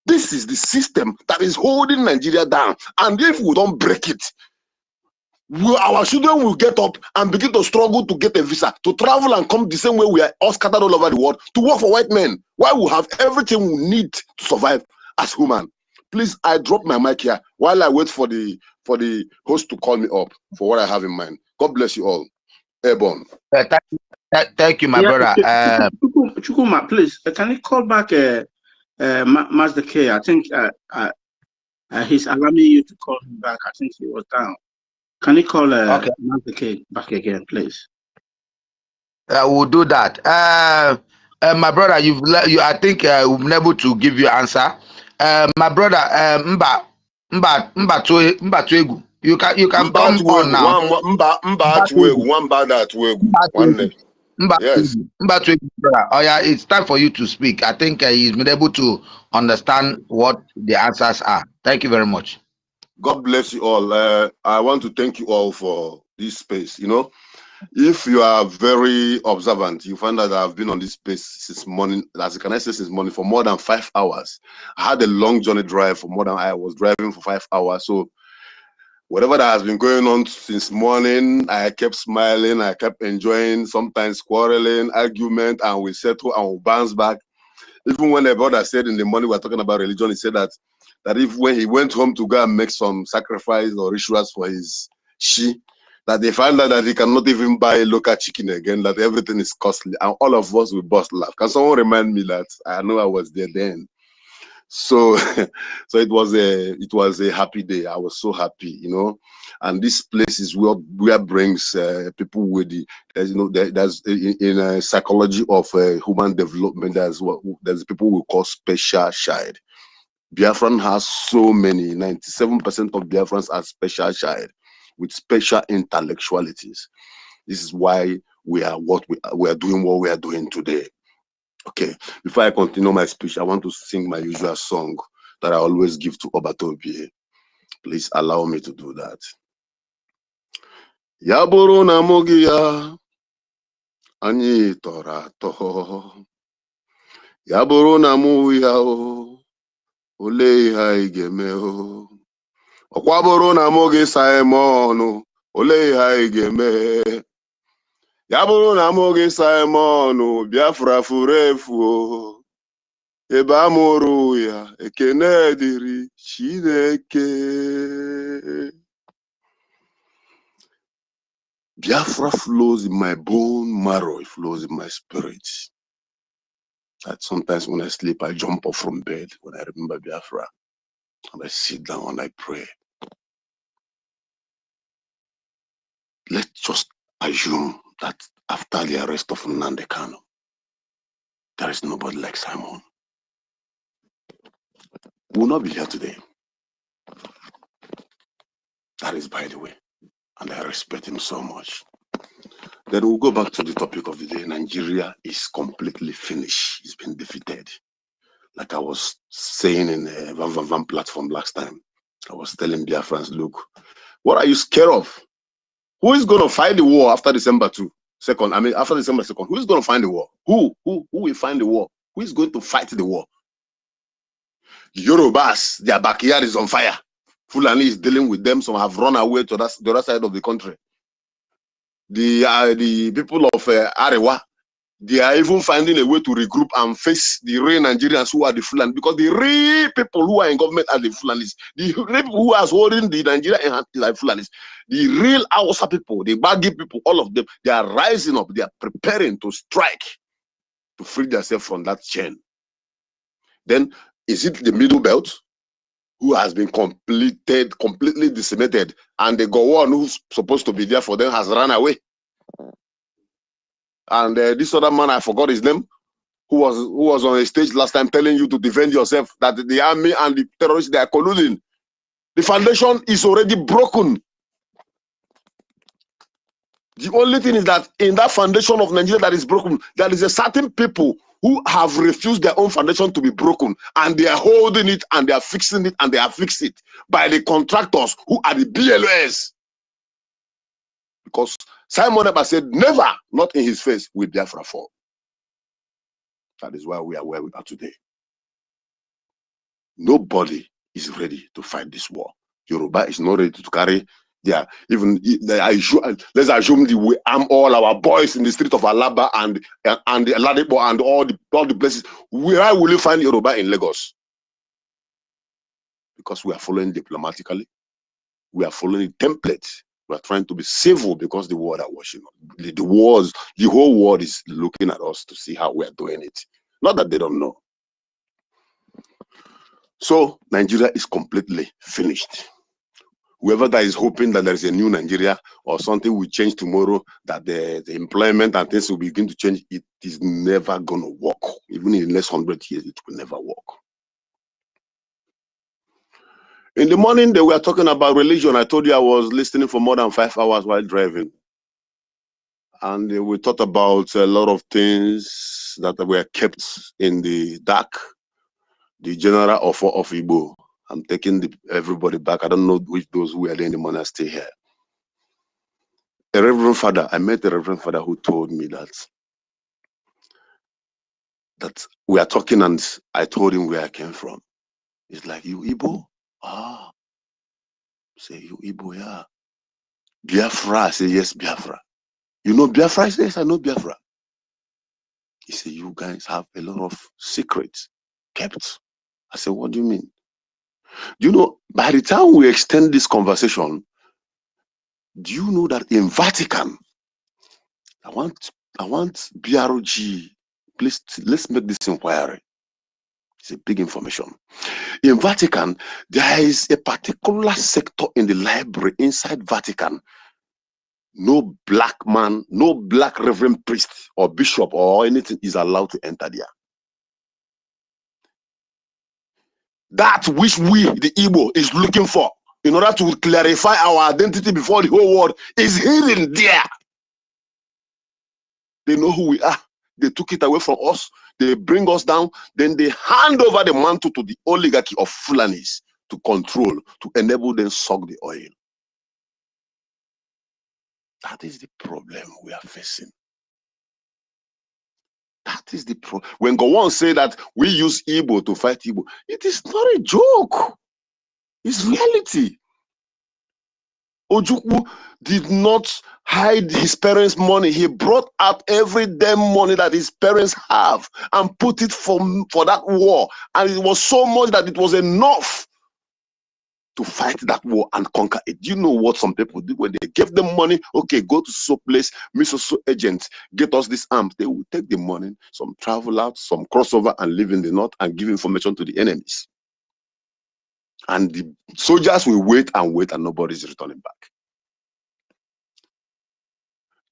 This is the system that is holding Nigeria down. And if we don't break it, our children will get up and begin to struggle to get a visa, to travel and come the same way we are all scattered all over the world, to work for white men, while we have everything we need to survive as human. Please, I drop my mic here while I wait for the host to call me up for what I have in mind. God bless you all. Airborne. Thank you, my brother. Chukuma, please, can you call back Master K? I think he's allowing you to call him back. I think he was down. Can you call Master K back again, please? We'll do that. My brother, I think we've been able to give you answer. My brother, Mbatuegu, you can come on now. Yes. Brother. Oh yeah, it's time for you to speak. I think he's been able to understand what the answers are. Thank you very much. God bless you all. I want to thank you all for this space. You know, if you are very observant, you find that I've been on this space since morning, as can I say since morning, for more than 5 hours. I had a long journey drive for more than I was driving for 5 hours. So whatever that has been going on since morning, I kept smiling, I kept enjoying, sometimes quarreling, argument, and we settle and we bounce back. Even when the brother said in the morning we were talking about religion, he said that if when he went home to go and make some sacrifice or rituals for his she, that they found out that he cannot even buy local chicken again, that everything is costly, and all of us will bust laugh. Can someone remind me that? I know I was there then. So so it was a happy day. I was so happy, you know. And this place is where brings people with the, you know, there's in psychology of human development, there's people we call special child. Biafran has so many, 97% of Biafrans are special child with special intellectualities. This is why we are doing what we are doing today. Okay, before I continue my speech, I want to sing my usual song that I always give to Obatobie. Please allow me to do that. Yaburu na mugia anyi torato. Yaburu na muya o ole ha igeme o. Okwaboro na moge Simon, ole ha igeme. Yaboro na moge Simon, Biafra furefu. Ebe amụrụ ya, ekene dịrị Chineke. Biafra flows in my bone marrow, it flows in my spirit. That sometimes when I sleep, I jump up from bed when I remember Biafra. And I sit down and I pray. Let's just assume that after the arrest of ANNANG, there is nobody like Simon. We will not be here today. That is by the way. And I respect him so much. Then we'll go back to the topic of the day. Nigeria is completely finished. It's been defeated. Like I was saying in the Van platform last time, I was telling Biafrans, look, what are you scared of? Who is going to fight the war after December 2nd? I mean, after December 2nd, who is going to find the war? Who will find the war? Who is going to fight the war? The Yorubas, their backyard is on fire. Fulani is dealing with them. Some have run away to the other side of the country. The people of Arewa, they are even finding a way to regroup and face the real Nigerians who are the Fulani, because the real people who are in government are the Fulanis. The real people who are holding the Nigeria in hand are the Fulanis. The real Hausa people, the Bagi people, all of them, they are rising up. They are preparing to strike to free themselves from that chain. Then, is it the Middle Belt who has been completely decimated, and the Gowon who's supposed to be there for them has run away? And this other man, I forgot his name, who was on a stage last time telling you to defend yourself, that the army and the terrorists, they are colluding. The foundation is already broken. The only thing is that in that foundation of Nigeria that is broken, there is a certain people who have refused their own foundation to be broken, and they are holding it, and they are fixing it, and they are fixed it by the contractors who are the BLOS. Because Simon Eber said, never, not in his face, will Biafra fall. That is why we are where we are today. Nobody is ready to fight this war. Yoruba is not ready to carry their, let's assume we arm all our boys in the street of Alaba and Ladipo and all the places. Where will you find Yoruba in Lagos? Because we are following diplomatically. We are following templates. We are trying to be civil because the world are watching. The whole world is looking at us to see how we are doing it. Not that they don't know. So Nigeria is completely finished. Whoever that is hoping that there is a new Nigeria or something will change tomorrow, that the employment and things will begin to change, it is never going to work. Even in the next 100 years, it will never work. In the morning, they were talking about religion. I told you I was listening for more than 5 hours while driving. And we talked about a lot of things that were kept in the dark. The general offer of Igbo. I'm taking everybody back. I don't know which those who are there in the morning are still here. A reverend father, I met a reverend father who told me that we are talking, and I told him where I came from. He's like, you Igbo? Ah. Say, you Igbo, yeah. Biafra? I say, yes, Biafra. You know Biafra? I say, yes, I know Biafra. He said, you guys have a lot of secrets kept. I said, what do you mean? You know, by the time we extend this conversation, do you know that in Vatican, I want BROG, please, let's make this inquiry. It's a big information. In Vatican, there is a particular sector in the library inside Vatican. No black man, no black reverend priest or bishop or anything is allowed to enter there. That which we, the Igbo, is looking for in order to clarify our identity before the whole world is hidden there. They know who we are. They took it away from us. They bring us down. Then they hand over the mantle to the oligarchy of Fulanis to control, to enable them suck the oil. That is the problem we are facing. That is the problem. When Gowon say that we use Igbo to fight Igbo, it is not a joke. It's reality. Ojukwu did not hide his parents' money. He brought out every damn money that his parents have and put it for that war. And it was so much that it was enough to fight that war and conquer it. Do you know what some people did when they gave them money? Okay, go to so place, meet so agents, get us this arms. They will take the money, some travel out, some crossover and live in the north and give information to the enemies. And the soldiers will wait and nobody's returning back.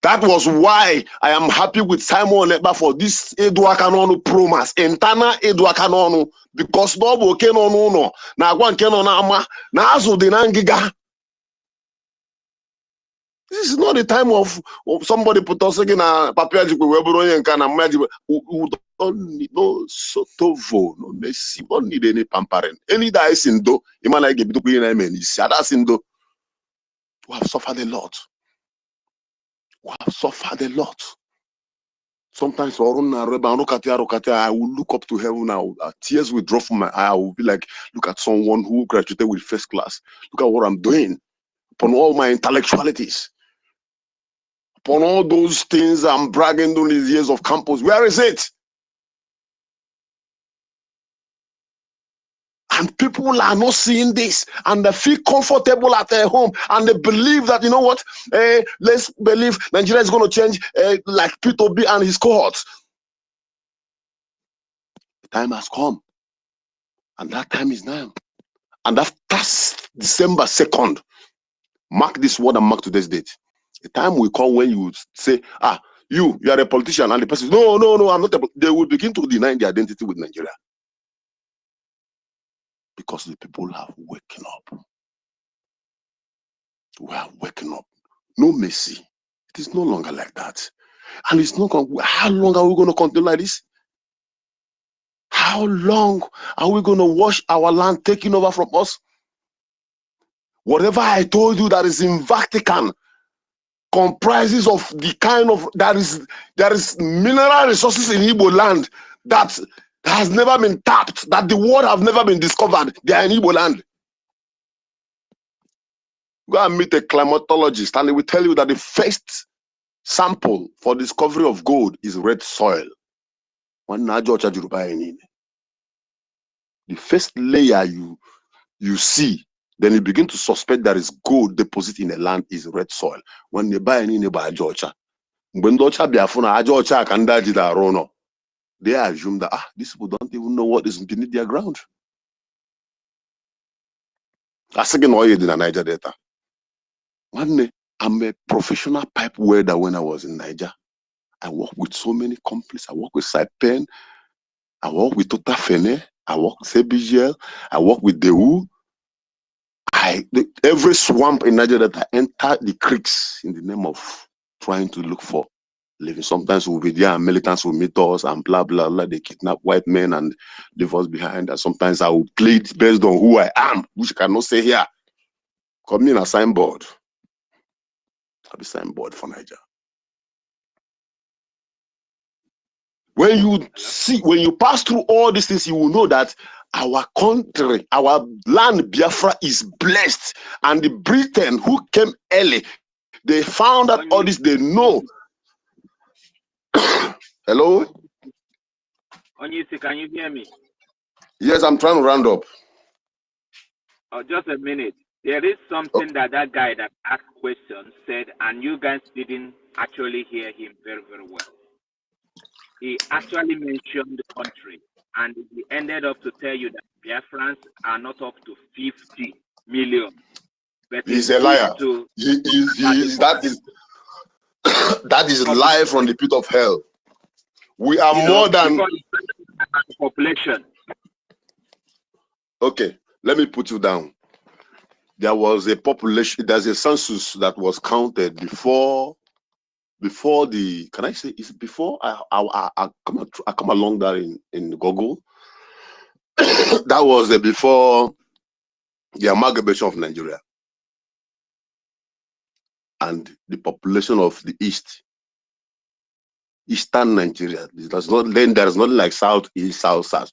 That was why I am happy with Simon Ekpa for this Eduakanonu promise, internal Eduakanonu, because no no na agwa nke no na ama na azu dị na ngiga. This is not the time of somebody put us again na papia jikwe we buru onye nka na mmaji. We don't need no sotovo, no mercy. We don't need any pampering. Any that is in do, imana get bitu kuyi na eme ni si ada sindo. We have suffered a lot. We have suffered a lot. Sometimes I will look up to heaven now. Tears will drop from my eye. I will be like, look at someone who graduated with first class. Look at what I'm doing. Upon all my intellectualities. Upon all those things I'm bragging on these years of campus. Where is it? And people are not seeing this, and they feel comfortable at their home, and they believe that, you know what, let's believe Nigeria is going to change like Peter B and his cohorts. The time has come, and that time is now. And that's December 2nd. Mark this word and mark today's date. The time will come when you say, you are a politician, and the person, no, I'm not. They will begin to deny the identity with Nigeria. Because the people have waken up. We are waking up. No mercy. It is no longer like that. And it's not going. How long are we going to continue like this? How long are we going to watch our land taking over from us? Whatever I told you that is in Vatican comprises of the kind of there is mineral resources in Igbo land that has never been tapped, that the world have never been discovered. They are in Igbo land. Go and meet a climatologist and he will tell you that the first sample for discovery of gold is red soil. The first layer you see, then you begin to suspect there is gold deposit in the land is red soil. When they buy any by Georgia, when Biafra they assume that these people don't even know what is beneath their ground. That's again why you did a Niger data. One day, I'm a professional pipe welder when I was in Niger. I work with so many companies. I work with Saipen. I work with Tota Fene. I work with CBGL. I work with Dewu. Every swamp in Niger that I enter the creeks in the name of trying to look for living. Sometimes we'll be there and militants will meet us and blah, blah, blah. They kidnap white men and leave us behind. And sometimes I will plead based on who I am, which I cannot say here. Come in a signboard. I'll be signboard for Niger. When you pass through all these things, you will know that our country, our land, Biafra, is blessed. And the Britain who came early, they found out all this, they know. Hello? Onyisi, can you hear me? Yes, I'm trying to round up. Oh, just a minute. There is something that guy that asked questions said, and you guys didn't actually hear him very, very well. He actually mentioned the country, and he ended up to tell you that Biafrans are not up to 50 million. But he's a liar. That is lie from the pit of hell. We are more than population. Okay, let me put you down. There was a population. There's a census that was counted before the. Can I say it's before I come along there in Google. That was before the amalgamation of Nigeria and the population of the eastern Nigeria. There is not like south, east, south, south.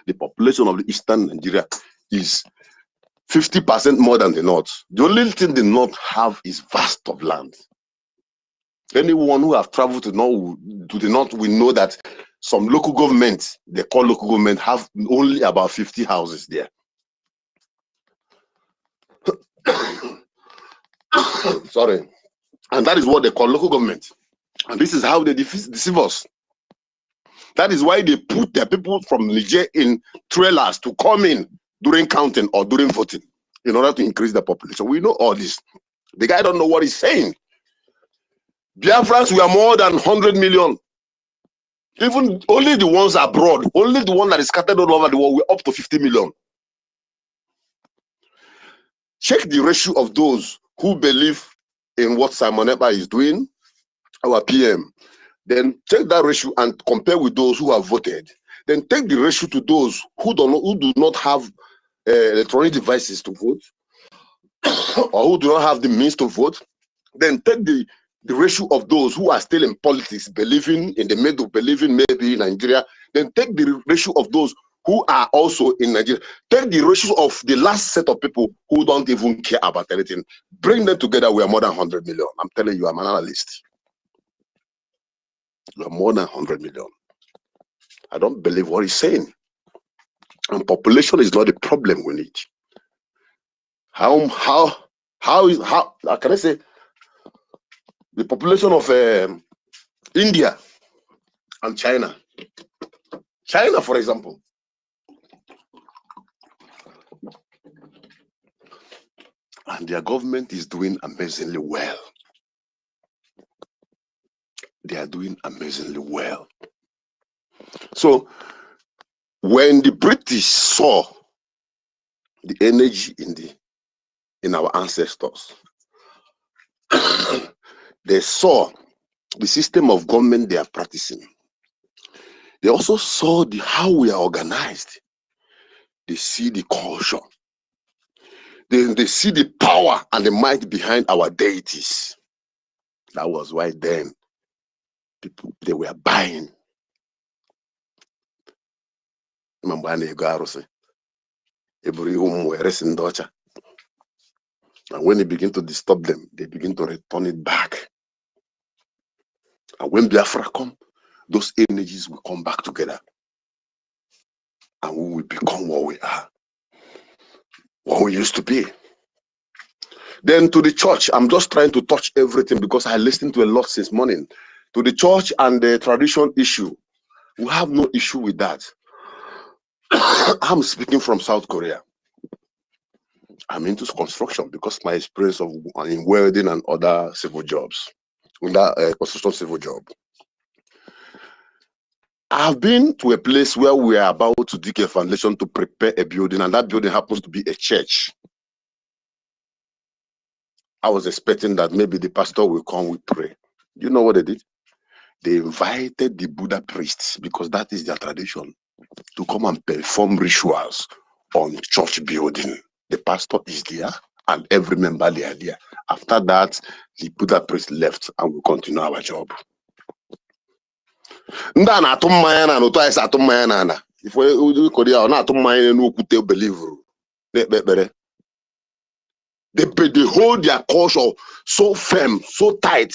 The population of the eastern Nigeria is 50% more than the North. The only thing the North have is vast of land. Anyone who have traveled to the North will know that some local governments, they call local government, have only about 50 houses there. Sorry. And that is what they call local government. And this is how they deceive us. That is why they put their people from Niger in trailers to come in during counting or during voting in order to increase the population. We know all this. The guy don't know what he's saying. Biafrans, we are more than 100 million. Even only the ones abroad, only the one that is scattered all over the world, we're up to 50 million. Check the ratio of those who believe in what Simon Ekpa is doing, our PM. Then take that ratio and compare with those who have voted. Then take the ratio to those who do not have electronic devices to vote, or who do not have the means to vote. Then take the ratio of those who are still in politics, believing in the middle, believing maybe in Nigeria. Then take the ratio of those who are also in Nigeria. Take the ratio of the last set of people who don't even care about anything. Bring them together, we are more than 100 million. I'm telling you, I'm an analyst. We are more than 100 million. I don't believe what he's saying. And population is not the problem we need. How can I say the population of India and China? China, for example, and their government is doing amazingly well. They are doing amazingly well. So when the British saw the energy in our ancestors, they saw the system of government they are practicing. They also saw how we are organized. They see the culture. They see the power and the might behind our deities. That was why then people, they were buying. And when they begin to disturb them, they begin to return it back. And when Biafra come, those energies will come back together. And we will become what we are, what we used to be. Then to the church, I'm just trying to touch everything because I listened to a lot since morning. To the church and the tradition issue, we have no issue with that. I'm speaking from South Korea. I'm into construction because my experience in welding and other civil jobs, construction civil job. I've been to a place where we are about to dig a foundation to prepare a building, and that building happens to be a church. I was expecting that maybe the pastor will come, we pray. You know what they did? They invited the Buddha priests, because that is their tradition, to come and perform rituals on church building. The pastor is there and every member they are there. After that, the Buddha priest left and we continue our job. They hold their culture so firm, so tight,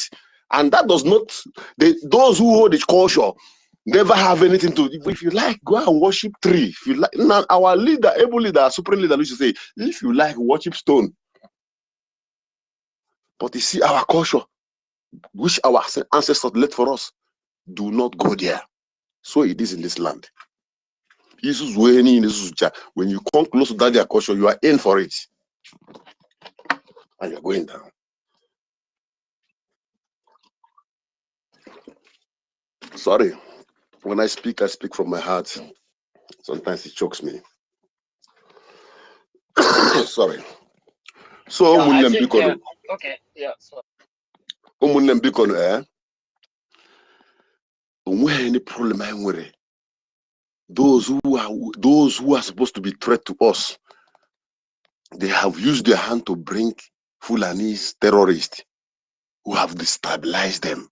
and that does not. Those who hold the culture never have anything to. If you like, go and worship tree. If you like, now our leader, able leader, supreme leader, used to say, if you like, worship stone. But you see, our culture, which our ancestors left for us, do not go there. So it is in this land. When you come close to that their culture, you are in for it, and you're going down. Sorry, when I speak from my heart. Sometimes it chokes me. Sorry. So yeah, I think, okay, yeah. So. Any problem I worry. Those who are supposed to be threat to us, they have used their hand to bring Fulanese terrorists who have destabilized them.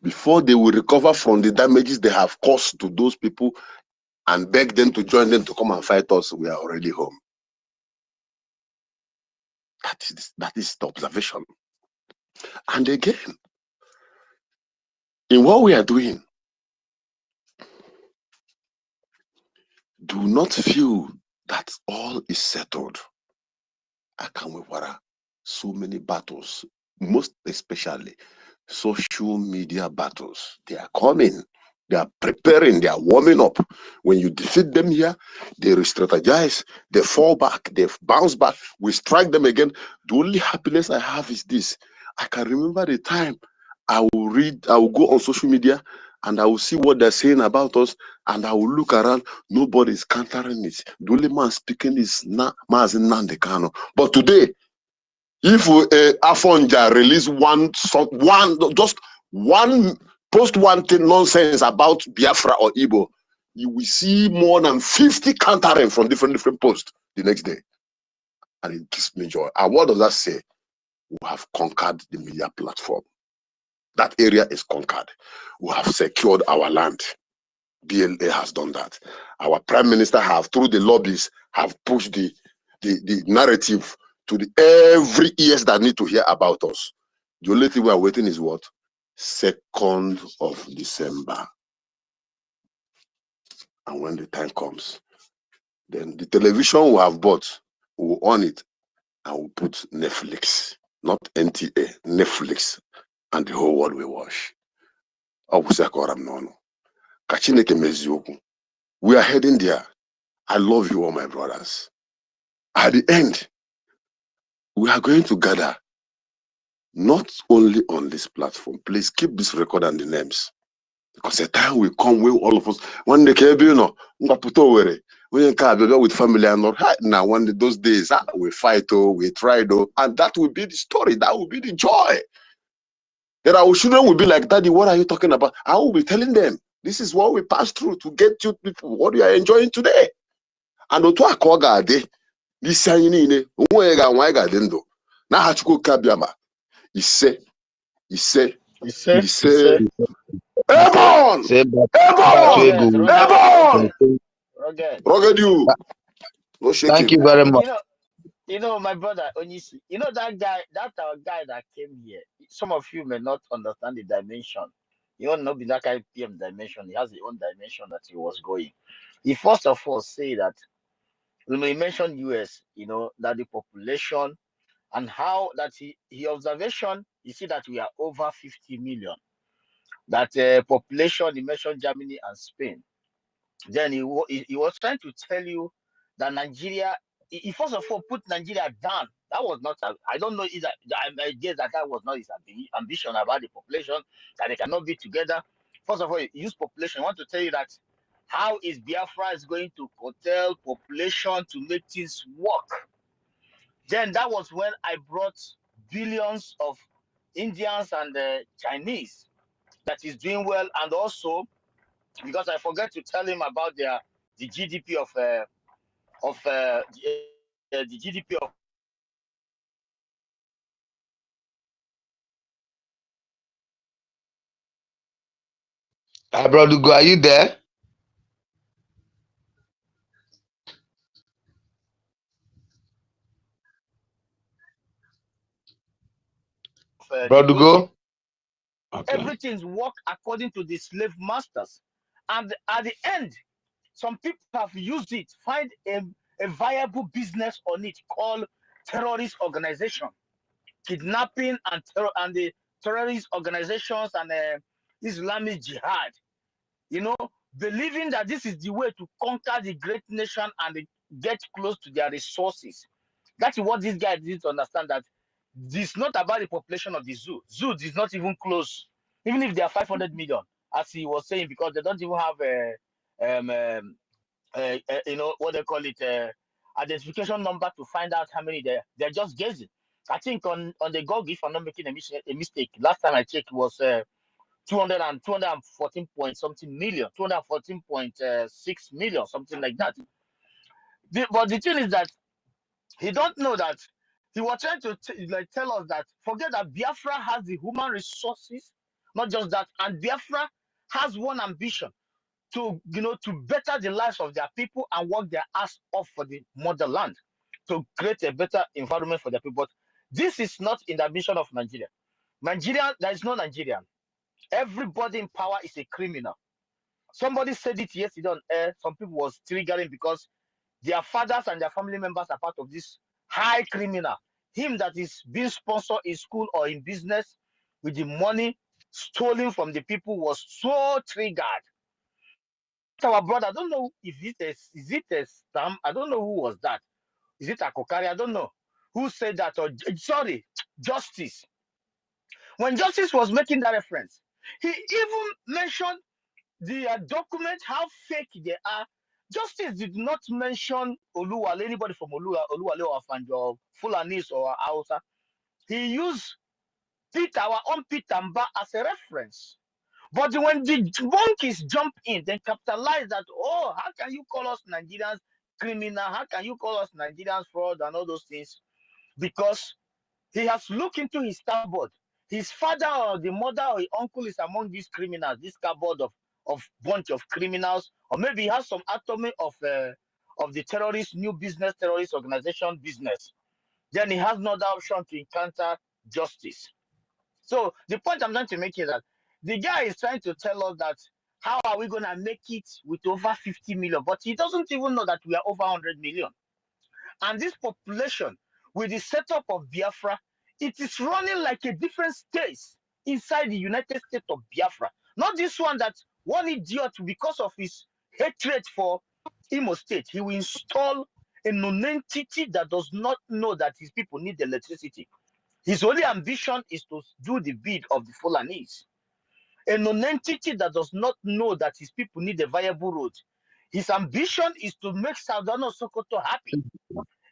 Before they will recover from the damages they have caused to those people and beg them to join them to come and fight us, we are already home. That is the observation. And again, in what we are doing, do not feel that all is settled. So many battles, most especially social media battles. They are coming. They are preparing. They are warming up. When you defeat them here, they re-strategize. They fall back. They bounce back. We strike them again. The only happiness I have is this. I can remember the time I will go on social media and I will see what they're saying about us, and I will look around. Nobody's countering it. The only man speaking is Mazen Nandekano. But today, if Afonja release just one post one thing nonsense about Biafra or Igbo, you will see more than 50 countering from different posts the next day. And it gives me joy. And what does that say? We have conquered the media platform. That area is conquered. We have secured our land. BLA has done that. Our prime minister have, through the lobbies, have pushed the narrative to every ears that need to hear about us. The only thing we are waiting is what? 2nd of December. And when the time comes, then the television we have bought, we will on it and we'll put Netflix, not NTA, Netflix, and the whole world will watch. We are heading there. I love you all, my brothers. At the end, we are going to gather not only on this platform. Please keep this record and the names, because a time will come where all of us, one day, with family and not now. One of those days, we fight, we try, and that will be the story. That will be the joy. That our children will be like, Daddy, what are you talking about? I will be telling them, this is what we passed through to get you people what you are enjoying today. And this na Hachukwu Kabiama. Ise. Ebon! Rugged you. No shaking. Thank you very much. You know, my brother Onyisi, you know that guy, that our guy that came here. Some of you may not understand the dimension. You don't know be that kind of PM dimension. He has his own dimension that he was going. He first of all say that when we mentioned US, you know, that the population and how that he observation, you see that we are over 50 million. That population, he mentioned Germany and Spain. Then he was trying to tell you that Nigeria, he first of all put Nigeria down. That was not, I don't know either. I guess that was not his ambition about the population, that they cannot be together. First of all, he used population. I want to tell you that how is Biafra is going to curtail population to make things work. Then that was when I brought billions of Indians and Chinese that is doing well, and also because I forgot to tell him about the GDP of the GDP of Brother Go, are you there? Brother Go? Okay. Everything's work according to the slave masters, and at the end, some people have used it, find a viable business on it called terrorist organization, kidnapping and the terrorist organizations and Islamic jihad. You know, believing that this is the way to conquer the great nation and get close to their resources. That's what this guy didn't understand, that this is not about the population of the zoo. Zoo is not even close, even if they are 500 million, as he was saying, because they don't even have you know what they call it, identification number to find out how many they're just guessing. I think on the Google, if I'm not making a mistake, last time I checked was 214 point something million, 214.6 million, something like that. But the thing is that he don't know that he was trying to like tell us that forget that Biafra has the human resources, not just that, and Biafra has one ambition to, you know, to better the lives of their people and work their ass off for the motherland. to create a better environment for the people. But this is not in the mission of Nigeria. Nigeria, there is no Nigerian. Everybody in power is a criminal. Somebody said it yesterday on air. Some people was triggering because their fathers and their family members are part of this high criminal. Him that is being sponsored in school or in business with the money stolen from the people was so triggered. Our brother, I don't know if is it a Stam? I don't know who was that. Is it a Kokari? I don't know who said that. Or sorry, Justice. When Justice was making that reference, he even mentioned the document, how fake they are. Justice did not mention Oluwale, anybody from Oluwale or Afanjo or Fulanis or Hausa. He used our own Peter Mba as a reference. But when the monkeys jump in, then capitalize that, oh, how can you call us Nigerians criminal? How can you call us Nigerians fraud and all those things? Because he has looked into his cupboard. His father or the mother or his uncle is among these criminals, this cupboard of bunch of criminals, or maybe he has some atomy of the terrorist, new business terrorist organization business. Then he has no other option to encounter justice. So the point I'm trying to make is that the guy is trying to tell us that how are we gonna make it with over 50 million, but he doesn't even know that we are over 100 million. And this population, with the setup of Biafra, it is running like a different state inside the United States of Biafra. Not this one that one idiot, because of his hatred for Imo State, he will install a non-entity that does not know that his people need electricity. His only ambition is to do the bid of the Fulanese. A non-entity that does not know that his people need a viable road. His ambition is to make Southern Sokoto happy.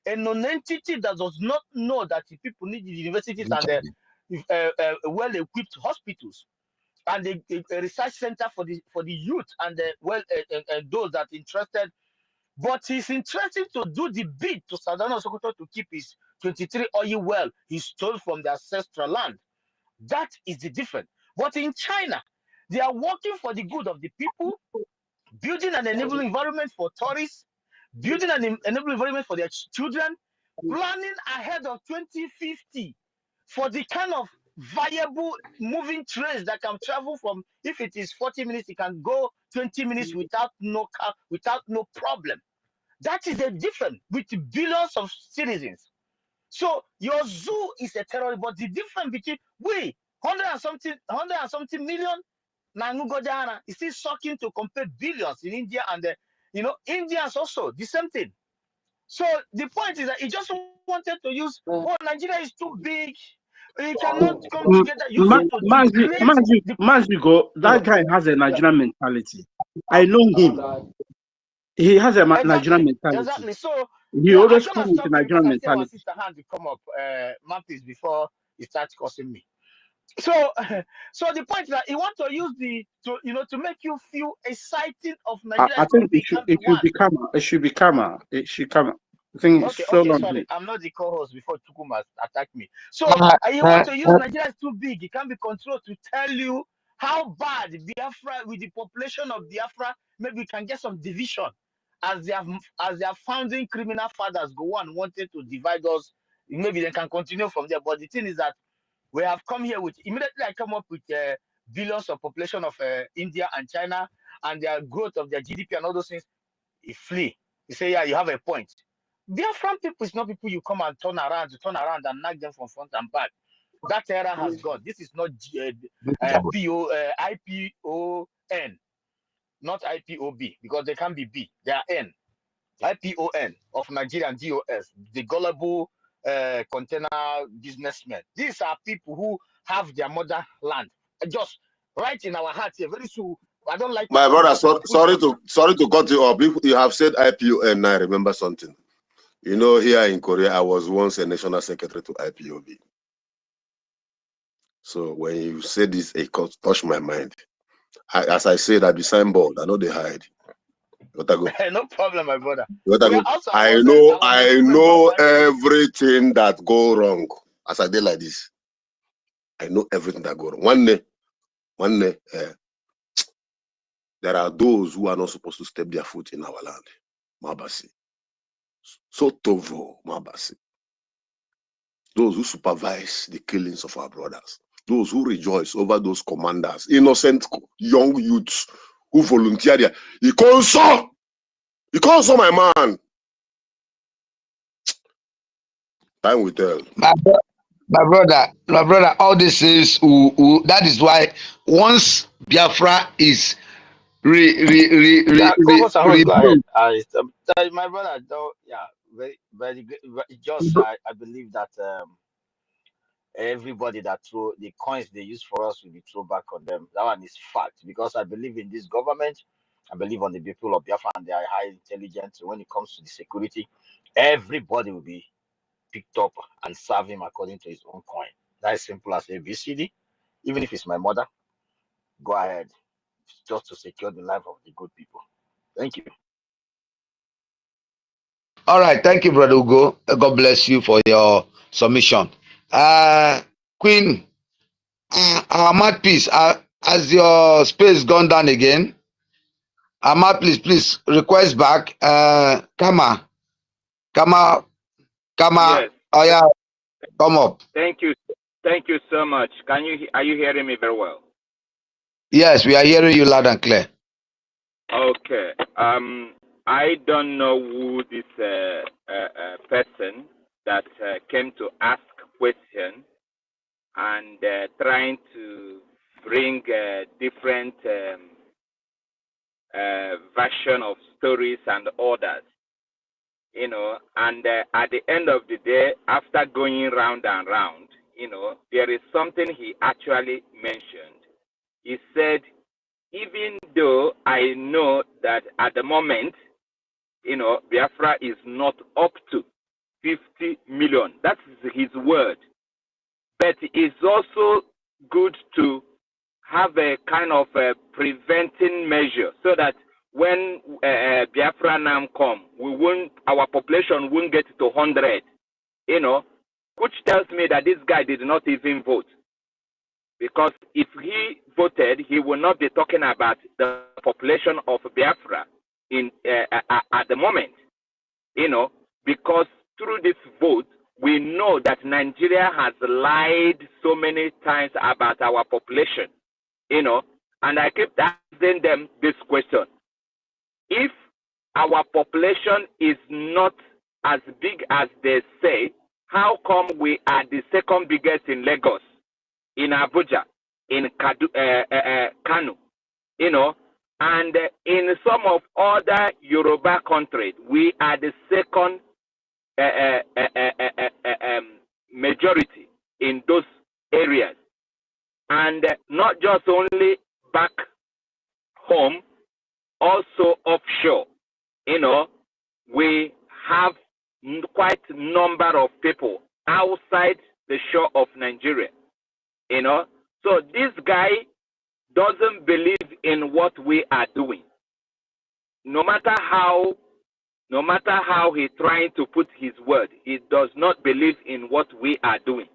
A non-entity that does not know that the people need the universities and the well-equipped hospitals and a research center for the youth and the those that are interested. But he's interested to do the bid to Southern Sokoto to keep his 23 oil well he stole from the ancestral land. That is the difference. But in China, they are working for the good of the people, building an enabling environment for tourists, building an enabling environment for their children, planning ahead of 2050 for the kind of viable moving trains that can travel from, if it is 40 minutes, it can go 20 minutes without no car, without no problem. That is the difference with billions of citizens. So your zoo is a terror, but the difference between we 100 and something million OGOJA is still shocking to compare billions in India and Indians also the same thing. So the point is that he just wanted to use, oh, Nigeria is too big, we cannot come together, use it to create Mazigo, that guy has a Nigerian mentality. I know him. He has a Nigerian mentality. Exactly. So He yeah, always I'm comes gonna with stop a here because Nigerian I see our mentality. sister hand to come up, Mampis, before he starts cursing me. So, so the point is that he wants to use to make you feel exciting of Nigeria. I think it should be calmer. It should be calmer. It should calmer. I think it's so long. Sorry, I'm not the co-host before Chukuma attacked me. So you want to use Nigeria is too big. It can be controlled to tell you how bad Biafra, with the population of Biafra, maybe we can get some division as their founding criminal fathers go on wanted to divide us. Maybe they can continue from there. But the thing is that we have come here with, immediately I come up with billions of population of India and China and their growth of their GDP and all those things. He flee. He say, yeah, you have a point. Biafran people is not people you come and turn around and knock them from front and back. That era has gone. This is not IPON, not IPOB, because they can't be B. They are N. IPON of Nigerian DOS, the gullible container businessmen. These are people who have their motherland just right in our hearts here. Very soon, I don't like my brother. Sorry to cut you off. You have said IPON. I remember something. You know, here in Korea, I was once a national secretary to IPOB. So when you say this, it touched my mind. As I said, I be signboard. I know they hide. No problem, my brother. I know everything that go wrong. As I did like this, I know everything that go wrong. One day, there are those who are not supposed to step their foot in our land. Mabasi. Sotovo Mabasi. Those who supervise the killings of our brothers. Those who rejoice over those commanders, innocent young youths who volunteer there. Ikonso, my man. Time will tell. My brother, all this is that is why once Biafra is Yeah, Kobos, I must go ahead. rebuilt, My brother, though, yeah, very good. Just, I believe that everybody that throw the coins they use for us will be thrown back on them. That one is fact because I believe in this government. I believe on the people of Biafra and they are high intelligence. So when it comes to the security, everybody will be picked up and serve him according to his own coin. That is simple as ABCD. Even if it's my mother, go ahead, just to secure the life of the good people. Thank you. all right. Thank you, brother Ugo. God bless you for your submission. Queen, our mouthpiece, has your space gone down again? Ahmad, please request back. Kama, Yes. oh yeah, come up. Thank you so much. Are you hearing me very well? Yes, we are hearing you loud and clear. Okay. I don't know who this person that came to ask question and trying to bring different version of stories and orders, and at the end of the day, after going round and round, there is something he actually mentioned. He said, even though I know that at the moment, Biafra is not up to 50 million. That's his word. But it's also good to have a kind of a preventing measure so that when Biafra now come, our population won't get to 100, which tells me that this guy did not even vote. Because if he voted, he will not be talking about the population of Biafra at the moment, because through this vote, we know that Nigeria has lied so many times about our population, and I keep asking them this question. If our population is not as big as they say, how come we are the second biggest in Lagos, in Abuja, in Kano, and in some of other Yoruba countries, we are the second majority in those areas. And not just only back home, also offshore, we have quite a number of people outside the shore of Nigeria, So this guy doesn't believe in what we are doing. No matter how he's trying to put his word, he does not believe in what we are doing.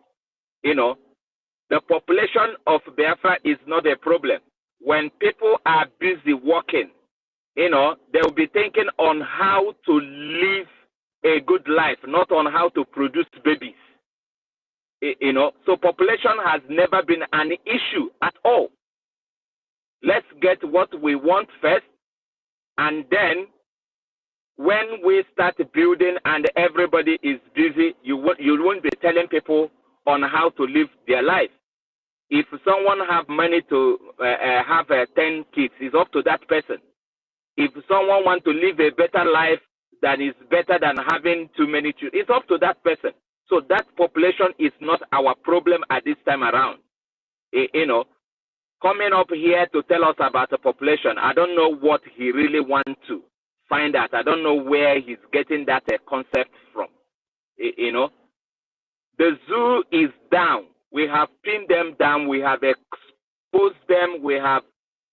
The population of Biafra is not a problem. When people are busy working, they'll be thinking on how to live a good life, not on how to produce babies. So population has never been an issue at all. Let's get what we want first, and then when we start building and everybody is busy, you won't be telling people on how to live their life. If someone have money to have 10 kids, it's up to that person. If someone want to live a better life that is better than having too many children, it's up to that person. So that population is not our problem at this time around. Coming up here to tell us about the population, I don't know what he really wants to find out. I don't know where he's getting that concept from. The zoo is down. We have pinned them down. We have exposed them. We have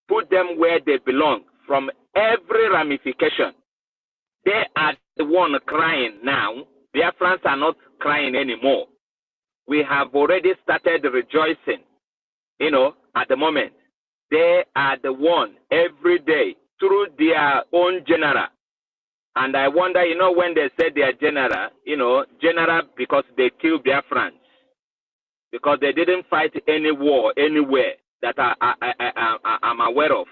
put them where they belong from every ramification. They are the one crying now. Biafrans are not crying anymore. We have already started rejoicing, at the moment. They are the one every day through their own general And I wonder, when they said they are general, general because they killed Biafrans, because they didn't fight any war anywhere that I'm aware of,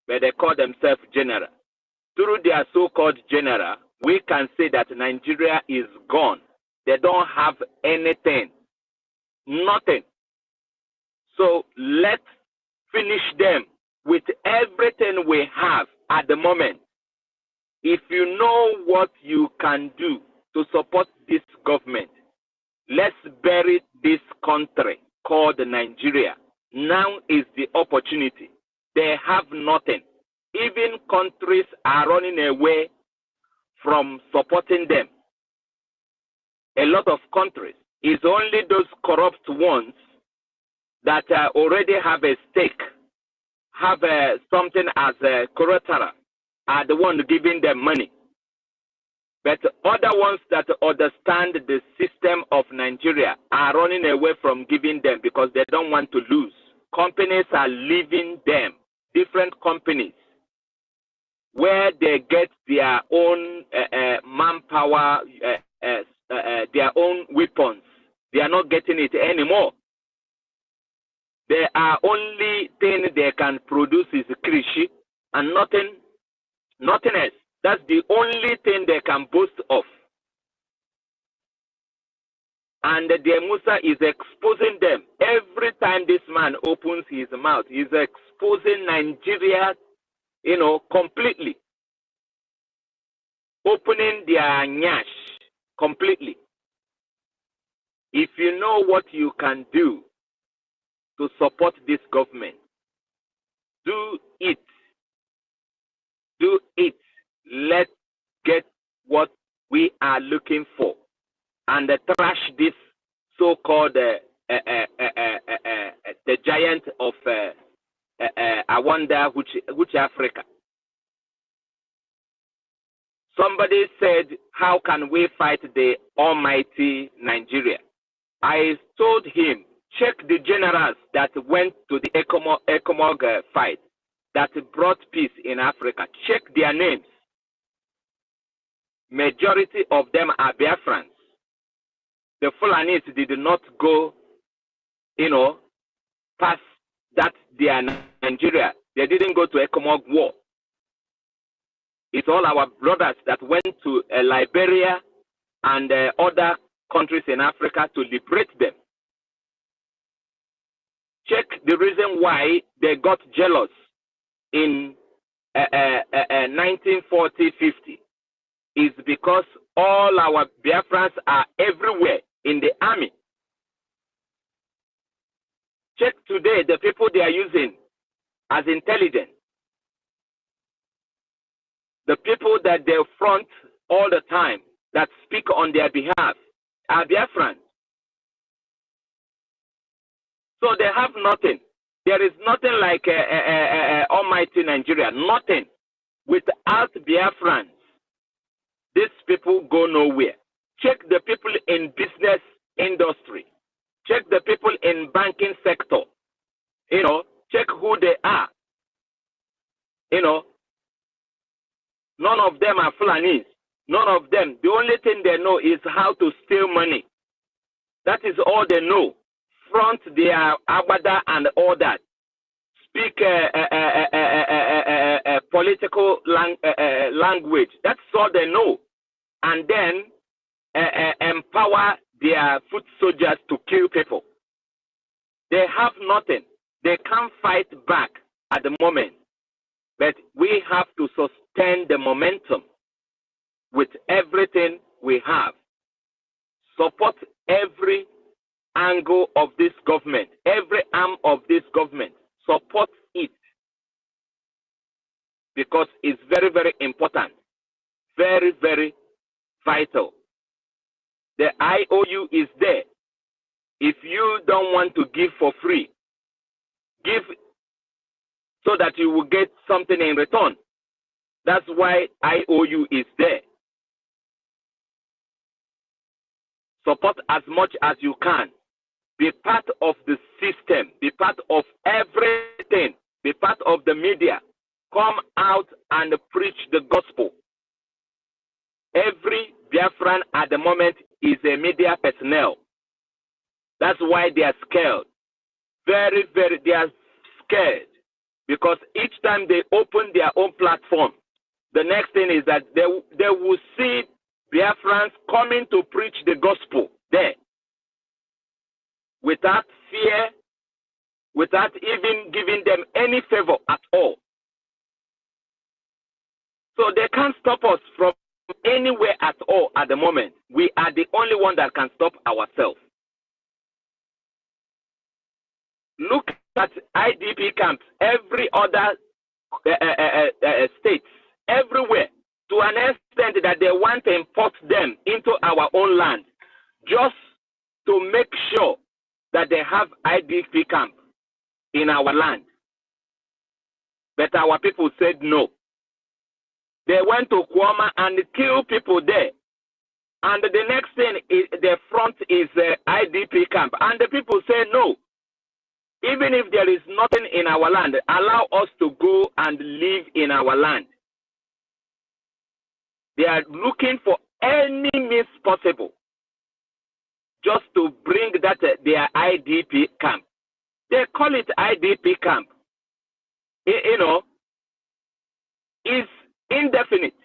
but they call themselves general. Through their so-called general, we can say that Nigeria is gone. They don't have anything, nothing. So let's finish them with everything we have at the moment. If you know what you can do to support this government, let's bury this country called Nigeria. Now is the opportunity. They have nothing. Even countries are running away from supporting them. A lot of countries. It's only those corrupt ones that already have a stake, have something as a collateral, are the ones giving them money. But other ones that understand the system of Nigeria are running away from giving them because they don't want to lose. Companies are leaving them, different companies, where they get their own manpower, their own weapons. They are not getting it anymore. The only thing they can produce is krishi and nothing else. That's the only thing they can boast of. And the Musa is exposing them. Every time this man opens his mouth, he's exposing Nigeria, completely. Opening their nyash completely. If you know what you can do to support this government, do it. Do it. Let's get what we are looking for and trash this so-called the giant of I wonder which Africa. Somebody said, how can we fight the almighty Nigeria? I told him, check the generals that went to the EKOM fight that brought peace in Africa. Check their names. Majority of them are Biafrans. The Fulanis did not go, past that they are Nigeria. They didn't go to EKOM war. It's all our brothers that went to Liberia and other countries in Africa to liberate them. Check the reason why they got jealous in 1940-50 is because all our Biafrans are everywhere in the army. Check today the people they are using as intelligence. The people that they front all the time, that speak on their behalf, are Biafrans. So they have nothing. There is nothing like almighty Nigeria. Nothing. Without Biafrans, these people go nowhere. Check the people in business industry. Check the people in banking sector. Check who they are. None of them are Fulanis. None of them. The only thing they know is how to steal money. That is all they know. Front their agbada and all that. Speak political language. That's all they know. And then empower their foot soldiers to kill people. They have nothing. They can't fight back at the moment. But we have to sustain the momentum with everything we have. Support every angle of this government, every arm of this government. Support it. Because it's very, very important. Very, very vital. The IOU is there. If you don't want to give for free, give so that you will get something in return. That's why IOU is there. Support as much as you can. Be part of the system. Be part of everything. Be part of the media. Come out and preach the gospel. Every Biafran at the moment is a media personnel. That's why they are scared. Very, very, they are scared. Because each time they open their own platform, the next thing is that they will see Biafrans coming to preach the gospel there. Without fear, without even giving them any favor at all. So they can't stop us from anywhere at all at the moment. We are the only one that can stop ourselves. Look at IDP camps, every other states, everywhere, to an extent that they want to import them into our own land, just to make sure that they have IDP camp in our land. But our people said no. They went to Kwama and killed people there. And the next thing, the front is IDP camp. And the people say no. Even if there is nothing in our land, allow us to go and live in our land. They are looking for any means possible just to bring that their IDP camp. They call it IDP camp. You know, it's indefinite.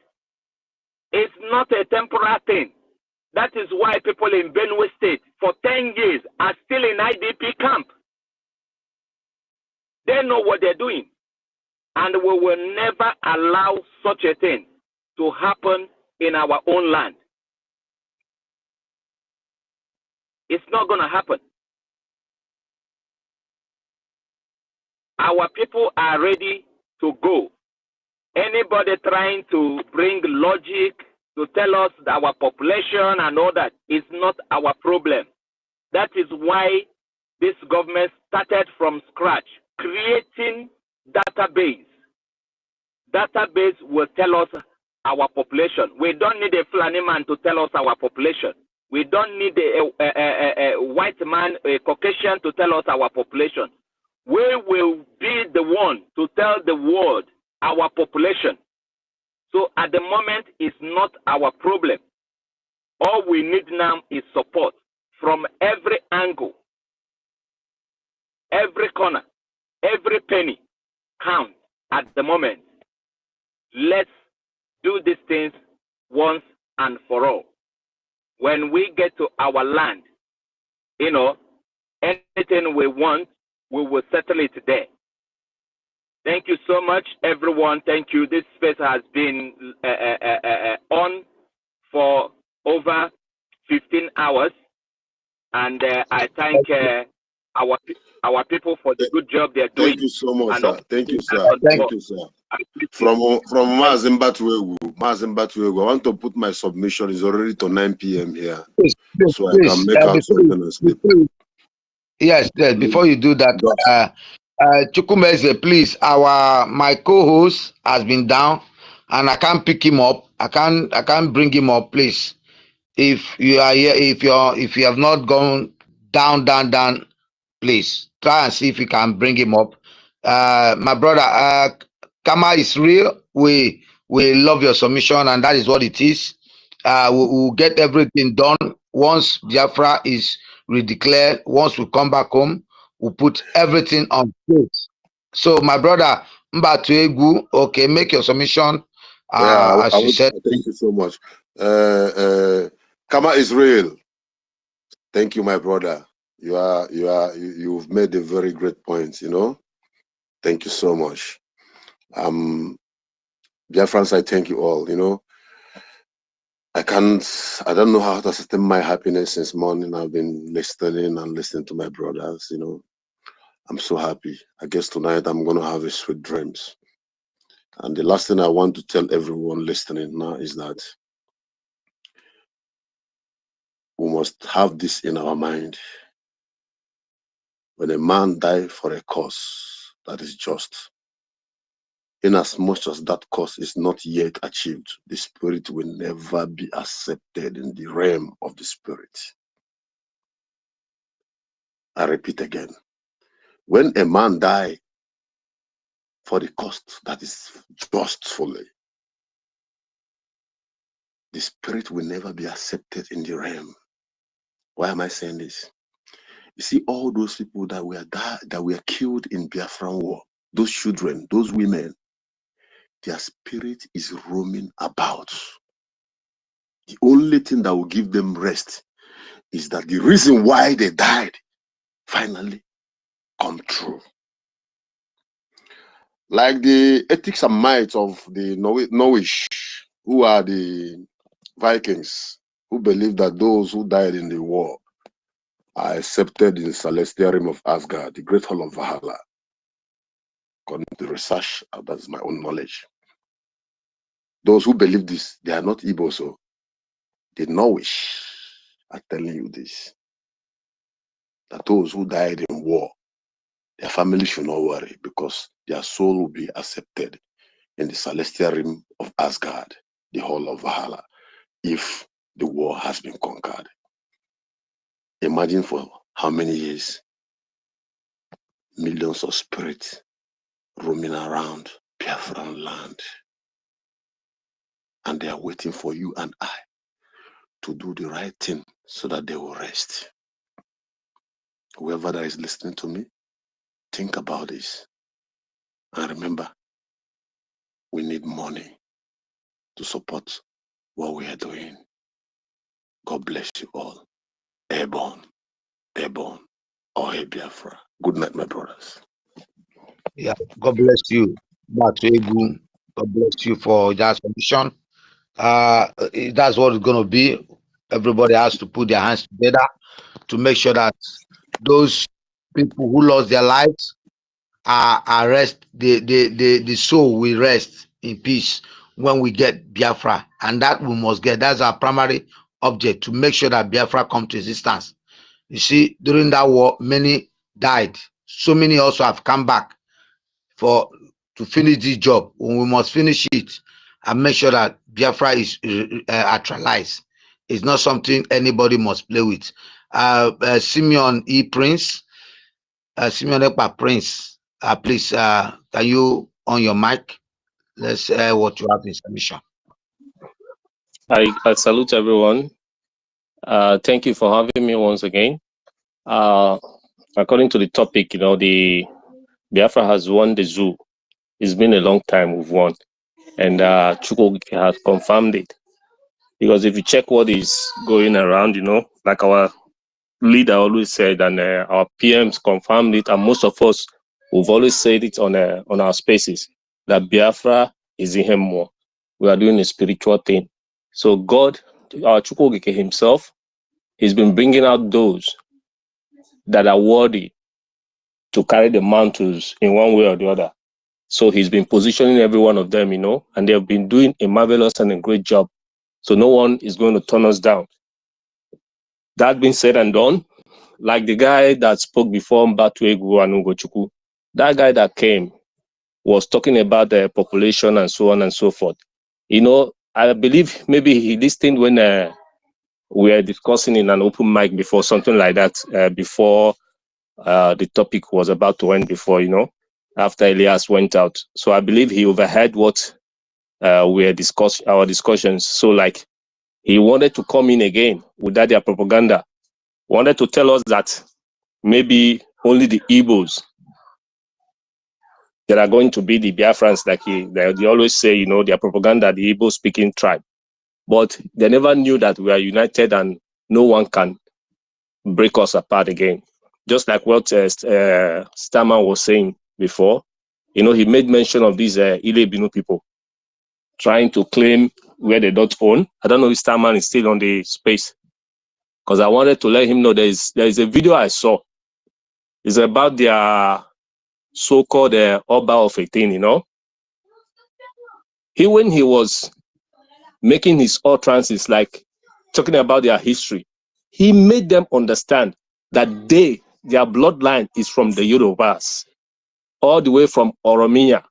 It's not a temporary thing. That is why people in Benue State for 10 years are still in IDP camp. They know what they're doing. And we will never allow such a thing to happen in our own land. It's not going to happen. Our people are ready to go. Anybody trying to bring logic to tell us that our population and all that is not our problem. That is why this government started from scratch, creating database. Database will tell us our population. We don't need a Fulani man to tell us our population. We don't need a white man, a Caucasian to tell us our population. We will be the one to tell the world our population. So at the moment, it's not our problem. All we need now is support from every angle, every corner, every penny counts at the moment. Let's do these things once and for all. When we get to our land, you know, anything we want, we will settle it there. Thank you so much, everyone. Thank you. This space has been on for over 15 hours. And I thank our people for the good job they're doing. Thank you so much, and sir. Thank you, sir. Thank you, sir. From Mazimbatuegu, I want to put my submission. It's already to 9 p.m. here, so I can make out something and sleep. Yes, before you do that, Chukwumeze, please, my co-host has been down, and I can't pick him up. I can't bring him up, please. If you are here, if you have not gone down, please try and see if you can bring him up. My brother, Kama is real. We love your submission, and that is what it is. We'll get everything done once Biafra is redeclared. Once we come back home, we'll put everything on place. So, my brother, Mbatuegu, okay, make your submission. As you said. Thank you so much. Kama Israel. Thank you, my brother. You've made a very great point, you know. Thank you so much. Biafrans, I thank you all, you know. I don't know how to sustain my happiness since morning. I've been listening to my brothers, you know. I'm so happy. I guess tonight I'm going to have a sweet dreams. And the last thing I want to tell everyone listening now is that we must have this in our mind. When a man dies for a cause that is just, inasmuch as that cause is not yet achieved, the spirit will never be accepted in the realm of the spirit. I repeat again. When a man dies for the cost that is justfully, the spirit will never be accepted in the realm. Why am I saying this? You see, all those people that were killed in Biafran war, those children, those women, their spirit is roaming about. The only thing that will give them rest is that the reason why they died finally come true. Like the ethics and might of the Norwich, who are the Vikings, who believe that those who died in the war are accepted in the celestial realm of Asgard, the great hall of Valhalla. According to the research, that's my own knowledge. Those who believe this, they are not Igbo, so the Norwich are telling you this. That those who died in war, their family should not worry because their soul will be accepted in the celestial realm of Asgard, the hall of Valhalla, if the war has been conquered. Imagine for how many years millions of spirits roaming around Biafran land, and they are waiting for you and I to do the right thing so that they will rest. Whoever that is listening to me, think about this. And remember, we need money to support what we are doing. God bless you all. Airborne, or Biafra. Good night, my brothers. Yeah, God bless you. God bless you for that submission. That's what it's going to be. Everybody has to put their hands together to make sure that those people who lost their lives are rest. The soul will rest in peace when we get Biafra, and that we must get. That's our primary object, to make sure that Biafra come to existence. You see, during that war, many died. So many also have come back to finish this job. When we must finish it and make sure that Biafra is actualized. It's not something anybody must play with. Simeon E. Prince, Simeon Ekpa Prince, please, can you on your mic? Let's hear what you have in submission. I salute everyone. Thank you for having me once again. According to the topic, the Biafra has won the zoo. It's been a long time we've won, and Chukwuokike has confirmed it. Because if you check what is going around, like our leader always said, and our PMs confirmed it, and most of us, we've always said it on our spaces, that Biafra is in him more. We are doing a spiritual thing. So God, our Chukwuokike himself, he's been bringing out those that are worthy to carry the mantles in one way or the other. So he's been positioning every one of them, and they have been doing a marvelous and a great job. So no one is going to turn us down. That being said and done, like the guy that spoke before, Mbatuegu and Ugochukwu, that guy that came was talking about the population and so on and so forth. I believe maybe he listened when we were discussing in an open mic before, something like that, before the topic was about to end, before, after Elias went out. So I believe he overheard what we were our discussions. So like, he wanted to come in again with that their propaganda, wanted to tell us that maybe only the Igbos that are going to be the Biafrans, like they always say, their propaganda, the Igbo speaking tribe. But they never knew that we are united and no one can break us apart again. Just like what Starman was saying before, he made mention of these Ile-Binu people trying to claim where they don't own. I don't know if Starman is still on the space, because I wanted to let him know there is a video I saw. It's about their so-called Oba of a thing, when he was making his utterances, like talking about their history, he made them understand that their bloodline is from the Yorubas, all the way from Oromia,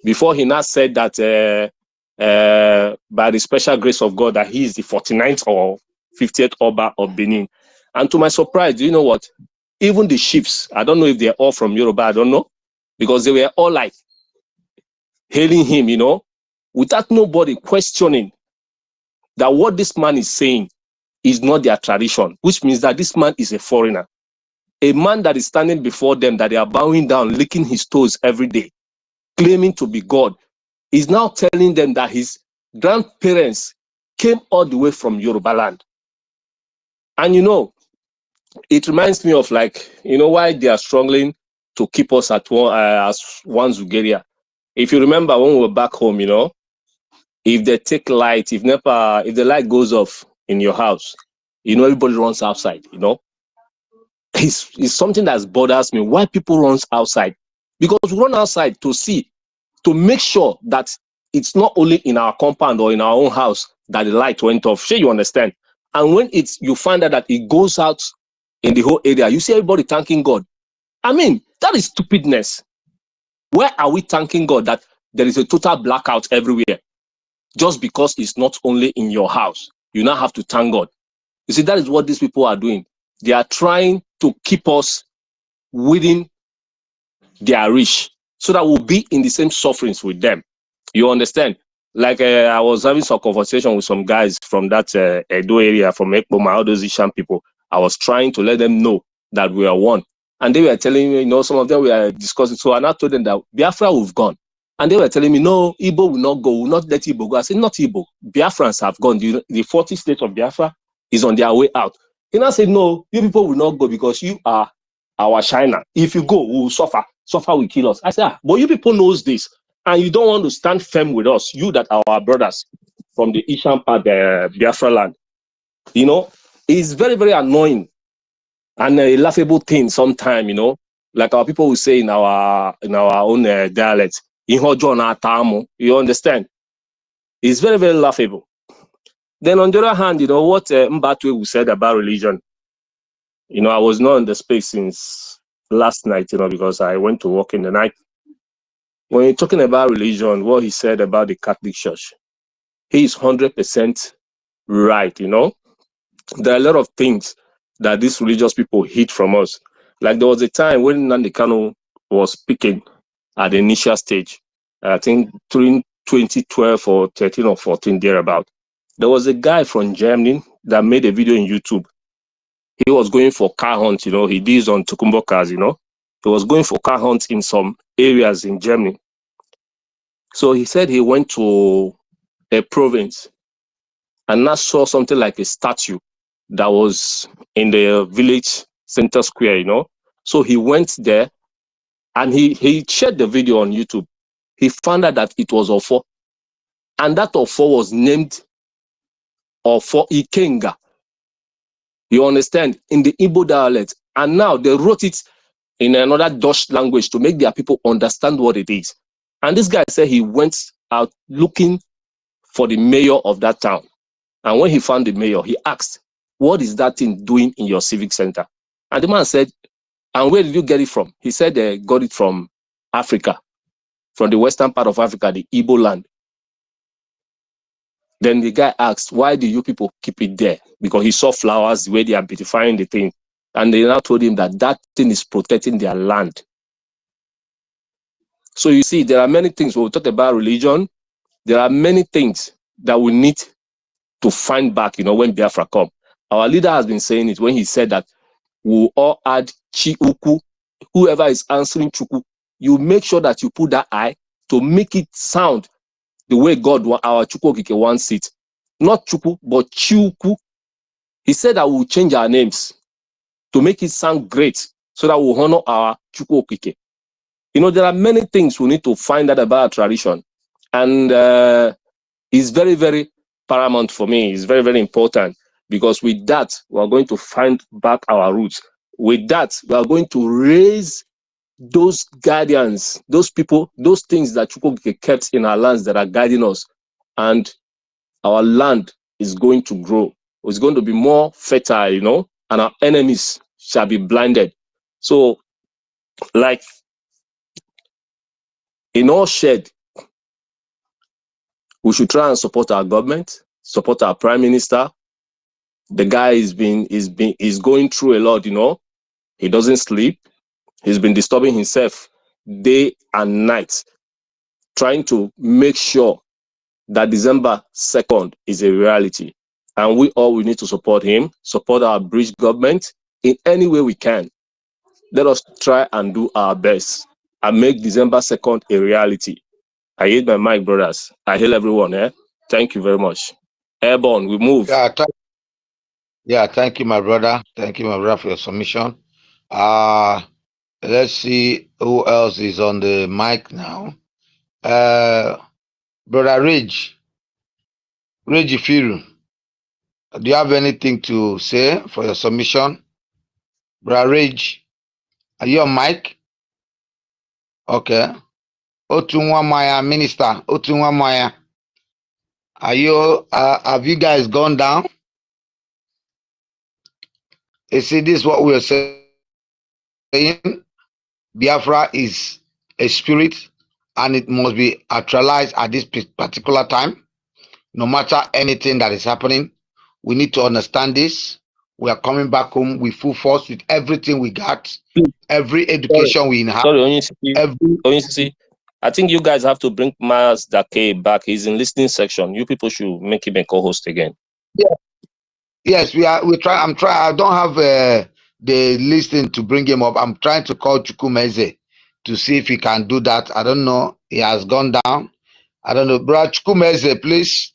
before he now said that by the special grace of God that he is the 49th or 50th Oba of Benin. And to my surprise, do you know what? Even the chiefs, I don't know if they're all from Yoruba, I don't know, because they were all like hailing him, without nobody questioning that what this man is saying is not their tradition, which means that this man is a foreigner. A man that is standing before them, that they are bowing down, licking his toes every day, claiming to be God, is now telling them that his grandparents came all the way from Yoruba land. And you know, it reminds me of, like, you know, why they are struggling to keep us at one, as one Zugeria. If you remember when we were back home, you know, if they take light, if the light goes off in your house, you know, everybody runs outside, you know. It's something that bothers me, why people runs outside. Because we run outside to see, to make sure that it's not only in our compound or in our own house that the light went off. Sure, you understand? And when you find out that it goes out in the whole area, you see everybody thanking God. I mean, that is stupidness. Where are we thanking God that there is a total blackout everywhere? Just because it's not only in your house, you now have to thank God. You see, that is what these people are doing. They are trying to keep us within their reach so that we'll be in the same sufferings with them. You understand? Like, I was having some conversation with some guys from that Edo area, from Ekpoma, all those Ishan people. I was trying to let them know that we are one. And they were telling me, you know, some of them were discussing. So I now told them that Biafra, we've gone. And they were telling me, no, Igbo will not go, will not let Igbo go. I said, not Igbo. Biafrans have gone. The 40 states of Biafra is on their way out. He now said, no, you people will not go because you are our China. If you go, we will suffer. Suffer will kill us. I said, but you people knows this. And you don't want to stand firm with us, you that are our brothers from the Ishan part, Biafra land. You know, it's very, very annoying and a laughable thing sometimes, you know, like our people will say in our own dialect, you understand? It's very, very laughable. Then on the other hand, you know, what Mbatwe said about religion, you know, I was not in the space since last night, you know, because I went to work in the night. When you're talking about religion, what he said about the Catholic Church, he is 100% right, you know. There are a lot of things that these religious people hid from us. Like there was a time when Nnamdi Kanu was speaking at the initial stage, I think during 2012 or 13 or 14, thereabout. There was a guy from Germany that made a video in YouTube. He was going for car hunt, you know, he deals on Tukumbo cars, you know. He was going for car hunts in some areas in Germany. So he said he went to a province and I saw something like a statue that was in the village center square, you know. So he went there and he shared the video on YouTube. He found out that it was Ofo. And that Ofo was named Ofo Ikenga. You understand? In the Igbo dialect. And now they wrote it in another Dutch language to make their people understand what it is. And this guy said he went out looking for the mayor of that town. And when he found the mayor, he asked, what is that thing doing in your civic center? And the man said, and where did you get it from? He said they got it from Africa, from the western part of Africa, the Igbo land. Then the guy asked, why do you people keep it there? Because he saw flowers, the way they are beautifying the thing. And they now told him that that thing is protecting their land. So you see, there are many things, when we talk about religion, there are many things that we need to find back, you know, when Biafra come. Our leader has been saying it when he said that we'll all add Chi Uku, whoever is answering Chuku, you make sure that you put that I to make it sound the way God, our Chukwokike wants it. Not Chuku, but Chiuku. He said that we'll change our names to make it sound great so that we'll honor our Chukwokike. You know, there are many things we need to find out about our tradition. And it's very, very paramount for me. It's very, very important because with that, we are going to find back our roots. With that, we are going to raise those guardians, those people, those things that Chukwokike kept in our lands that are guiding us. And our land is going to grow. It's going to be more fertile, you know, and our enemies shall be blinded. So, like, in all shed, we should try and support our government, support our prime minister. The guy is going through a lot, you know. He doesn't sleep. He's been disturbing himself day and night, trying to make sure that December 2nd is a reality. And we need to support him, support our bridge government in any way we can. Let us try and do our best and make December 2nd a reality. I hit my mic, brothers. I hail everyone. Thank you very much. Airborne, we move. Thank you, my brother. Thank you, my brother, for your submission. Let's see who else is on the mic now. Brother Ridge Firu, do you have anything to say for your submission? Brother Ridge, are you on mic? Okay. Otunwa Maya, Minister, Otunwa Maya, have you guys gone down? You see, this is what we are saying. Biafra is a spirit and it must be actualized at this particular time. No matter anything that is happening, we need to understand this. We are coming back home with full force, with everything we got, every education we have. Sorry, Onyisi. I think you guys have to bring Miles Dake back. He's in listening section. You people should make him a co-host again. Yeah. Yes, we try. I don't have the listing to bring him up. I'm trying to call Chukwumeze to see if he can do that. I don't know. He has gone down. I don't know. Brother Chukwumeze, please,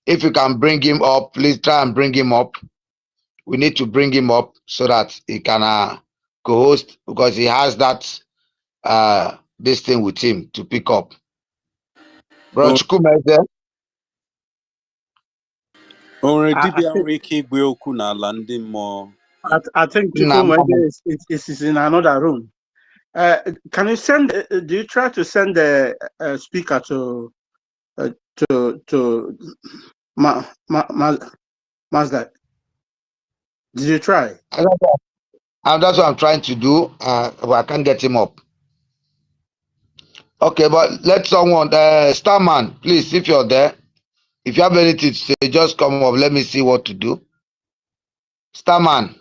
if you can bring him up, please try and bring him up. We need to bring him up so that he can co-host, because he has that this thing with him to pick up. Brother Chukwumeze. I think Chukwumeze is in another room. Can you send? Do you try to send the speaker to Mazda? Did you try? That's what I'm trying to do. But I can't get him up. Okay, but let someone, Starman, please, if you're there, if you have anything to say, just come up. Let me see what to do. Starman.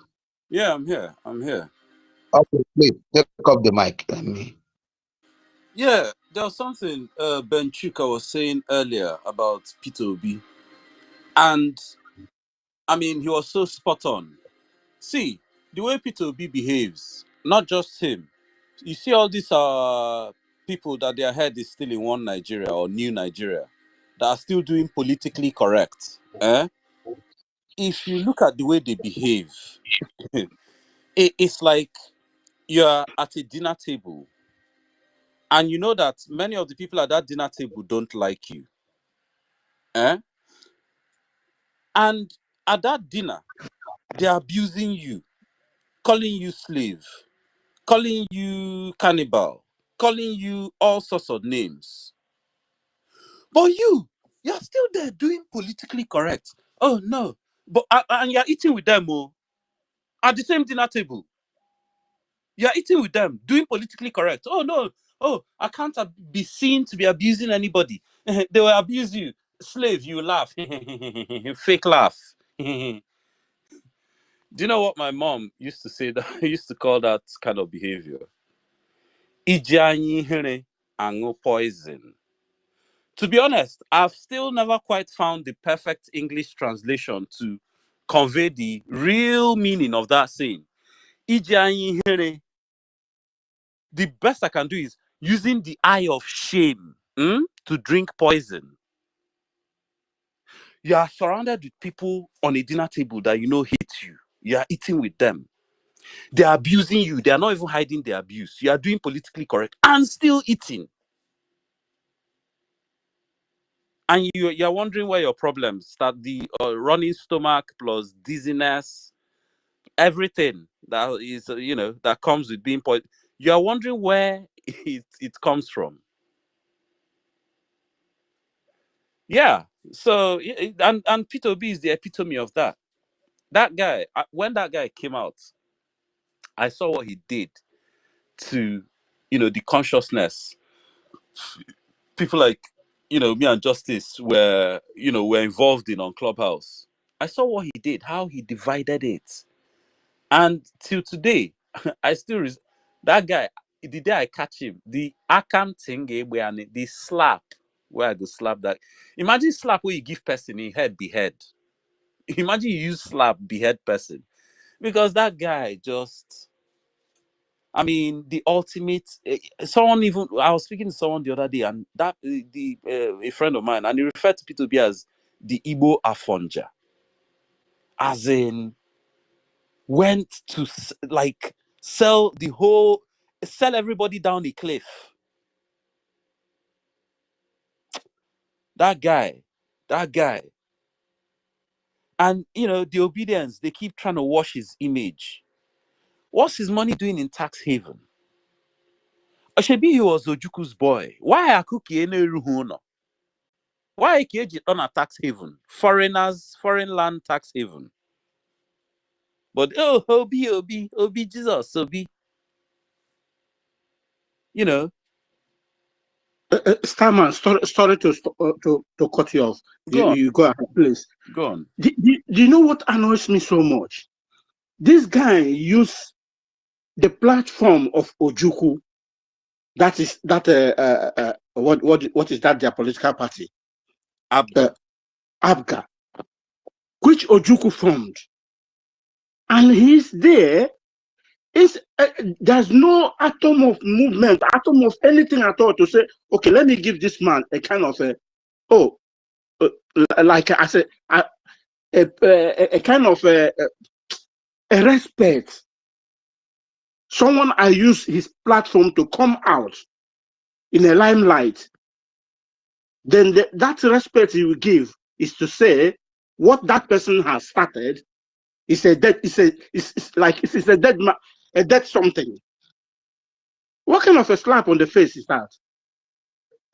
Yeah, I'm here. Okay, please take up the mic. Yeah, there was something Ben Chuka was saying earlier about P2B. And, I mean, he was so spot on. See, the way P2B behaves, not just him. You see all these people that their head is still in one Nigeria or new Nigeria that are still doing politically correct. If you look at the way they behave, it's like you're at a dinner table and you know that many of the people at that dinner table don't like you. And at that dinner, they're abusing you, calling you slave, calling you cannibal, calling you all sorts of names. But you're still there doing politically correct. Oh no. But and you're eating with them at the same dinner table. You're eating with them, doing politically correct. Oh no. Oh, I can't be seen to be abusing anybody. They will abuse you. Slave, you laugh. Fake laugh. Do you know what my mom used to say? That I used to call that kind of behavior? Iji angu poison. To be honest, I've still never quite found the perfect English translation to convey the real meaning of that saying. Iji the best I can do is using the eye of shame to drink poison. You are surrounded with people on a dinner table that you know hate you. You are eating with them. They are abusing you. They are not even hiding their abuse. You are doing politically correct and still eating. And you're wondering where your problems start. The running stomach plus dizziness, everything that is, that comes with being poisoned. You're wondering where it comes from. Yeah. So, and P2B is the epitome of that. That guy, when that guy came out, I saw what he did to, the consciousness. People like, me and Justice were involved in on Clubhouse. I saw what he did, how he divided it. And till today, I still, that guy, the day I catch him, the Akam thing, the slap where I go slap that. Imagine slap where you give person in head behead. Imagine you use slap behead person. Because that guy just, I mean, the ultimate. Someone even I was speaking to someone the other day, and that a friend of mine, and he referred to P2B as the Igbo Afonja, as in went to like sell everybody down the cliff. That guy, and the obedience. They keep trying to wash his image. What's his money doing in tax haven? Ashebi, he was Ojuku's boy. Why Akuki Eneruhuno? Why Keji on a tax haven? Foreign land tax haven. But Obi, Jesus, Obi. Starman, sorry to cut you off. Go on. You go ahead, please. Go on. Do you know what annoys me so much? This guy used the platform of Ojuku. What is that their political party? Abga, which Ojuku formed, and he's there. There's no atom of movement, atom of anything at all to say, okay, let me give this man a kind of like I said, a kind of a respect. Someone I use his platform to come out in a limelight. Then that respect you will give is to say what that person has started is a dead. It's a dead man, a dead something. What kind of a slap on the face is that?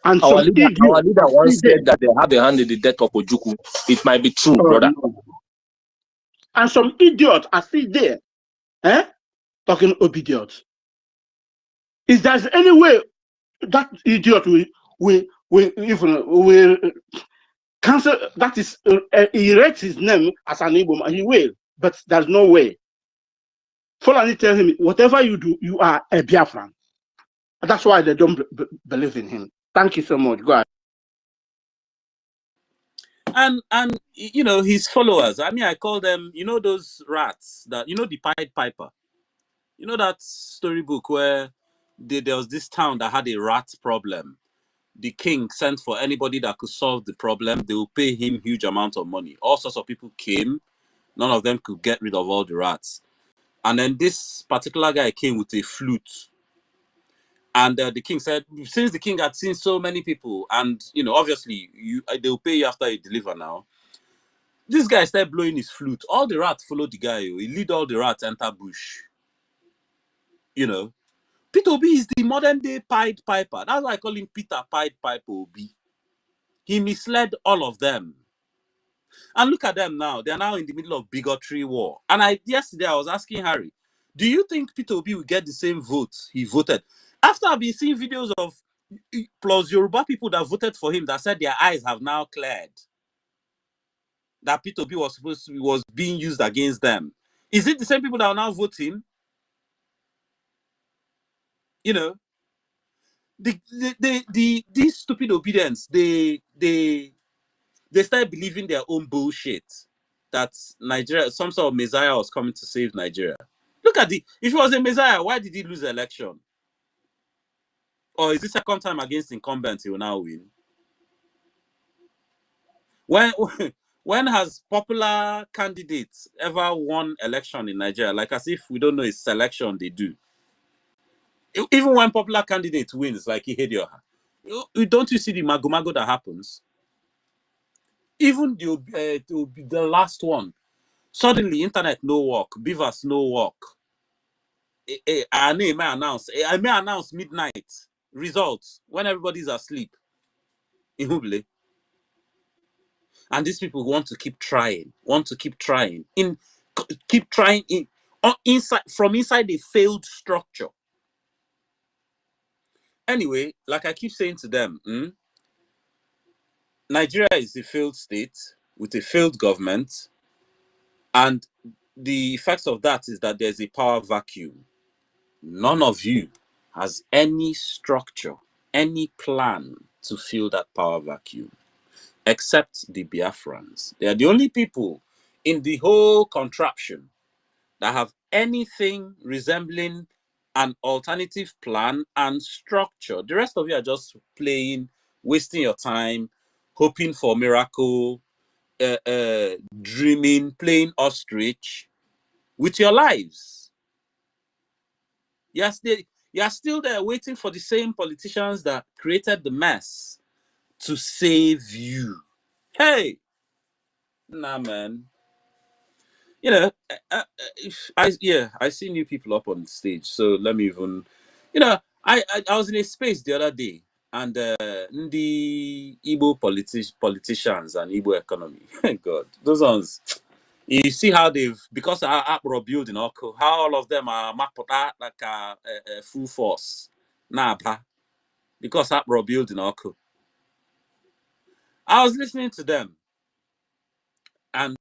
And our leader once said that they have a hand in the death of Ojuku. It might be true, brother. No. And some idiot are still there, talking obedience. If there's any way that idiot will cancel, that is, erect his name as an Igbo man, he will, but there's no way. Fulani tell him, whatever you do, you are a Biafran. That's why they don't believe in him. Thank you so much. Go ahead. And his followers. I mean, I call them, those rats that the Pied Piper. That storybook where there was this town that had a rat problem. The king sent for anybody that could solve the problem. They will pay him huge amount of money. All sorts of people came. None of them could get rid of all the rats. And then this particular guy came with a flute. And the king said, since the king had seen so many people, and obviously they'll pay you after you deliver now. This guy started blowing his flute. All the rats followed the guy. He lead all the rats enter bush. Peter Obi is the modern day Pied Piper. That's why I call him Peter Pied Piper Obi. He misled all of them. And look at them now. They're now in the middle of bigotry war. And yesterday I was asking Harry, do you think Peter Obi will get the same vote he voted? After I've been seeing videos of plus Yoruba people that voted for him that said their eyes have now cleared, that Peter Obi was being used against them. Is it the same people that will now vote him? These stupid obedience, they started believing their own bullshit that Nigeria, some sort of Messiah was coming to save Nigeria. Look at if he was a Messiah, why did he lose the election? Or is this second time against incumbents he will now win? When has popular candidates ever won election in Nigeria? Like as if we don't know it's selection they do. Even when popular candidate wins, like Ihedioha, don't you see the magomago that happens? Even the last one, suddenly internet no work, beavers no work. I may announce midnight results when everybody's asleep in Hubli. And these people want to keep trying, from inside a failed structure. Anyway, like I keep saying to them, Nigeria is a failed state with a failed government, and the effects of that is that there's a power vacuum. None of you has any structure, any plan to fill that power vacuum, except the Biafrans. They are the only people in the whole contraption that have anything resembling an alternative plan and structure. The rest of you are just playing, wasting your time, hoping for miracle, dreaming, playing ostrich with your lives. Yes, you are still there waiting for the same politicians that created the mess to save you. Hey, nah, man. You know, I see new people up on stage. So let me even, I was in a space the other day, and the Igbo politicians and Igbo economy. God, those ones. You see how they've, because our Akro building, how all of them are mapota like a full force. Nah, because Akro building, I was listening to them, and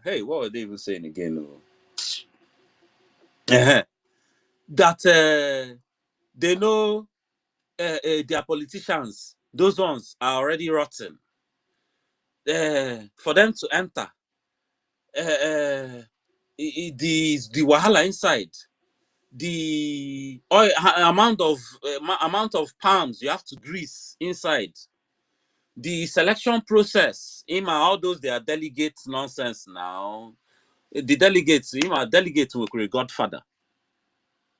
hey, what were they even saying again? That they know their politicians, those ones are already rotten. For them to enter, the wahala inside, the oil, amount of palms you have to grease inside, the selection process, all those they are delegates nonsense now. The delegates, delegates will create godfather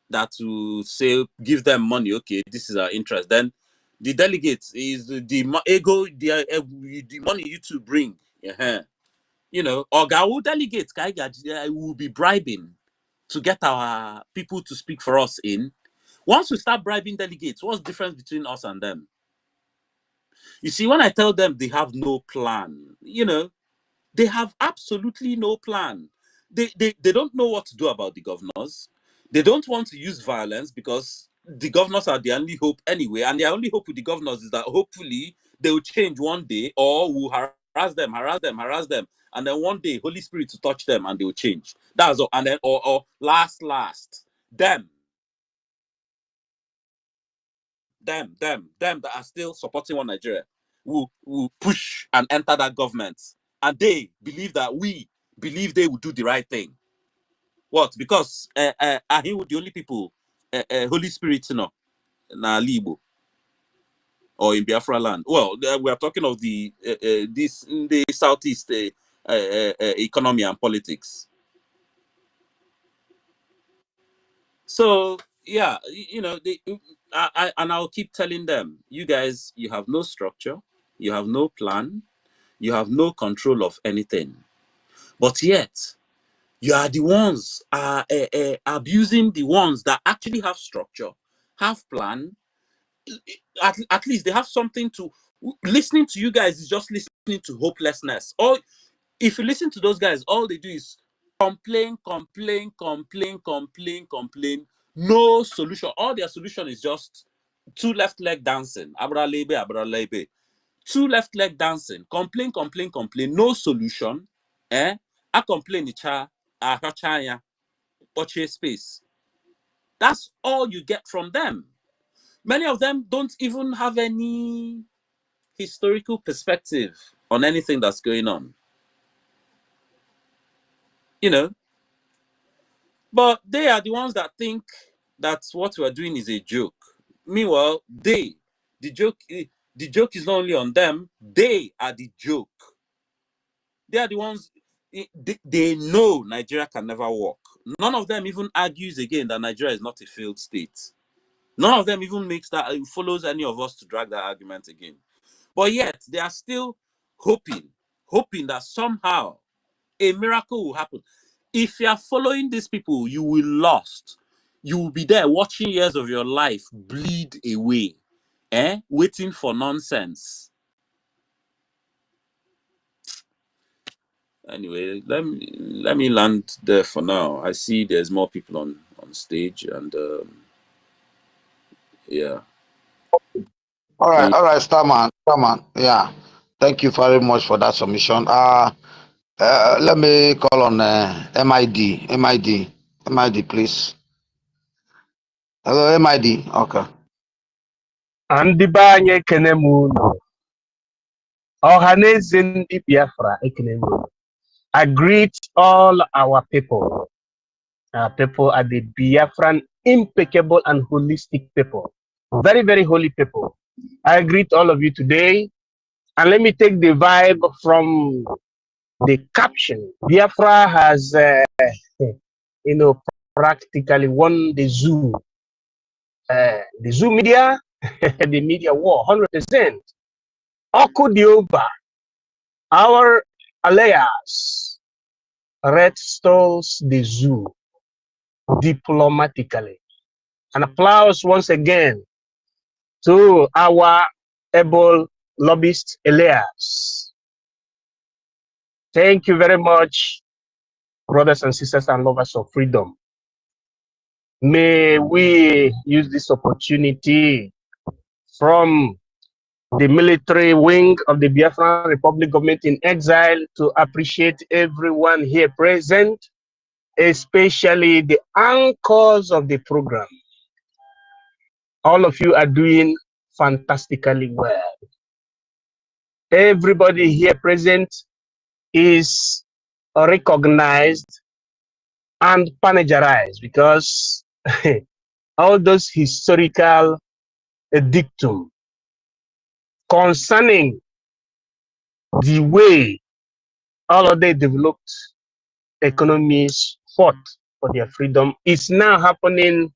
that to say give them money. Okay, this is our interest. Then the delegates is the ego, the money you two bring. Or delegates will be bribing to get our people to speak for us in. Once we start bribing delegates, what's the difference between us and them? You see, when I tell them they have no plan, they have absolutely no plan. They don't know what to do about the governors. They don't want to use violence because the governors are the only hope anyway. And their only hope with the governors is that hopefully they will change one day, or will harass them. And then one day, Holy Spirit to touch them and they will change. That's all. And then, or last, them that are still supporting one Nigeria will push and enter that government. And they believe that we believe they will do the right thing. What? Because are he the only people, Holy Spirit, na Libo or in Biafra land? Well, we are talking of the this in the southeast economy and politics. So yeah, and I'll keep telling them, you guys, you have no structure, you have no plan, you have no control of anything, but yet you are the ones abusing the ones that actually have structure, have plan. At least they have something to. Listening to you guys is just listening to hopelessness. Or if you listen to those guys, all they do is complain. No solution. All their solution is just two left leg dancing. Abra lebe. Two left leg dancing. Complain. No solution. I complain a purchase space. That's all you get from them. Many of them don't even have any historical perspective on anything that's going on. But they are the ones that think that what we're doing is a joke. Meanwhile, the joke is not only on them, they are the joke. They are the ones, they know Nigeria can never work. None of them even argues again that Nigeria is not a failed state. None of them even follows any of us to drag that argument again. But yet, they are still hoping that somehow a miracle will happen. If you are following these people, you will lost. You will be there watching years of your life bleed away, waiting for nonsense. Anyway, let me land there for now. I see there's more people on stage, and yeah. All right, Starman. Yeah, thank you very much for that submission. Let me call on MID, please. Hello, MID. Okay. Ndị be anyị ekene m unu. Ọhaneze ndị Biafra ekene m unu. I greet all our people. Our people are the Biafran impeccable and holistic people. Very, very holy people. I greet all of you today. And let me take the vibe from the caption. Biafra has, practically won the zoo. The zoo media, the media war, 100%. Okudioba, our alliance, red stalls the zoo diplomatically. An applause once again to our able lobbyist Elias. Thank you very much, brothers and sisters and lovers of freedom. May we use this opportunity from the military wing of the Biafran Republic government in exile to appreciate everyone here present, especially the anchors of the program. All of you are doing fantastically well. Everybody here present is recognized and panegyrized because all those historical dictum concerning the way all of they developed economies fought for their freedom is now happening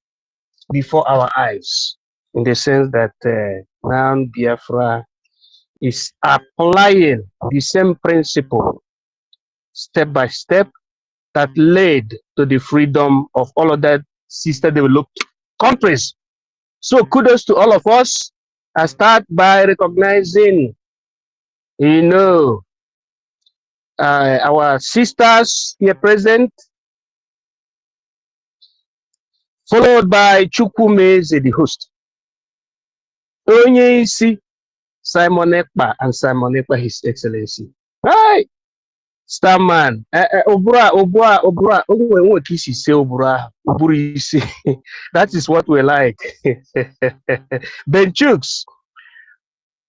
before our eyes, in the sense that now Biafra is applying the same principle step by step that led to the freedom of all of that sister developed countries. So kudos to all of us. I start by recognizing, our sisters here present, followed by Chukwumeze, the host. Onyeisi, Simon Ekpa, and Simon Ekpa, His Excellency. Hi, Starman. Obura, that is what we like. Benchooks,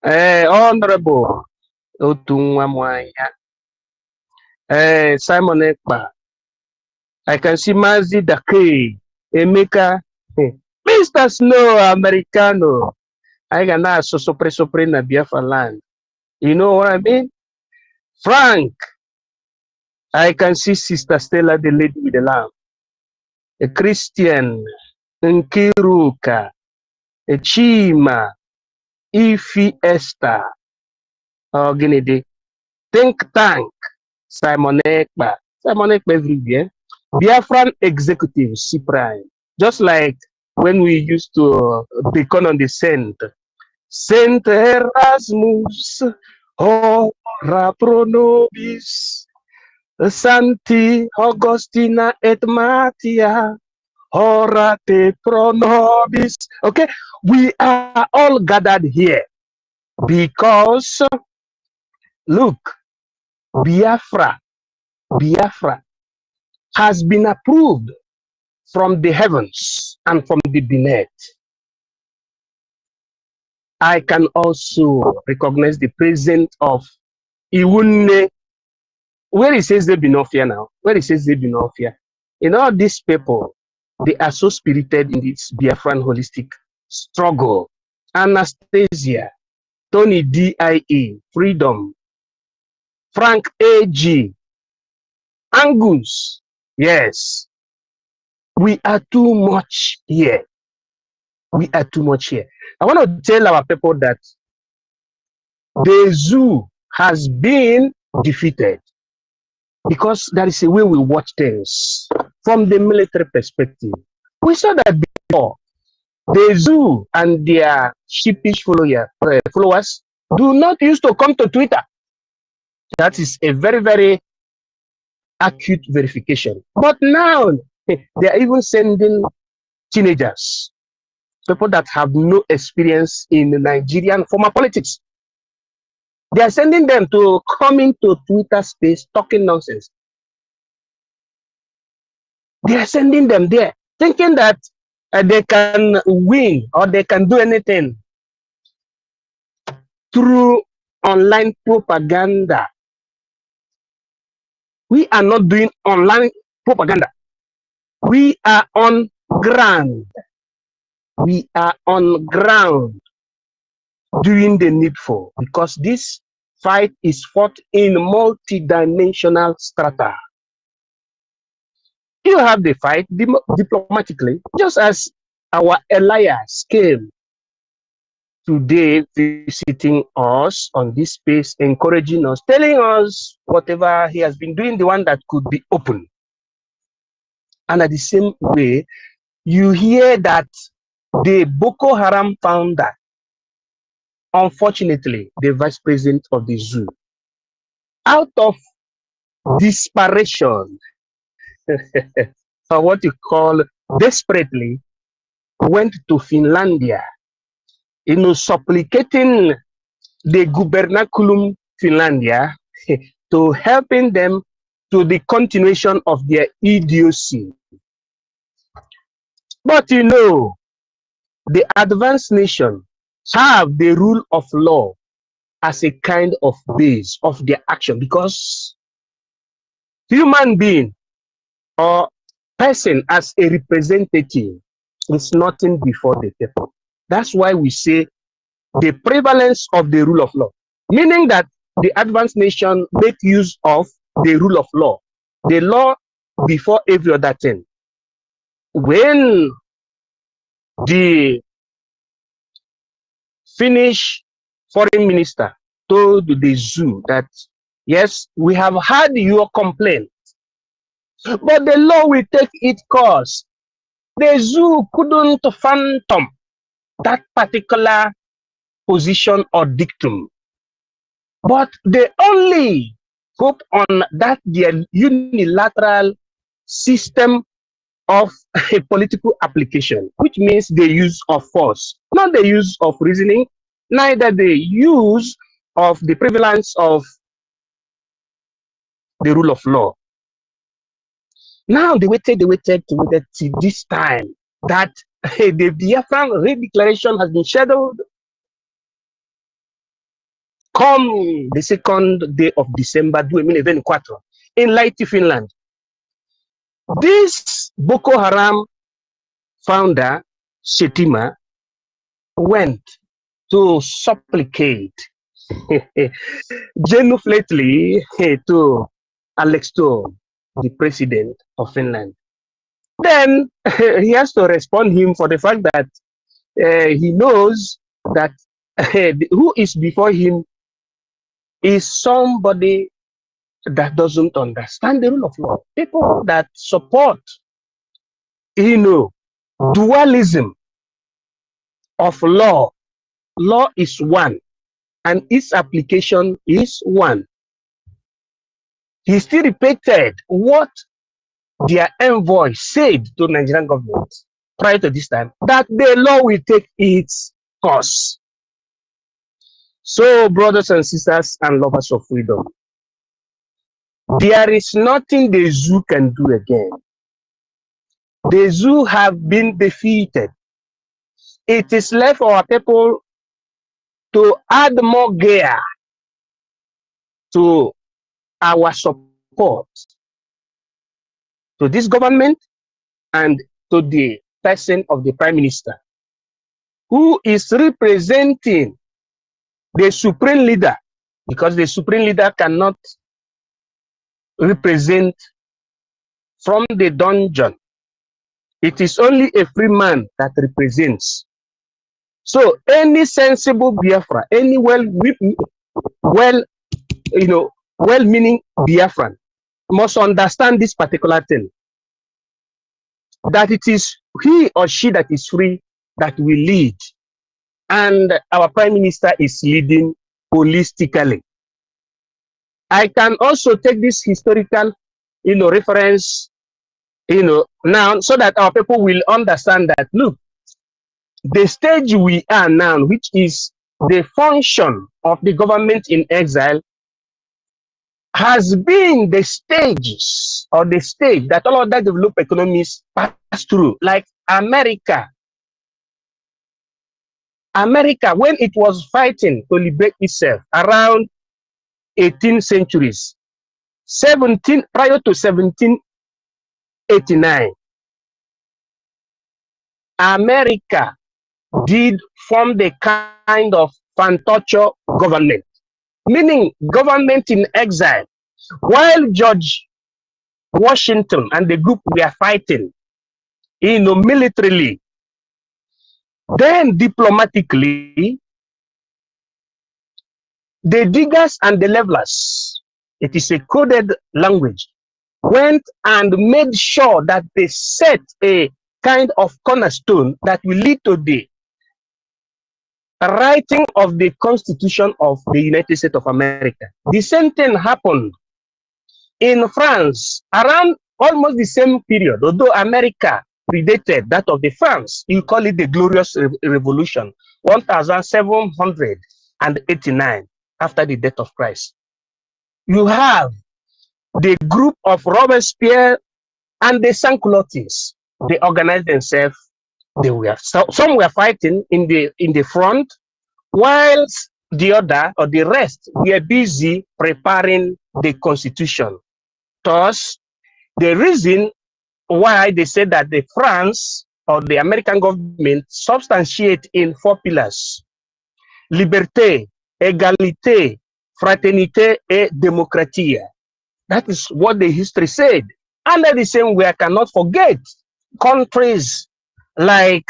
Honorable Simon Ekpa. I can see Mazi Dake, Emeka, Mr. Snow Americano. I can now sopre na Biafra land. You know what I mean? Frank, I can see Sister Stella, the lady with the lamb. A Christian, Nkiruka, a Chima, Ifi Esther, Guinea, Think Tank, Simon Ekpa everywhere. Biafran executive, C Prime. Just like when we used to beacon on the Saint Erasmus, ora pro nobis, Santi Augustina et Matia, ora te pro nobis. Okay, we are all gathered here because, look, Biafra has been approved from the heavens and from the beneath. I can also recognize the presence of Iwunne. Where it says they be no fear now, where it says they be no fear. In all these people, they are so spirited in this Biafran holistic struggle. Anastasia, Tony DIE, Freedom, Frank AG, Angus. Yes, we are too much here. We are too much here. I want to tell our people that the zoo has been defeated because there is a way we watch things from the military perspective. We saw that before. The zoo and their sheepish followers do not used to come to Twitter. That is a very, very acute verification. But now they are even sending teenagers, people that have no experience in Nigerian formal politics. They are sending them to come into Twitter space talking nonsense. They are sending them there, thinking that they can win or they can do anything through online propaganda. We are not doing online propaganda. We are on ground. We are on ground doing the needful, because this fight is fought in multidimensional strata. You have the fight diplomatically, just as our Elias came today visiting us on this space, encouraging us, telling us whatever he has been doing, the one that could be open. And at the same way, you hear that the Boko Haram founder, unfortunately, the vice president of the zoo, out of desperation, or what you call desperately, went to Finlandia, supplicating the Gubernaculum Finlandia to helping them to the continuation of their idiocy. But the advanced nation have the rule of law as a kind of base of their action, because human being or person as a representative is nothing before the people. That's why we say the prevalence of the rule of law, meaning that the advanced nation make use of the rule of law, the law before every other thing. When the Finnish foreign minister told the zoo that, yes, we have heard your complaint, but the law will take its course, the zoo couldn't fathom that particular position or dictum, but they only hope on that their unilateral system of a political application, which means the use of force, not the use of reasoning, neither the use of the prevalence of the rule of law. Now they waited till this time that the Biafran redeclaration has been scheduled. Come the second day of December 2024 in Lahti, Finland. This Boko Haram founder, Shetima, went to supplicate genuflectly to Alex to the president of Finland. Then he has to respond him for the fact that he knows that who is before him is somebody that doesn't understand the rule of law. People that support, dualism of law. Law is one, and its application is one. He still repeated what their envoy said to Nigerian government prior to this time, that the law will take its course. So, brothers and sisters and lovers of freedom, there is nothing the zoo can do again. The zoo have been defeated. It is left for our people to add more gear to our support to this government and to the person of the Prime Minister, who is representing the supreme leader, because the supreme leader cannot represent from the dungeon. It is only a free man that represents. So any sensible Biafra, any well-meaning Biafran must understand this particular thing, that it is he or she that is free that will lead, and our Prime Minister is leading holistically. I can also take this historical, reference, now, so that our people will understand that, look, the stage we are now, which is the function of the government in exile, has been the stages or the stage that all other developed economies pass through, like America. America, when it was fighting to liberate itself around 18th centuries, prior to 1789, America did form the kind of fantocho government, meaning government in exile. While George Washington and the group were fighting, militarily, then diplomatically, the diggers and the levelers, it is a coded language, went and made sure that they set a kind of cornerstone that will lead to the writing of the Constitution of the United States of America. The same thing happened in France around almost the same period, although America predated that of the France. You call it the Glorious Revolution, 1789, after the death of Christ. You have the group of Robespierre and the Sans-Culottes. They organized themselves. Some were fighting in the front, whilst the other or the rest were busy preparing the Constitution. Thus, the reason why they said that the France or the American government substantiate in 4 pillars: liberté, égalité, fraternité, et démocratie. That is what the history said. And at the same way, I cannot forget countries like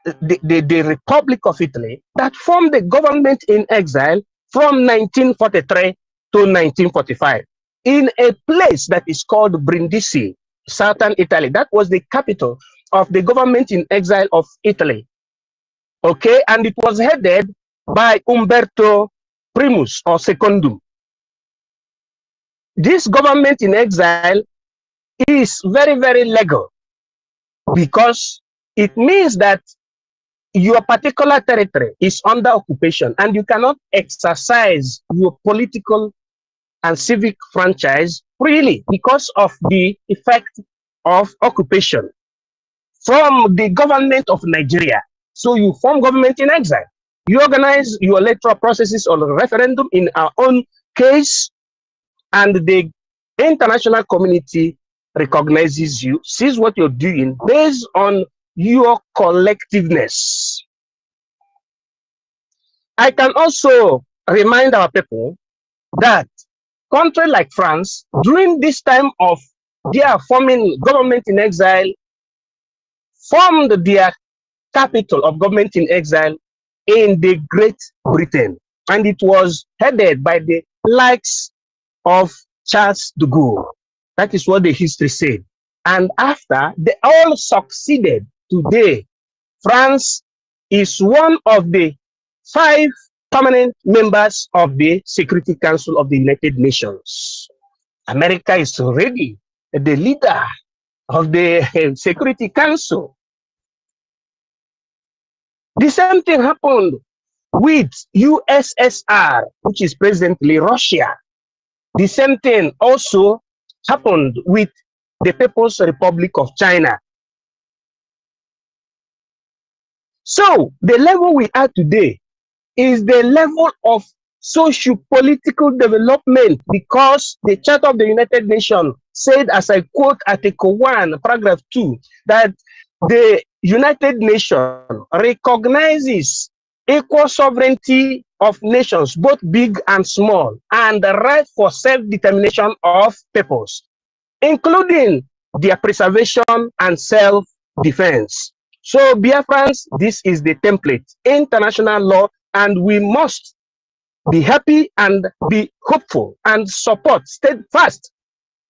the Republic of Italy that formed the government in exile from 1943 to 1945 in a place that is called Brindisi, southern Italy. That was the capital of the government in exile of Italy. Okay, and it was headed by Umberto Primus or Secundum. This government in exile is very, very legal because it means that your particular territory is under occupation and you cannot exercise your political and civic franchise freely because of the effect of occupation from the government of Nigeria. So you form government in exile. You organize your electoral processes or referendum in our own case, and the international community recognizes you, sees what you're doing based on your collectiveness. I can also remind our people that country like France, during this time of their forming government in exile, formed their capital of government in exile in the Great Britain, and it was headed by the likes of Charles de Gaulle. That is what the history said. And after they all succeeded, today France is one of the 5 permanent members of the Security Council of the United Nations. America is already the leader of the Security Council. The same thing happened with USSR, which is presently Russia. The same thing also happened with the People's Republic of China. So the level we are today is the level of socio-political development, because the Charter of the United Nations said, as I quote Article 1, paragraph 2, that the United Nations recognizes equal sovereignty of nations, both big and small, and the right for self-determination of peoples, including their preservation and self-defense. So, Biafrans, this is the template, international law, and we must be happy and be hopeful and support, steadfast.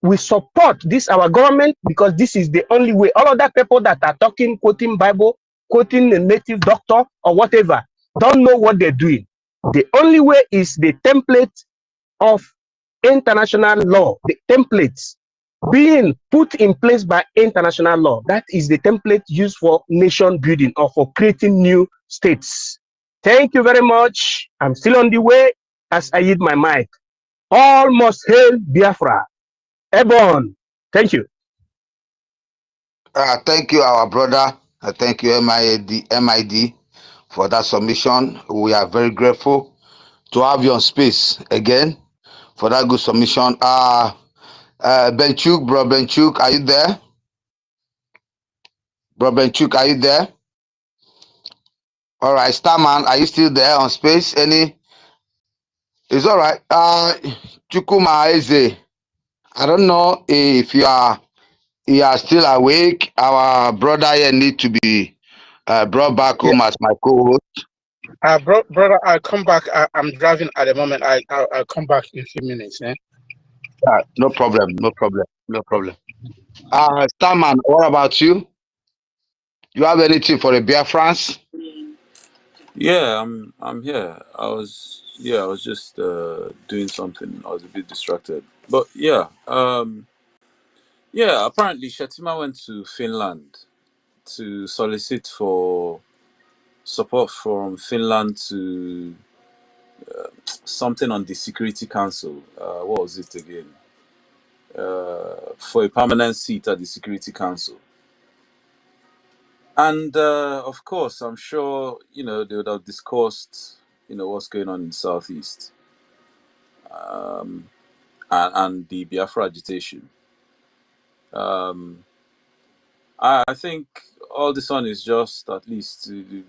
We support this, our government, because this is the only way. All other people that are talking, quoting Bible, quoting a native doctor or whatever, don't know what they're doing. The only way is the template of international law, the templates being put in place by international law. That is the template used for nation building or for creating new states. Thank you very much. I'm still on the way as I yield my mic. All must hail Biafra. Ebon. Thank you. Thank you, our brother. Thank you, MID. for that submission. We are very grateful to have you on space again for that good submission. Benchuk, bro Benchuk, are you there? Bro Benchuk, are you there? All right, Starman, are you still there on space? It's all right. Chukuma Eze, I don't know if you are still awake. Our brother here need to be brought back Yeah. home as my co-host. Brother, I'll come back. I'm driving at the moment. I'll come back in a few minutes. Eh? No problem, no problem, no problem. Starman, what about you? You have anything for the Biafrans? Yeah, I'm here. I was just doing something. I was a bit distracted. But apparently Shetima went to Finland to solicit for support from Finland to something on the Security Council. What was it again? For a permanent seat at the Security Council. And of course, I'm sure, they would have discussed, what's going on in the Southeast. And the Biafra agitation. I think all this one is just at least the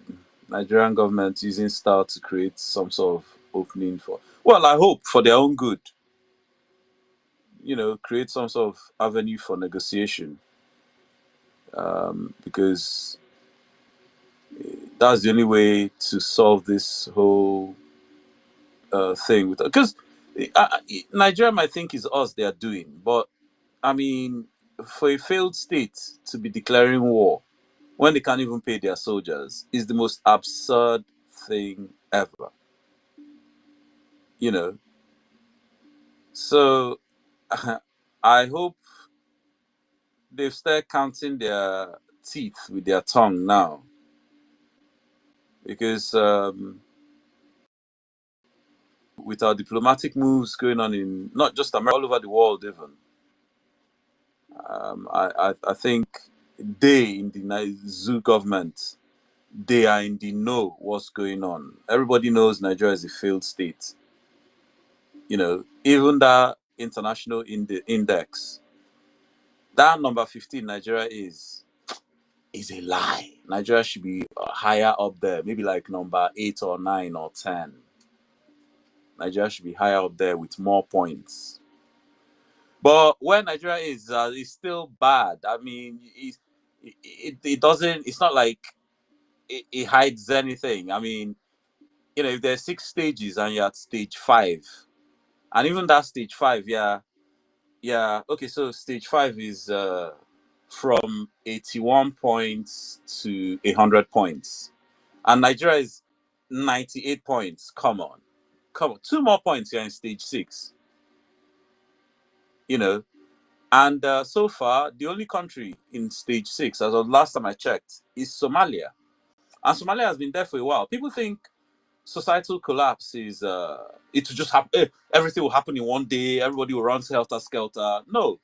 Nigerian government using style to create some sort of opening for, well, I hope for their own good, create some sort of avenue for negotiation, because that's the only way to solve this whole thing. Because Nigeria might think it's us they are doing, but I mean, for a failed state to be declaring war when they can't even pay their soldiers is the most absurd thing ever. So I hope they've started counting their teeth with their tongue now, because with our diplomatic moves going on in not just America, all over the world, even, I think they in the zoo government, they are in the know what's going on. Everybody knows Nigeria is a failed state. Even that international index, that number 15 Nigeria is a lie. Nigeria should be higher up there, maybe like number 8 or 9 or 10. Nigeria should be higher up there with more points. But where Nigeria is still bad. I mean, it doesn't. It's not like it hides anything. I mean, if there's 6 stages and you're at stage 5, and even that stage 5, okay. So stage 5 is from 81 points to 100 points, and Nigeria is 98 points. Come on, 2 more points. You're in stage 6. And so far, the only country in stage 6, as of last time I checked, is Somalia. And Somalia has been there for a while. People think societal collapse is, it will just happen. Everything will happen in one day. Everybody will run helter-skelter. No.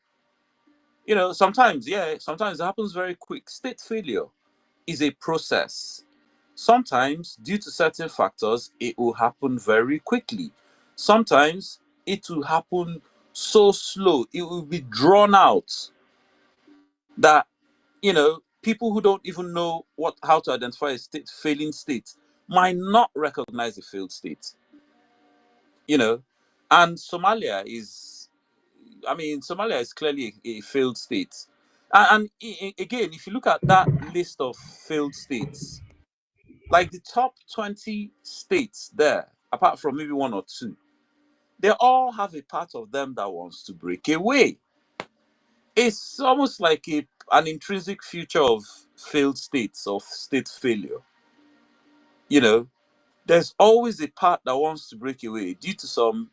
Sometimes it happens very quick. State failure is a process. Sometimes, due to certain factors, it will happen very quickly. Sometimes, it will happen so slow. It will be drawn out that, people who don't even know how to identify a failing state might not recognize a failed state. And Somalia is clearly a failed state. And again, if you look at that list of failed states, like the top 20 states there, apart from maybe 1 or 2, they all have a part of them that wants to break away. It's almost like an intrinsic feature of failed states, of state failure. There's always a part that wants to break away due to some,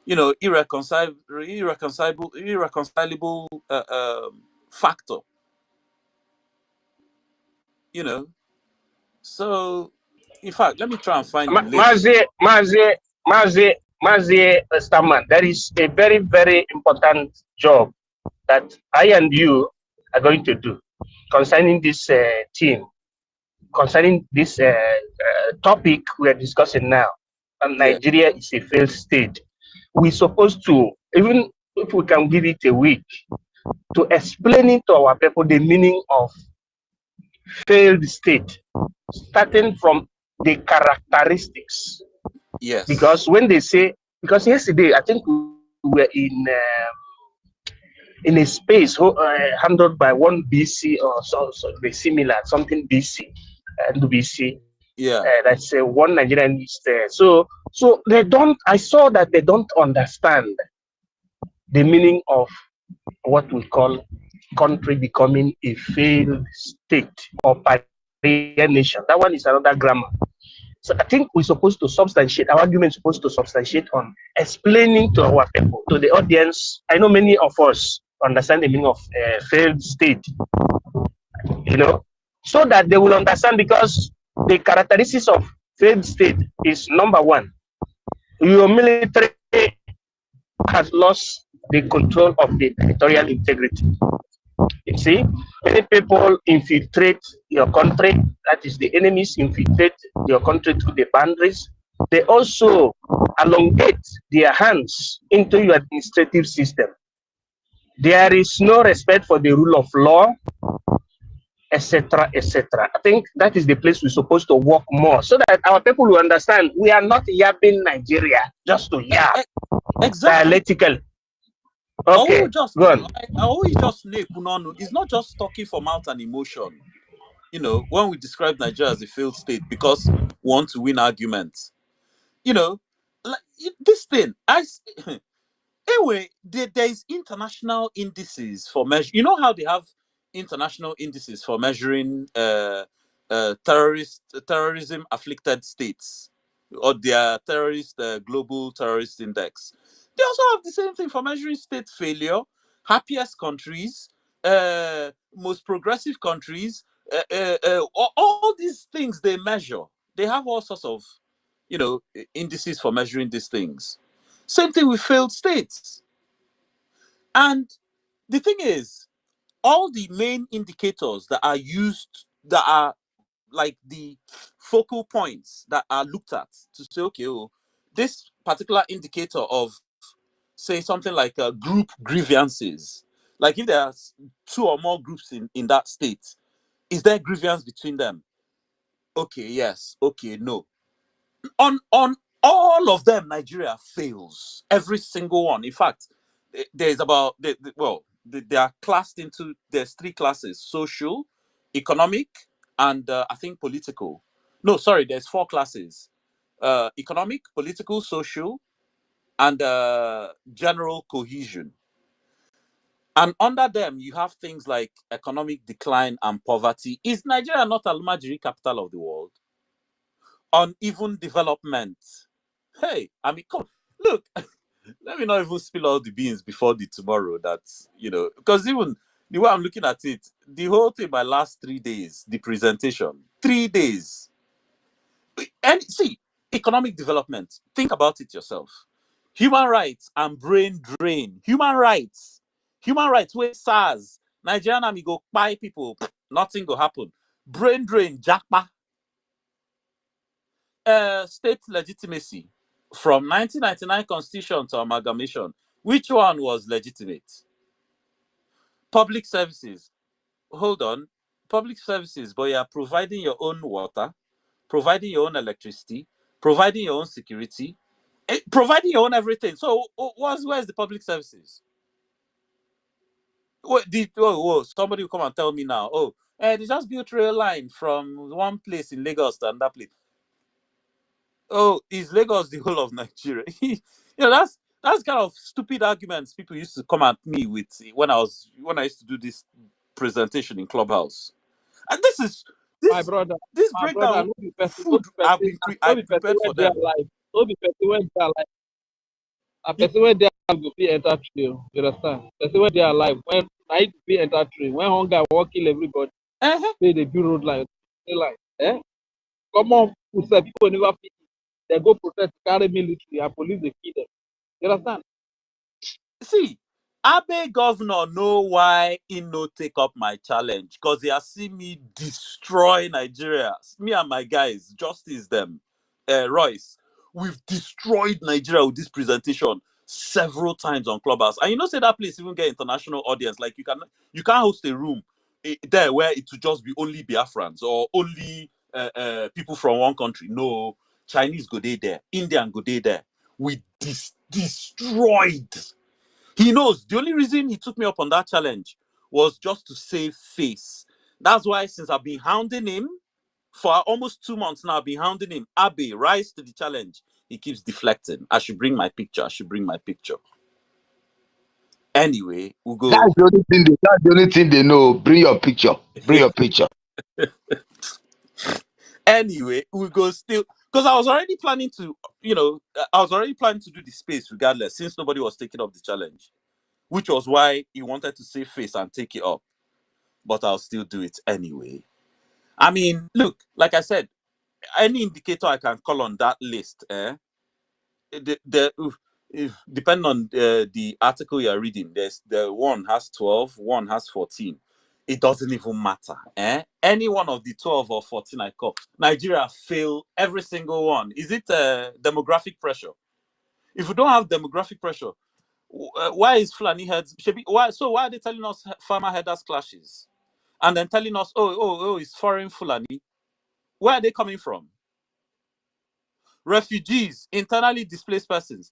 irreconcilable factor. So, in fact, let me try and find the list. Mazi Staman, there is a very, very important job that I and you are going to do concerning this team concerning this topic we are discussing now, and Yeah. Nigeria is a failed state. We're supposed to, even if we can give it a week, to explain it to our people the meaning of failed state, starting from the characteristics. Yes. Because when they say, because yesterday I think we were in a space handled by one BC or so similar, something BC and BC. Yeah. That's one Nigerian is there. So they don't. I saw that they don't understand the meaning of what we call country becoming a failed state or pariah nation. That one is another grammar. So I think we're supposed to substantiate, our argument is supposed to substantiate on explaining to our people, to the audience. I know many of us understand the meaning of failed state, so that they will understand, because the characteristics of failed state is number one, your military has lost the control of the territorial integrity. You see, many people infiltrate your country, that is, the enemies infiltrate your country through the boundaries. They also elongate their hands into your administrative system. There is no respect for the rule of law, etc., etc. I think that is the place we're supposed to work more, so that our people will understand we are not yapping Nigeria just to yap. Exactly. Dialectical. Okay, go on. I always just it's not just talking from out an emotion. When we describe Nigeria as a failed state because we want to win arguments, like this thing, anyway, there is international indices for measure. You know how they have international indices for measuring terrorism afflicted states, or their terrorist global terrorist index. They also have the same thing for measuring state failure, happiest countries, most progressive countries, all these things they measure. They have all sorts of indices for measuring these things. Same thing with failed states. And the thing is, all the main indicators that are used, that are like the focal points that are looked at to say, okay, this particular indicator of, say, something like group grievances, like if there's two or more groups in that state, is there grievance between them? Okay, yes. Okay, no. On all of them, Nigeria fails. Every single one. In fact, there's about they are classed into, there's three classes: social, economic, and I think political. No, sorry, there's four classes: economic, political, social, and general cohesion. And under them, you have things like economic decline and poverty. Is Nigeria not Almajiri, capital of the world? Uneven development. Hey, I mean, come look. Let me not even spill all the beans before the tomorrow. That's because even the way I'm looking at it, the whole thing my last 3 days, the presentation, 3 days. And see, economic development. Think about it yourself. Human rights and brain drain. Human rights. Where SARS, Nigerian army go buy people, nothing go happen. Brain drain, jackpa. State legitimacy. From 1999 constitution to amalgamation, which one was legitimate? Public services. Hold on. Public services, but you are providing your own water, providing your own electricity, providing your own security, providing your own everything. So where's the public services? Somebody will come and tell me now, they just built rail line from one place in Lagos to another place. Oh, is Lagos the whole of Nigeria? That's kind of stupid arguments people used to come at me with when I used to do this presentation in Clubhouse. And this My brother, breakdown no be person, food I prepared for them. No be person where they are alive. A person where they are go fit enter tree. You understand? Person where they are alive when I fit enter tree. When hunger will kill everybody. Say they build road line. Come on, people never fit. They go protest, carry military, and police they kill them. You understand? See, Abe governor know why he no take up my challenge, because they are seeing me destroy Nigeria. Me and my guys, justice them, Royce. We've destroyed Nigeria with this presentation several times on Clubhouse, and you know, say that place even get international audience. Like you can't host a room there where it will just be only Biafrans or only people from one country. No, Chinese go there, Indian go there. We destroyed. He knows the only reason he took me up on that challenge was just to save face. That's why since I've been hounding him for almost 2 months now, I've been hounding him. Abe, rise to the challenge. He keeps deflecting. I should bring my picture. I should bring my picture. Anyway, we'll go. That's the only thing they know. Bring your picture. Bring your picture. Anyway, we'll go still, because I was already planning to, do the space regardless, since nobody was taking up the challenge, which was why he wanted to save face and take it up. But I'll still do it anyway. I mean, look, like I said, any indicator I can call on that list, depending on the article you're reading, the one has 12, one has 14. It doesn't even matter. Any one of the 12 or 14 I call, Nigeria fail every single one. Is it demographic pressure? If we don't have demographic pressure, why is Fulani heads? Why are they telling us farmer headers clashes? And then telling us, it's foreign Fulani. Where are they coming from? Refugees, internally displaced persons.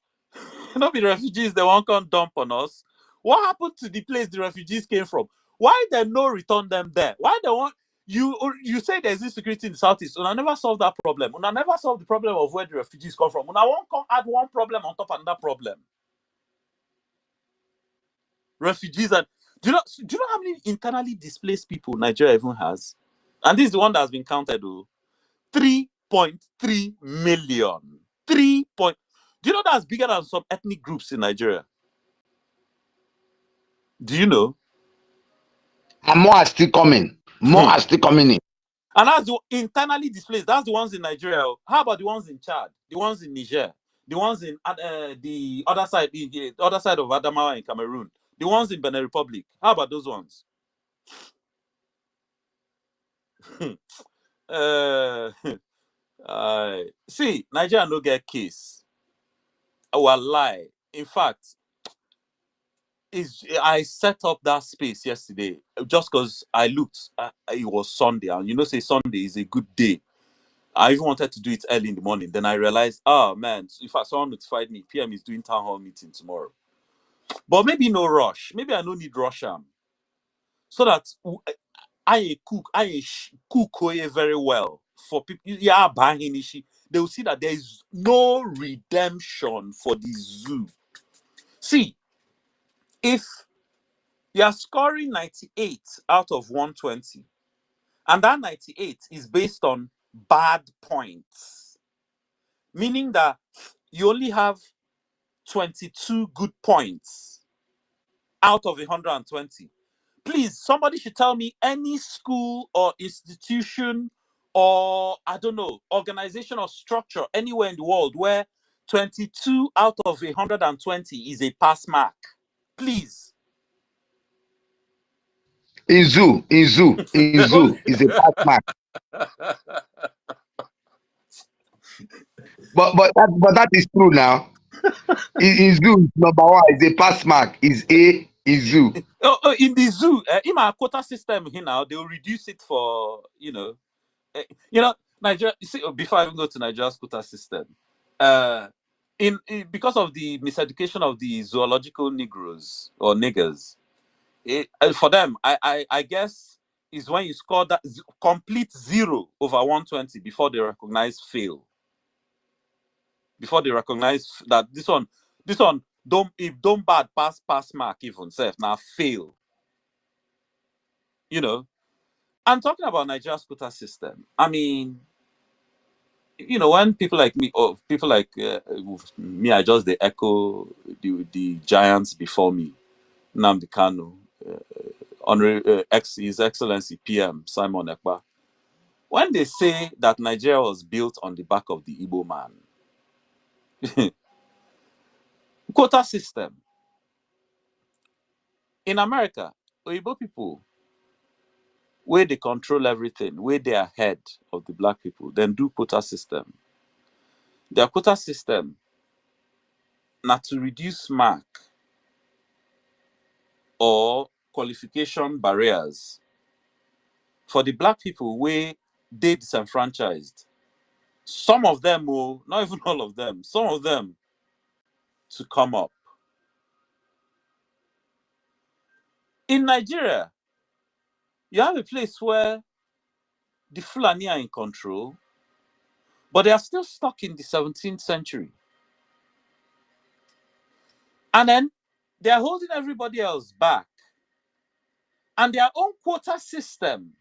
Not be refugees, they won't come dump on us. What happened to the place the refugees came from? Why they no return them there? Why they want you say there's insecurity in the southeast? And I never solved that problem. And I never solved the problem of where the refugees come from. And I won't come add one problem on top of another problem. Refugees, and do you know how many internally displaced people Nigeria even has? And this is the one that has been counted, 3.3 million. Do you know that's bigger than some ethnic groups in Nigeria? Do you know? And more are still coming. More are still coming in. And that's the internally displaced. That's the ones in Nigeria. How about the ones in Chad? The ones in Niger? The ones in the other side, the other side of Adamawa in Cameroon? The ones in Benin Republic? How about those ones? See, Nigeria no get case. Our lie. In fact, I set up that space yesterday just because I looked. It was Sunday, and you know, say Sunday is a good day. I even wanted to do it early in the morning. Then I realized, oh man, in fact, someone notified me. PM is doing town hall meeting tomorrow. But maybe no rush. Maybe I don't need rush so that I cook very well for people. Yeah, they will see that there is no redemption for the zoo. See, if you are scoring 98 out of 120, and that 98 is based on bad points, meaning that you only have 22 good points out of 120. Please, somebody should tell me any school or institution or, I don't know, organization or structure anywhere in the world where 22 out of 120 is a pass mark. Please. In zoo is a pass mark. But that is true now. In zoo, number one is a pass mark. Is A is zoo. In the zoo, in our quota system here now, they will reduce it for Nigeria. You see, before I even go to Nigeria's quota system, because of the miseducation of the zoological Negroes or niggers, for them, I guess is when you score that complete 0 over 120 before they recognize fail. Before they recognize that this one don't bad pass mark even self now fail. I'm talking about Nigeria's quota system. I mean, when people like me or people like me, I just they echo the giants before me. Nnamdi Kanu, His Excellency PM Simon Ekpa. When they say that Nigeria was built on the back of the Igbo man, quota system. In America, Oyibo people, where they control everything, where they are ahead of the black people, then do quota system. Their quota system, not to reduce mark or qualification barriers for the black people where they disenfranchised. Some of them will, not even all of them, some of them to come up. In Nigeria, you have a place where the Fulani are in control, but they are still stuck in the 17th century. And then they are holding everybody else back. And their own quota system,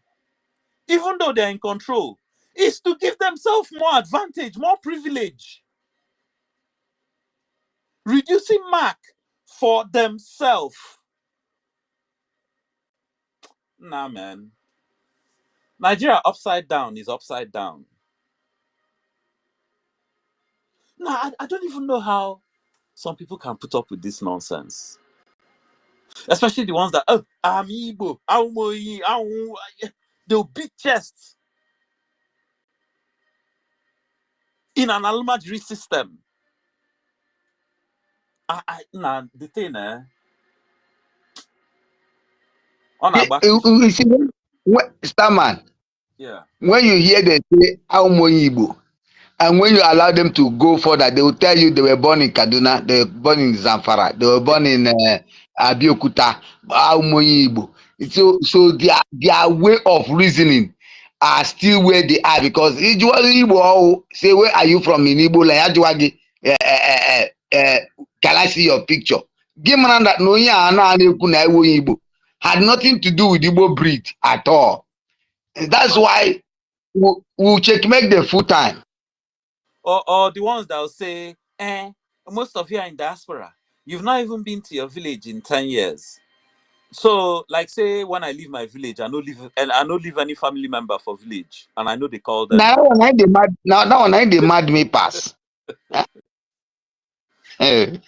even though they're in control, is to give themselves more advantage, more privilege, reducing mark for themselves. Nah, man. Nigeria upside down is upside down. Nah, I don't even know how some people can put up with this nonsense. Especially the ones that, oh, I'm Igbo, they'll beat chests in an Almajiri system. Nah, the thing, You see, Starman, yeah. when you hear them say Igbo, and when you allow them to go further, they will tell you they were born in Kaduna, they were born in Zamfara, they were born in Abiyokuta, Igbo. So their way of reasoning are still where they are, because Igbo say, where are you from in Igbo? Can I see your picture? Give me that no Igbo had nothing to do with Igbo breed at all. That's why we'll checkmate the full time. Or the ones that will say, most of you are in diaspora. You've not even been to your village in 10 years. So, like, say, when I leave my village, I don't leave any family member for village, and I know they call them. Now when I mad me pass. You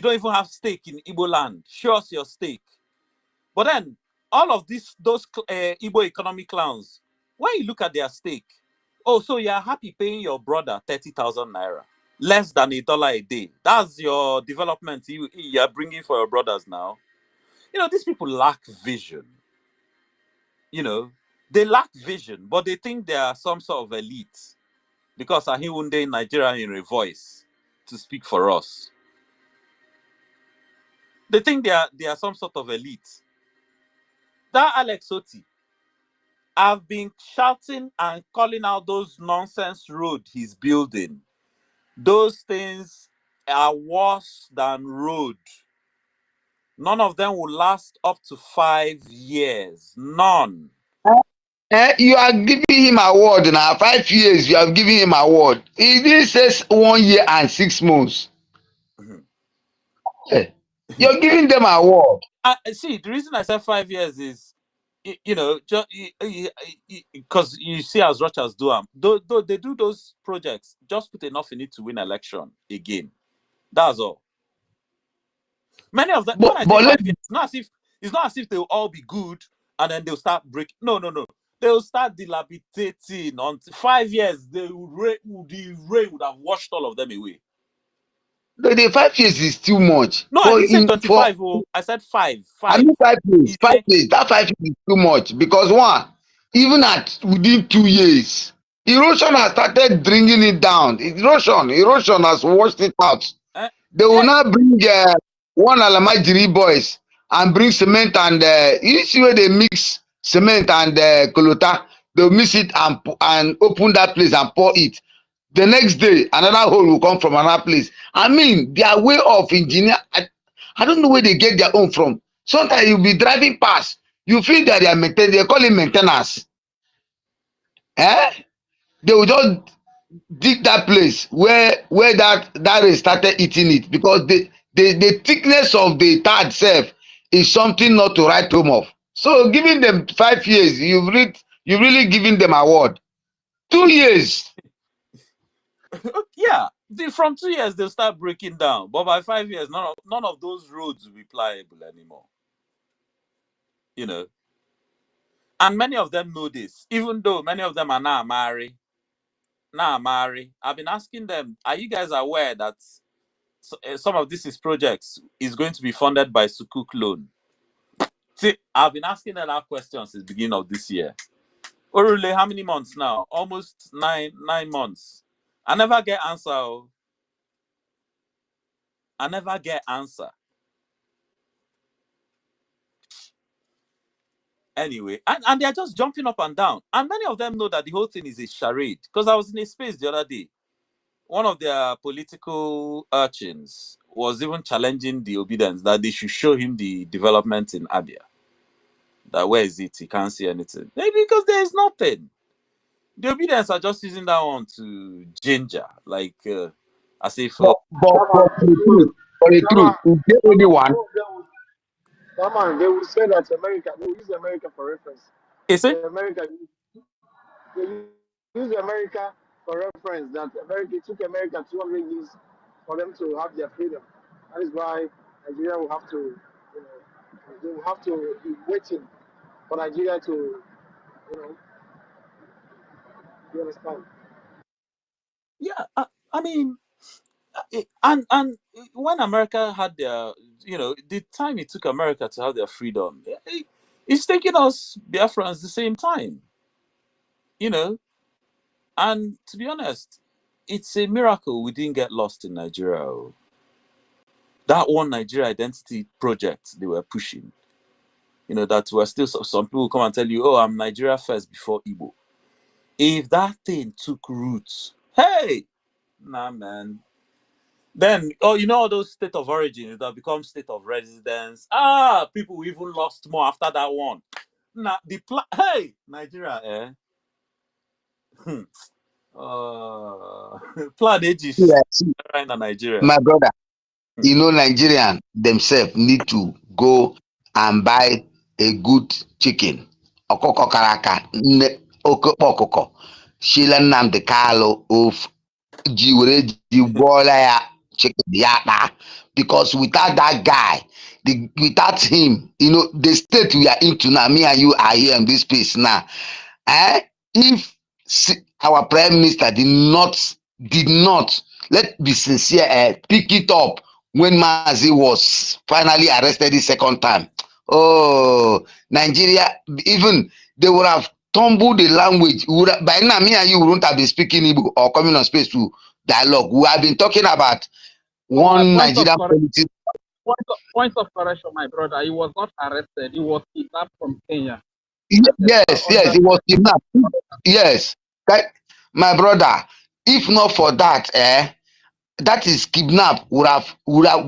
don't even have stake in Igbo land. Show us your stake. But then, all of those Igbo economic clowns, when you look at their stake, oh, so you're happy paying your brother 30,000 naira, less than $1 a day. That's your development you're bringing for your brothers now. These people lack vision. They lack vision, but they think they are some sort of elite because Ahihunde in Nigeria in a voice to speak for us. They think they are some sort of elite. That Alex Oti, I've been shouting and calling out those nonsense road he's building. Those things are worse than road. None of them will last up to 5 years. None. You are giving him award now. 5 years, you have given him award. It says 1 year and 6 months. You're giving them award. See, the reason I said 5 years is, just because you see as Rochas do them. They do those projects, just put enough in it to win election again. That's all. Many of them, when I say 5 years, it's not as if they'll all be good and then they'll start breaking. No. They'll start dilapidating. On 5 years, the rain would have washed all of them away. The 5 years is too much. No, I didn't say 25. I said 5. I mean 5 years. 5 years. That 5 years is too much, because one, even within 2 years, erosion has started bringing it down. Erosion has washed it out. They will now bring one Alamajiri boys and bring cement and you see where they mix cement and kolota. They'll mix it and open that place and pour it. The next day, another hole will come from another place. I mean, their way of engineer, I don't know where they get their own from. Sometimes you'll be driving past, you feel that they call it maintenance. They will just dig that place where that race started eating it, because the thickness of the tar itself is something not to write home of. So giving them 5 years, you've really given them award. 2 years. Yeah, From 2 years they'll start breaking down, but by 5 years, none of those roads will be pliable anymore. You know, and many of them know this, even though many of them are now married. I've been asking them, are you guys aware that some of these projects is going to be funded by Sukuk loan? See, I've been asking them that question since the beginning of this year. Orule, how many months now? Almost nine months. I never get answer. I never get answer. Anyway, and they're just jumping up and down. And many of them know that the whole thing is a charade. Because I was in a space the other day. One of their political urchins was even challenging the obedience that they should show him the development in Abia. That where is it? He can't see anything. Maybe because there is nothing. The obedience are just using that one to ginger, like I say for. For the truth, is there anyone? They will say that America, they will use America for reference. Is it? They use America for reference, that America, it took America 200 years for them to have their freedom. That is why Nigeria will have to, they will have to be waiting for Nigeria to, you understand? Yeah, I mean, and when America had their, the time it took America to have their freedom, it's taking us Biafrans the same time, and to be honest, it's a miracle we didn't get lost in Nigeria. That one Nigeria identity project they were pushing, that were still some people come and tell you, oh, I'm Nigeria first before Igbo. If that thing took roots, hey, nah, man. Then, all those state of origin that become state of residence. People even lost more after that one. Nah, hey, Nigeria, plan ages right now, Nigeria. My brother, Nigerian themselves need to go and buy a good chicken. Ọkụkọ kara aka, okokpo ọkụkọ, shila Nnamdi Kanu of ji were ji gwọọla ya chicken ya kpaa. Because without that guy, without him, the state we are into now, me and you are here in this place now. If our prime minister did not, let's be sincere, pick it up when Mazi was finally arrested the second time. Oh, Nigeria, even they would have tumbled the language. By now, me and you wouldn't have been speaking Igbo or coming on space to dialogue. We have been talking about one Nigerian politician. Point of correction, my brother. He was not arrested. He was kidnapped from Kenya. Yes, it was kidnapped. Yes, my brother. If not for that, that is kidnap would have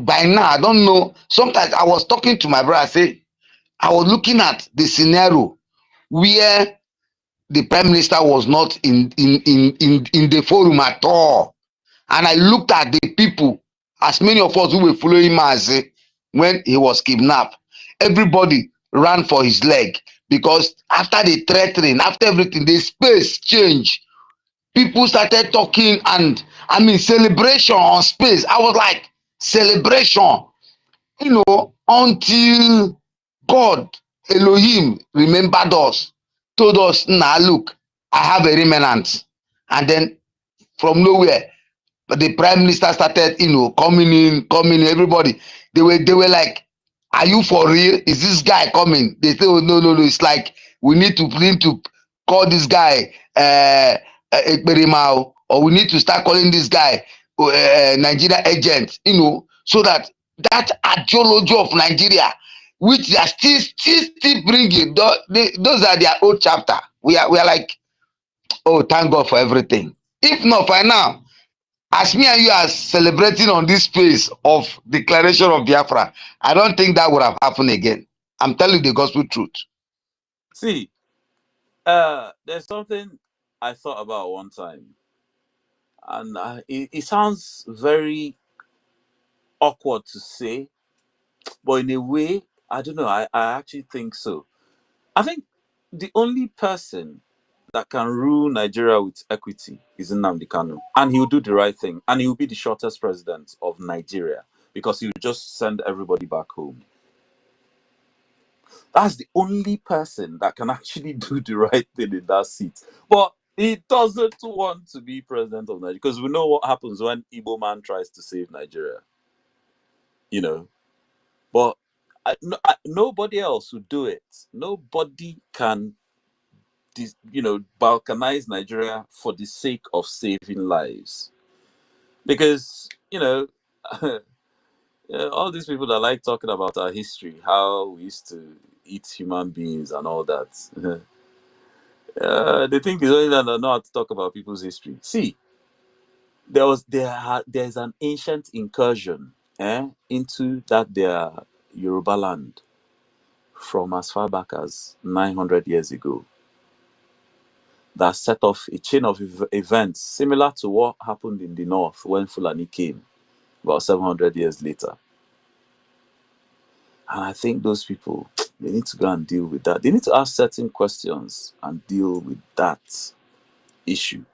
by now. I don't know. Sometimes I was talking to my brother. I was looking at the scenario where the prime minister was not in the forum at all, and I looked at the people, as many of us who were following Mazi when he was kidnapped. Everybody ran for his leg because after the threatening, after everything, the space changed. People started talking, and celebration on space. I was like, celebration, until God, Elohim, remembered us, told us, nah, look, I have a remnant. And then from nowhere, the prime minister started, coming in, everybody. They were like, are you for real? Is this guy coming? They say, oh, no. It's like, we need to call this guy, Ekperimao, or we need to start calling this guy, Nigeria agent, so that ideology of Nigeria, which they are still bringing, those are their old chapter. We are like, oh, thank God for everything. If not, by now, as me and you are celebrating on this space of declaration of Biafra, I don't think that would have happened again. I'm telling you the gospel truth. See, there's something I thought about one time, and it sounds very awkward to say, but in a way, I don't know. I actually think so. I think the only person that can rule Nigeria with equity is Nnamdi Kanu, and he will do the right thing, and he will be the shortest president of Nigeria because he will just send everybody back home. That's the only person that can actually do the right thing in that seat. But he doesn't want to be president of Nigeria because we know what happens when Igbo man tries to save Nigeria. You know, but nobody else would do it. Nobody can, balkanize Nigeria for the sake of saving lives. Because, all these people that like talking about our history, how we used to eat human beings and all that. They think it's only that they know how to talk about people's history. See, there's an ancient incursion into their Yoruba land from as far back as 900 years ago that set off a chain of events similar to what happened in the north when Fulani came about 700 years later. And I think those people, they need to go and deal with that. They need to ask certain questions and deal with that issue.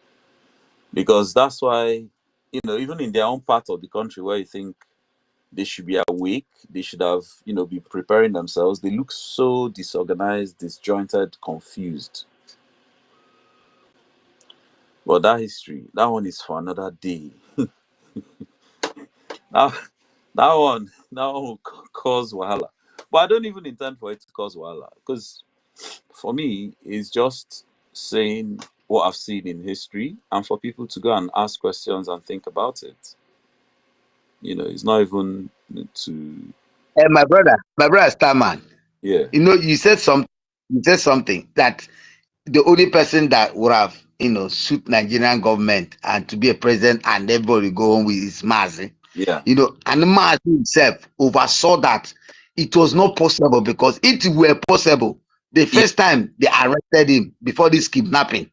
Because that's why, even in their own part of the country where you think they should be awake, they should have, be preparing themselves, they look so disorganized, disjointed, confused. But that history, that one is for another day. that one will cause wahala. But I don't even intend for it to cause wahala, because for me, it's just saying what I've seen in history and for people to go and ask questions and think about it. It's not even to... My brother Starman, Yeah. you said something that the only person that would have, suit Nigerian government and to be a president and everybody go home with is Mazi. Yeah. And Mazi himself oversaw that it was not possible, because it were possible the first time they arrested him before this kidnapping.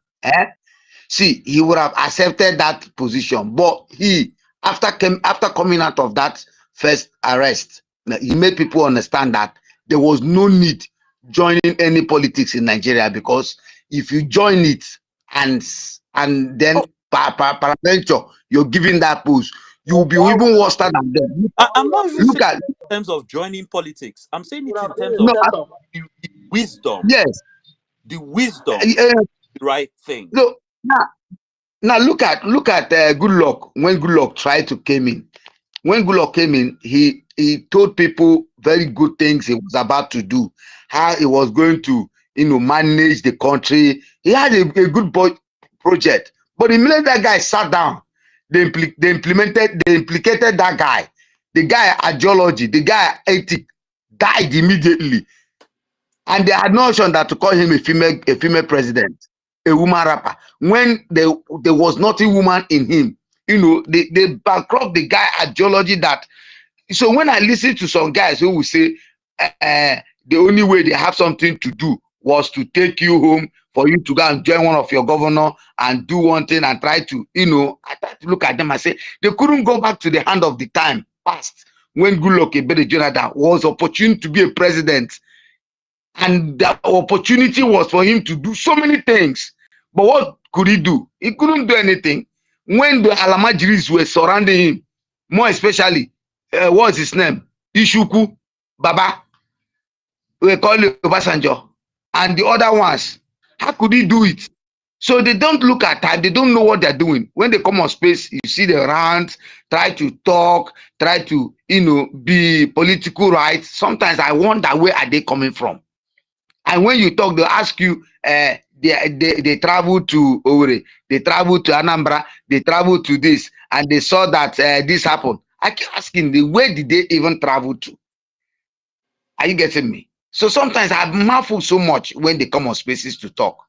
See, he would have accepted that position, but he, after coming out of that first arrest, he made people understand that there was no need joining any politics in Nigeria, because if you join it and then peradventure you're giving that post, you will be even worse than them. I'm not even Look saying at in terms of joining politics. I'm saying it in terms no, of the wisdom. yes, The wisdom, the right thing. so now look at Good Luck. When Good Luck tried to came in, he told people very good things he was about to do, how he was going to manage the country. He had a good project, but the minute that guy sat down, they implicated that guy. The guy ideology, the guy ethic died immediately, and they had no option that to call him a female president, a woman rapper, when there was nothing woman in him. They bankrupt the guy ideology. That so when I listen to some guys who will say the only way they have something to do was to take you home, for you to go and join one of your governor and do one thing and try to, I try to look at them and say they couldn't go back to the hand of the time past when Goodluck Ebele Jonathan was opportune to be a president, and the opportunity was for him to do so many things. But what could he do? He couldn't do anything. When the Alamajiris were surrounding him, more especially, what's his name? Ishuku, Baba, we call it Obasanjo, and the other ones. How could he do it? So they don't look at time. They don't know what they're doing. When they come on space, you see the rant, try to talk, try to, be political right. Sometimes I wonder, where are they coming from? And when you talk, they'll ask you, they travel to Owerri, they travel to Anambra, they travel to this, and they saw that this happened. I keep asking, where did they even travel to? Are you getting me? So sometimes I'm marvel so much when they come on spaces to talk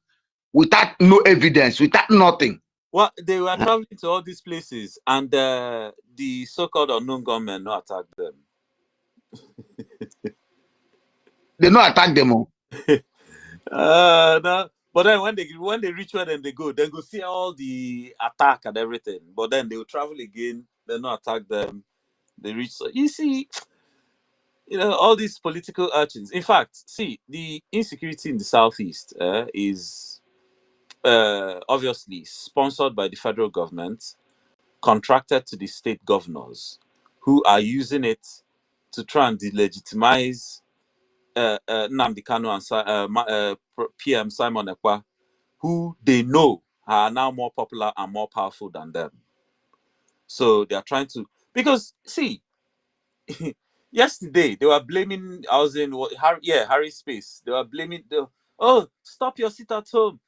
without no evidence, without nothing. Well, they were traveling to all these places, and the so-called unknown gunmen no attacked them. They no attack them all. No. But then when they reach where then they go see all the attack and everything. But then they will travel again. They not attack them. They reach. So you see, all these political urchins. In fact, see, the insecurity in the southeast is obviously sponsored by the federal government, contracted to the state governors, who are using it to try and delegitimize Nnamdi Kanu and PM Simon Ekpa, who they know are now more popular and more powerful than them. So they are trying to, because see, yesterday they were blaming. I was in Harry's space. They were blaming oh, stop your sit at home,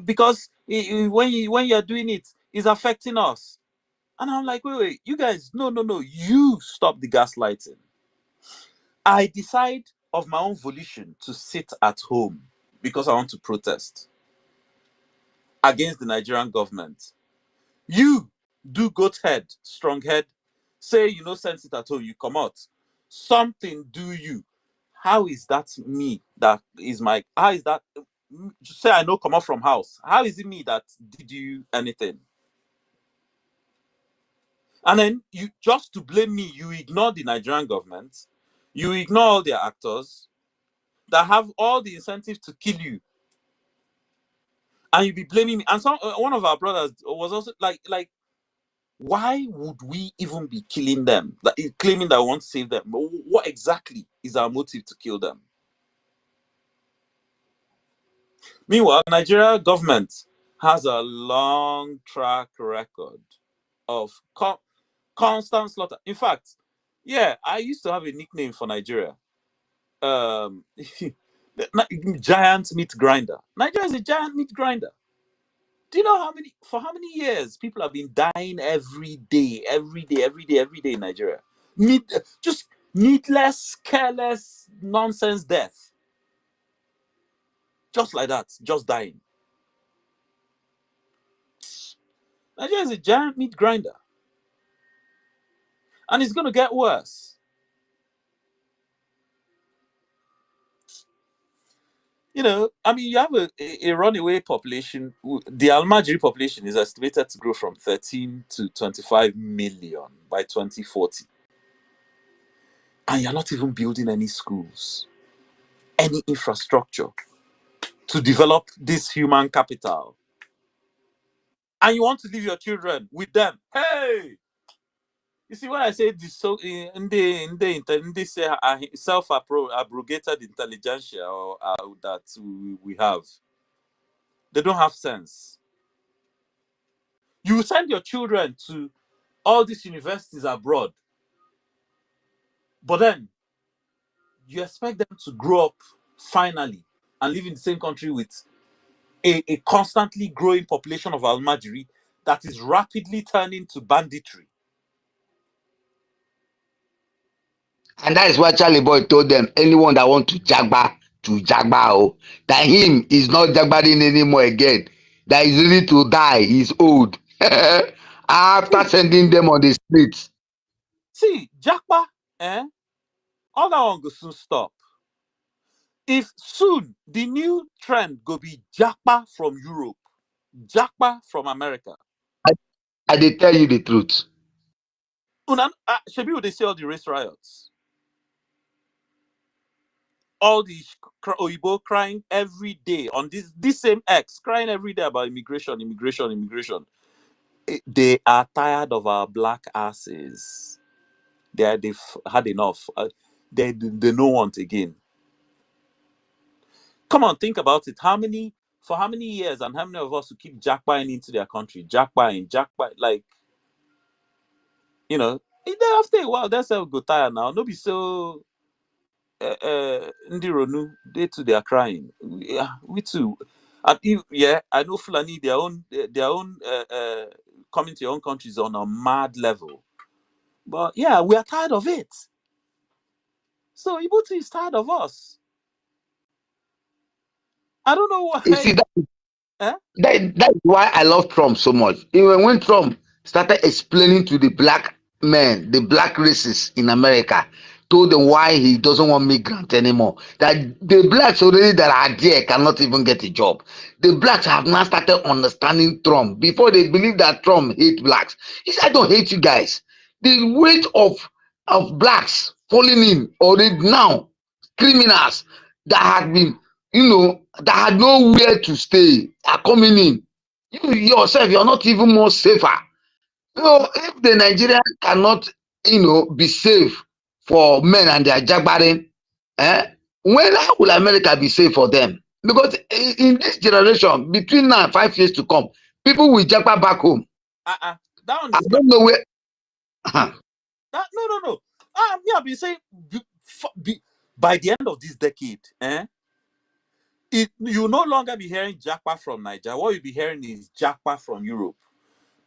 because when you are doing it, it's affecting us. And I'm like, wait, you guys, no, you stop the gaslighting. I decide of my own volition to sit at home because I want to protest against the Nigerian government. You do goat head, strong head, say you know sense it at home, you come out. Something do you. How is that me? That is my, how is that? Say I know come out from house. How is it me that did you anything? And then you, just to blame me, you ignore the Nigerian government, you ignore all their actors that have all the incentive to kill you, and you be blaming me. And some one of our brothers was also like, why would we even be killing them? That claiming that we want to save them. But what exactly is our motive to kill them? Meanwhile, Nigeria government has a long track record of constant slaughter. In fact, yeah, I used to have a nickname for Nigeria. Giant meat grinder. Nigeria is a giant meat grinder. Do you know for how many years people have been dying every day in Nigeria? Just needless, careless, nonsense death. Just like that, just dying. Nigeria is a giant meat grinder. And it's going to get worse. You know, I mean, you have a runaway population. The Almajiri population is estimated to grow from 13 to 25 million by 2040. And you're not even building any schools, any infrastructure to develop this human capital. And you want to leave your children with them. Hey! You see, when I say this, so in this self-abrogated intelligentsia that we have, they don't have sense. You send your children to all these universities abroad, but then you expect them to grow up finally and live in the same country with a constantly growing population of Almajiri that is rapidly turning to banditry. And that is why Charlie Boy told them, anyone that want to jagba, oh, that him is not jagbaring anymore again. That is ready to die. He's old. After sending them on the streets. See, jagba, all that one go soon stop. If soon the new trend go be jagba from Europe, jagba from America. I did tell you the truth. Shebi, they say all the race riots. All the Oyibo crying every day on this same X, crying every day about immigration. They are tired of our black asses. They've had enough. They don't want again. Come on, think about it. For how many years and how many of us who keep jackpying into their country? Jackpying, like, you know, after a while, that's how go tired now. Nobody so Ndironu, they are crying. We too. And I know Fulani, their own coming to your own countries on a mad level. But yeah, we are tired of it. So Ibutu is tired of us. I don't know why. You see, that's why I love Trump so much. Even when Trump started explaining to the black men, the black races in America, told them why he doesn't want migrants anymore. That the blacks already that are there cannot even get a job. The blacks have now started understanding Trump. Before they believe that Trump hates blacks. He said, I don't hate you guys. The weight of blacks falling in already now, criminals that have been you know, that had nowhere to stay are coming in. You yourself, you're not even more safer. You know, if the Nigerians cannot, you know, be safe for men and their jagbaring, when how will America be safe for them? Because in this generation, between now and 5 years to come, people will jagba back home. That one I is don't know where. no. Yeah, I've been saying by the end of this decade, you no longer be hearing Japa from Nigeria. What you'll be hearing is Japa from Europe.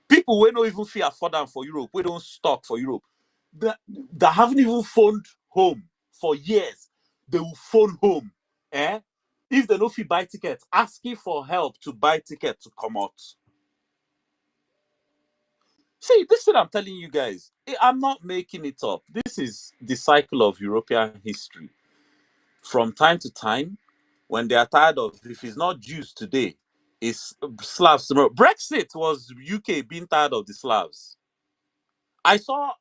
People will not even feel afford them for Europe. We don't stock for Europe. That haven't even phoned home for years. They will phone home. If they don't feel buy tickets, asking for help to buy tickets to come out. See, this thing I'm telling you guys, I'm not making it up. This is the cycle of European history. From time to time, when they are tired of, if it's not Jews today, it's Slavs tomorrow. Brexit was UK being tired of the Slavs. I saw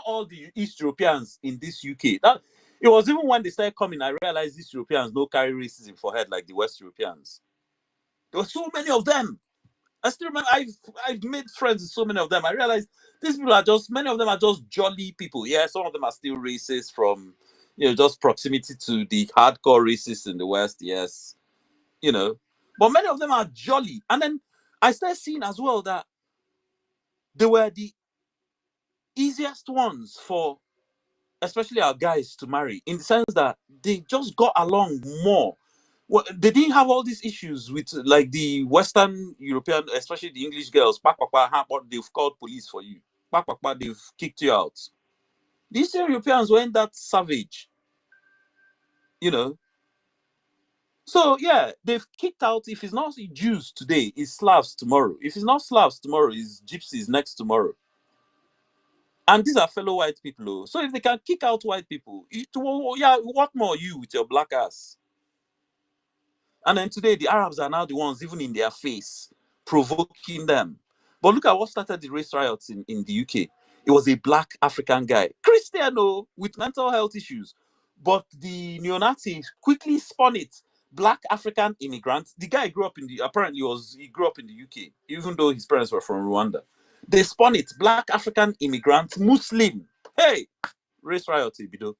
all the East Europeans in this UK. That it was even when they started coming, I realized these Europeans don't carry racism for head like the West Europeans. There were so many of them. I still remember I've made friends with so many of them. I realized these people are just, many of them are just jolly people. Yeah, some of them are still racist from, just proximity to the hardcore racists in the West. Yes, but many of them are jolly. And then I started seeing as well that they were the easiest ones for, especially our guys, to marry, in the sense that they just got along more. Well, they didn't have all these issues with like the Western European, especially the English girls. They've called police for you. They've kicked you out. These Europeans weren't that savage, So yeah, they've kicked out. If it's not Jews today, it's Slavs tomorrow. If it's not Slavs tomorrow, it's Gypsies next tomorrow. And these are fellow white people. So if they can kick out white people, what more you with your black ass? And then today, the Arabs are now the ones, even in their face, provoking them. But look at what started the race riots in the UK. It was a black African guy, Christian, with mental health issues. But the neo-Nazis quickly spun it. Black African immigrant. The guy grew up he grew up in the UK, even though his parents were from Rwanda. They spun it. Black African immigrant, Muslim. Hey, race riot, Ibido.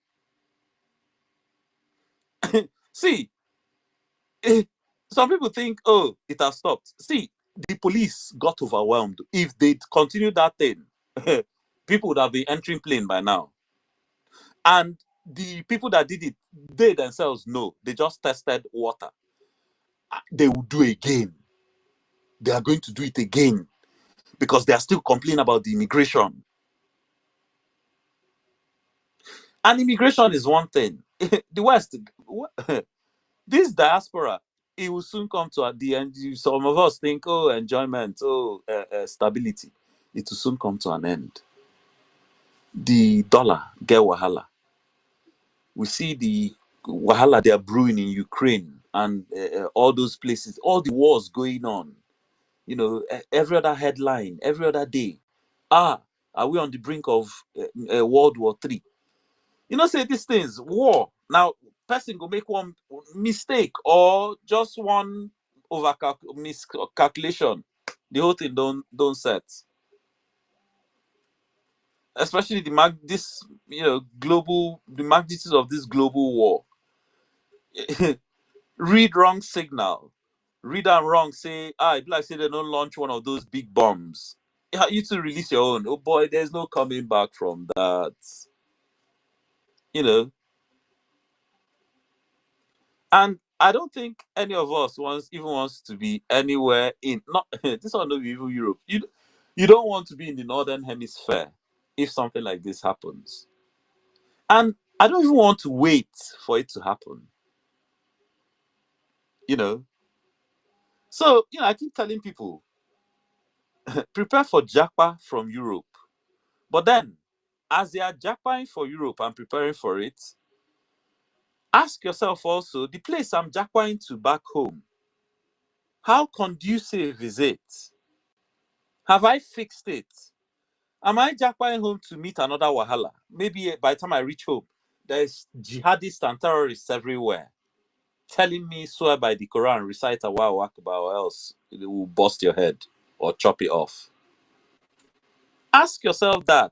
See, some people think, oh, it has stopped. See, the police got overwhelmed. If they'd continued that thing, people would have been entering plane by now. And the people that did it, they themselves know. They just tested water. They will do again. They are going to do it again because they are still complaining about the immigration. And immigration is one thing. The West, this diaspora, it will soon come to the end. Some of us think, oh, enjoyment, stability. It will soon come to an end. The dollar get wahala. We see the wahala they are brewing in Ukraine and all those places, all the wars going on. Every other headline, every other day. Are we on the brink of World War III? Say these things, war. Now, person go make one mistake or just one miscalculation. The whole thing don't set. Especially the magnitude of this global war. Read wrong signal. Read and wrong. Say, like say they don't launch one of those big bombs. You to release your own. Oh boy, there's no coming back from that. And I don't think any of us wants to be anywhere in this one not even Europe. You don't want to be in the northern hemisphere if something like this happens. And I don't even want to wait for it to happen. So, I keep telling people, prepare for Japa from Europe. But then, as they are Japaing for Europe and preparing for it, ask yourself also, the place I'm Japaing to back home, how conducive is it? Have I fixed it? Am I Japaing home to meet another Wahala? Maybe by the time I reach home, there's jihadists and terrorists everywhere. telling me swear by the Quran, recite Allahu Akbar, or else it will bust your head or chop it off. Ask yourself that.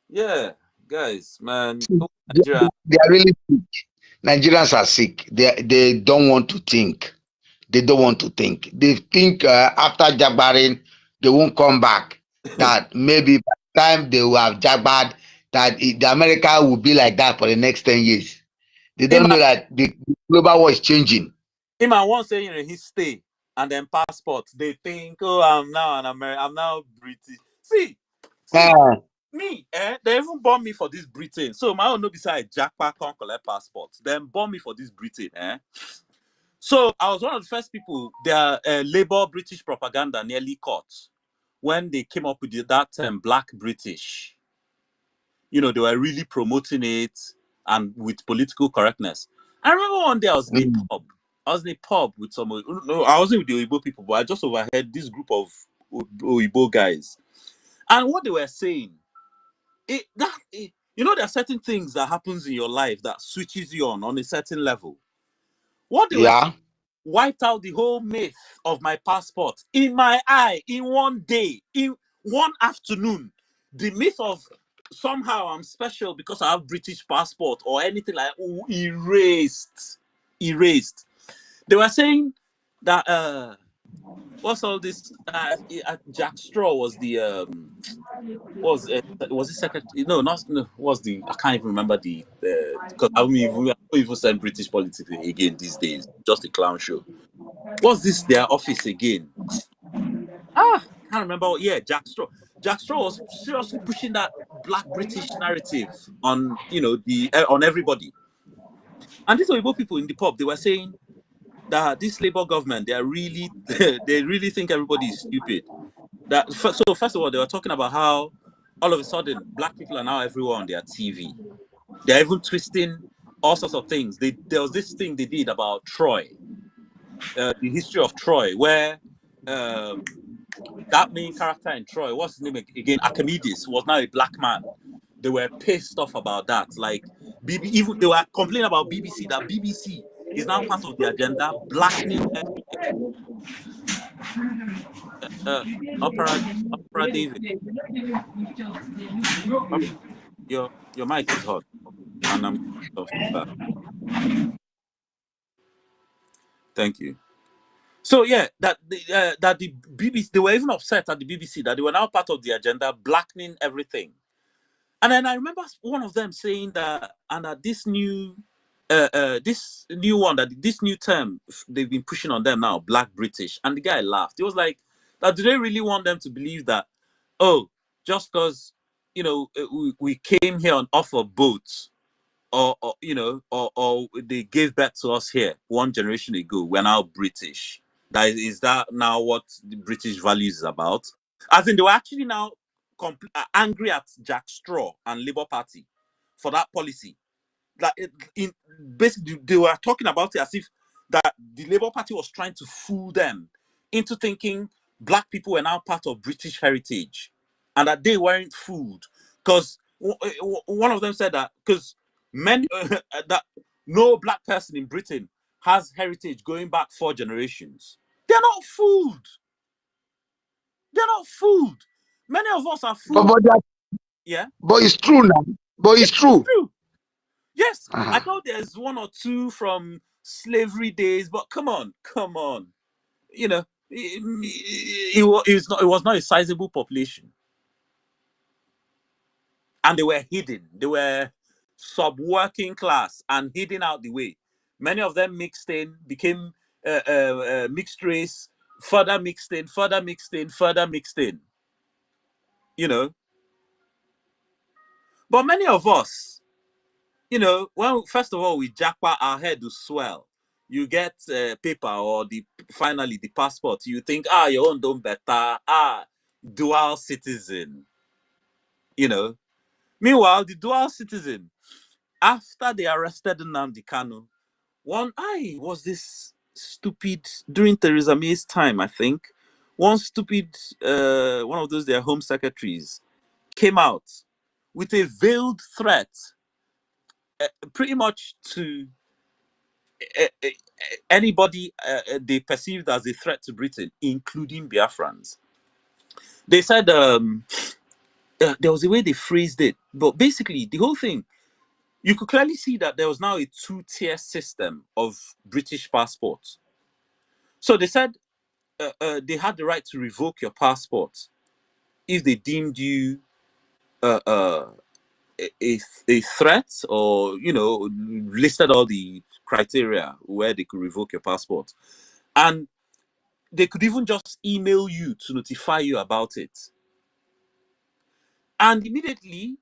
Yeah, guys, man. Nigeria. They are really sick. Nigerians are sick. They don't want to think. They don't want to think. They think after Jagbaring, they won't come back. That maybe by the time they will have Jagbared, that the America will be like that for the next 10 years. They don't know that the global war is changing. Him and one saying his stay and then passport. They think, oh, I'm now an American. I'm now British. See, me, they even bought me for this Britain. So my own no beside Jackpot can't collect passports. Then bought me for this Britain, So I was one of the first people their Labour British propaganda nearly caught when they came up with that term Black British. You know, they were really promoting it and with political correctness. I remember one day I was in a pub. I was in a pub with some. No, I wasn't with the Oyibo people, but I just overheard this group of Oyibo guys, and what they were saying. You know, there are certain things that happens in your life that switches you on a certain level. What they were saying wiped out the whole myth of my passport in my eye in one day, in one afternoon. The myth of somehow I'm special because I have British passport or anything like that, erased. They were saying that what's all this? Jack Straw was the was it secretary? No, not no. Was the I can't even remember the because I don't even send British politics again these days. Just a clown show. What's this? Their office again? Can't remember. Yeah, Jack Straw. Jack Straw was seriously pushing that Black British narrative on the on everybody. And these Oyibo people in the pub, they were saying that this Labour government, they are really they really think everybody is stupid. So first of all, they were talking about how all of a sudden Black people are now everywhere on their TV. They're even twisting all sorts of things. There was this thing they did about Troy, the history of Troy, where that main character in Troy, what's his name again? Archimedes was now a black man. They were pissed off about that. Like even they were complaining about BBC, that BBC is now part of the agenda, blackening everything. Opera David. Your mic is hot, and I'm off too fast. Thank you. So yeah, that the BBC, they were even upset at the BBC that they were now part of the agenda, blackening everything. And then I remember one of them saying that, and that this new term they've been pushing on them now, Black British, and the guy laughed. He was like, "That do they really want them to believe that? Oh, just because we came here on off a boat, or they gave birth to us here one generation ago, we're now British. Is that now what the British values is about? As in, they were actually now angry at Jack Straw and Labour Party for that policy. That basically they were talking about it as if that the Labour Party was trying to fool them into thinking Black people were now part of British heritage, and that they weren't fooled. Because one of them said that because many that no Black person in Britain has heritage going back 4 generations. They're not fooled. They're not fooled. Many of us are fooled. But it's true now. But it's true. It's true. Yes, I know there's 1 or 2 from slavery days, but come on. You know, it was not a sizable population. And they were hidden. They were sub-working class and hidden out the way. Many of them mixed in, became mixed race, further mixed in. But many of us, when first of all we jackpot, our head will swell. You get paper or finally the passport. You think, your own don't better. Dual citizen. Meanwhile, the dual citizen, after they arrested Nnamdi Kanu, was this stupid during Theresa May's time, I think. One stupid one of those their home secretaries came out with a veiled threat, pretty much to anybody they perceived as a threat to Britain, including Biafrans. They said there was a way they phrased it, but basically the whole thing, you could clearly see that there was now a two-tier system of British passports. So they said they had the right to revoke your passport if they deemed you a threat, or listed all the criteria where they could revoke your passport, and they could even just email you to notify you about it. And immediately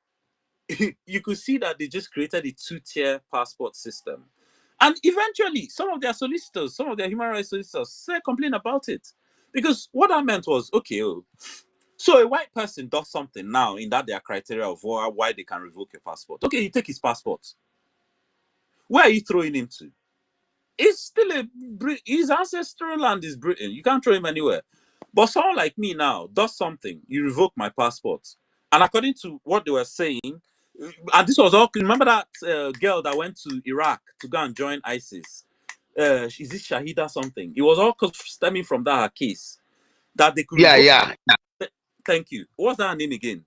you could see that they just created a two-tier passport system. And eventually, some of their solicitors, some of their human rights solicitors, said complain about it. Because what that meant was, okay, so a white person does something now in that their criteria of why they can revoke your passport. Okay, you take his passport. Where are you throwing him to? It's still his ancestral land is Britain. You can't throw him anywhere. But someone like me now does something, you revoke my passport. And according to what they were saying, and this was all, remember that girl that went to Iraq to go and join ISIS? Is it Shahida something? It was all stemming from that case. That they could revoke. Yeah. Thank you. What's that name again?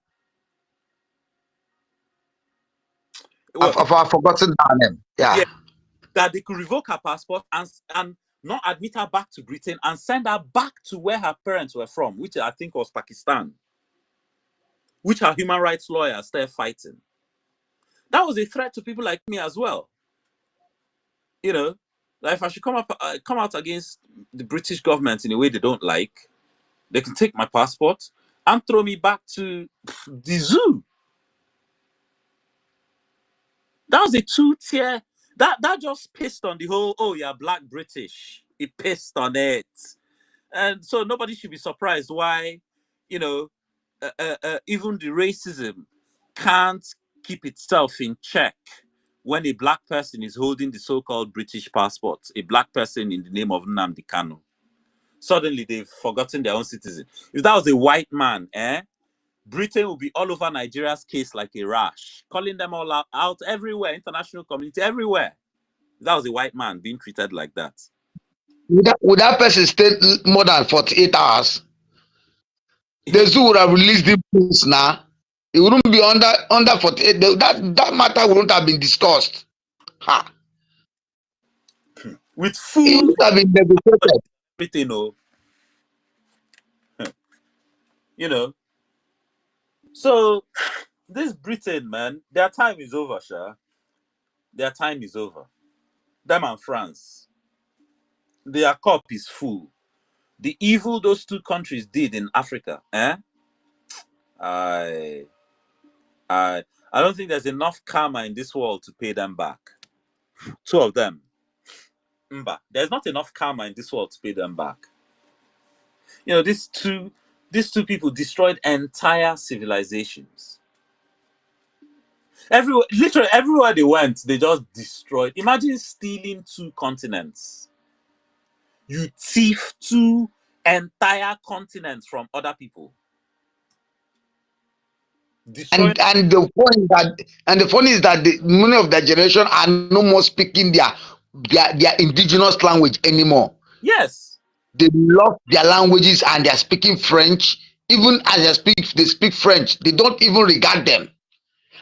I've forgotten that name. Yeah. That they could revoke her passport and not admit her back to Britain and send her back to where her parents were from, which I think was Pakistan, which her human rights lawyers started fighting. That was a threat to people like me as well. Like if I should come out against the British government in a way they don't like, they can take my passport and throw me back to the zoo. That was a two-tier. That just pissed on the whole, oh, you're Black British. It pissed on it. And so nobody should be surprised why, even the racism can't keep itself in check when a Black person is holding the so-called British passport, a Black person in the name of Nnamdi Kanu. Suddenly they've forgotten their own citizen. If that was a white man, Britain will be all over Nigeria's case like a rash, calling them all out everywhere, international community, everywhere. If that was a white man being treated like that. Would that person stay more than 48 hours? The zoo would have released him now. It wouldn't be under 48. That matter wouldn't have been discussed. Ha. With food, it would have been negotiated. Everything, So this Britain, man, their time is over, Sha. Their time is over. Them and France, their cup is full. The evil those two countries did in Africa, I don't think there's enough karma in this world to pay them back. Two of them. There's not enough karma in this world to pay them back. These two people destroyed entire civilizations. Literally everywhere they went, they just destroyed. Imagine stealing 2 continents. You thief 2 entire continents from other people. And the funny is that many of their generation are no more speaking their indigenous language anymore. Yes. They love their languages and they are speaking French. Even as they speak French, they don't even regard them.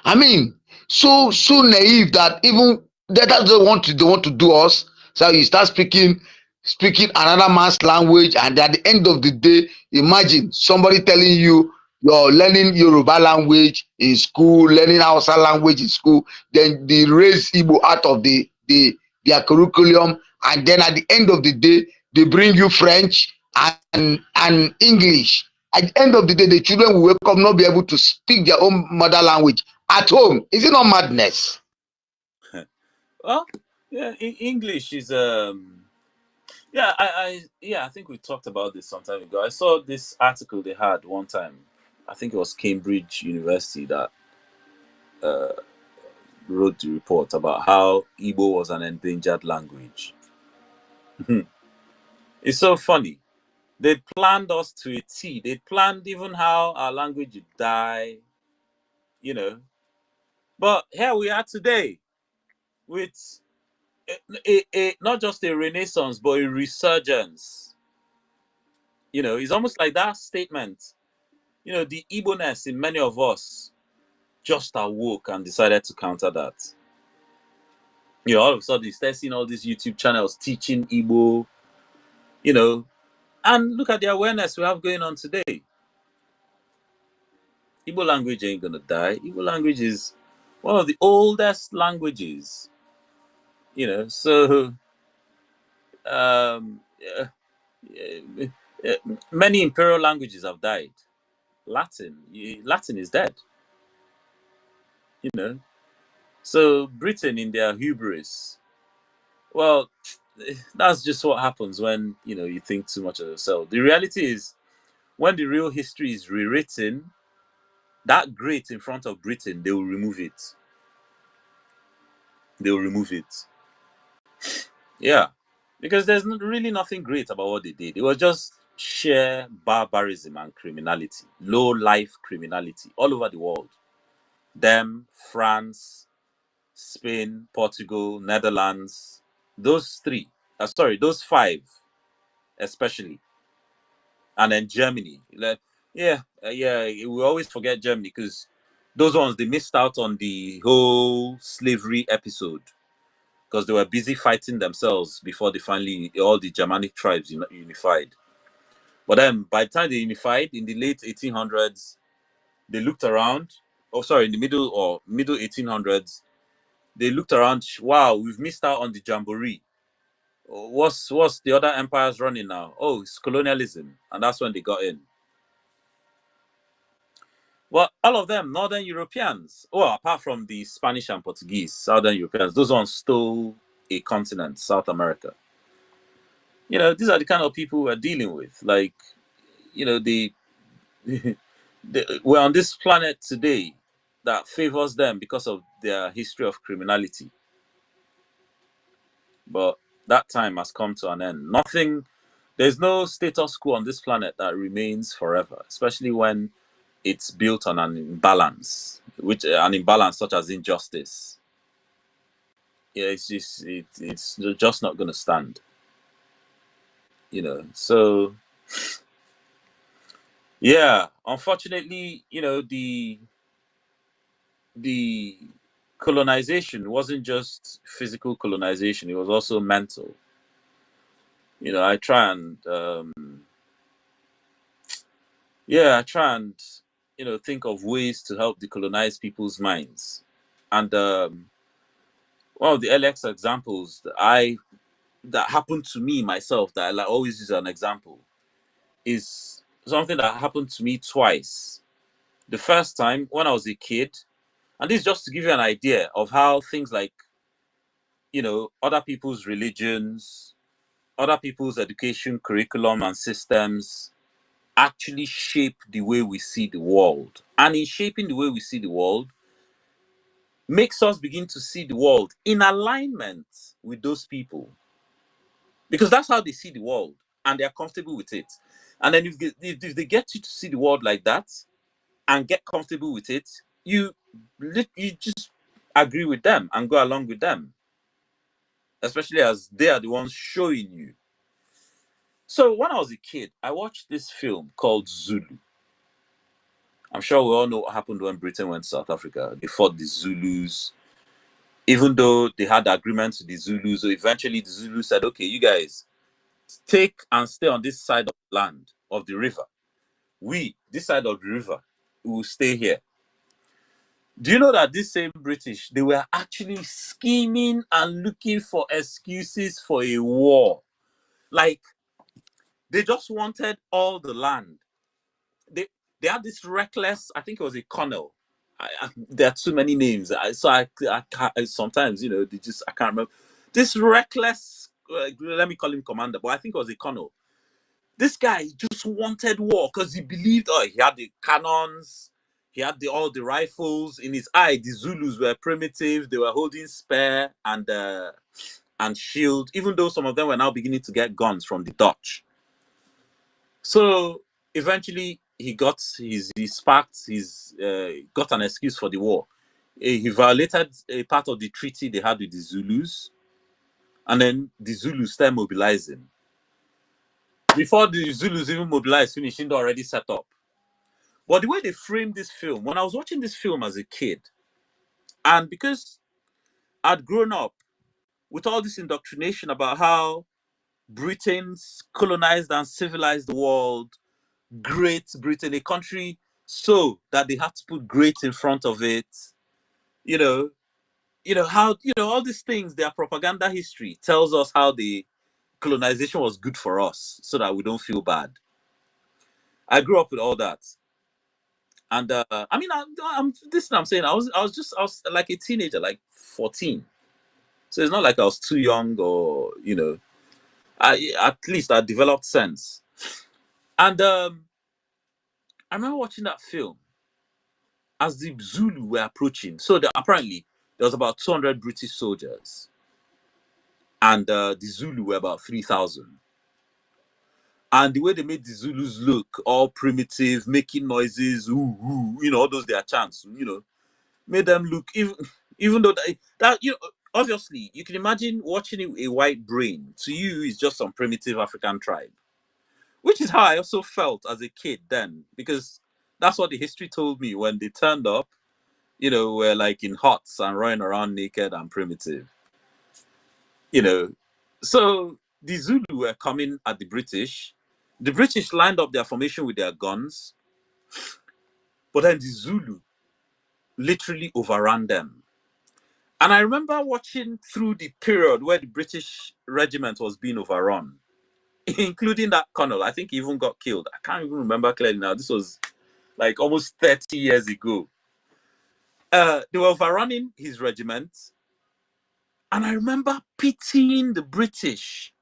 I mean, so naive that even that's they want to do us. So you start speaking another man's language, and at the end of the day, imagine somebody telling you you're learning Yoruba language in school, learning Hausa language in school, then they raise Igbo out of their curriculum, and then at the end of the day, they bring you French and English. At the end of the day, the children will wake up not be able to speak their own mother language at home. Is it not madness? Well, yeah, English is I think we talked about this some time ago. I saw this article they had one time. I think it was Cambridge University that wrote the report about how Igbo was an endangered language. It's so funny. They planned us to a T. They planned even how our language would die, But here we are today with not just a renaissance, but a resurgence. You know, it's almost like that statement. You know, the Igbo-ness in many of us just awoke and decided to counter that. You know, all of a sudden you start seeing all these YouTube channels teaching Igbo, you know, and look at the awareness we have going on today. Igbo language ain't gonna die. Igbo language is one of the oldest languages, you know, so yeah, many imperial languages have died. Latin is dead, you know. So Britain, in their hubris, well, that's just what happens when, you know, you think too much of yourself. The reality is, when the real history is rewritten, that great in front of Britain, they will remove it. They will remove it. Yeah, because there's really nothing great about what they did. It was just sheer barbarism and criminality, low life criminality all over the world. Them, France, Spain, Portugal, Netherlands, those three, those five especially, and then Germany. Yeah, we always forget Germany because those ones, they missed out on the whole slavery episode because they were busy fighting themselves before they finally, all the Germanic tribes unified. But then by the time they unified in the late 1800s, they looked around. Oh, sorry, in the middle 1800s, they looked around. Wow, we've missed out on the jamboree. What's the other empires running now? Oh, it's colonialism, and that's when they got in. Well, all of them, Northern Europeans. Well, apart from the Spanish and Portuguese, Southern Europeans, those ones stole a continent, South America. You know, these are the kind of people we're dealing with. Like, you know, we're on this planet today that favors them because of their history of criminality. But that time has come to an end. There's no status quo on this planet that remains forever, especially when it's built on an imbalance, an imbalance such as injustice. Yeah, it's just not going to stand. You know, so yeah, unfortunately, you know, the colonization wasn't just physical colonization; it was also mental. You know, I try and you know, think of ways to help decolonize people's minds. And one of the earliest examples that happened to me myself, that I like always use as an example, is something that happened to me twice. The first time when I was a kid, and this is just to give you an idea of how things like, you know, other people's religions, other people's education curriculum and systems actually shape the way we see the world. And in shaping the way we see the world, makes us begin to see the world in alignment with those people. Because that's how they see the world, and they're comfortable with it. And then if they get you to see the world like that and get comfortable with it, you just agree with them and go along with them, especially as they are the ones showing you. So when I was a kid, I watched this film called Zulu. I'm sure we all know what happened when Britain went to South Africa. They fought the Zulus. Even though they had agreements with the Zulus, so eventually the Zulus said, okay, you guys take and stay on this side of the land, of the river. We, this side of the river, will stay here. Do you know that this same British, they were actually scheming and looking for excuses for a war? Like, they just wanted all the land. They had this reckless, I think it was a colonel. There are too many names. So I can't, sometimes, you know, I can't remember. This reckless, let me call him commander, but I think it was a colonel. This guy just wanted war because he believed, he had the cannons, he had all the rifles. In his eye, the Zulus were primitive. They were holding spear and shield, even though some of them were now beginning to get guns from the Dutch. So eventually he got got an excuse for the war. He violated a part of the treaty they had with the Zulus, and then the Zulus started mobilizing. Before the Zulus even mobilized, finishing already set up. But the way they framed this film, when I was watching this film as a kid, and because I'd grown up with all this indoctrination about how Britain's colonized and civilized the world, Great Britain, a country so that they had to put great in front of it, you know how all these things, their propaganda history tells us how the colonization was good for us so that we don't feel bad. I grew up with all that. And I mean, I'm saying I was like a teenager, like 14. So it's not like I was too young, or at least I developed sense. And I remember watching that film as the Zulu were approaching. So apparently there was about 200 British soldiers, and the Zulu were about 3,000. And the way they made the Zulus look all primitive, making noises, ooh, ooh, all those their chants, made them look, even though that obviously you can imagine watching a white brain, to you is just some primitive African tribe, which is how I also felt as a kid then, because that's what the history told me when they turned up, were like in huts and running around naked and primitive, So the Zulu were coming at the British. The British lined up their formation with their guns, but then the Zulu literally overran them. And I remember watching through the period where the British regiment was being overrun, including that colonel. I think he even got killed. I can't even remember clearly now. This was like almost 30 years ago. They were overrunning his regiment. And I remember pitying the British,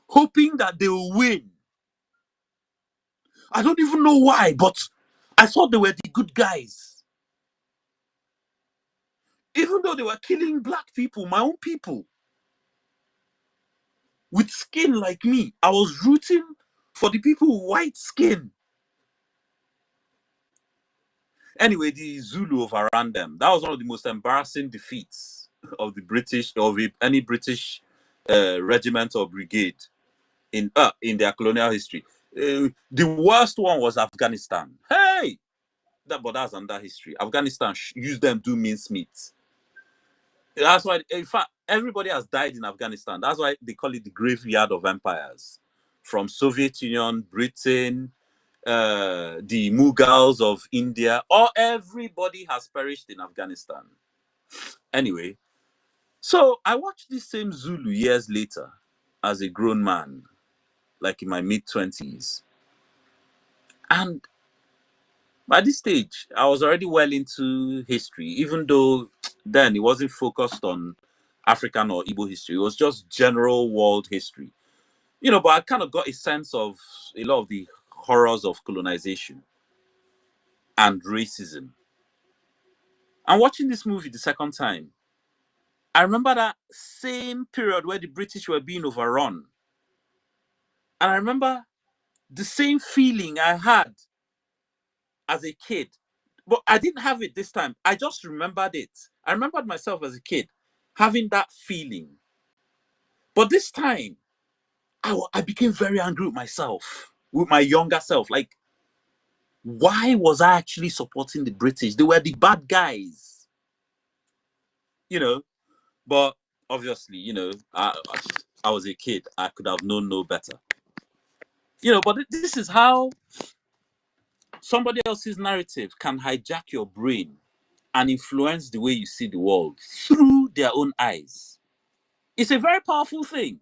hoping that they will win. I don't even know why, but I thought they were the good guys. Even though they were killing black people, my own people, with skin like me, I was rooting for the people with white skin. Anyway, the Zulu overran them. That was one of the most embarrassing defeats of the British, of any British regiment or brigade in their colonial history. The worst one was Afghanistan. Hey! But that's under history. Afghanistan used them to mincemeat. That's why, in fact, everybody has died in Afghanistan. That's why they call it the graveyard of empires. From Soviet Union, Britain, the Mughals of India, everybody has perished in Afghanistan. Anyway, so I watched this same Zulu years later as a grown man, like in my mid-20s. And by this stage, I was already well into history, even though then it wasn't focused on African or Igbo history. It was just general world history. But I kind of got a sense of a lot of the horrors of colonization and racism. And watching this movie the second time, I remember that same period where the British were being overrun. And I remember the same feeling I had as a kid. But I didn't have it this time. I just remembered it. I remembered myself as a kid having that feeling. But this time, I became very angry with myself, with my younger self. Like, why was I actually supporting the British? They were the bad guys. But obviously, I was a kid. I could have known no better. But this is how somebody else's narrative can hijack your brain and influence the way you see the world through their own eyes. It's a very powerful thing.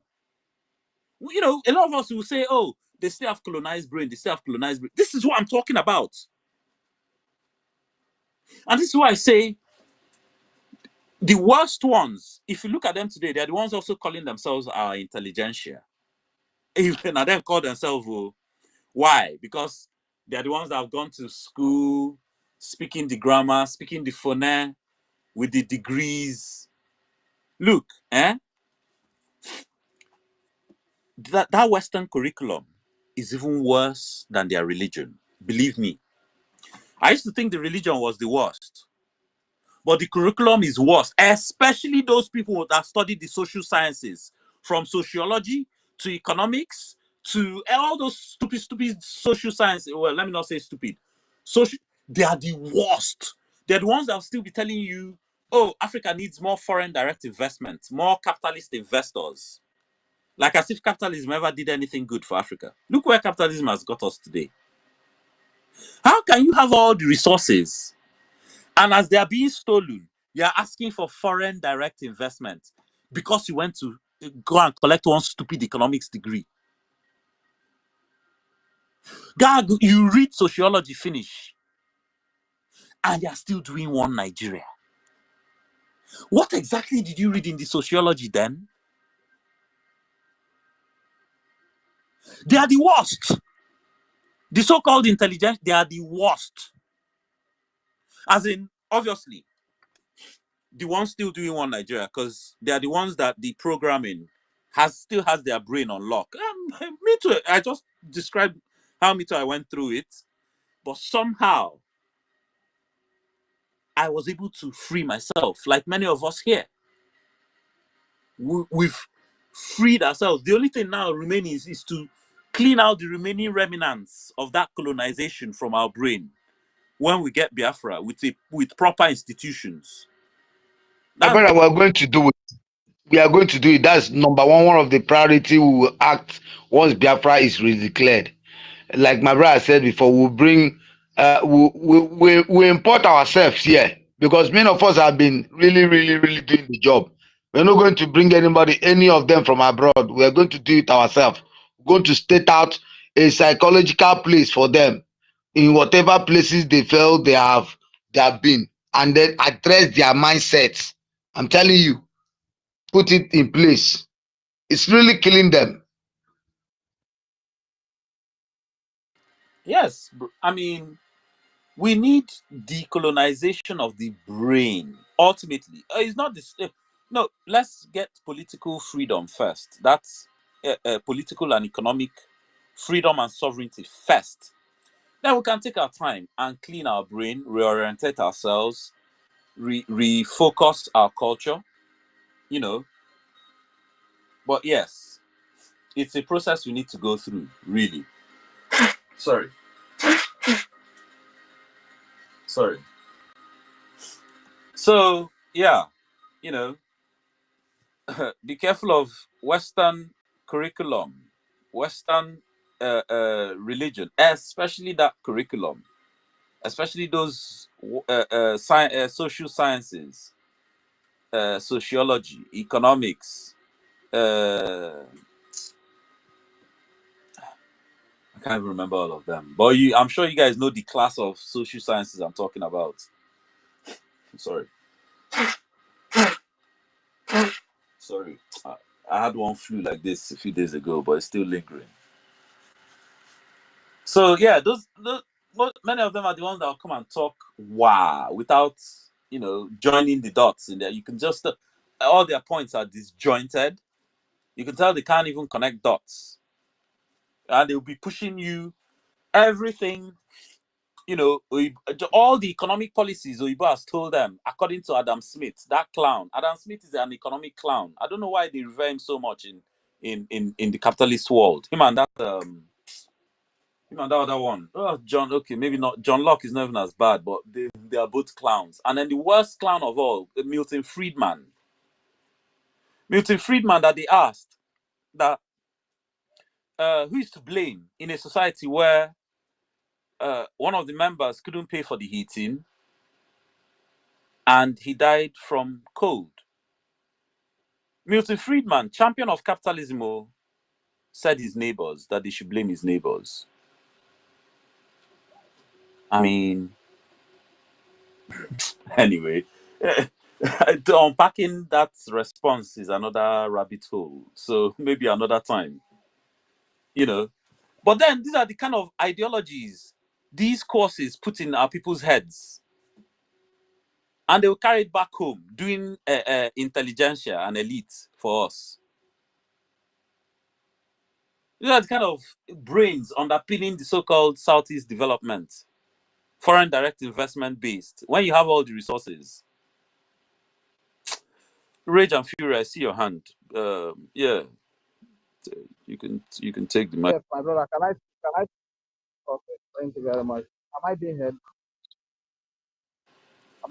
A lot of us will say, oh, they still have colonized brain, they still have colonized brain. This is what I'm talking about. And this is why I say the worst ones, if you look at them today, they're the ones also calling themselves our intelligentsia. Even and then call themselves, why? Because they're the ones that have gone to school, speaking the grammar, speaking the phoneme, with the degrees. Look, that Western curriculum is even worse than their religion. Believe me. I used to think the religion was the worst. But the curriculum is worse, especially those people that study the social sciences, from sociology to economics to all those stupid social sciences. Well, let me not say stupid. They are the worst. They're the ones that will still be telling you, oh, Africa needs more foreign direct investment, more capitalist investors. Like as if capitalism ever did anything good for Africa. Look where capitalism has got us today. How can you have all the resources, and as they are being stolen, you are asking for foreign direct investment because you went to go and collect one stupid economics degree? God, you read sociology, finish, and you are still doing one Nigeria. What exactly did you read in the sociology then? They are the worst. The so-called intelligence, they are the worst. As in, obviously, the ones still doing one Nigeria, because they are the ones that the programming still has their brain on lock. Me too. I just described how me too I went through it, but somehow I was able to free myself, like many of us here. We've freed ourselves. The only thing now remaining is to clean out the remaining remnants of that colonization from our brain when we get Biafra with proper institutions. My brother, we are going to do it. We are going to do it. That's number one. One of the priority we will act once Biafra is redeclared. Like my brother said before, we'll bring, we import ourselves here because many of us have been really doing the job. We're not going to bring any of them from abroad. We're going to do it ourselves. We're going to state out a psychological place for them in whatever places they feel they have been, and then address their mindsets. I'm telling you, put it in place. It's really killing them. Yes, I mean, we need decolonization of the brain. Ultimately, it's not this. No, let's get political freedom first. That's political and economic freedom and sovereignty first. Then we can take our time and clean our brain, reorientate ourselves, refocus our culture. You know, but yes, it's a process we need to go through. Really. Sorry. So yeah, you know, be careful of Western curriculum, Western religion, especially that curriculum, especially those social sciences, sociology, economics. I can't even remember all of them, but I'm sure you guys know the class of social sciences I'm talking about. Sorry. I had one flu like this a few days ago, but it's still lingering. So yeah, those many of them are the ones that will come and talk without joining the dots in there. You can just all their points are disjointed. You can tell they can't even connect dots, and they'll be pushing you everything. All the economic policies Oyibo has told them, according to Adam Smith, that clown. Adam Smith is an economic clown. I don't know why they revere him so much in the capitalist world. Him and that other one. Oh, John. Okay, maybe not. John Locke is not even as bad, but they are both clowns. And then the worst clown of all, Milton Friedman. Milton Friedman, that they asked that who is to blame in a society where one of the members couldn't pay for the heating and he died from cold. Milton Friedman, champion of capitalism, said his neighbors that they should blame his neighbors. I mean, anyway, unpacking that response is another rabbit hole. So maybe another time, But then these are the kind of ideologies these courses put in our people's heads. And they will carry it back home, doing intelligentsia and elite for us. These are the kind of brains underpinning the so-called Southeast development, foreign direct investment based, when you have all the resources. Rage and Fury, I see your hand. Yeah, you can take the mic. Yes, my brother. Can I? Okay, thank you very much. Am I being heard?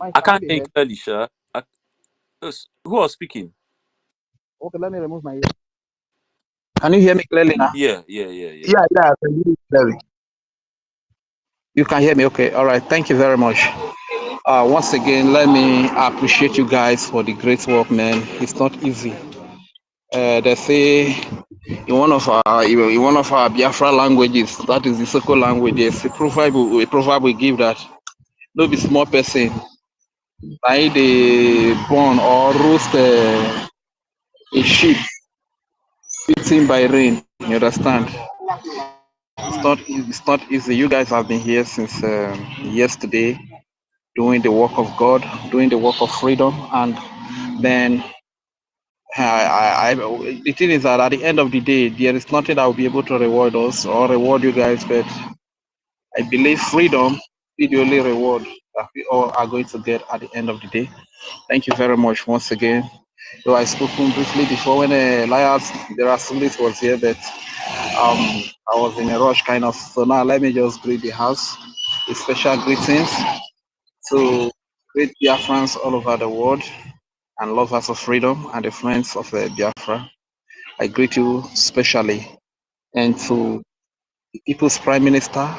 I Can I can't be hear you heard? clearly, sir. Who was speaking? Okay, let me remove my ear. Can you hear me clearly now? Yeah. Yeah, I can hear you clearly. You can hear me, okay. All right, thank you very much. Once again, let me appreciate you guys for the great work, man. It's not easy. They say in one of our Biafra languages, that is the Soko language, there's a proverb we give that no be small person, I they born or roast a sheep beaten by rain. You understand? It's not easy. You guys have been here since yesterday, doing the work of God, doing the work of freedom, and then the thing is that at the end of the day, there is nothing that will be able to reward us or reward you guys, but I believe freedom is the only reward that we all are going to get at the end of the day. Thank you very much once again. Though I spoke briefly before when Elias Derasulis was here, but I was in a rush kind of. So now let me just greet the house with special greetings to great Biafrans all over the world and lovers of freedom and the friends of Biafra. I greet you specially, and to the People's Prime Minister,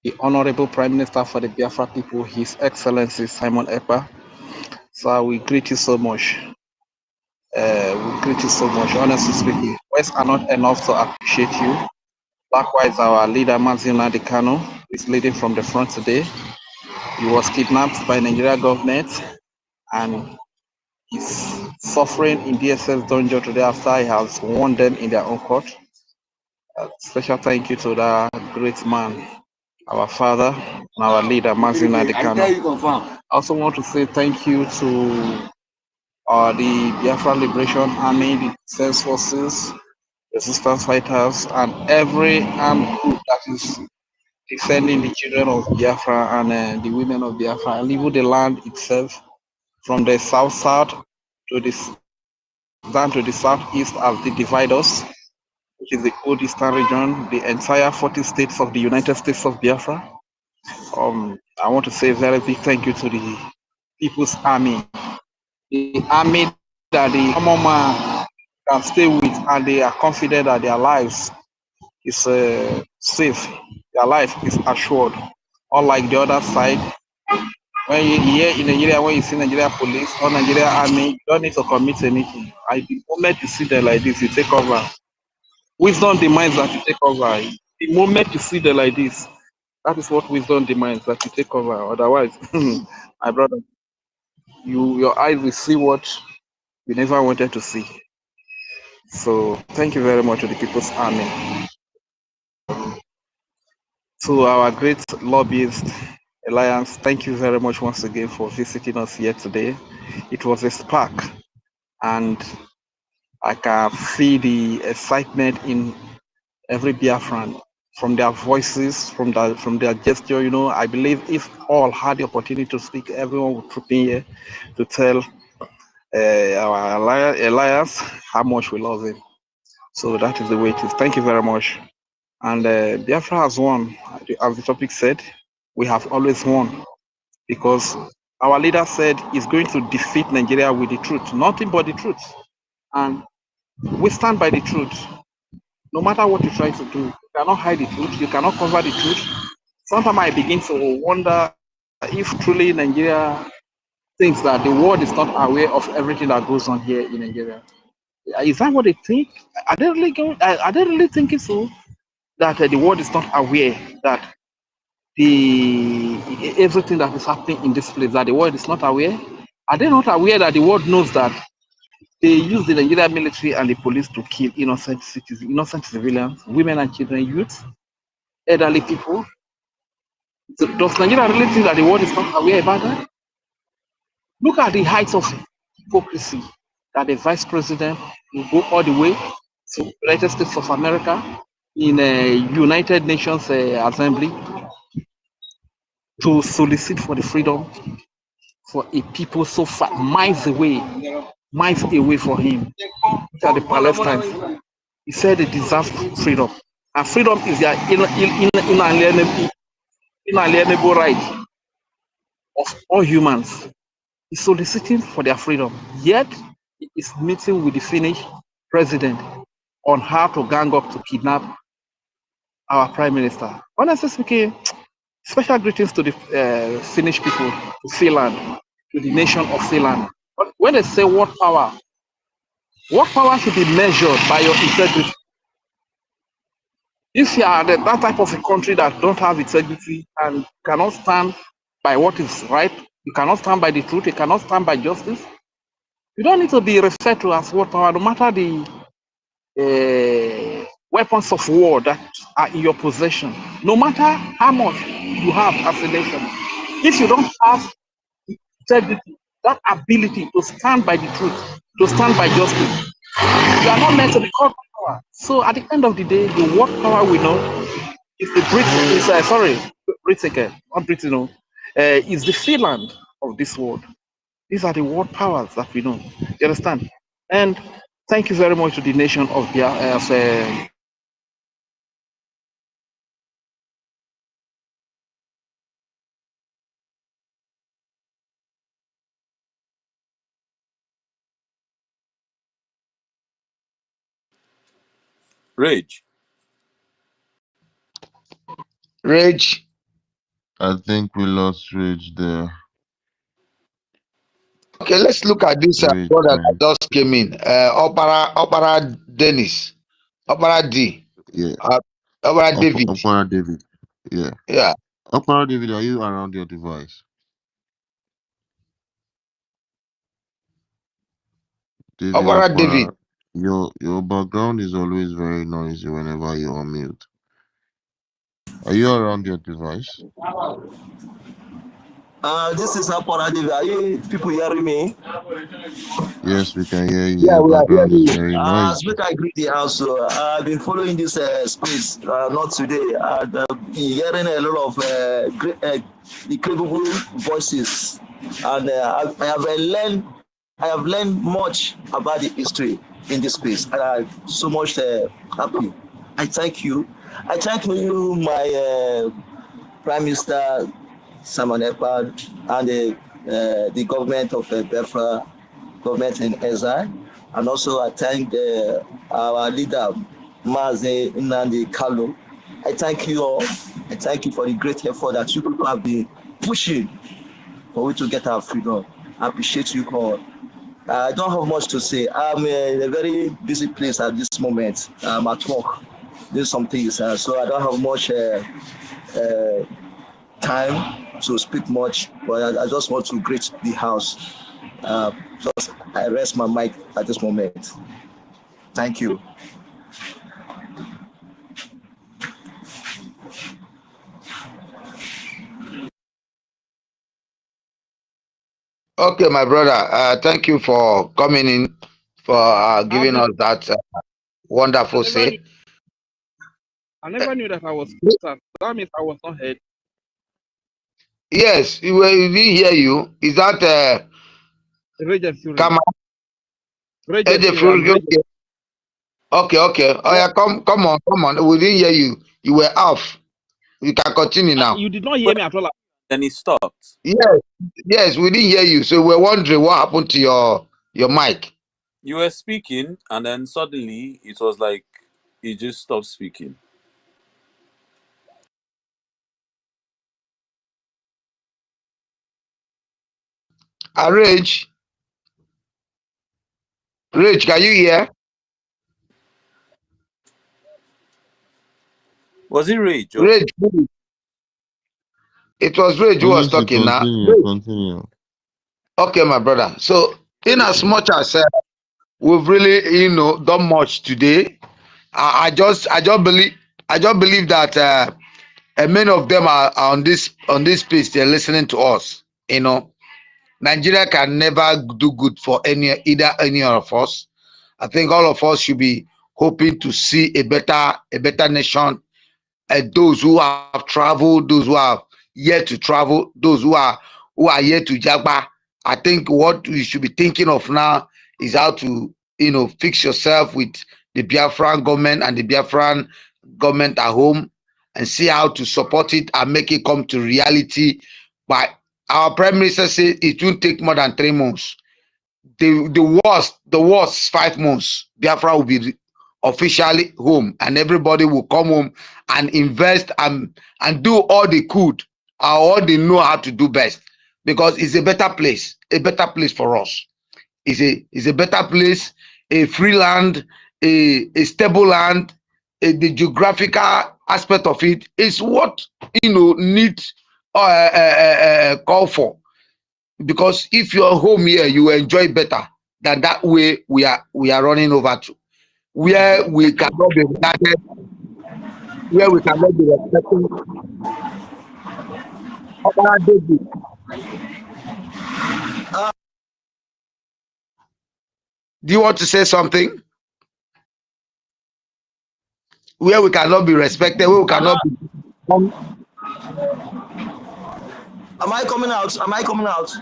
the Honorable Prime Minister for the Biafra people, His Excellency Simon Ekpa. So we greet you so much. We greet you so much. Honestly speaking, words are not enough to appreciate you. Likewise, our leader Mazina Dekano is leading from the front today. He was kidnapped by Nigeria government and is suffering in DSS dungeon today after he has won them in their own court. Special thank you to that great man, our father, and our leader, Mazina Dekano. I also want to say thank you to the Biafra Liberation Army, the Defense Forces, resistance fighters, and every armed group that is defending the children of Biafra and the women of Biafra, and even the land itself, from the south to the down to the southeast as they divide us, which is the old eastern region, the entire 40 states of the United States of Biafra. I want to say a very big thank you to the People's Army, the army that the common man can stay with, and they are confident that their lives is safe, their life is assured. Unlike the other side, when you here in Nigeria, when you see Nigeria police or Nigeria army, you don't need to commit anything. The moment you see them like this, you take cover. Wisdom demands that you take cover. The moment you see them like this, that is what wisdom demands, that you take cover. Otherwise, my brother, your eyes will see what you never wanted to see. So thank you very much to the People's Army. To our great lobbyist Alliance, thank you very much once again for visiting us here today. It was a spark, and I can feel the excitement in every Biafran from their voices, from their gesture. You know, I believe if all had the opportunity to speak, everyone would troop in here to tell our Alliance how much we love him. So that is the way it is. Thank you very much. And Biafra has won, as the topic said. We have always won because our leader said he's going to defeat Nigeria with the truth, nothing but the truth. And we stand by the truth. No matter what you try to do, you cannot hide the truth, you cannot cover the truth. Sometimes I begin to wonder if truly Nigeria thinks that the world is not aware of everything that goes on here in Nigeria. Is that what they think? Are they really thinking so? That the world is not aware that everything that is happening in this place, that the world is not aware? Are they not aware that the world knows that they use the Nigerian military and the police to kill innocent citizens, innocent civilians, women and children, youth, elderly people? So does Nigeria really think that the world is not aware about that? Look at the height of hypocrisy that the vice president will go all the way to United States of America in a United Nations Assembly to solicit for the freedom for a people so far miles away miles away from him, which are the Palestinians. He said they deserve freedom. And freedom is their inalienable right of all humans. He's soliciting for their freedom. Yet, he is meeting with the Finnish president on how to gang up to kidnap our prime minister. Honestly speaking, special greetings to the Finnish people, to Finland, to the nation of Finland. But when they say what power should be measured by your integrity. If you are that type of a country that don't have integrity and cannot stand by what is right, you cannot stand by the truth, you cannot stand by justice, you don't need to be referred to as what power, no matter the weapons of war that are in your possession, no matter how much you have as a nation. If you don't have integrity, that ability to stand by the truth, to stand by justice, you are not meant to be called power. So at the end of the day, the word power we know is the not Britain, no, is the Finland of this world. These are the world powers that we know. You understand? And thank you very much to the nation of Rage. Rage. I think we lost Rage there. Okay, let's look at this Rage, brother that man. just came in. Opera Dennis. Opera D. Yeah. Opera David. Opera David. Yeah. Yeah. Opera David, are you around your device? David Opera David. Opera. Your background is always very noisy whenever you're on mute. Are you around your device? This is Apora David. Are you people hearing me? Yes, we can hear you. Yeah, Your we are background hearing is you. very noisy. Speak, I greet the house. So I've been following this space, not today. I've been hearing a lot of incredible voices, and I have learned much about the history in this space, and I'm so much happy. I thank you. I thank you, my Prime Minister Simon Ekpa, and the government of Biafra, government in exile. And also I thank our leader, Mazi Nnamdi Kalu. I thank you all. I thank you for the great effort that you people have been pushing for we to get our freedom. I appreciate you all. I don't have much to say. I'm in a very busy place at this moment. I'm at work doing some things, so I don't have much time to speak much, but I just want to greet the house. Just I rest my mic at this moment. Thank you. Okay, my brother. Thank you for coming in, for giving us that wonderful say. I never knew that I was cut. That means I was not heard. Yes, we didn't hear you. Is that Kama? Okay. Oh yeah, come on. We didn't hear you. You were off. You can continue now. You did not hear me at all. Then he stopped. Yes, we didn't hear you. So we're wondering what happened to your mic. You were speaking, and then suddenly it was like he just stopped speaking. Rage, can you hear? Was it Rage? Rage. It was Rage who was talking now. Continue. Okay, my brother. So, in as much as we've really, done much today, I just believe that many of them are on this space. They're listening to us. Nigeria can never do good for any of us. I think all of us should be hoping to see a better nation. Those who have traveled, those who have yet to travel, those who are yet to jagba. I think what we should be thinking of now is how to, fix yourself with the Biafran government and the Biafran government at home, and see how to support it and make it come to reality. But our Prime Minister said it won't take more than 3 months. The worst 5 months, Biafra will be officially home, and everybody will come home and invest and do all they could, all they know how to do best, because it's a better place for us. It's a better place, a free land, a stable land. The geographical aspect of it is what need call for. Because if you're home here, you enjoy better than that way we are running over to, where we cannot be regarded, where we cannot be respected. Do you want to say something? Where we cannot be respected, where we cannot be. Am I coming out? Am I coming out?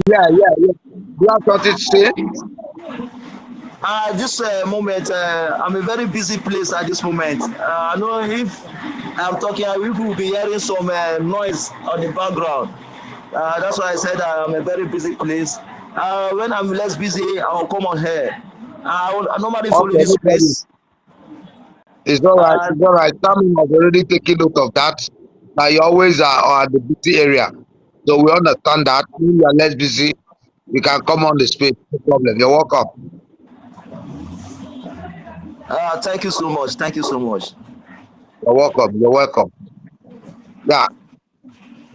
Yeah. You have something to say? This moment, I'm a very busy place at this moment. I know if I'm talking, people will be hearing some noise on the background. That's why I said I'm a very busy place. When I'm less busy, I'll come on here. I normally follow this place. It's all right. It's all right. Some have already taken note of that. Now you always are at the busy area, so we understand that. When you are less busy, you can come on the space. No problem. You're welcome. Thank you so much. Thank you so much. You're welcome. You're welcome. Yeah.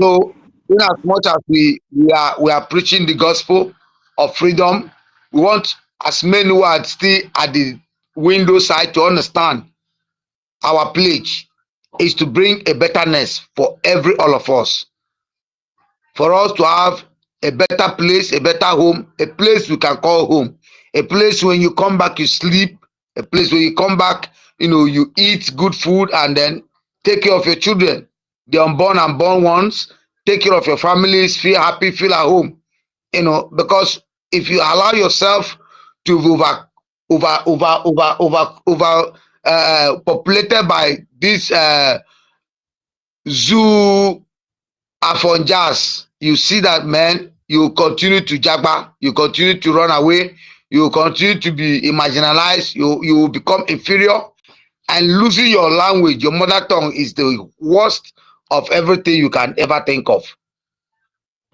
So, in as much as we are preaching the gospel of freedom, we want as many who are still at the window side to understand our pledge is to bring a betterness for all of us. For us to have a better place, a better home, a place we can call home, a place when you come back you sleep, a place where you come back, you eat good food and then take care of your children, the unborn and born ones, take care of your families, feel happy, feel at home. Because if you allow yourself to populated by this zoo afonjas, you see that, man, you continue to jagba, you continue to run away, you continue to be marginalized, you will become inferior, and losing your language, your mother tongue, is the worst of everything you can ever think of.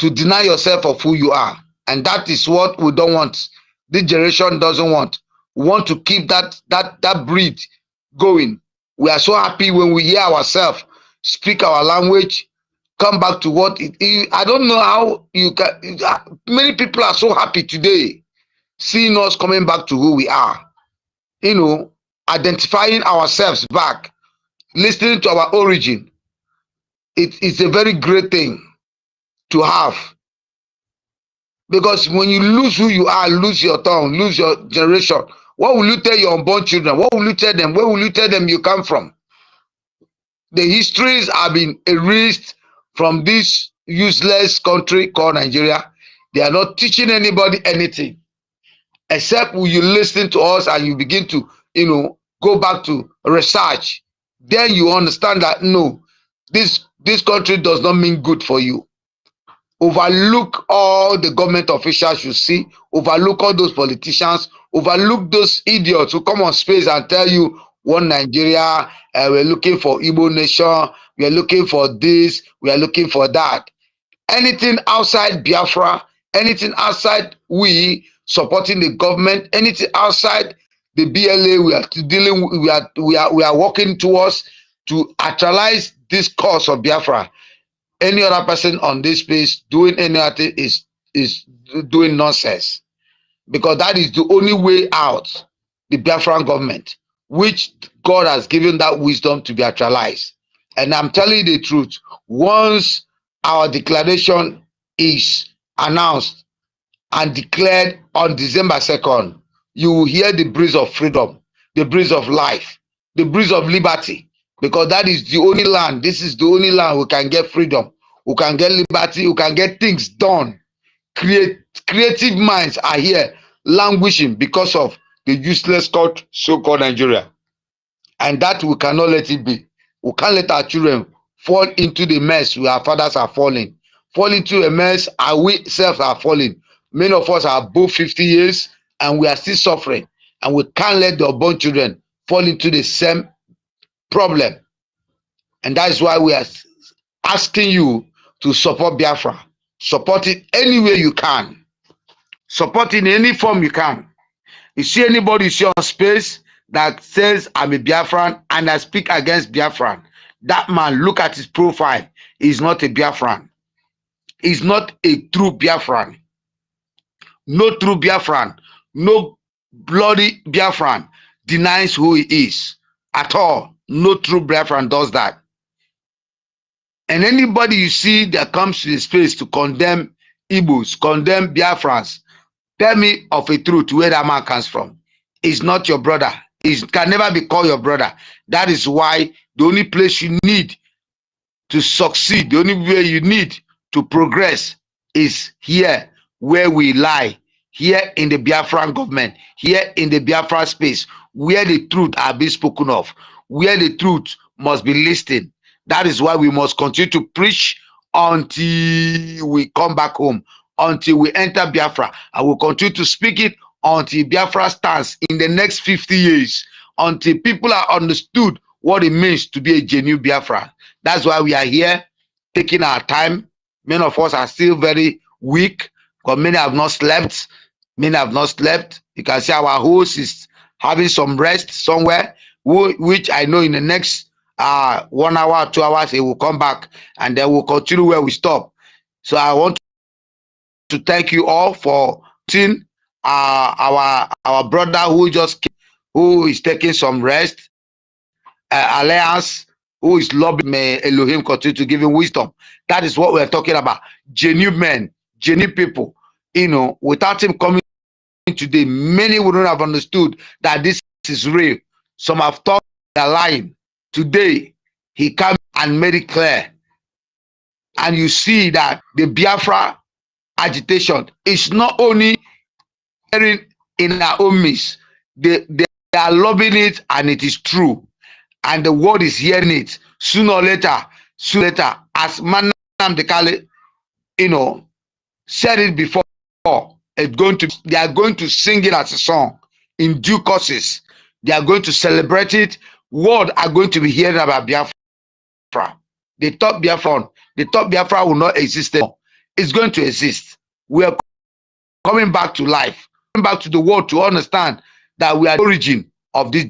To deny yourself of who you are, and that is what we don't want. This generation doesn't want. We want to keep that breed going. We are so happy when we hear ourselves speak our language, come back to what it is. I don't know how you can. Many people are so happy today seeing us coming back to who we are. Identifying ourselves back, listening to our origin. It's a very great thing to have. Because when you lose who you are, lose your tongue, lose your generation, what will you tell your unborn children? What will you tell them? Where will you tell them you come from? The histories have been erased from this useless country called Nigeria. They are not teaching anybody anything, except when you listen to us and you begin to, go back to research. Then you understand that, no, this country does not mean good for you. Overlook all the government officials you see, overlook all those politicians, overlook those idiots who come on space and tell you one Nigeria, we're looking for Igbo nation, we're looking for this, we are looking for that. Anything outside Biafra, anything outside we supporting the government, anything outside the BLA we are dealing with, we are working towards to actualize this cause of Biafra. Any other person on this space doing anything is doing nonsense, because that is the only way out. The Biafran government, which God has given that wisdom to be actualized. And I'm telling you the truth, once our declaration is announced and declared on December 2nd, you will hear the breeze of freedom, the breeze of life, the breeze of liberty, because that is the only land. This is the only land we can get freedom, we can get liberty, we can get things done. Creative minds are here languishing because of the useless so-called Nigeria. And that we cannot let it be. We can't let our children fall into the mess where our fathers are falling. Fall into a mess and we selves are falling. Many of us are above 50 years and we are still suffering. And we can't let the unborn children fall into the same problem. And that is why we are asking you to support Biafra. Support it any way you can. Support in any form you can. You see anybody you see on space that says I'm a Biafran and I speak against Biafran, that man, look at his profile. He's not a Biafran. He's not a true Biafran. No true Biafran. No bloody Biafran denies who he is at all. No true Biafran does that. And anybody you see that comes to the space to condemn Igbos, condemn Biafrans, tell me of a truth where that man comes from. He's not your brother. He can never be called your brother. That is why the only place you need to succeed, the only way you need to progress is here where we lie, here in the Biafran government, here in the Biafra space, where the truth are being spoken of, where the truth must be listened. That is why we must continue to preach until we come back home, until we enter Biafra, and we'll continue to speak it until Biafra stands in the next 50 years, until people are understood what it means to be a genuine Biafra. That's why we are here taking our time. Many of us are still very weak because many have not slept. Many have not slept. You can see our host is having some rest somewhere, which I know in the next 1 hour, 2 hours, he will come back and then we'll continue where we stop. So I want to thank you all for seeing our brother who just came, who is taking some rest. Alliance, who is lobbying, may Elohim continue to give him wisdom. That is what we're talking about. Genuine men, genuine people. You know, without him coming today, many wouldn't have understood that this is real. Some have thought they're lying. Today, he came and made it clear. And you see that the Biafra agitation is not only in our own midst, they are lobbying it and it is true. And the world is hearing it sooner or later, as Manam Dekale, you know, said it before. They are going to sing it as a song in due courses. They are going to celebrate it. World are going to be hearing about Biafra. They thought Biafra will not exist anymore. It's going to exist. We are coming back to life, coming back to the world to understand that we are the origin of this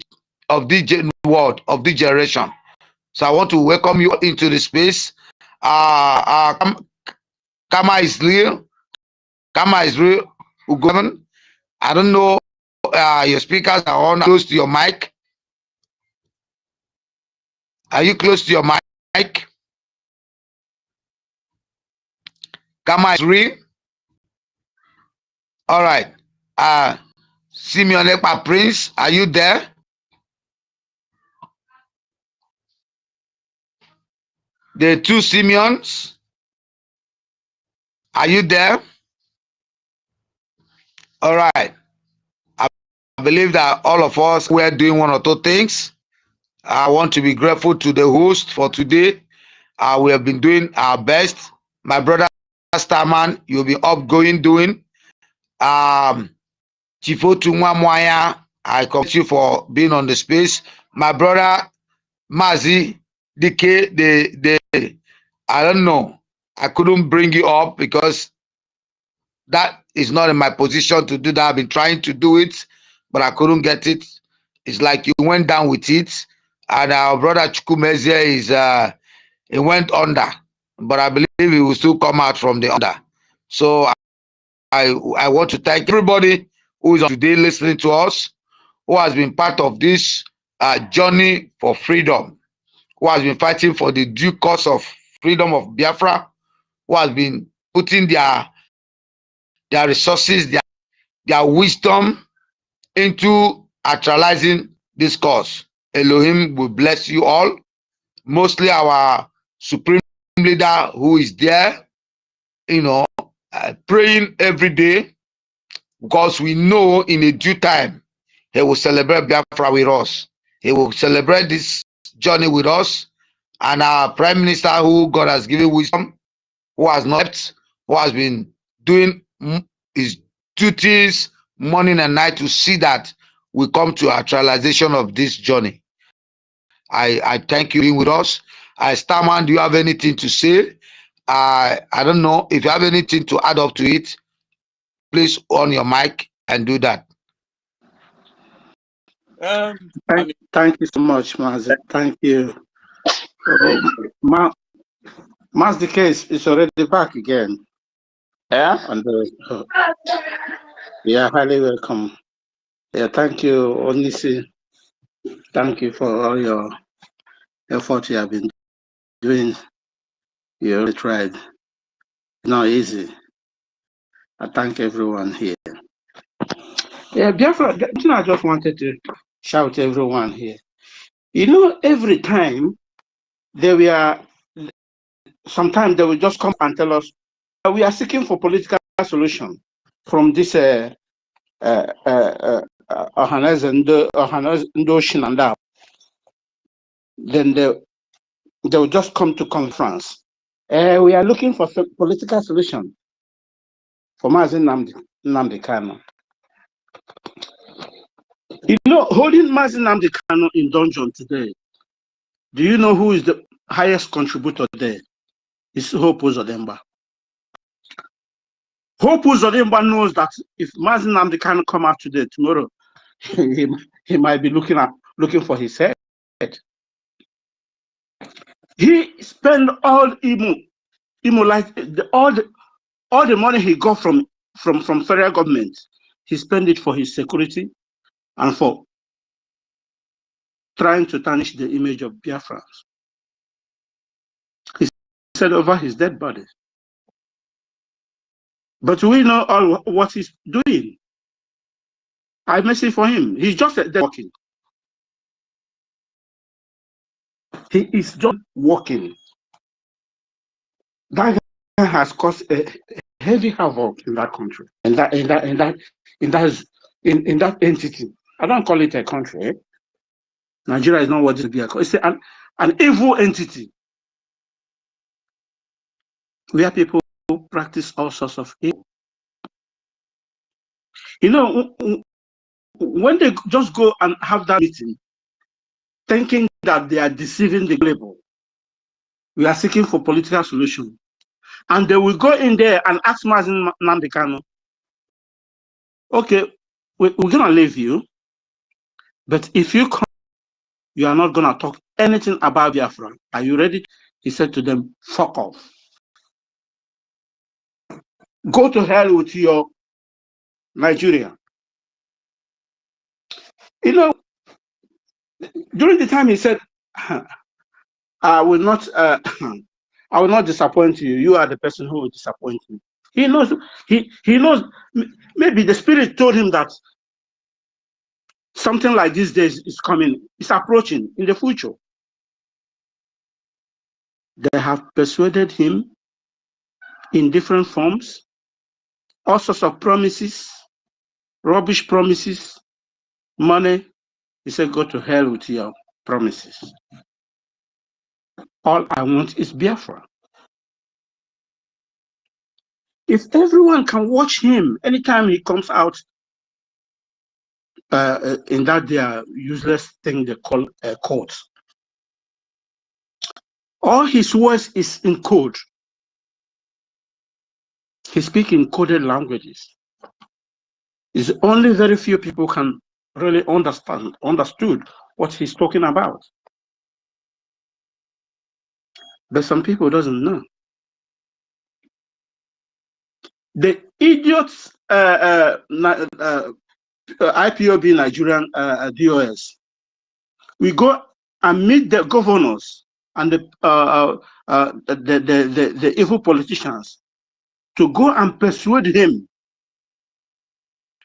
world, of this generation. So I want to welcome you into the space. Kama is real. Kama is real. Ugoman. I don't know. Your speakers are on close to your mic. Are you close to your mic? Kama is real. All right. Simeon Ekpa Prince, are you there? The two Simeons, are you there? All right. I believe that all of us were doing one or two things. I want to be grateful to the host for today. We have been doing our best. My brother Starman, you'll be upgoing doing. Chifotu Mwamwaya, I commend you for being on the space. My brother Mazi DK, I don't know. I couldn't bring you up because that is not in my position to do that. I've been trying to do it, but I couldn't get it. It's like you went down with it. And our brother Chukwumeze is he went under, but I believe he will still come out from the under. So I want to thank everybody who is on today listening to us, who has been part of this journey for freedom, who has been fighting for the due cause of freedom of Biafra, who has been putting their resources, their wisdom into actualizing this cause. Elohim will bless you all. Mostly our supreme leader who is there, you know, praying every day, because we know in a due time he will celebrate Biafra with us. He will celebrate this journey with us. And our Prime Minister, who God has given wisdom, who has not left, who has been doing his duties morning and night to see that we come to actualization of this journey. I thank you for being with us. Starman, do you have anything to say? I don't know if you have anything to add up to it. Please on your mic and do that. Thank you so much, Mazi. Thank you. Mas the case is already back again. Yeah? And yeah, highly welcome. Yeah, thank you, Onisi. Thank you for all your effort you have been doing. You really tried. Not easy. I thank everyone here. Yeah, Biafra, I just wanted to shout to everyone here. You know, every time sometimes they will just come and tell us we are seeking for political solution from this ocean and that. Then they will just come to conference. We are looking for political solution for Mazi Nnamdi Kanu. You know, holding Mazi Nnamdi Kanu in dungeon today, do you know who is the highest contributor there? It's Hope Uzodimba. Hope Uzodimba knows that if Mazi Nnamdi Kanu come out today, tomorrow, he might be looking for his head. He spent all all the money he got from federal government. He spent it for his security and for trying to tarnish the image of Biafrans. He said over his dead body. But we know all what he's doing. I mercy for him. He's just walking. He is just walking. That guy has caused a heavy havoc in that country, in that entity. I don't call it a country. Nigeria is not what it is. It's an evil entity where people practice all sorts of evil. You know, when they just go and have that meeting, thinking that they are deceiving the people, we are seeking for political solution. And they will go in there and ask Mazi Nnamdi Kanu, okay, we're going to leave you, but if you come, you are not going to talk anything about Biafra. Are you ready? He said to them, fuck off. Go to hell with your Nigeria. You know, during the time he said, I will not disappoint you. You are the person who will disappoint me. He knows, he knows, maybe the spirit told him that something like these days is coming, it's approaching in the future. They have persuaded him in different forms, all sorts of promises, rubbish promises, money. He said, go to hell with your promises. All I want is Biafra. If everyone can watch him anytime he comes out in that their useless thing they call court, all his words is in code. He speaks in coded languages. It's only very few people can really understood what he's talking about. But some people doesn't know. The idiots IPOB Nigerian DOS, we go and meet the governors and the evil politicians to go and persuade him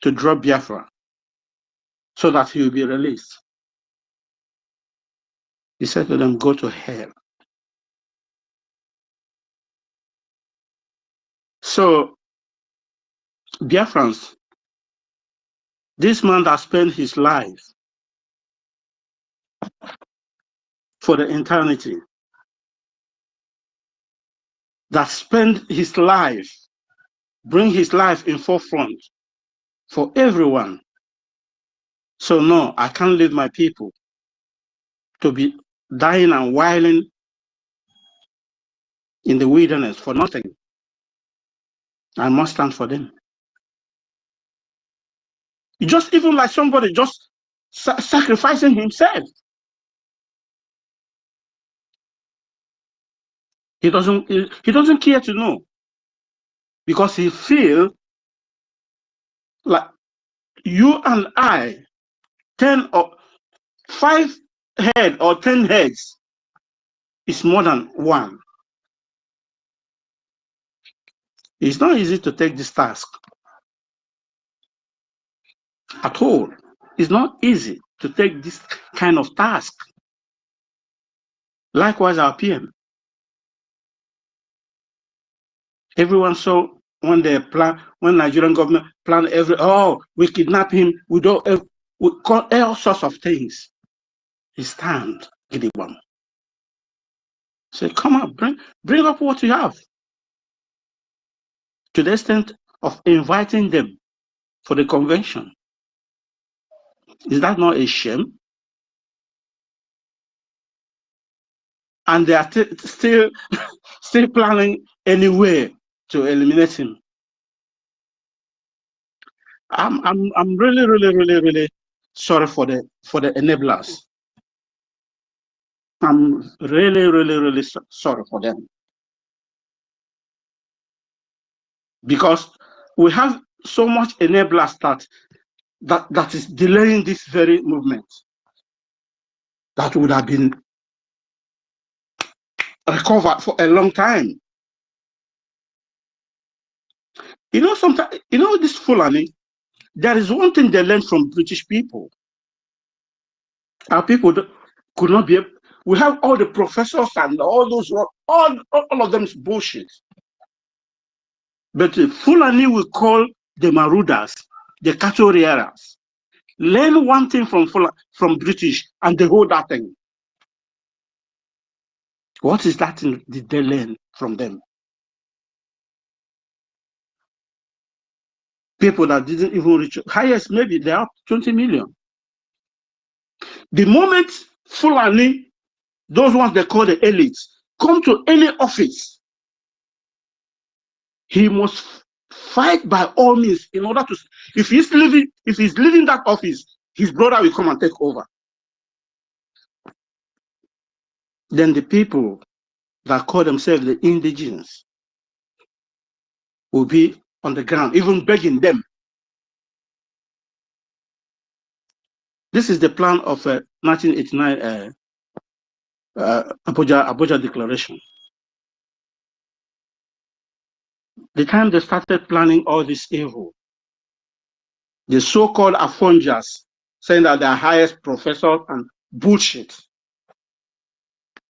to drop Biafra so that he will be released. He said to them, go to hell. So Biafrans, This man that spent his life for the eternity, that spent his life, bring his life in forefront for everyone. So no, I can't leave my people to be dying and whiling in the wilderness for nothing. I must stand for them. Just even like somebody just sacrificing himself. He doesn't care to know, because he feel like you and I, 10 or 5 head or 10 heads is more than one. It's not easy to take this task at all. It's not easy to take this kind of task. Likewise, our PM. Everyone saw when they plan, when Nigerian government plan we kidnap him, we call all sorts of things. He stand, Gideon. Say, come on, bring up what you have. To the extent of inviting them for the convention. Is that not a shame? And they are still planning any way to eliminate him. I'm really sorry for the enablers. I'm really sorry for them, because we have so much enablers that is delaying this very movement that would have been recovered for a long time. You know, sometimes, you know, this Fulani, there is one thing they learned from British people. Our people could not be able, we have all the professors and all those, all of them is bullshit. But Fulani will call the Marauders, the cattle rearers. Learn one thing from British and they hold that thing. What is that thing did they learn from them? People that didn't even reach, highest maybe they are 20 million. The moment Fulani, those ones they call the elites, come to any office, he must fight by all means in order to, if he's leaving that office, his brother will come and take over. Then the people that call themselves the indigenous will be on the ground, even begging them. This is the plan of 1989 Abuja Declaration. The time they started planning all this evil, the so-called Afonjas saying that they're highest professor and bullshit.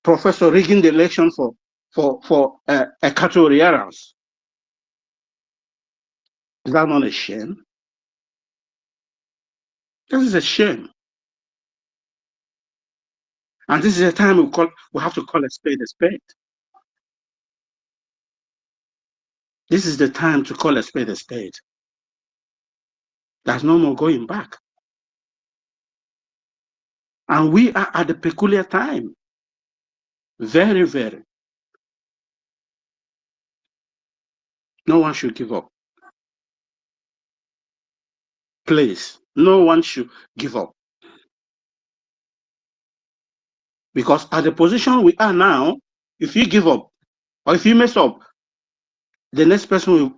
Professor rigging the election for Equatorians. Is that not a shame? This is a shame. And this is a time we have to call a spade a spade. This is the time to call a spade a spade. There's no more going back. And we are at a peculiar time. Very, very. No one should give up. Please, no one should give up. Because at the position we are now, if you give up, or if you mess up, the next person will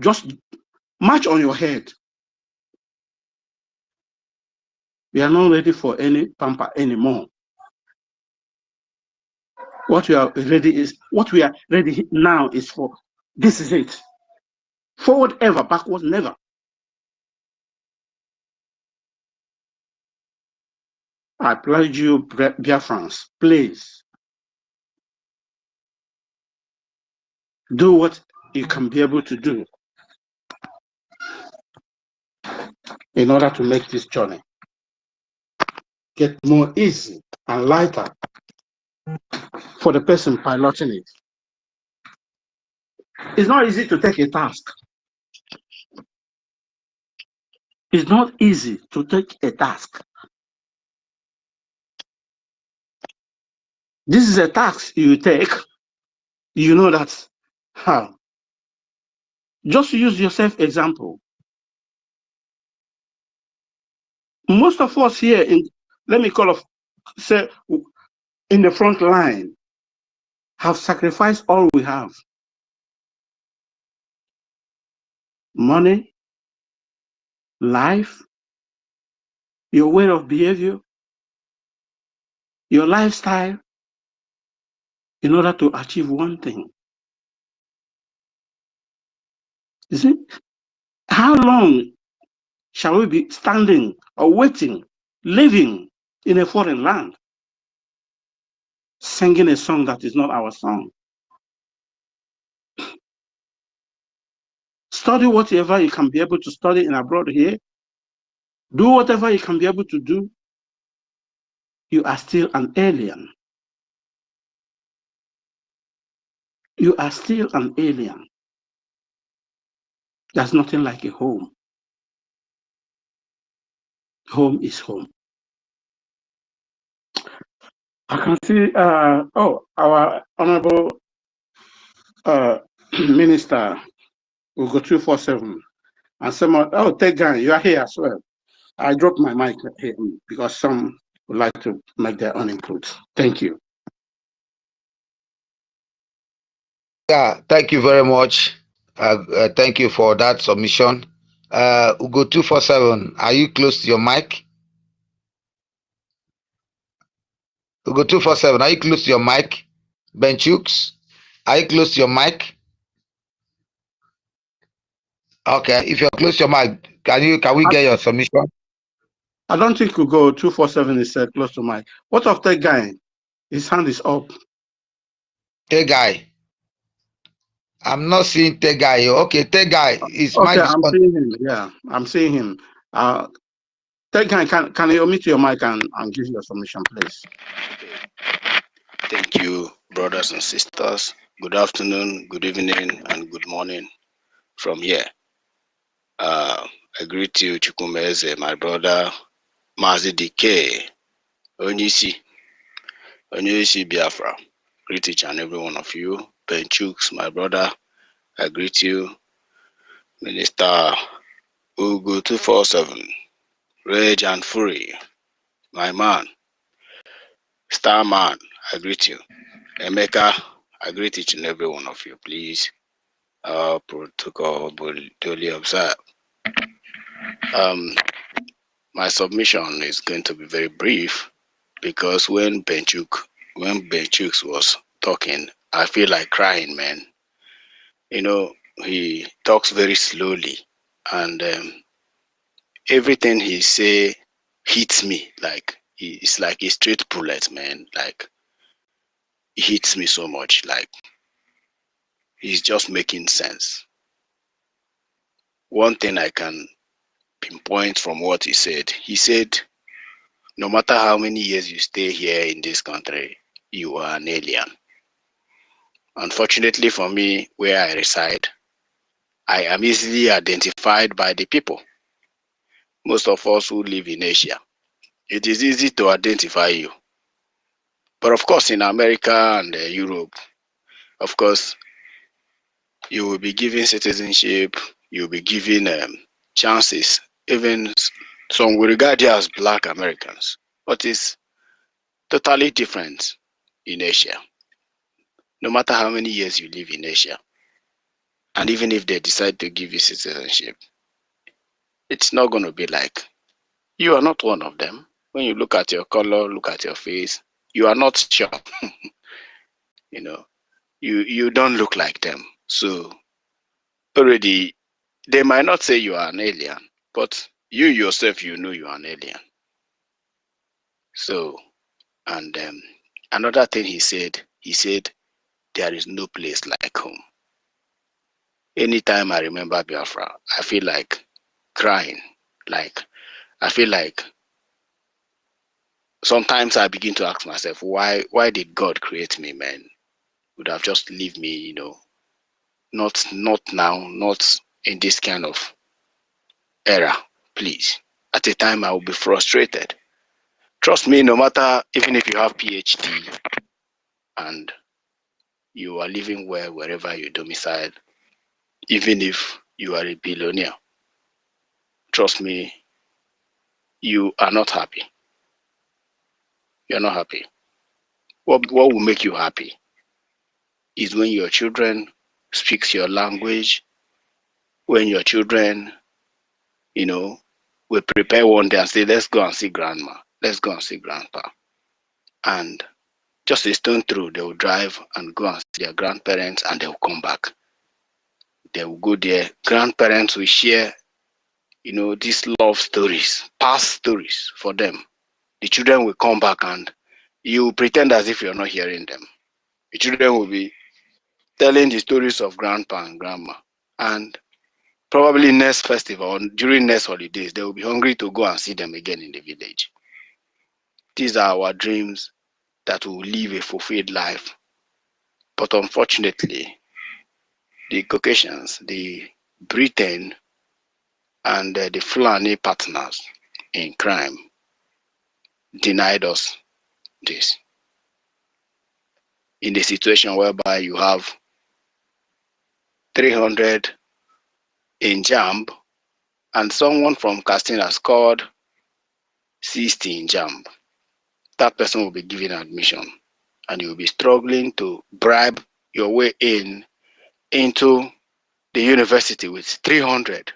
just march on your head. We are not ready for any pamper anymore. What we are ready now is for, this is it. Forward ever, backward never. I pledge you, Biafrans, please do what you can be able to do. in order to make this journey get more easy and lighter for the person piloting it. It's not easy to take a task. It's not easy to take a task. This is a task you take. You know that how. Just use yourself example. Most of us here in, let me call of, say, in the front line, have sacrificed all we have. Money, life, your way of behavior, your lifestyle, in order to achieve one thing. You see, how long shall we be standing or waiting, living in a foreign land, singing a song that is not our song? Study whatever you can be able to study in abroad here. Do whatever you can be able to do. You are still an alien. You are still an alien. There's nothing like a home. Home is home. I can see, our Honorable Minister will go 247. And someone, Ted Guy, you are here as well. I dropped my mic here because some would like to make their own input. Thank you. Yeah, thank you very much. Thank you for that submission. Ugo 247, are you close to your mic? Ugo 247, are you close to your mic? Benchooks, are you close to your mic? Okay, if you're close to your mic, can we get your submission? I don't think Ugo 247 is close to mic. What of that guy? His hand is up. Ted Guy. I'm not seeing Ted Guy. Okay, Ted Guy, his Okay, mic is I'm on. seeing him. Yeah, I'm seeing him. Ted Guy, can you omit your mic and give your submission, please? Thank you, brothers and sisters. Good afternoon, good evening, and good morning from here. I greet you, Chukwumeze, my brother, Mazi DK, Onyisi Biafra. Greet each and every one of you. Benchooks, my brother, I greet you. Minister Ugo 247, Rage and Fury, my man. Starman, I greet you. Emeka, I greet each and every one of you, please. Protocol duly observed. My submission is going to be very brief because when Benchooks was talking, I feel like crying, man. You know, he talks very slowly, and everything he say hits me like it's like a straight bullet, man. Like it hits me so much. Like he's just making sense. One thing I can pinpoint from what he said, no matter how many years you stay here in this country, you are an alien. Unfortunately for me, where I reside, I am easily identified by the people. Most of us who live in Asia, it is easy to identify you. But of course, in America and Europe, of course, you will be given citizenship, you'll be given chances. Even some will regard you as Black Americans, but it's totally different in Asia. No matter how many years you live in Asia, and even if they decide to give you citizenship, it's not going to be like you are not one of them. When you look at your color, look at your face, you are not sure. You know, you don't look like them. So already they might not say you are an alien, but you yourself, you know you are an alien. So, and another thing he said there is no place like home. Anytime I remember Biafra, I feel like crying. Like, I feel like sometimes I begin to ask myself, why did God create me, man? Would have just leave me, you know, not now, not in this kind of era, please. At a time I will be frustrated. Trust me, no matter, even if you have PhD and you are living well wherever you domicile, even if you are a billionaire, trust me, you are not happy. You're not happy. What will make you happy is when your children speaks your language, when your children, you know, will prepare one day and say, let's go and see grandma, let's go and see grandpa. And just a stone throw, they will drive and go and see their grandparents and they will come back. They will go there. Grandparents will share, you know, these love stories, past stories for them. The children will come back and you pretend as if you're not hearing them. The children will be telling the stories of grandpa and grandma. And probably next festival or during next holidays, they will be hungry to go and see them again in the village. These are our dreams that will live a fulfilled life. But unfortunately, the Caucasians, the Britain, and the Fulani partners in crime denied us this. In a situation whereby you have 300 in JAMB and someone from Katsina scored 60 in JAMB, that person will be given admission and you will be struggling to bribe your way into the university with 300.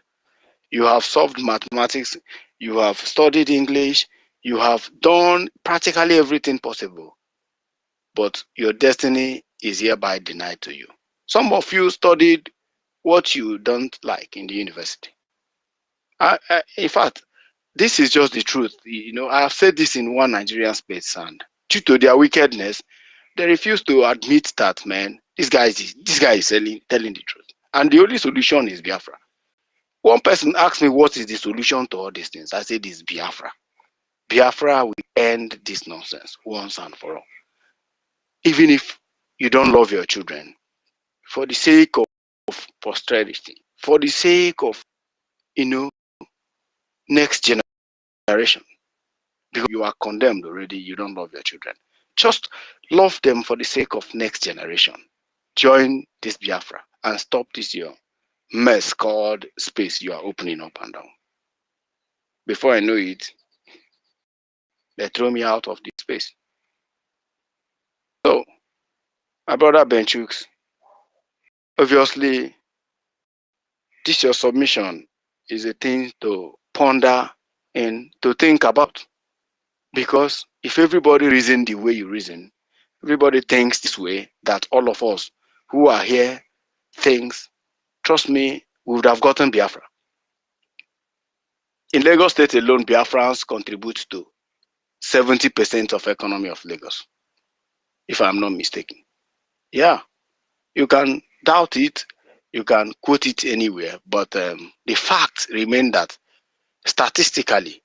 You have solved mathematics, you have studied English, you have done practically everything possible, but your destiny is hereby denied to you. Some of you studied what you don't like in the university. In fact, this is just the truth. You know, I have said this in one Nigerian space, and due to their wickedness, they refuse to admit that, man, this guy is telling the truth. And the only solution is Biafra. One person asked me, what is the solution to all these things? I said, it's Biafra. Biafra will end this nonsense once and for all. Even if you don't love your children, for the sake of posterity, for the sake of, you know, next generation, because you are condemned already, you don't love your children. Just love them for the sake of next generation. Join this Biafra and stop this your mess called space you are opening up and down. Before I know it, they throw me out of this space. So, my brother Benchooks, obviously, this your submission is a thing to ponder and to think about. Because if everybody reason the way you reason, everybody thinks this way, that all of us who are here thinks, trust me, we would have gotten Biafra. In Lagos State alone, Biafrans contribute to 70% of economy of Lagos, if I'm not mistaken. Yeah, you can doubt it, you can quote it anywhere, but the fact remains that statistically,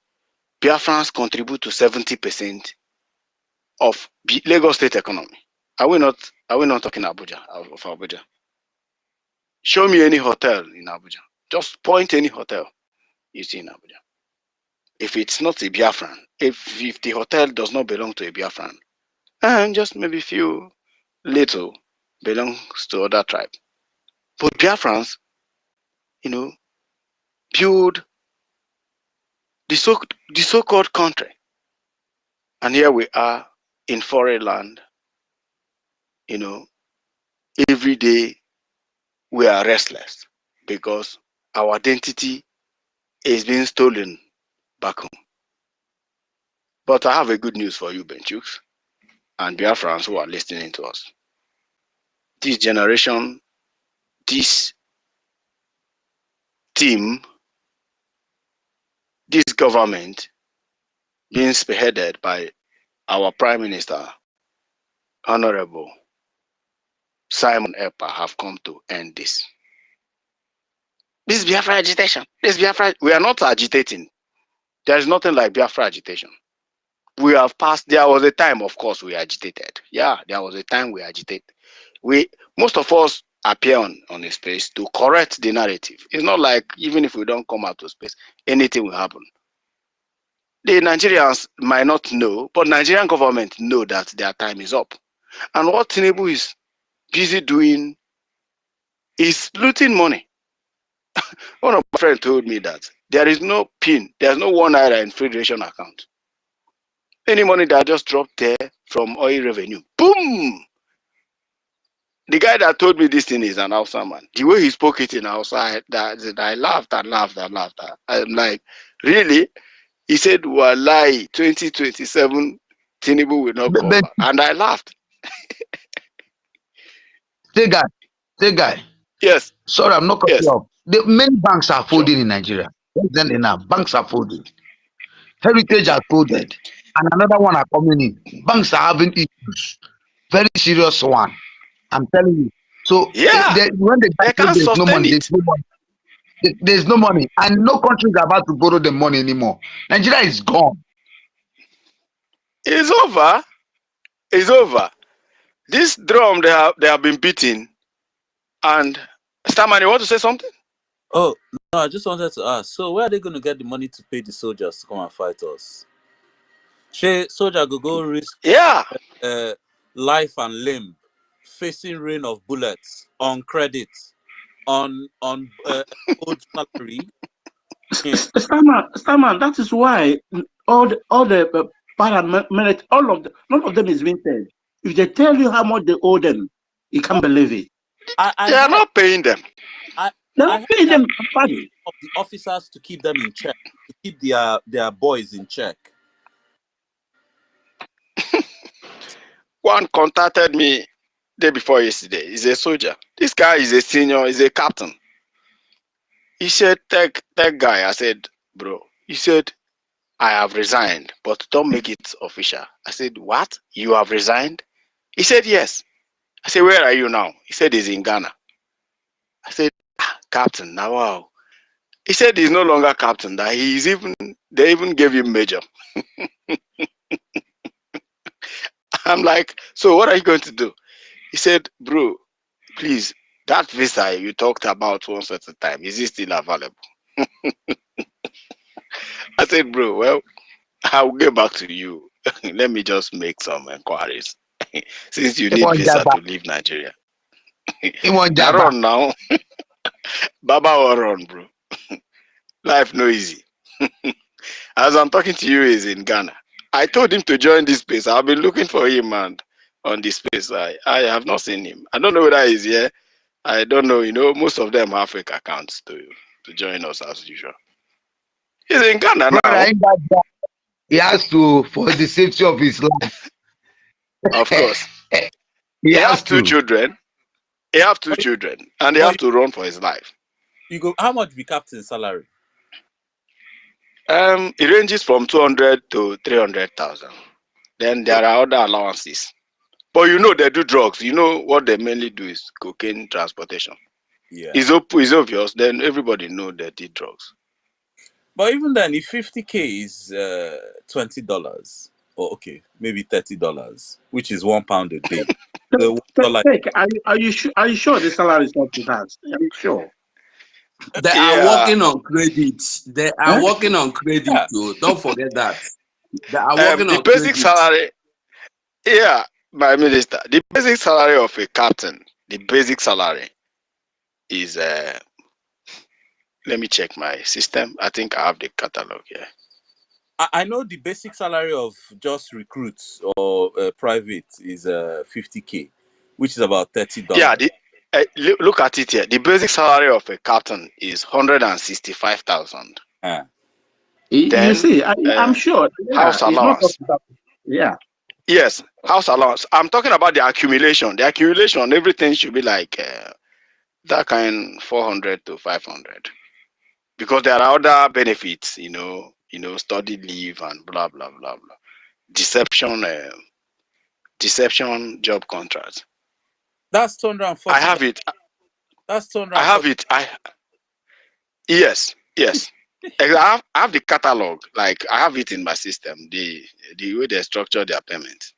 Biafrans contribute to 70% of Lagos State economy. Are we not talking Abuja, of Abuja? Show me any hotel in Abuja. Just point any hotel you see in Abuja. If it's not a Biafran, if the hotel does not belong to a Biafran, and just maybe few little belongs to other tribe. But Biafrans, you know, build the so-called country. And here we are in foreign land, you know, every day we are restless because our identity is being stolen back home. But I have a good news for you, Benchooks, and Biafrans who are listening to us. This generation, this team, this government being spearheaded by our Prime Minister, Honorable Simon Epa, have come to end this. This Biafra agitation. This Biafra, we are not agitating. There is nothing like Biafra agitation. We have passed. There was a time, of course, we agitated. Yeah, there was a time we agitated. Most of us appear on a space to correct the narrative. It's not like even if we don't come out to space, anything will happen. The Nigerians might not know, but Nigerian government know that their time is up. And what Tinubu is busy doing is looting money. One of my friends told me that there is no PIN, there's no 1 naira in Federation account. Any money that just dropped there from oil revenue, boom! The guy that told me this thing is an Hausa man. The way he spoke it in Hausa, I laughed and laughed and laughed. I'm like, really? He said, Wallahi, 2027, Tinubu will not come back. And I laughed. Say guy. Yes. Sorry, I'm not cutting Yes. you off. The many banks are folding Sure. in Nigeria. Then enough, banks are folding. Heritage has folded, and another one are coming in. Banks are having issues, very serious one. I'm telling you. So Yeah. when the guy They said can't there's no sustain money, it. there's no money, and no country is about to borrow the money anymore. Nigeria is gone. It's over. It's over. This drum they have been beating. And Starman, you want to say something? Oh no, I just wanted to ask. So where are they going to get the money to pay the soldiers to come and fight us? Soldier go risk life and limb, facing rain of bullets, on credit, on old salary. Starman, that is why all the paramilitary, none of them is being paid. If they tell you how much they owe them, you can't believe it. They are not paying them. They're not paying them. Of the officers to keep them in check, to keep their boys in check. One contacted me day before yesterday. He's a soldier. This guy is a senior, he's a captain. He said, tech guy. I said, bro, he said, I have resigned, but don't make it official. I said, what? You have resigned? He said, yes. I said, where are you now? He said, he's in Ghana. I said, captain, now wow. He said he's no longer captain, that they even gave him major. I'm like, so what are you going to do? He said, bro, please, that visa you talked about once at a time, is it still available? I said, bro, well, I'll get back to you. Let me just make some inquiries. Since you need visa to leave Nigeria. Now run now. Baba will run, bro. Life no easy. As I'm talking to you, he's in Ghana. I told him to join this space. I've been looking for him and on this space. I have not seen him. I don't know whether he's here. I don't know. You know, most of them have fake accounts to join us as usual. He's in Ghana now. He has to, for the safety of his life. Of course. he has two to. children. He have two children, and he have to run for his life. You go. How much be captain's salary? It ranges from 200 to 300,000. Then there are other allowances. But you know they do drugs. You know what they mainly do is cocaine transportation. Yeah. It's obvious. Then everybody know they did drugs. But even then, if 50K is $20, or okay, maybe $30, which is £1 a day. Are you sure the salary is not to that? Are you sure? They are working on credit. They are working on credit too. Don't forget that. They are working the on basic credit. salary. Yeah, my minister. The basic salary of a captain. The basic salary is let me check my system. I think I have the catalog here. I know the basic salary of just recruits or private is 50K, which is about $30. Yeah, look at it here. The basic salary of a captain is 165,000. You see, I'm sure. House allowance. Yeah. Yes, house allowance. I'm talking about the accumulation. The accumulation, everything should be like that kind 400 to 500, because there are other benefits. You know, study leave and blah blah blah blah. Deception job contracts. That's 240. I have it. That's 240. I have it. Yes. I have the catalog. Like I have it in my system. The way they structure their payment.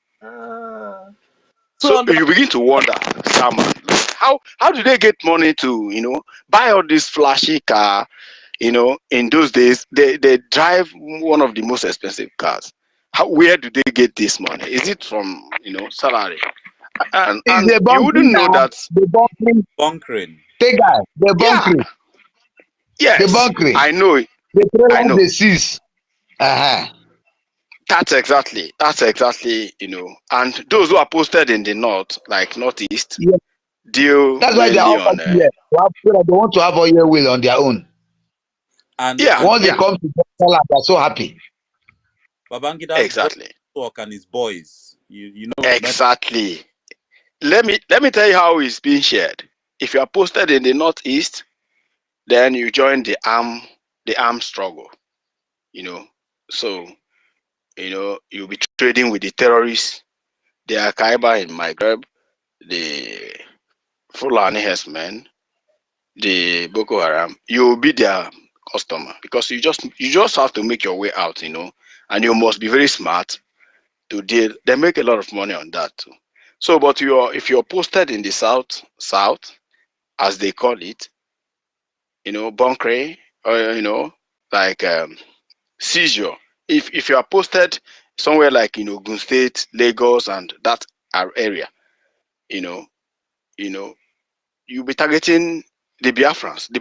So you begin to wonder, Salman, like how do they get money to buy all this flashy car? In those days they drive one of the most expensive cars. Where do they get this money? Is it from salary? And It's a you wouldn't bunkering know now. that. The bunkering. Bunkering. Take guy. The Yeah. bunkering. The Yes. bunkering. I know. The I trailer know. they seize. Uh-huh. That's exactly. And those who are posted in the north, like northeast, Yeah. deal That's why they are mainly all on. here. They want to have oil will on their own. And Once they come to Ghana, they're so happy. Babangida's just Exactly. work and his boys. You know. Exactly. Let me tell you how it's being shared. If you are posted in the northeast, then you join the armed struggle. So you'll be trading with the terrorists, the Al-Qaeda in Maghreb, the Fulani herdsmen, the Boko Haram. You'll be their customer because you just have to make your way out, and you must be very smart to deal. They make a lot of money on that too. So, but if you're posted in the south, as they call it, bunkering, or like seizure. If you are posted somewhere like Ogun State, Lagos, and that area, you know, you know, you'll be targeting the Biafrans, the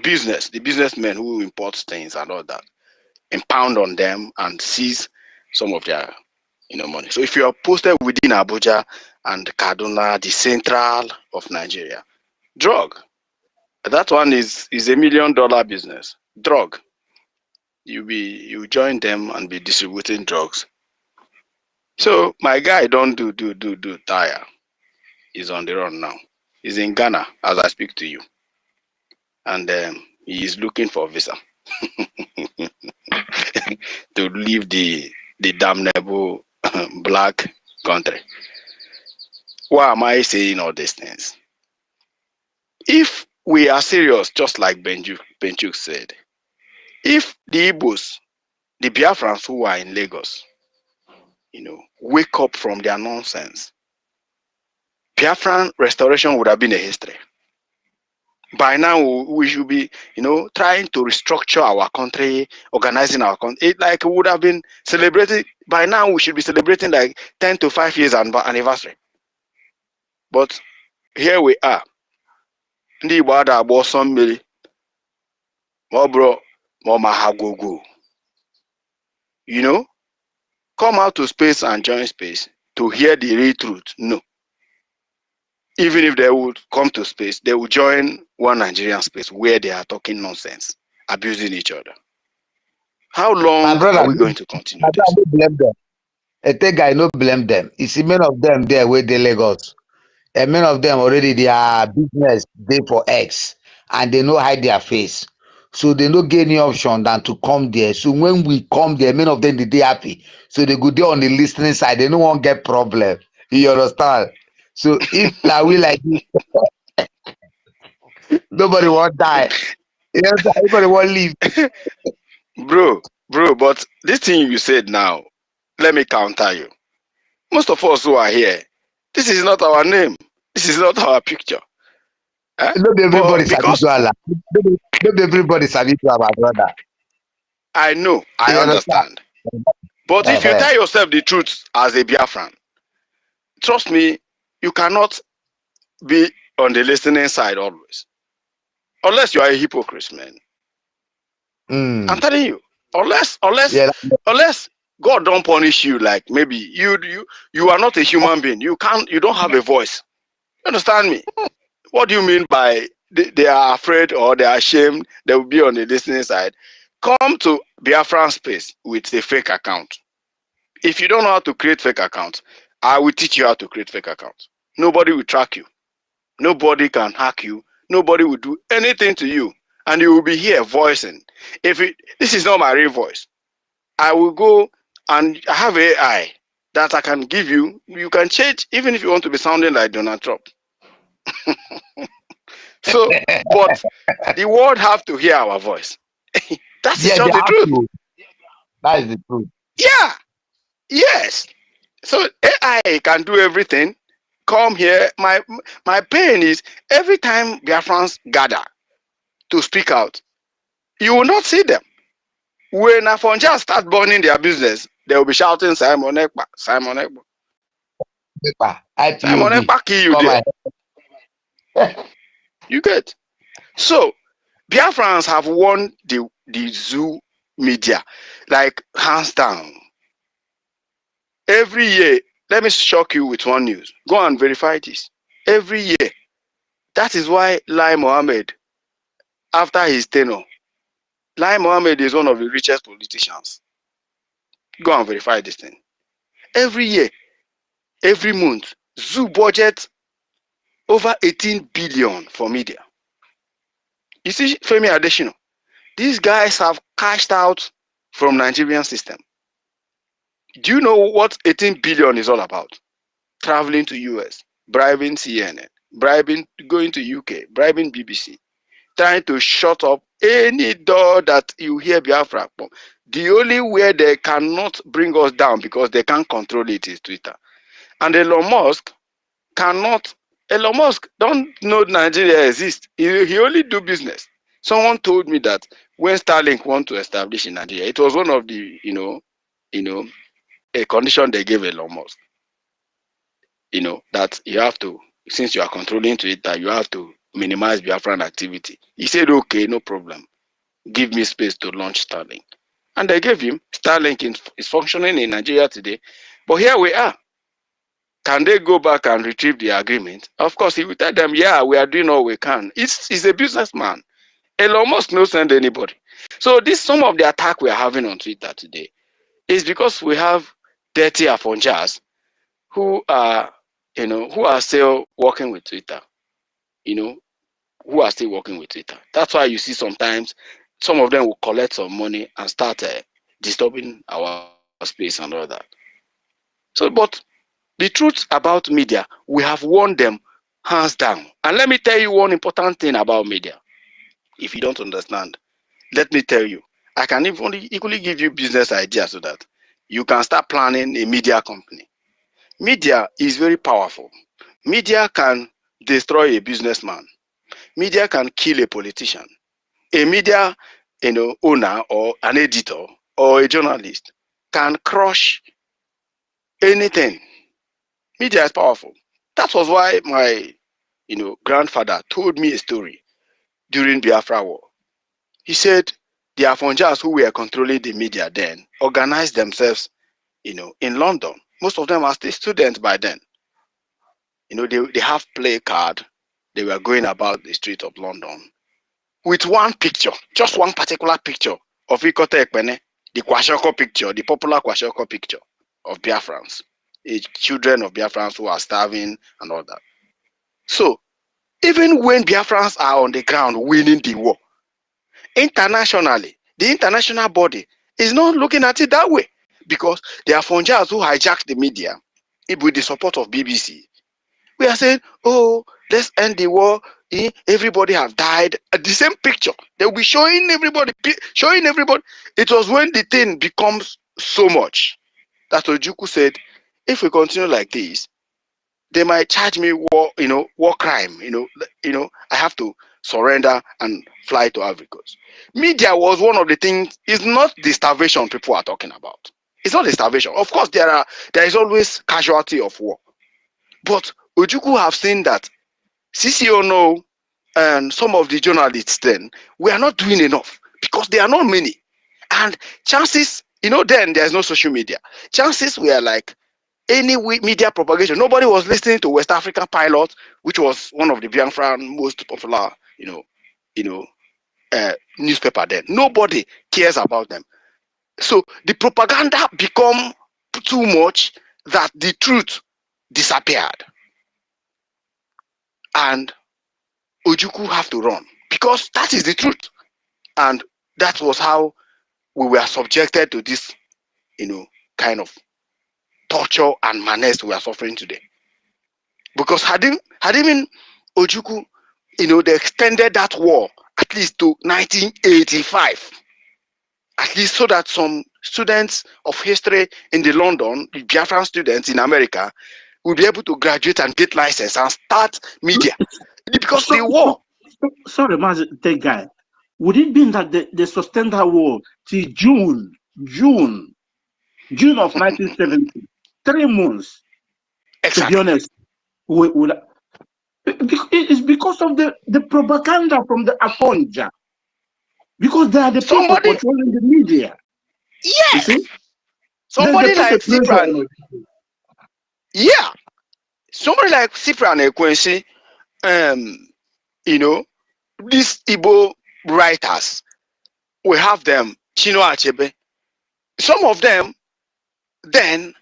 businessmen who import things and all that, impound on them and seize some of their money. So if you are posted within Abuja and Kaduna, the central of Nigeria, drug. That one is $1 million business. Drug. You join them and be distributing drugs. So my guy don't do tire. He's on the run now. He's in Ghana as I speak to you, and he is looking for visa to leave the damnable black country. Why am I saying all these things? If we are serious, just like Benchuk said, if the Igbos, the Biafrans who are in Lagos, wake up from their nonsense, Biafran restoration would have been a history. By now, we should be, trying to restructure our country, organizing our country. Like we would have been celebrating. By now, we should be celebrating like 10 to 5 years anniversary. But here we are. Ndị Igbo ada agba ọsọ mmiri ma ọ bụrụ ma ọ ma ha gwogwo. Come out to space and join space to hear the real truth. No. Even if they would come to space, they will join one Nigerian space where they are talking nonsense, abusing each other. How long are we going to continue this? I don't blame them. I think I no blame them. You see, many of them there where they Lagos. And many of them already their business they for X and they no hide their face. So they no get any option than to come there. So when we come there, many of them they happy. So they go there on the listening side. They no one get problem. You understand? So if now we like this, nobody won't die. You know, everybody won't leave. Bro, but this thing you said now, let me counter you. Most of us who are here, this is not our name. This is not our picture. Not everybody sabi Because Joala. Not everybody sabi Joala, my brother. I know, I understand. But if you tell yourself the truth as a Biafran, trust me, you cannot be on the listening side always. Unless you are a hypocrite, man. I'm telling you. Unless God don't punish you, like maybe you are not a human being. You don't have a voice. You understand me? What do you mean by they are afraid or they are ashamed? They will be on the listening side. Come to Biafran space with a fake account. If you don't know how to create fake accounts, I will teach you how to create fake accounts. Nobody will track you. Nobody can hack you. Nobody will do anything to you. And you will be here voicing. This is not my real voice. I will go and I have AI that I can give you. You can change even if you want to be sounding like Donald Trump. So, but the world have to hear our voice. That is Yeah, they just the have truth. to. That is the truth. Yeah. Yes. So AI can do everything. Come here. My pain is every time Biafrans gather to speak out, you will not see them. When Afonja start burning their business, they will be shouting Simon Ekpa, Simon Ekpa. Simon IPOB. Ekpa kill you Come there. on. You get. So Biafrans have won the zoo media, like hands down. Every year, let me shock you with one news. Go and verify this. Every year. That is why Lai Mohammed, after his tenure, Lai Mohammed is one of the richest politicians. Go and verify this thing. Every year, every month, zoo budget over 18 billion for media. You see, Femi Adesina, these guys have cashed out from Nigerian system. Do you know what 18 billion is all about? Traveling to US, bribing CNN, bribing, going to UK, bribing BBC, trying to shut up any door that you hear Biafra from. The only way they cannot bring us down because they can't control it is Twitter. And Elon Musk don't know Nigeria exists. He only do business. Someone told me that when Starlink want to establish in Nigeria, it was one of the, a condition they gave Elon Musk. That you have to, since you are controlling Twitter, you have to minimize Biafran activity. He said, okay, no problem. Give me space to launch Starlink. And they gave him. Starlink is functioning in Nigeria today. But here we are. Can they go back and retrieve the agreement? Of course, he will tell them, yeah, we are doing all we can. He's a businessman. Elon Musk no send anybody. So some of the attack we are having on Twitter today is because we have dirty Afonjas who are still working with Twitter. Who are still working with Twitter. That's why you see sometimes some of them will collect some money and start disturbing our space and all that. So, but the truth about media, we have won them hands down. And let me tell you one important thing about media. If you don't understand, let me tell you. I can equally give you business ideas so that you can start planning a media company. Media is very powerful. Media can destroy a businessman. Media can kill a politician. A media owner or an editor or a journalist can crush anything. Media is powerful. That was why my grandfather told me a story during Biafra war. He said the Afonjas who were controlling the media then organized themselves in London. Most of them are still students by then. They have play card. They were going about the streets of London with one picture, just one particular picture of Ikote Ekpene, the Kwashoko picture, the popular Kwashoko picture of Biafrans, children of Biafrans who are starving and all that. So, even when Biafrans are on the ground winning the war, internationally, the international body is not looking at it that way because they are Fonjas who hijacked the media with the support of BBC. We are saying, oh, let's end the war. Everybody have died. At the same picture, they will be showing everybody. It was when the thing becomes so much that Ojukwu said, if we continue like this, they might charge me war crime. I have to surrender and fly to Africa. Media was one of the things. It's not the starvation people are talking about. It's not the starvation. Of course, there is always casualty of war, but Ojukwu have seen that CCONO and some of the journalists then we are not doing enough because there are not many, and chances then there's no social media. Chances were like any media propagation. Nobody was listening to West African Pilot, which was one of the Biafran most popular newspaper then. Nobody cares about them. So the propaganda become too much that the truth disappeared, and Ojukwu have to run because that is the truth, and that was how we were subjected to this kind of torture and menace we are suffering today. Because had even Ojukwu they extended that war at least to 1985, At least so that some students of history in the London, the Biafran students in America, will be able to graduate and get license and start media. Because the war. Sorry, that guy. Would it be that they sustained that war till June of 1970? 3 months. Exactly. To be honest, it's because of the propaganda from the Afonja. Because they are the people controlling the media. Yes. You see? Somebody like Cyprian. Yeah. Somebody like Cyprian Ekwensi, you know, these Igbo writers, we have them, Chino Achebe. Some of them then,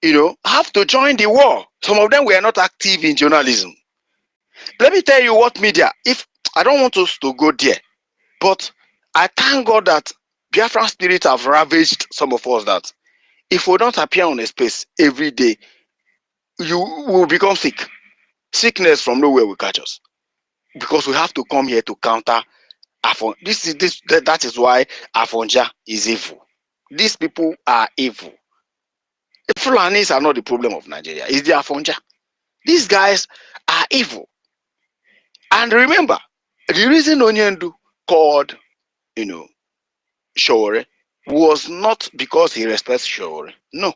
you know, have to join the war. Some of them were not active in journalism. Let me tell you what media, if I don't want us to go there, but I thank God that Biafran spirit have ravaged some of us that if we don't appear on a space every day, you will become sick. Sickness from nowhere will catch us. Because we have to come here to counter Afon. That is why Afonja is evil. These people are evil. The Fulanis are not the problem of Nigeria. It's the Afonja. These guys are evil. And remember, the reason Onyendu called, you know, Shore was not because he respects Shore. No.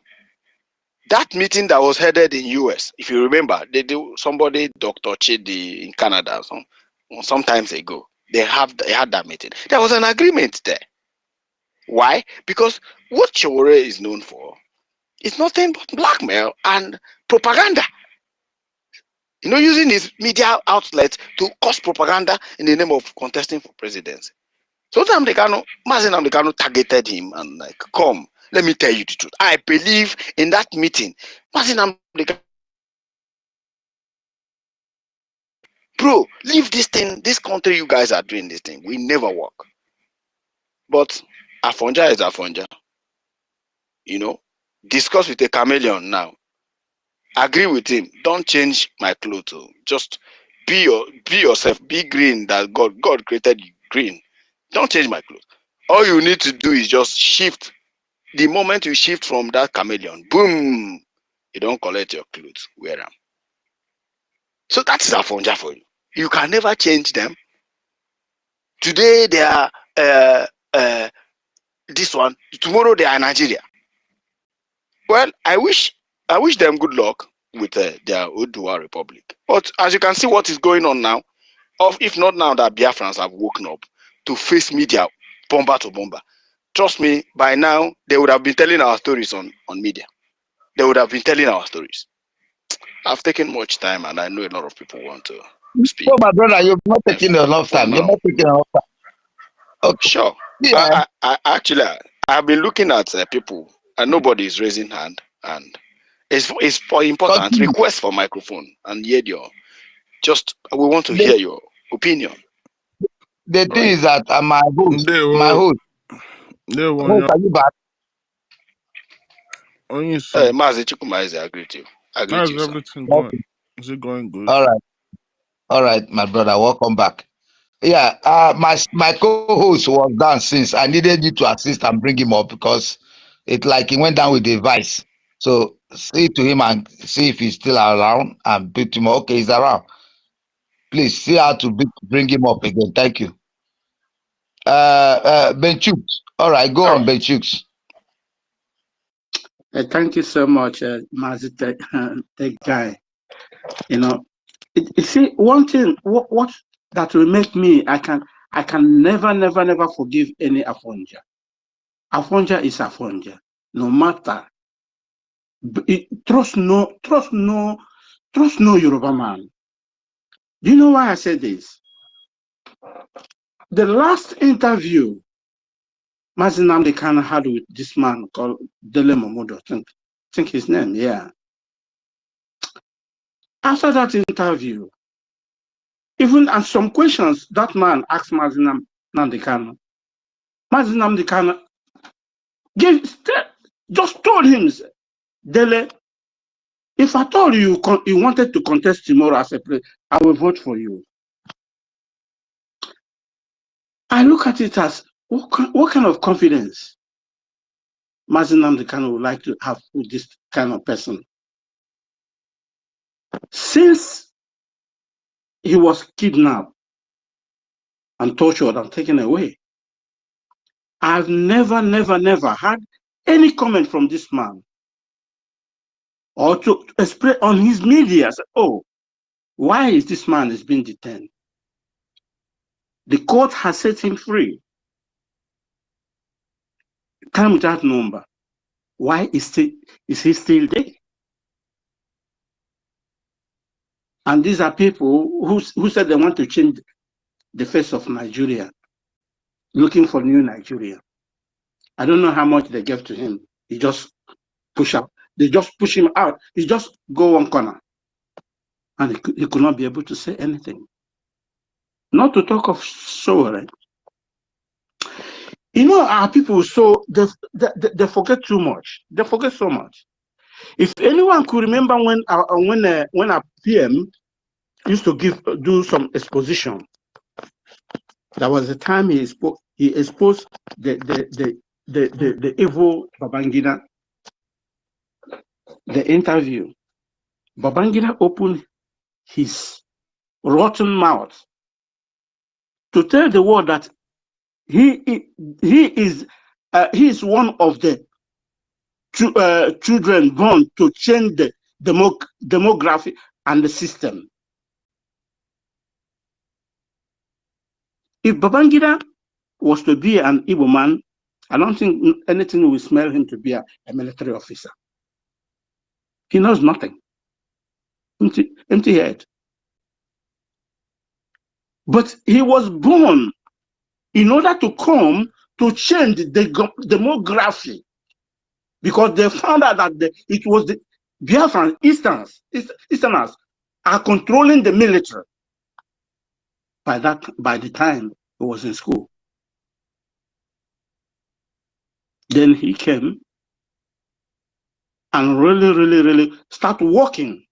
That meeting that was headed in US, if you remember, somebody, Dr. Chidi in Canada, sometimes ago, they had that meeting. There was an agreement there. Why? Because what Shore is known for is nothing but blackmail and propaganda. You know, using his media outlets to cause propaganda in the name of contesting for presidency. So Mazen Amdekano targeted him and like, come, let me tell you the truth. I believe in that meeting. Mazen Amdekano, bro, leave this thing, this country you guys are doing this thing. We never work. But Afonja is Afonja. You know, discuss with a chameleon now. Agree with him. Don't change my clothes. Just be yourself. Be green that God created you green. Don't change my clothes. All you need to do is just shift. The moment you shift from that chameleon, boom, you don't collect your clothes, wear them. So that is Afonja for you. You can never change them. Today they are this one. Tomorrow they are Nigeria. Well, I wish them good luck with their Odua Republic. But as you can see, what is going on now, if not now that Biafrans have woken up to face media bomber to bomber. Trust me, by now they would have been telling our stories on media. They would have been telling our stories. I've taken much time, and I know a lot of people want to speak. So, my brother, you've not taken enough time. You're not taking enough time. Okay. Sure. Yeah. I actually, I've been looking at people, and nobody is raising hand, and it's for important Continue. request for microphone, and hear we want to hear your opinion. The thing is that my host, are you back? Mazi Chukwuma, I agree with you. How's everything going? Is it going good? All right, my brother. Welcome back. Yeah, my co-host was down since I needed you to assist and bring him up because it like he went down with the vice. So say to him and see if he's still around and beat him. Okay, he's around. Please see how to bring him up again. Thank you. Benchuk. All right, go on, Benchuk. Thank you so much, Mazi, the guy. You know, you see, one thing, what that will make me, I can never forgive any Afonja. Afonja is Afonja, no matter. Trust no Yoruba man. Do you know why I say this? The last interview Mazi Nnamdi Kanu had with this man called Dele Momodu, I think his name, yeah. After that interview, even and some questions that man asked Mazi Nnamdi Kanu, Mazi Nnamdi Kanu just told him, Dele, if I told you wanted to contest tomorrow as a player, I will vote for you. I look at it as What kind of confidence Mazi Nnamdi Kanu would like to have with this kind of person? Since he was kidnapped and tortured and taken away, I've never had any comment from this man or to express on his media, say, oh, why is this man is being detained? The court has set him free. Time without number. Why is he still there? And these are people who said they want to change the face of Nigeria, looking for new Nigeria. I don't know how much they gave to him. He just push out. They just push him out. He just go one corner. And he could not be able to say anything. Not to talk of sorrow. You know, our people, so they forget too much. They forget so much. If anyone could remember when our PM used to do some exposition, there was a time he exposed the evil Babangida. The interview, Babangida opened his rotten mouth to tell the world that he is one of the children born to change the demography and the system. If Babangida was to be an Igbo man, I don't think anything will smell him to be a military officer. He knows nothing. Empty head. But he was born in order to come to change the demography, because they found out that it was the Biafran Easterners are controlling the military. By the time he was in school, then he came and really start working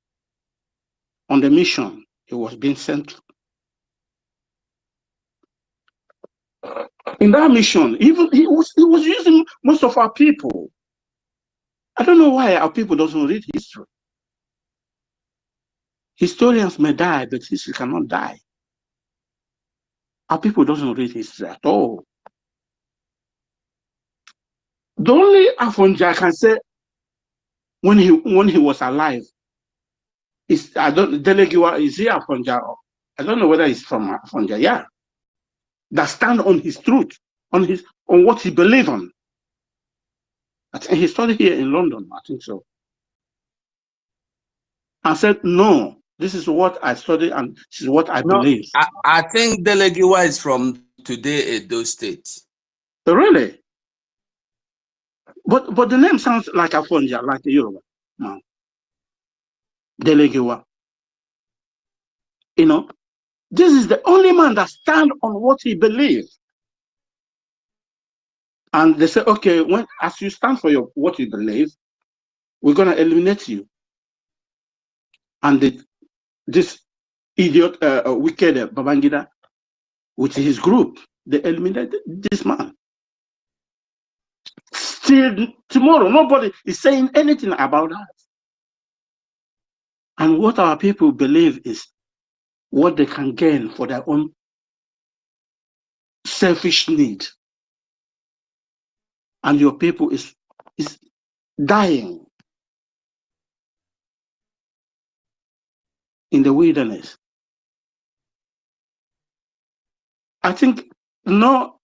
on the mission he was being sent. In that mission, even he was using most of our people. I don't know why our people doesn't read history. Historians may die, but history cannot die. Our people doesn't read history at all. The only Afonja I can say when he was alive is Delegiwa, is he Afonja? I don't know whether he's from Afonja, yeah. That stand on his truth, on what he believed on. I think he studied here in London, I think so. And said, no, this is what I study and this is what I believe. I think Delegiwa is from today Edo State. Really? But the name sounds like Afonja, like a Yoruba man. Delegiwa. You know, this is the only man that stand on what he believes. And they say, okay, as you stand for what you believe, we're going to eliminate you. And this idiot, wicked Babangida, with his group, they eliminated this man. Still tomorrow, nobody is saying anything about that. And what our people believe is what they can gain for their own selfish need. And your people is dying in the wilderness. I think no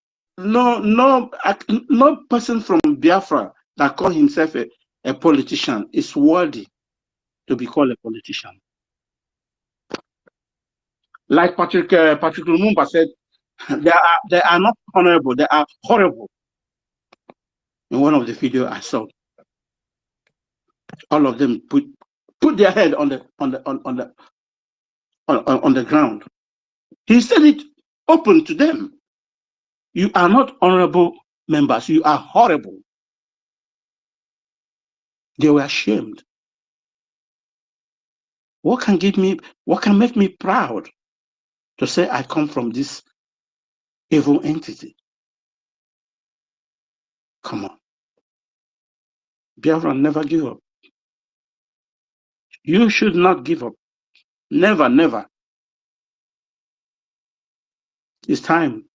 person from Biafra that calls himself a politician is worthy to be called a politician. Like Patrick Lumumba said, they are not honorable, they are horrible. In one of the videos I saw, all of them put their head on the ground. He said it open to them. You are not honorable members, you are horrible. They were ashamed. What can make me proud to say I come from this evil entity? Come on. Biafra, never give up. You should not give up. Never, never. It's time.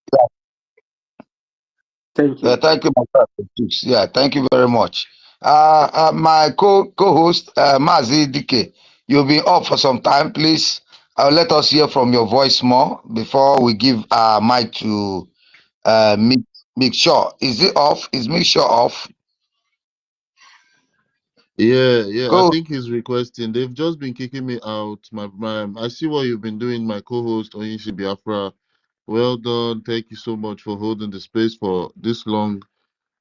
Thank Yeah, you. thank you, my brother. Yeah, thank you very much. My co-host, Mazi Dike, you'll be off for some time, please. Let us hear from your voice more before we give our mic to Make Sure. Is it off? Is Make Sure off? Yeah, I Go. think he's requesting. They've just been kicking me out. I see what you've been doing, my co-host Onishi Biafra. Well done. Thank you so much for holding the space for this long.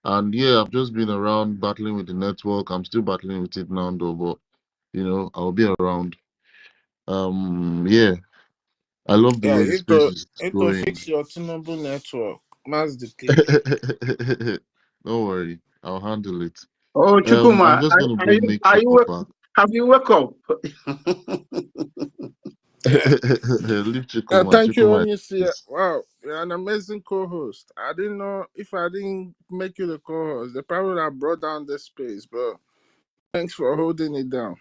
And yeah, I've just been around battling with the network. I'm still battling with it now, though. But I'll be around. Yeah, I love the Yeah, way the space is it will going. fix your Tinubu network. That's the key. Don't worry, I'll handle it. Oh, I'm Chukuma, just gonna bring Make Sure back. have you woke up? Yeah. Leave Chukuma. Thank you, Chukuma Onisi. is. Wow, you're an amazing co-host. I didn't know if I didn't make you the co-host, they probably would have brought down the space, but thanks for holding it down.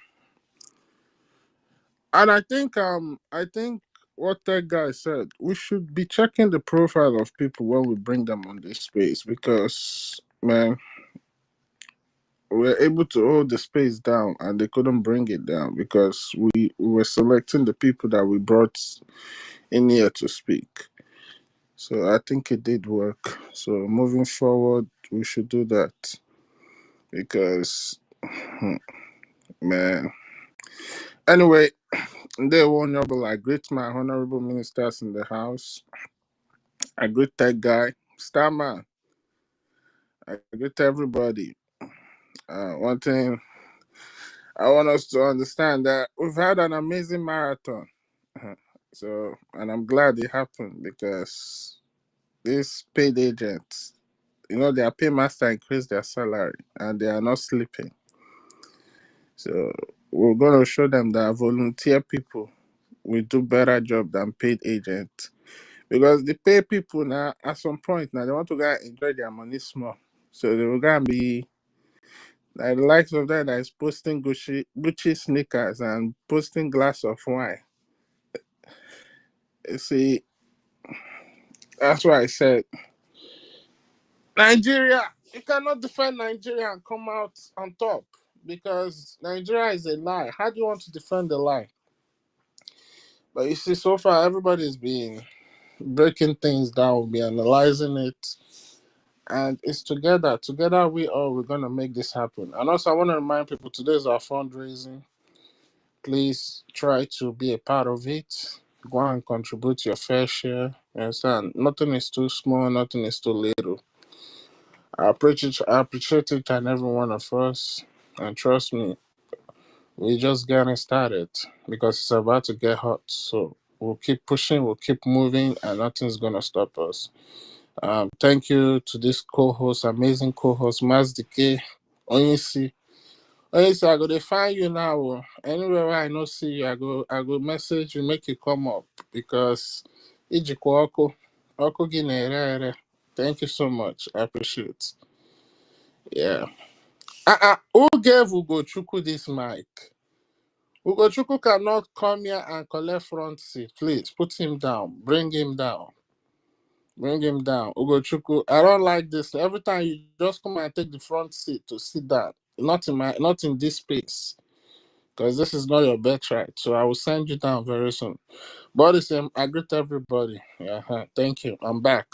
And I think what that guy said, we should be checking the profile of people when we bring them on this space because man, we're able to hold the space down and they couldn't bring it down because we were selecting the people that we brought in here to speak. So I think it did work. So moving forward, we should do that because, man. Anyway, they won't know, I greet my honorable ministers in the house. I greet that guy, Starman. I greet everybody. One thing I want us to understand that we've had an amazing marathon. So, and I'm glad it happened because these paid agents, their paymaster increased their salary and they are not sleeping. So we're going to show them that volunteer people will do better job than paid agents. Because the paid people now, at some point now, they want to go and enjoy their money small. So they will go and be like the likes of that is posting Gucci sneakers and posting glass of wine. You see, that's why I said Nigeria, you cannot defend Nigeria and come out on top because Nigeria is a lie. How do you want to defend the lie? But you see, so far everybody's been breaking things down, we'll be analyzing it, and it's together. Together, we're gonna make this happen. And also, I want to remind people today is our fundraising. Please try to be a part of it. Go and contribute your fair share. You understand? Nothing is too small. Nothing is too little. I appreciate each and every one of us, and trust me, we just getting started because it's about to get hot. So we'll keep pushing, we'll keep moving, and nothing's gonna stop us. Thank you to this co-host, amazing co-host, Mazdike. Onyisi. Onyisi, I go to find you now. Anywhere where I no see you, I go message you, make you come up because ijikwa ọkụ gị na-ere ere. Thank you so much. I appreciate. Yeah. Who gave Ugochukwu this mic? Ugochukwu cannot come here and collect front seat. Please put him down. Bring him down. Bring him down. Ugochukwu, I don't like this. Every time you just come and take the front seat to sit down. Not in this space. Because this is not your birthright. So I will send you down very soon. But the same, I greet everybody. Yeah, thank you. I'm back.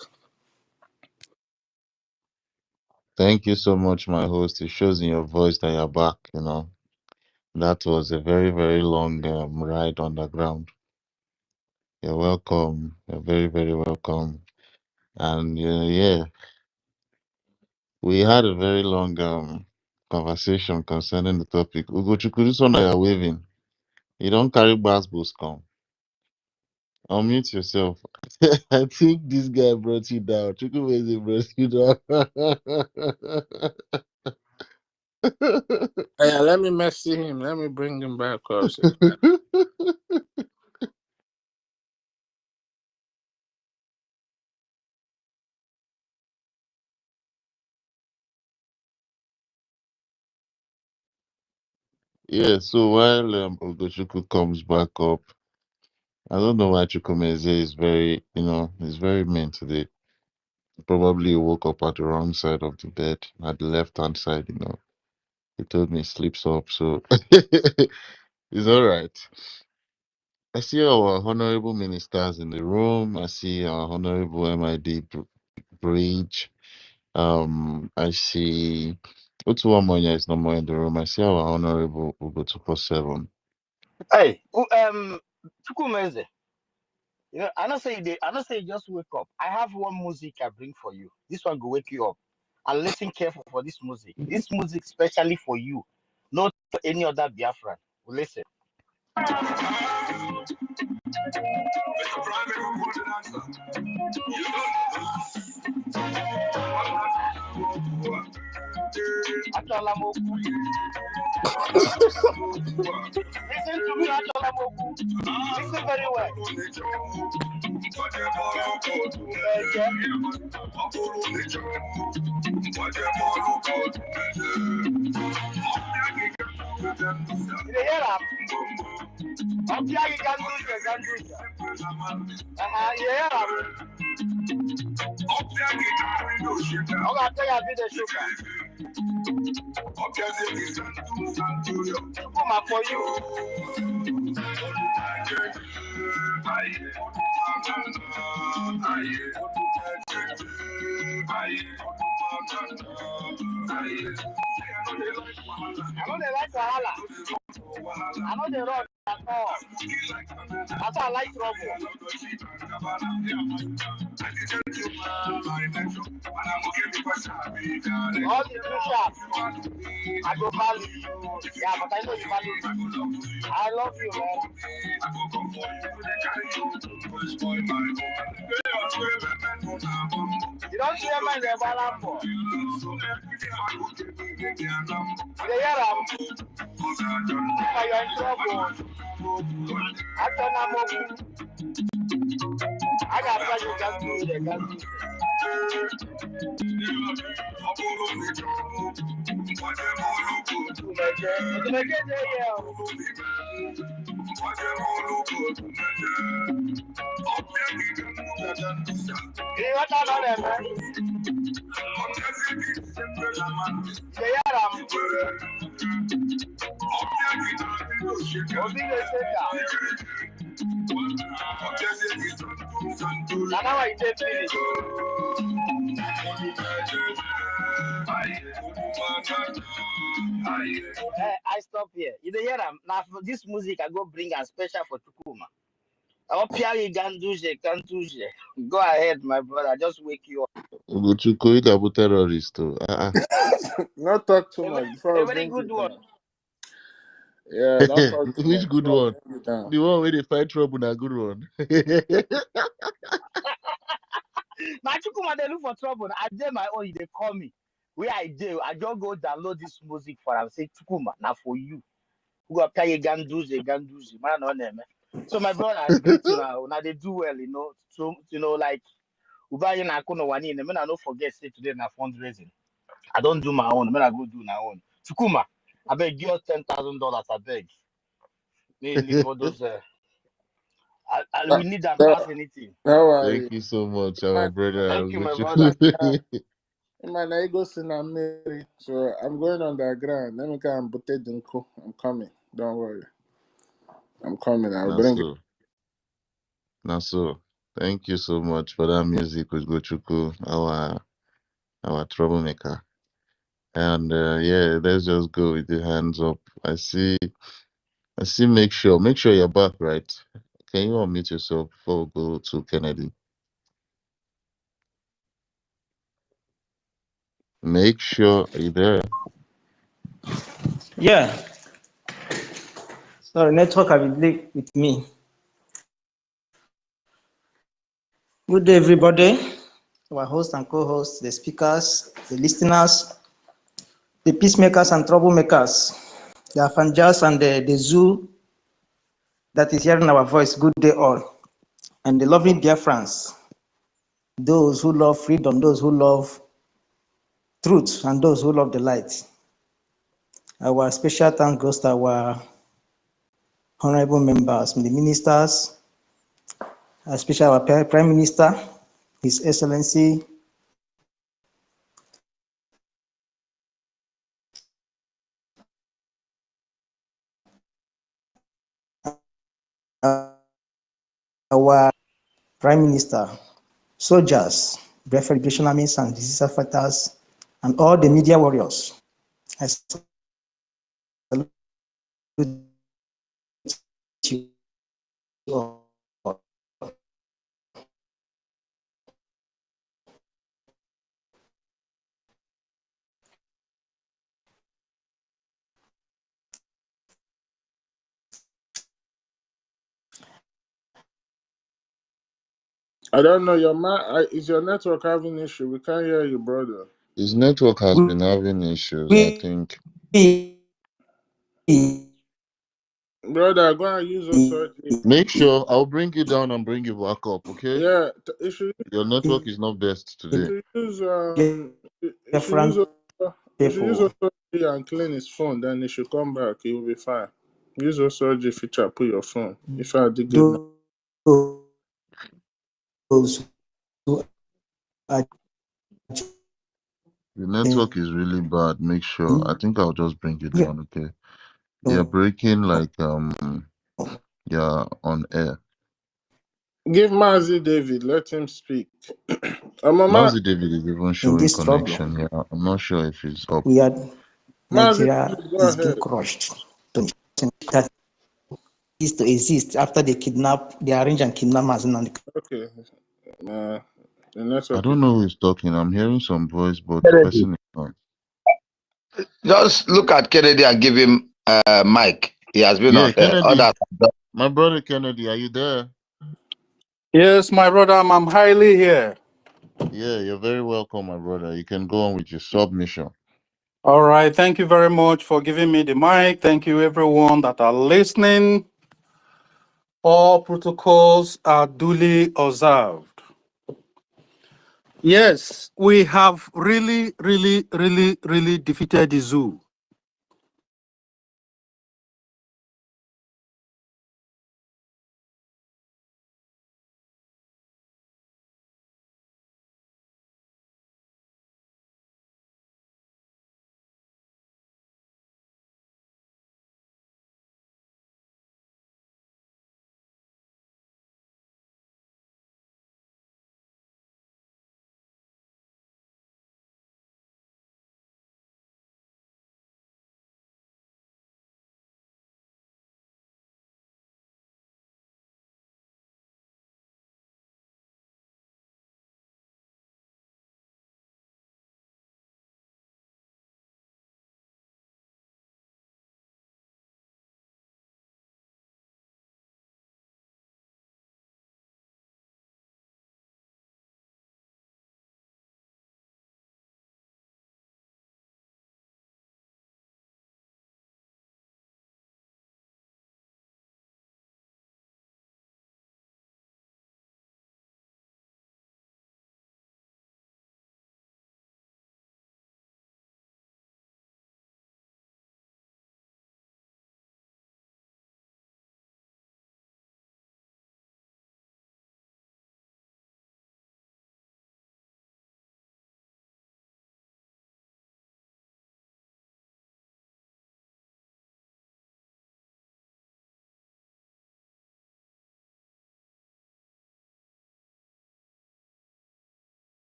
Thank you so much, my host. It shows in your voice that you're back. That was a very, very long ride underground. You're welcome. You're very, very welcome. And yeah, we had a very long conversation concerning the topic. Ugochukwu, this one that you're waving, you don't carry basketballs come. Unmute yourself. I think this guy brought you down. Chukwueze brought you Yeah, let me message him. Let me bring him back up. down. Yeah, so while Ogochukwu comes back up, I don't know why Chukwumeze is very, he's very mean today. Probably he woke up at the wrong side of the bed, at the left-hand side. He told me he sleeps up, so it's all right. I see our honorable ministers in the room. I see our honorable MID Bridge. I see Otuwamonya is no more in the room. I see our honorable Ugo 247. Hey, Chukwumeze, I don't say you just wake up. I have one music I bring for you. This one will wake you up. And listen careful for this music. This music specially for you, not for any other Biafran. Listen. Listen to me, listen very well. For you. I know they like Wahala. I know they run at all. That's why I like trouble. All the two shots. I go value you. Yeah, but I know you value me. I love you, man. You don't see a man there, Balambo. You hear him? You're in trouble. I got what you can do there. I stop here. You hear them? Now for this music, I go bring a special for Tukuma. Go ahead, my brother. Just wake you up. Ugochukwu, you terrorist. Not talk too much before A I very bring good you one. down. Yeah, don't talk too Which much good before I one? bring you down. The one where they fight trouble, na good one. Now Tukuma, they look for trouble. I did my own. They call me. Where I do, I just go download this music for them. Say Tukuma, now for you. Who got pay ganduze, man on them. So my brother, greet you now. Now they do well, So like Ubayi na kono wani. I don't forget say today na fundraising. I don't do my own. I go do my own. Tukuma, I beg give us $10,000. I beg. Mainly for those. We need that pass anything. How are you? Thank you so much, our brother. Thank you, my brother. Man, I go see Mary, so I'm going on the ground. Let me come put it in. I'm coming. Don't worry. I'm coming. I'll bring it. Naso. Thank you so much for that music with Gochuku, our troublemaker. And yeah, let's just go with the hands up. I see. Make sure you're back, right? Can you unmute yourself before we go to Kennedy? Make sure you're there. Yeah. Sorry, network have been with me. Good day, everybody. Our hosts and co-hosts, the speakers, the listeners, the peacemakers and troublemakers, the Afanjas and the zoo that is hearing our voice. Good day, all. And the loving Biafrans, those who love freedom, those who love truth, and those who love the light. Our special thanks goes to our honorable members, the ministers, especially our Prime Minister, His Excellency our Prime Minister, soldiers, Biafra Liberation Armies and disaster fighters, and all the media warriors. I salute you all. I don't know, is your network having issue? We can't hear you, brother. His network has been having issues, I think. Brother, go and use those. Make sure I'll bring you down and bring you back up, okay? Yeah, Your network is not best today. you should use and clean his phone, then it should come back. It will be fine. Use Osoji feature, put your phone. If I did get those who are The network is really bad. Make sure. I think I'll just bring you down, okay? You're breaking like you're on air. give Mazi David, let him speak. Mazi David is even showing connection here. I'm not sure if he's up. We are Mazi Nigeria David, go is ahead. being crushed. That is to exist after they arrange and kidnap us. Okay. I don't know who's talking. I'm hearing some voice, but the Kennedy. person is not. Just look at Kennedy and give him mic. He has been on Kennedy. My brother Kennedy, are you there? Yes, my brother, I'm highly here. Yeah, you're very welcome, my brother. You can go on with your submission. All right. Thank you very much for giving me the mic. Thank you, everyone that are listening. All protocols are duly observed. Yes, we have really defeated the zoo.